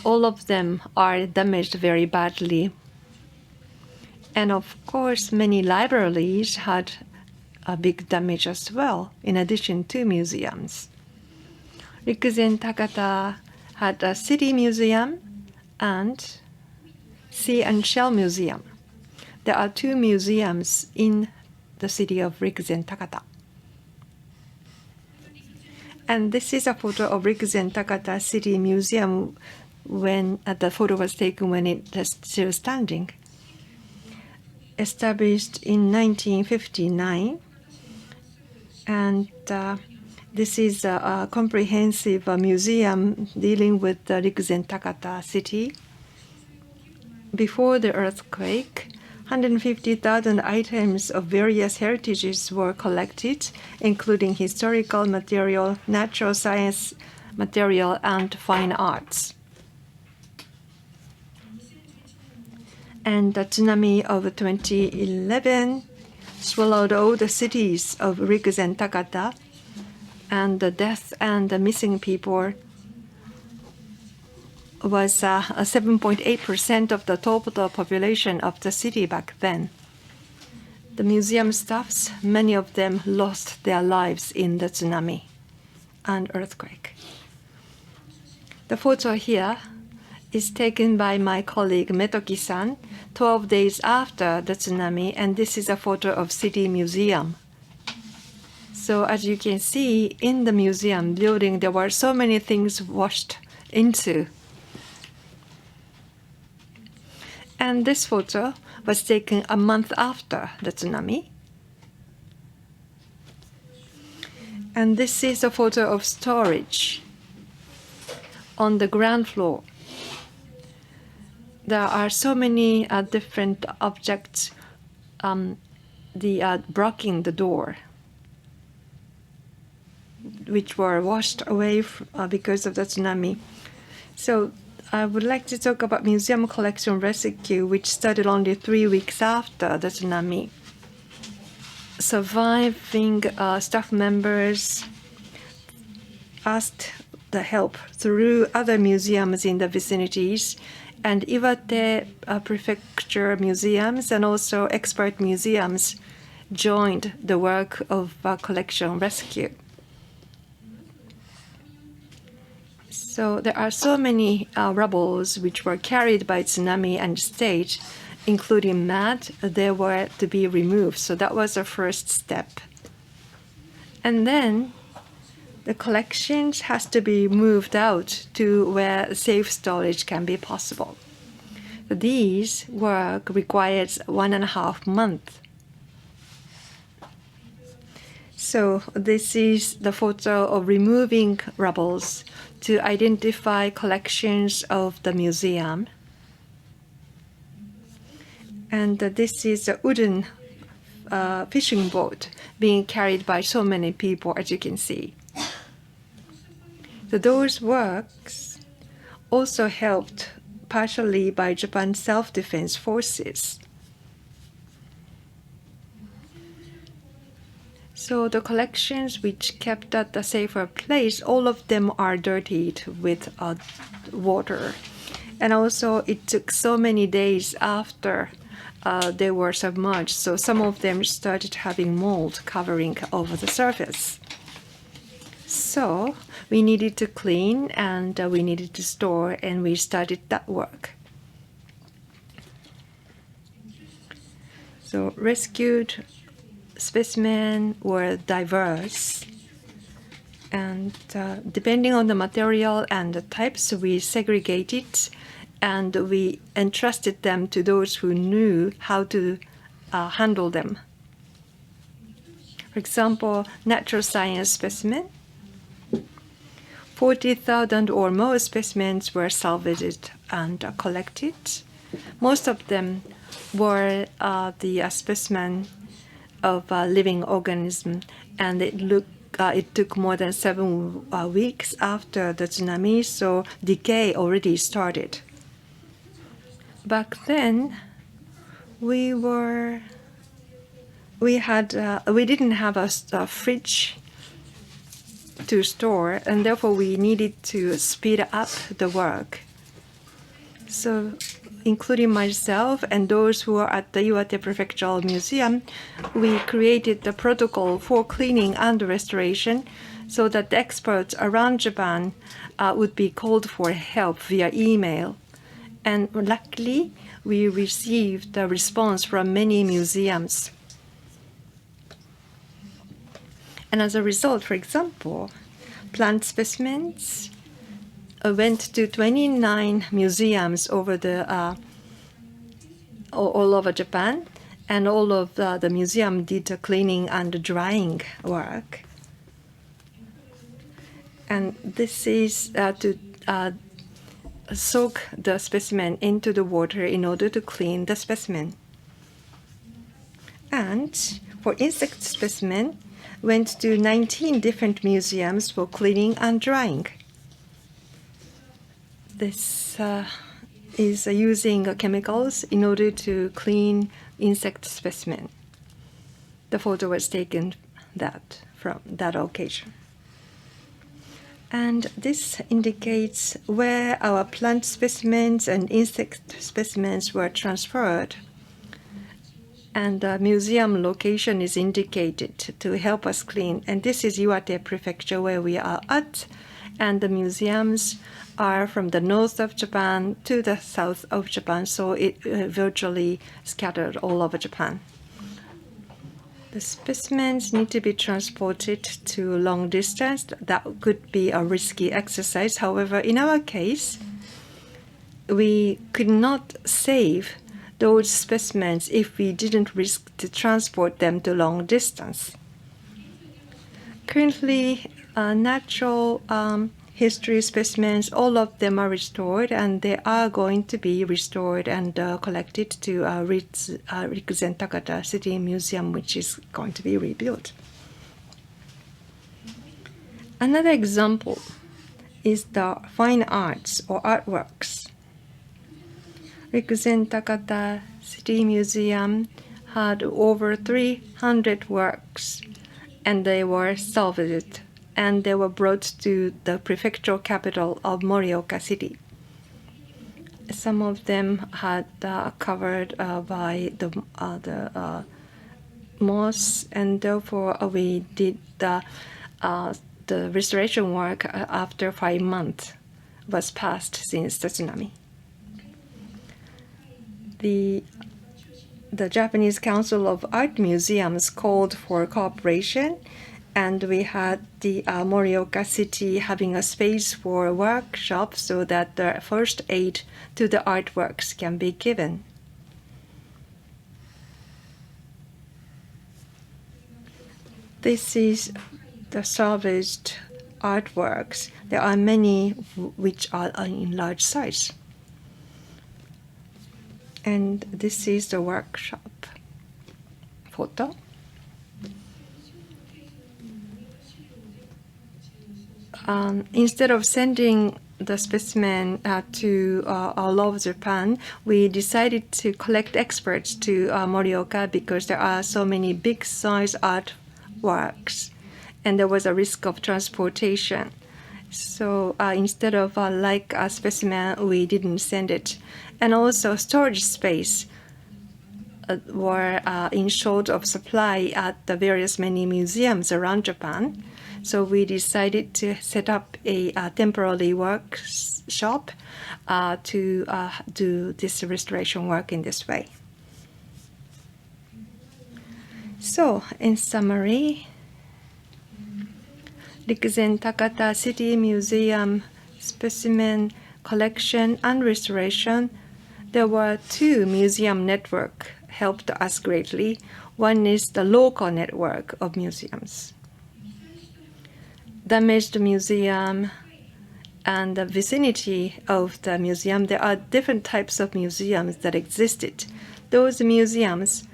All of them are damaged very badly. And of course, many libraries had a big damage as well, in addition to museums. Rikuzen Takata had a city museum and sea and shell museum. There are two museums in the city of Rikuzen Takata. And this is a photo of Rikuzen Takata City Museum when the photo was taken when it was still standing. Established in 1959, and this is a comprehensive museum dealing with the Rikuzen Takata city. Before the earthquake, 150,000 items of various heritages were collected, including historical material, natural science material, and fine arts. And the tsunami of 2011 swallowed all the cities of Rikuzen Takata, and the death and the missing people was 7.8% of the total population of the city back then. The museum staffs, many of them lost their lives in the tsunami and earthquake. The photo here is taken by my colleague Metoki-san 12 days after the tsunami, and this is a photo of City Museum. So as you can see, in the museum building, there were so many things washed into. And this photo was taken a month after the tsunami. And this is a photo of storage on the ground floor. There are so many different objects blocking the door, which were washed away because of the tsunami. So I would like to talk about museum collection rescue, which started only 3 weeks after the tsunami. Surviving staff members asked the help through other museums in the vicinities, and Iwate Prefecture museums and also expert museums joined the work of collection rescue. So there are so many rubbles which were carried by tsunami and staged, including mud. They were to be removed. So that was the first step. And then the collections has to be moved out to where safe storage can be possible. These work requires 1.5 months. So this is the photo of removing rubbles to identify collections of the museum. And this is a wooden fishing boat being carried by so many people, as you can see. So those works also helped partially by Japan's self-defense forces. So the collections which kept at a safer place, all of them are dirtied with water. And also it took so many days after they were submerged, so some of them started having mold covering over the surface. So we needed to clean and we needed to store, and we started that work. So rescued specimens were diverse, and depending on the material and the types, we segregated and we entrusted them to those who knew how to handle them. For example, natural science specimen, 40,000 or more specimens were salvaged and collected. Most of them were the specimen of a living organism, and it took more than 7 weeks after the tsunami, so decay already started. Back then, we didn't have a fridge to store, and therefore we needed to speed up the work. So, including myself and those who are at the Iwate Prefectural Museum, we created the protocol for cleaning and restoration so that the experts around Japan would be called for help via email. And luckily, we received a response from many museums. And as a result, for example, plant specimens went to 29 museums over all over Japan, and all of the museum did cleaning and drying work. And this is to soak the specimen into the water in order to clean the specimen. And for insect specimen, went to 19 different museums for cleaning and drying. This is using chemicals in order to clean insect specimen. The photo was taken from that occasion. And this indicates where our plant specimens and insect specimens were transferred. And the museum location is indicated to help us clean. And this is Iwate Prefecture where we are at. And the museums are from the north of Japan to the south of Japan, so it virtually scattered all over Japan. The specimens need to be transported to long distance. That could be a risky exercise. However, in our case, we could not save those specimens if we didn't risk to transport them to long distance. Currently, natural history specimens, all of them are restored, and they are going to be restored and collected to Rikuzen Takata City Museum, which is going to be rebuilt. Another example is the fine arts or artworks. Rikuzen Takata City Museum had over 300 works, and they were salvaged, and they were brought to the prefectural capital of Morioka City. Some of them had covered by the moss, and therefore we did the restoration work after 5 months was passed since the tsunami. The Japanese Council of Art Museums called for cooperation, and we had the Morioka City having a space for a workshop so that the first aid to the artworks can be given. This is the salvaged artworks. There are many which are in large size. And this is the workshop photo. Instead of sending the specimen to all over Japan, we decided to collect experts to Morioka because there are so many big size artworks and there was a risk of transportation. So instead of like a specimen, we didn't send it. And also storage space were in short of supply at the various many museums around Japan. So we decided to set up a temporary workshop to do this restoration work in this way. So in summary, Rikuzen Takata City Museum specimen collection and restoration, there were 2 museum networks helped us greatly. One is the local network of museums. Damaged museum and the vicinity of the museum, there are different types of museums that existed. Those museums,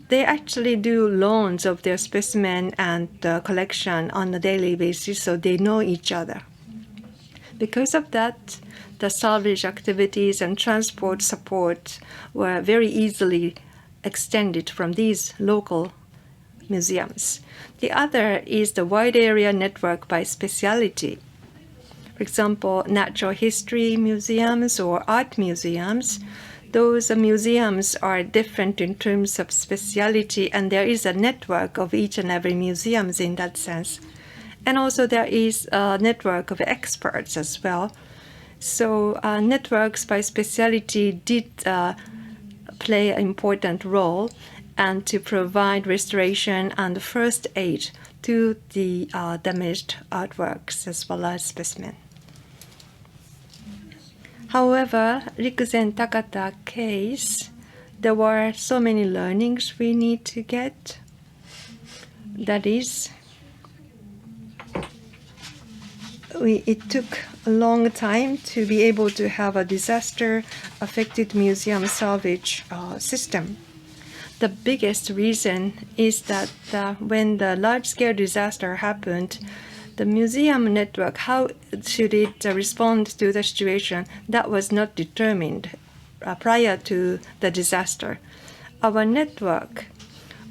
they actually do loans of their specimen and collection on a daily basis, so they know each other. Because of that, the salvage activities and transport support were very easily extended from these local museums. The other is the wide area network by speciality. For example, natural history museums or art museums. Those museums are different in terms of speciality, and there is a network of each and every museum in that sense. And also there is a network of experts as well. So networks by speciality did play an important role and to provide restoration and first aid to the damaged artworks as well as specimen. However, Rikuzen Takata case, there were so many learnings we need to get. That is, it took a long time to be able to have a disaster-affected museum salvage system. The biggest reason is that when the large-scale disaster happened, The museum network, how should it respond to the situation, that was not determined prior to the disaster. Our network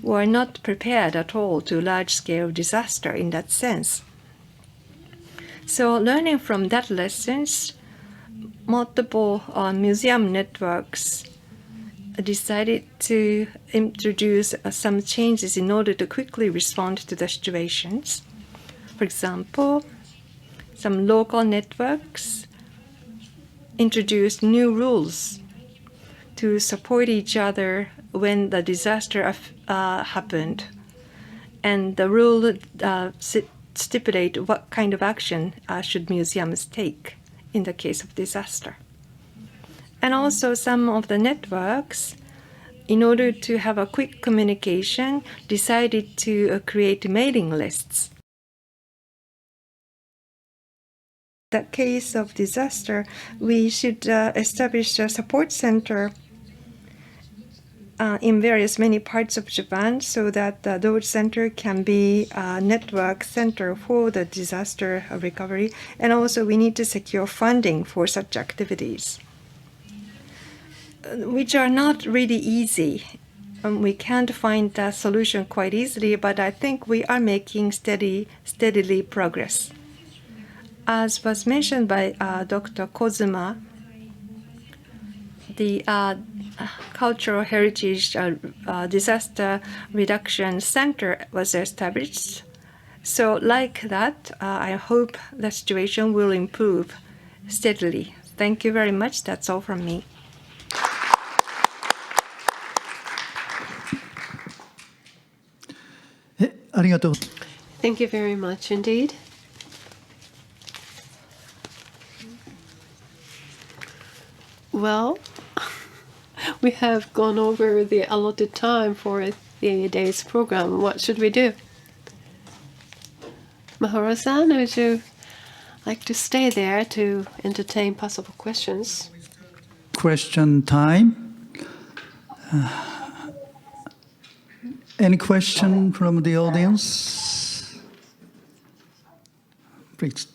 were not prepared at all to large-scale disaster in that sense. So learning from that lessons, multiple museum networks decided to introduce some changes in order to quickly respond to the situations. For example, some local networks introduced new rules to support each other when the disaster happened. And the rule stipulate what kind of action should museums take in the case of disaster. And also some of the networks, in order to have a quick communication, decided to create mailing lists. In the case of disaster, we should establish a support center in many parts of Japan so that those centers can be a network center for the disaster recovery. And also we need to secure funding for such activities, which are not really easy. We can't find the solution quite easily, but I think we are making steadily progress. As was mentioned by Dr. Kohdzuma, the Cultural Heritage Disaster Reduction Center was established. So like that, I hope the situation will improve steadily. Thank you very much. That's all from me. Thank you very much indeed. Well, we have gone over the allotted time for the day's program. What should we do? Mahara-san, would you like to stay there to entertain possible questions? Question time. Any question from the audience? Please.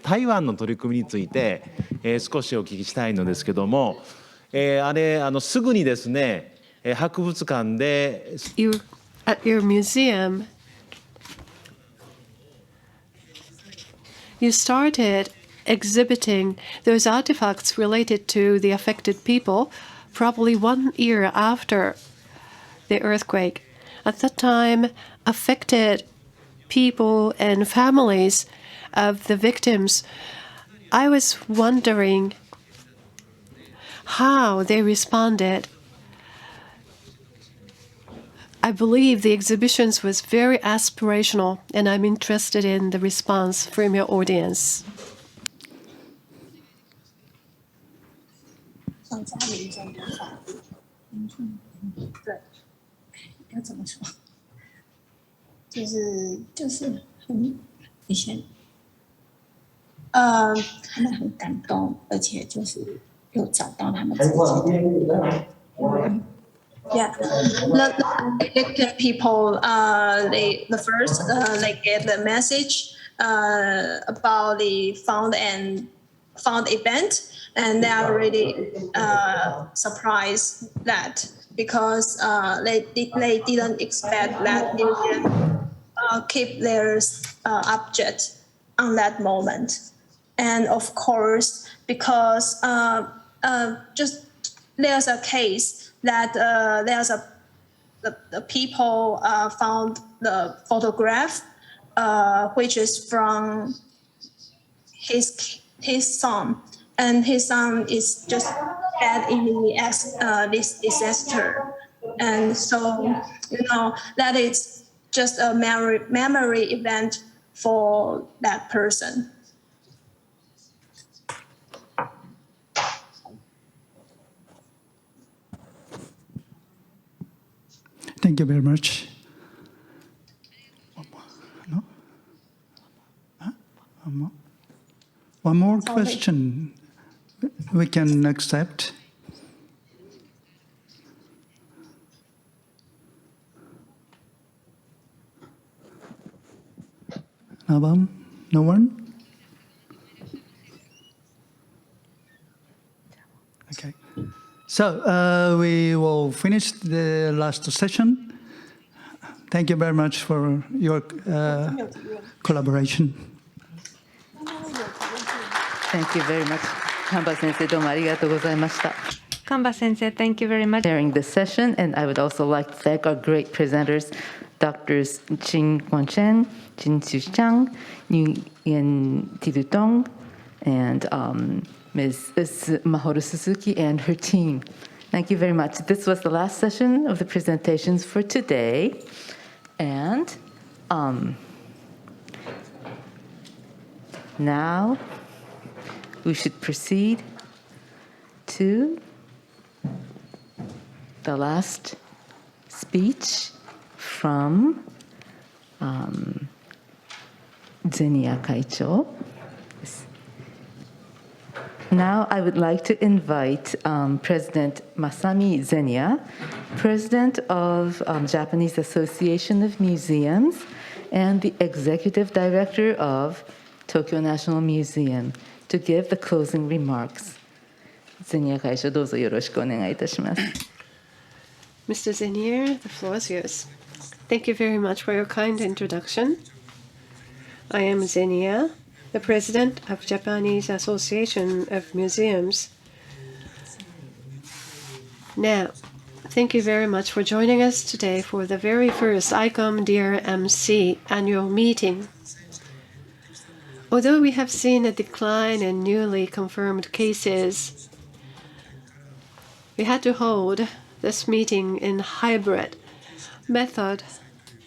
台湾の取り組みについて、少しお聞きしたいのですけども、すぐにですね、博物館で At your museum, you started exhibiting those artifacts related to the affected people probably 1 year after the earthquake. At that time, affected people and families of the victims, I was wondering how they responded. I believe the exhibitions was very aspirational, and I'm interested in the response from your audience. 他们很感动，而且就是有找到他们自己的。Yeah, the people, the first, they get the message about the found event, and they are really surprised that because they didn't expect that museum keep their object on that moment. And of course, because just there's a case that the people found the photograph, which is from his son, and his son is just dead in this disaster, and so that is just a memory event for that person. Thank you very much. One more? No? Huh? One more question we can accept. No one? Okay. So we will finish the last session. Thank you very much for your collaboration. Thank you very much. Kamba sensei, どうもありがとうございました. Kamba sensei, thank you very much. During this session, and I would also like to thank our great presenters, Drs. Chin Kwon Chen, Jin Su Chang, Nguyen Tidutong, and Ms. Mahoru Suzuki and her team. Thank you very much. This was the last session of the presentations for today. And now we should proceed to the last speech from Zenia Kaicho. Now I would like to invite President Masami Zenia, President of Japanese Association of Museums and the Executive Director of Tokyo National Museum, to give the closing remarks. Zenia Kaicho, どうぞよろしくお願いいたします。Mr. Zenier, the floor is yours. Thank you very much for your kind introduction. I am Zenia, the president of Japanese Association of Museums. Now, thank you very much for joining us today for the very first ICOM-DRMC annual meeting. Although we have seen a decline in newly confirmed cases, we had to hold this meeting in hybrid method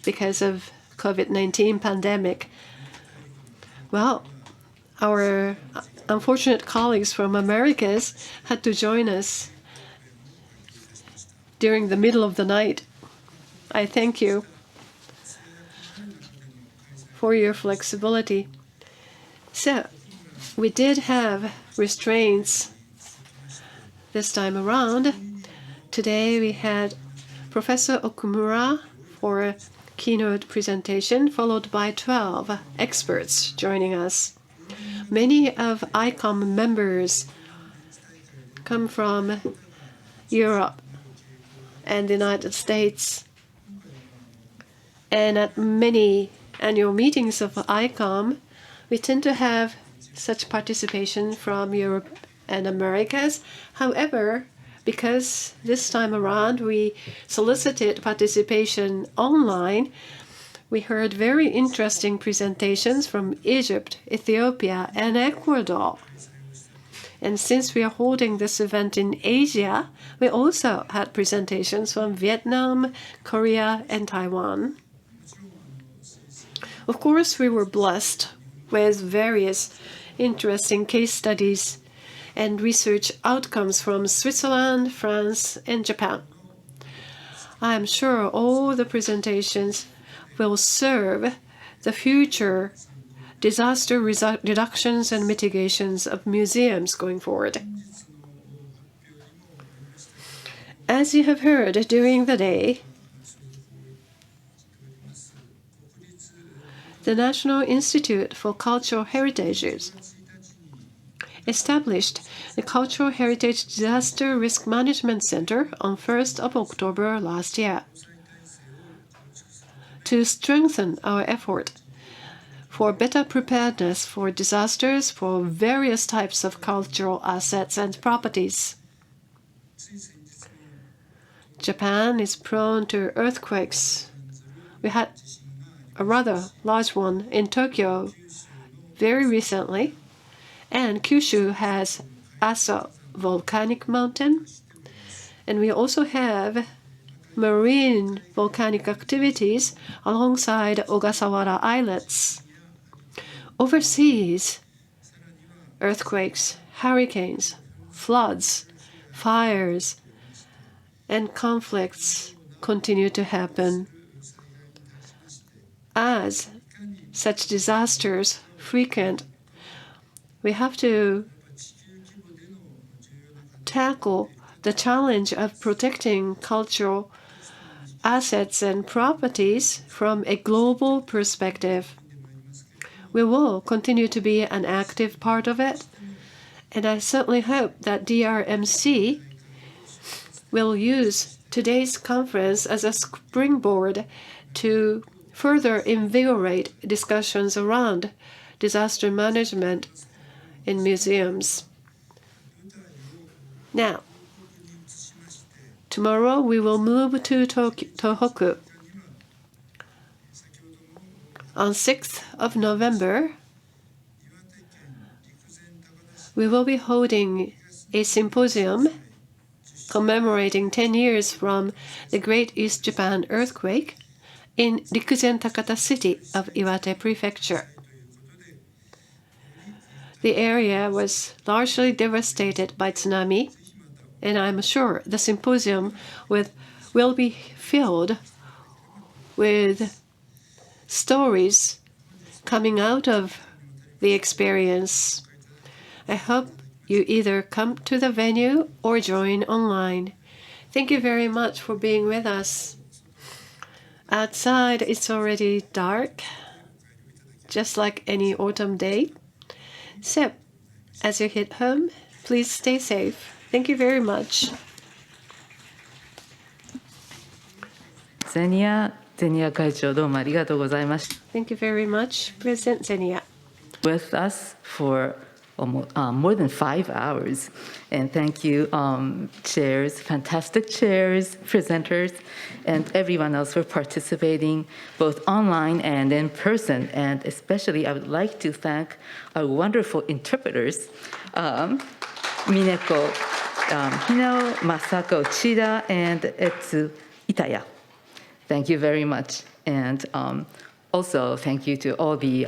because of COVID-19 pandemic. Well, our unfortunate colleagues from Americas had to join us during the middle of the night. I thank you for your flexibility. So, we did have restraints this time around. Today we had Professor Okumura for a keynote presentation, followed by 12 experts joining us. Many of ICOM members come from Europe and the United States. And at many annual meetings of ICOM, we tend to have such participation from Europe and Americas. However, because this time around we solicited participation online, we heard very interesting presentations from Egypt, Ethiopia, and Ecuador. And since we are holding this event in Asia, we also had presentations from Vietnam, Korea, and Taiwan. Of course, we were blessed with various interesting case studies and research outcomes from Switzerland, France, and Japan. I am sure all the presentations will serve the future disaster reductions and mitigations of museums going forward. As you have heard during the day, the National Institute for Cultural Heritages established the Cultural Heritage Disaster Risk Management Center on 1st of October last year to strengthen our effort for better preparedness for disasters for various types of cultural assets and properties. Japan is prone to earthquakes. We had a rather large one in Tokyo very recently, and Kyushu has Aso volcanic mountain, and we also have marine volcanic activities alongside Ogasawara islets. Overseas, earthquakes, hurricanes, floods, fires, and conflicts continue to happen. As such disasters frequent, we have to tackle the challenge of protecting cultural assets and properties from a global perspective. we will continue to be an active part of it. And I certainly hope that DRMC will use today's conference as a springboard to further invigorate discussions around disaster management in museums. Now, tomorrow we will move to Tohoku. On 6th of November, we will be holding a symposium commemorating 10 years from the Great East Japan earthquake in Rikuzen Takata City of Iwate Prefecture. The area was largely devastated by tsunami, and I'm sure the symposium will be filled with stories coming out of the experience. I hope you either come to the venue or join online. Thank you very much for being with us. Outside, it's already dark, just like any autumn day. So, as you hit home, please stay safe. Thank you very much. Zenia 会長どうもありがとうございました。Thank you very much, President Zenia. With us for more than 5 hours. And thank you, chairs, fantastic chairs, presenters, and everyone else for participating, both online and in person. And especially, I would like to thank our wonderful interpreters, Mineko Hino, Masako Chida, and Etsu Itaya. Thank you very much. And also, thank you to all the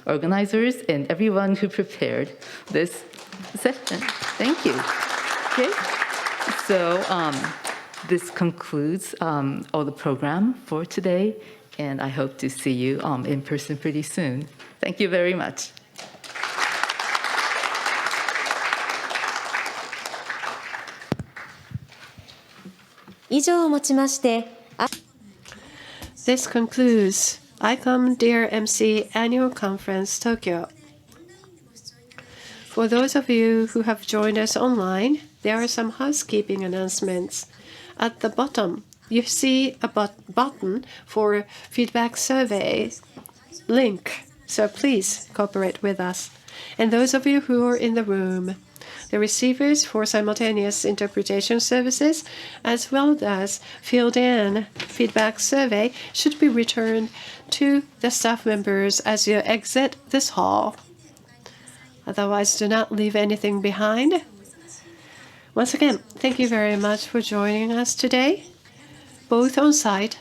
organizers and everyone who prepared this session. Thank you. Okay, so this concludes all the program for today, and I hope to see you in person pretty soon. Thank you very much. This concludes ICOM-DRMC Annual Conference Tokyo. For those of you who have joined us online, there are some housekeeping announcements. At the bottom, you see a button for feedback survey link, so please cooperate with us. And those of you who are in the room, the receivers for simultaneous interpretation services, as well as filled-in feedback survey, should be returned to the staff members as you exit this hall. Otherwise, do not leave anything behind. Once again, thank you very much for joining us today, both on site